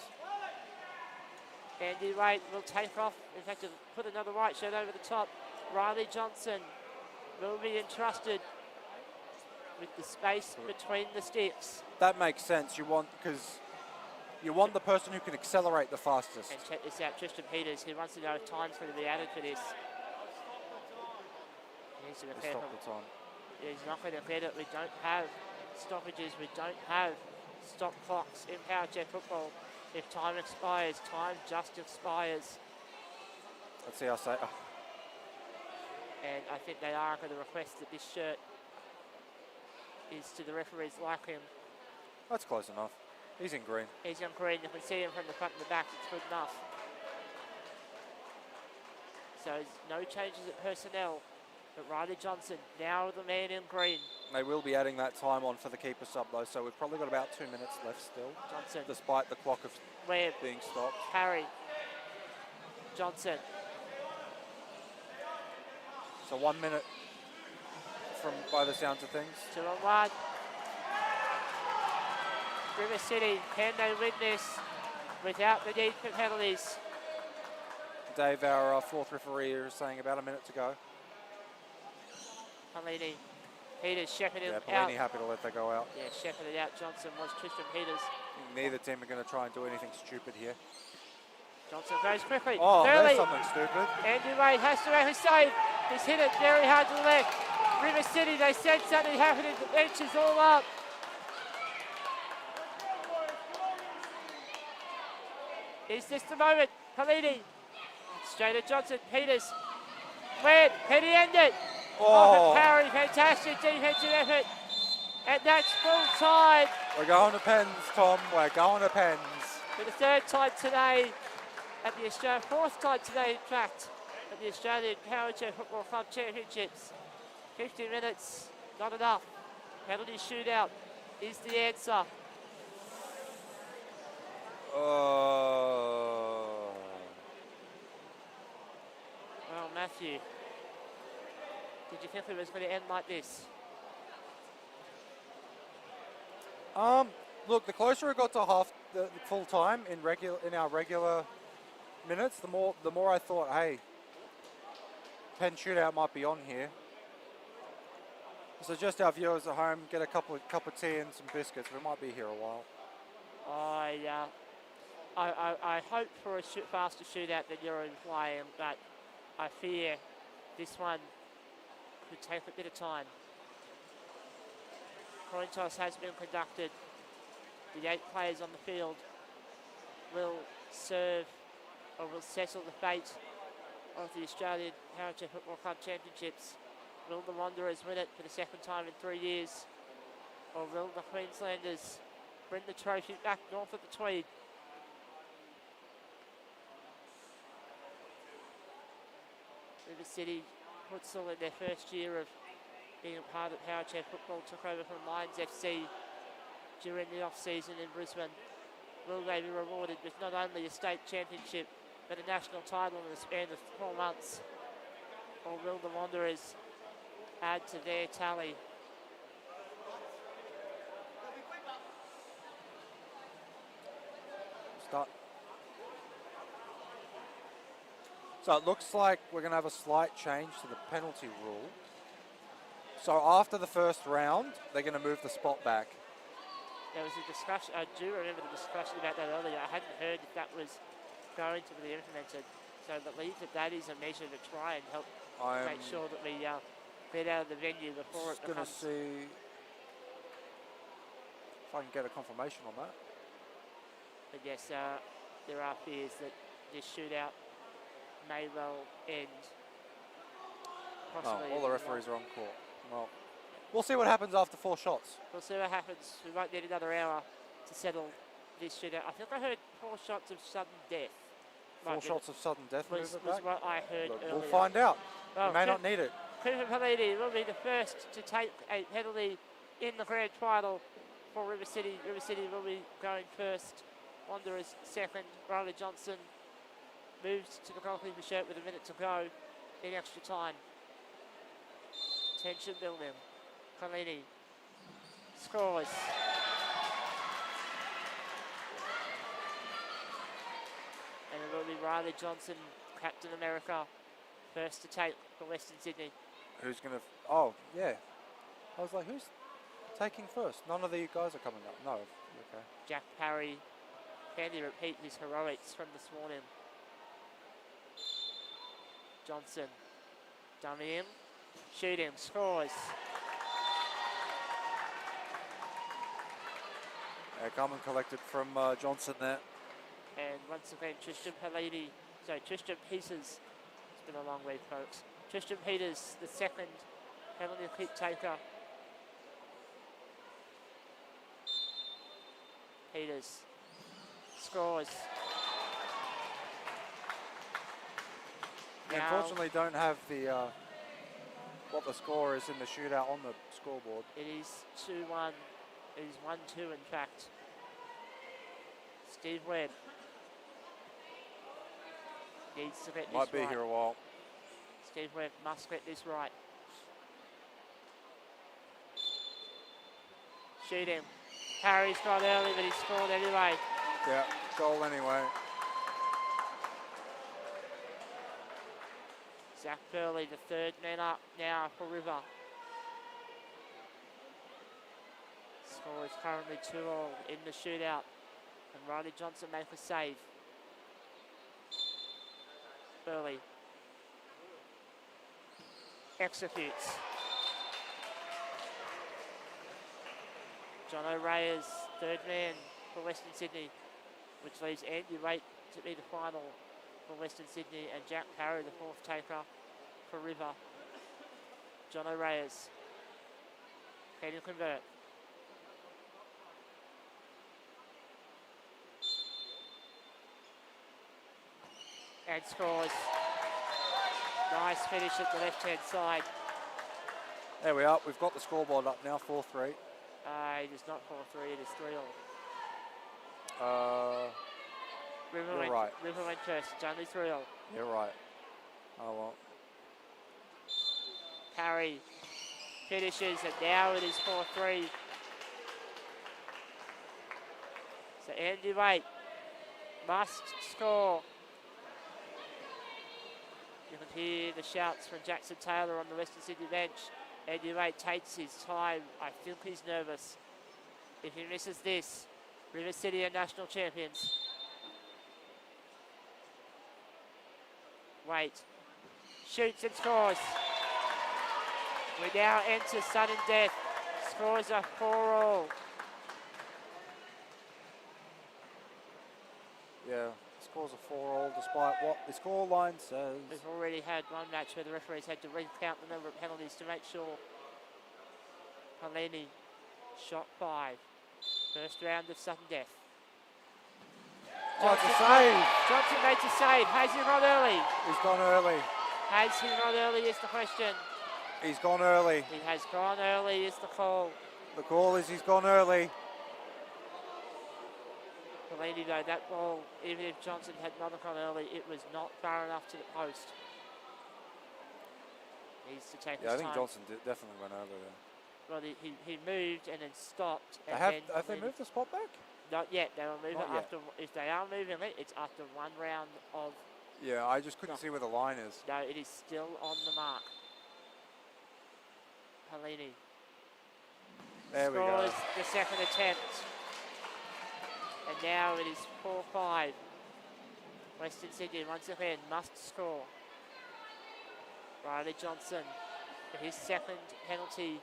Andy Waite will take off. In fact, to put another white shirt over the top. Riley Johnson will be entrusted with the space between the sticks. That makes sense. You want the person who can accelerate the fastest. And check this out, Tristan Peters, who wants to know if time's going to be added for this. He needs to be They careful. stopped the time. He's not going to get it. We don't have stoppages. We don't have stop clocks in power jet football. If time expires, time just expires. Let's see. I say. And I think they are going to request that this shirt is to the referees like him. That's close enough. He's in green. He's in green. You can see him from the front and the back. It's good enough. So no changes at personnel. But Riley Johnson, now the man in green. They will be adding that time on for the keeper sub though, so we've probably got about 2 minutes left still, Johnson, despite the clock of Webb, being stopped. Harry, Johnson. So 1 minute from by the sounds of things. 2 on 1. River City, can they win this without the need for penalties? Dave, our fourth referee, is saying about a minute to go. Polini, Peters shepherding Yeah, out. Polini happy to let that go out. Yeah, shepherded out. Johnson was Tristan Peters. Neither team are going to try and do anything stupid here. Johnson goes quickly. Oh, Burley. there's something stupid. Andy Wade has to make a save. He's hit it very hard to the leg. River City, they said something happening. The bench is all up. Is this the moment? Polini. Straight at Johnson. Peters. Webb. Penny ended. Oh, Parry. Fantastic defensive effort. And that's full time. we're going to pens, Tom. We're going to pens. For the third time today, at the Australian, fourth time today in fact, at the Australian Power Chair Football Club Championships. 50 minutes, not enough. Penalty shootout is the answer. Well, Matthew, did you think it was going to end like this? Look, the closer it got to half the full time in our regular minutes, the more I thought, hey, pen shootout might be on here. So just our viewers at home, get a cup of tea and some biscuits. We might be here a while. I hope for a faster shootout than you're implying, but I fear this one could take a bit of time. Coin toss has been conducted. The 8 players on the field will serve or will settle the fate of the Australian Power Chair Football Club Championships. Will the Wanderers win it for the second time in 3 years? Or will the Queenslanders bring the trophy back north of the Tweed? River City futsal in their first year of being a part of Power Chair Football took over from Lions FC during the off-season in Brisbane. Will they be rewarded with not only a state championship but a national title in the span of 4 months? Or will the Wanderers add to their tally? Start. So it looks like we're going to have a slight change to the penalty rule. So after the first round, they're going to move the spot back. There was a discussion, I do remember the discussion about that earlier. I hadn't heard if that was going to be implemented. So I believe that is a measure to try and help make sure that we get out of the venue before it becomes... Just going to see if I can get a confirmation on that. But yes, there are fears that this shootout may well end. Possibly all the referees are on court. Well, we'll see what happens after 4 shots. We'll see what happens. We might need another hour to settle this shootout. I think I heard 4 shots of sudden death. 4 shots of sudden death was move it back? what I heard earlier. We'll find out. Well, we may not need it. Cooper Pelini will be the first to take a penalty in the grand final for River City. River City will be going first. Wanderers second. Riley Johnson moves to the goalkeeper shirt with a minute to go in extra time. Tension building. Pelini scores. And it will be Riley Johnson, Captain America, first to take for Western Sydney. Who's going to... Oh, yeah. I was like, who's taking first? None of the guys are coming up. No. Okay. Jack Parry, can he repeat his heroics from this morning? Johnson, dummy in, shooting, scores. Come and collected from Johnson there. And once again, Tristan Peters. It's been a long week, folks. Tristan Peters, the second penalty kick taker. Peters scores. We unfortunately don't have the what the score is in the shootout on the scoreboard. It is 2-1. It is 1-2 in fact. Steve Webb needs to get this right. Might be here a while. Steve Webb must get this right. Shooting. Harry's got early, but he scored anyway. Yeah, goal anyway. Zach Burley, the third man up now for River. Score is currently 2-2 in the shootout. And Riley Johnson make a save. Burley executes. John O'Reyes, third man for Western Sydney, which leaves Andy Raitt to be the final for Western Sydney and Jack Parry, the fourth taker for River. John O'Reyes, can you convert? and scores. Nice finish at the left-hand side. There we are. We've got the scoreboard up now, 4-3. It is not 4-3, it is 3-all. You're right. River went first, it's only 3-all. You're right. Oh, well. Parry finishes, and now it is 4-3. So Andy Waite must score. You can hear the shouts from Jackson Taylor on the Western Sydney bench. Andy Waite takes his time. I think he's nervous. If he misses this, River City are national champions. Waite shoots and scores. We now enter sudden death. Scores are 4-all. Yeah, scores are 4-all despite what the scoreline says. We've already had one match where the referees had to recount the number of penalties to make sure. Heleni shot 5. First round of sudden death. Oh, it's a save. Johnson makes a save. Has he run early? He's gone early. Has he run early is the question. He's gone early. He has gone early is the call. The call is he's gone early. Heleni though, that ball, even if Johnson had not gone early, it was not far enough to the post. Needs to take his Yeah, I think time. Johnson definitely went over there. Well, he moved and then stopped. And Have then they moved the spot back? Not yet. They will move Not it yet. after. If they are moving it, it's after one round of. Yeah, I just couldn't No. see where the line is. No, it is still on the mark. Heleni There we go. scores the second attempt, and now it is 4-5. Western Sydney once again must score. Riley Johnson for his second penalty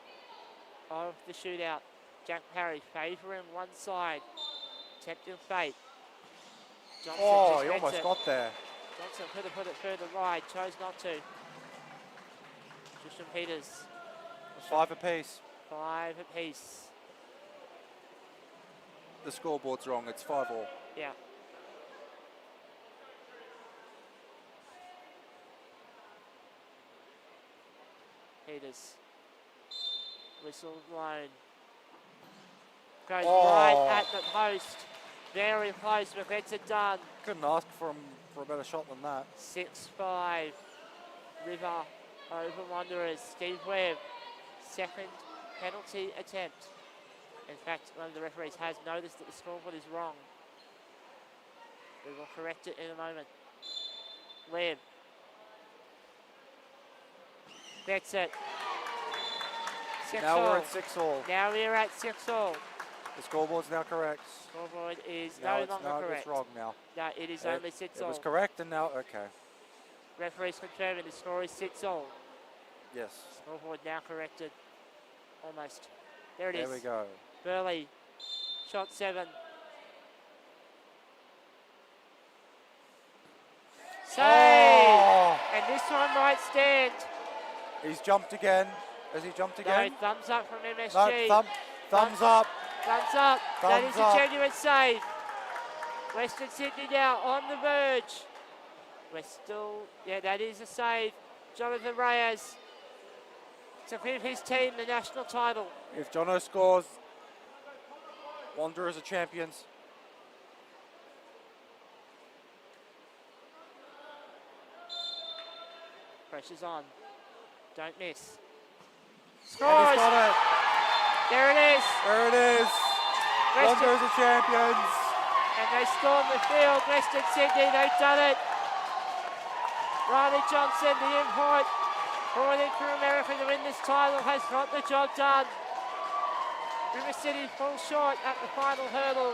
of the shootout. Jack Parry favouring one side, tempting fate. Johnson Oh, just he gets almost it. got there. Johnson could have put it further wide, chose not to. Tristan Peters, 5 apiece. 5 apiece. The scoreboard's wrong. It's 5-all. Yeah. Peters. Whistle blown. Goes right at the post. Very close, but gets it done. Couldn't ask for him for a better shot than that. 6-5. River over Wanderers. Steve Webb, second penalty attempt. In fact, one of the referees has noticed that the scoreboard is wrong. We will correct it in a moment. Webb gets it. 6-all. Now we're at 6-all. Now we're at 6-all. The scoreboard's now correct. Scoreboard is Now no it's, longer now correct. it's wrong now. No, it is It- only It 6-all. was correct and now, okay. Referees confirming the score is 6-all. Yes. Scoreboard now corrected. Almost. There it is. There we go. Burley, shot 7. Save! Oh, And this one might stand. he's jumped again. Has he jumped No, again? thumbs up from MSG. No, thumbs up. Thumbs up. That Thumbs is up. a genuine save. Western Sydney now on the verge. We're still, yeah, that is a save. Jonathan Reyes to give his team the national title. If Jono scores, Wanderers are champions. Pressure's on. Don't miss. And he's Scores! got it. There it is. There it is. Western, Wanderers are champions. and they storm the field. Western Sydney, they've done it. Riley Johnson, the import, brought in from America to win this title, has got the job done. River City falls short at the final hurdle.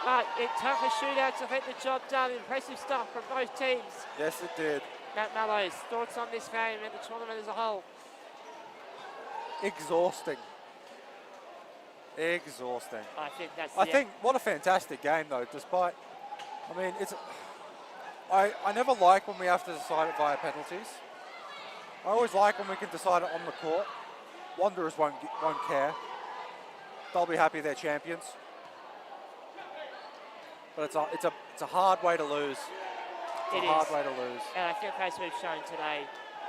But it took a shootout to get the job done. Impressive stuff from both teams. Yes, it did. Matt Mallows, thoughts on this game and the tournament as a whole? Exhausting. Exhausting. I think that's I think what a fantastic game though, despite I mean it's I never like when we have to decide it via penalties. I always like when we can decide it on the court. Wanderers won't care. They'll be happy they're champions. but it's a hard way to lose. It's It a hard is. way to lose. And I think as we've shown today,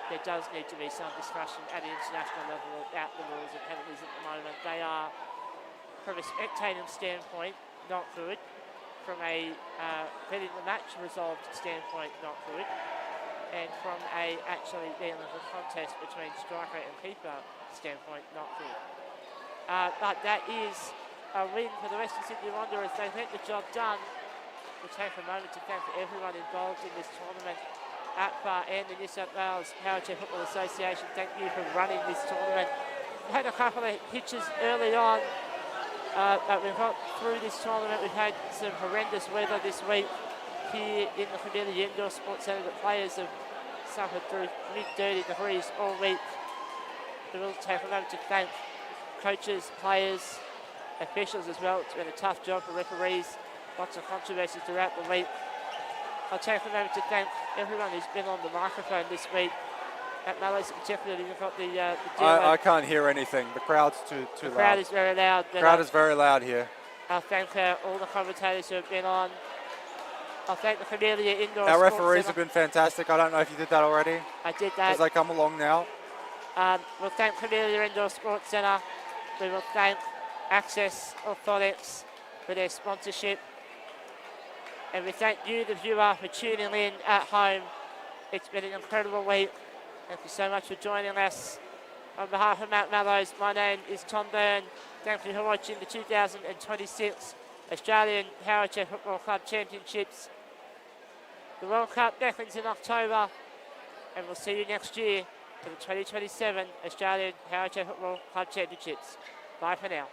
there does need to be some discussion at the international level about the rules and penalties at the moment. They are, from a spectating standpoint, not good. From a getting the match resolved standpoint, not good. And from a actually dealing with a contest between striker and keeper standpoint, not good. But that is a win for the Western Sydney Wanderers. They get the job done. We'll take a moment to thank everyone involved in this tournament. APFA and the New South Wales Powerchair Football Association, thank you for running this tournament. We had a couple of hitches early on, but we've got through this tournament. We've had some horrendous weather this week here in the Camellia Indoor Sports Centre. The players have suffered through mid-30 degrees all week. We will take a moment to thank coaches, players, officials as well. It's been a tough job for referees. Lots of controversies throughout the week. I'll take a moment to thank everyone who's been on the microphone this week. At Mallows particularly, you've got the I can't hear anything. The crowd's too loud. the crowd is very loud. The crowd is very loud here. I'll thank all the commentators who have been on. I'll thank the Camellia Indoor Our Sports referees Centre. have been fantastic. I don't know if you did that already. I did As that. they come along now. We'll thank Camellia Indoor Sports Centre. We will thank Access Orthotics for their sponsorship. And we thank you, the viewer, for tuning in at home. It's been an incredible week. Thank you so much for joining us. On behalf of Mount Mallows, my name is Tom Byrne. Thank you for watching the 2026 Australian Powerchair Football Club Championships. The World Cup begins in October, and we'll see you next year for the 2027 Australian Powerchair Football Club Championships. Bye for now.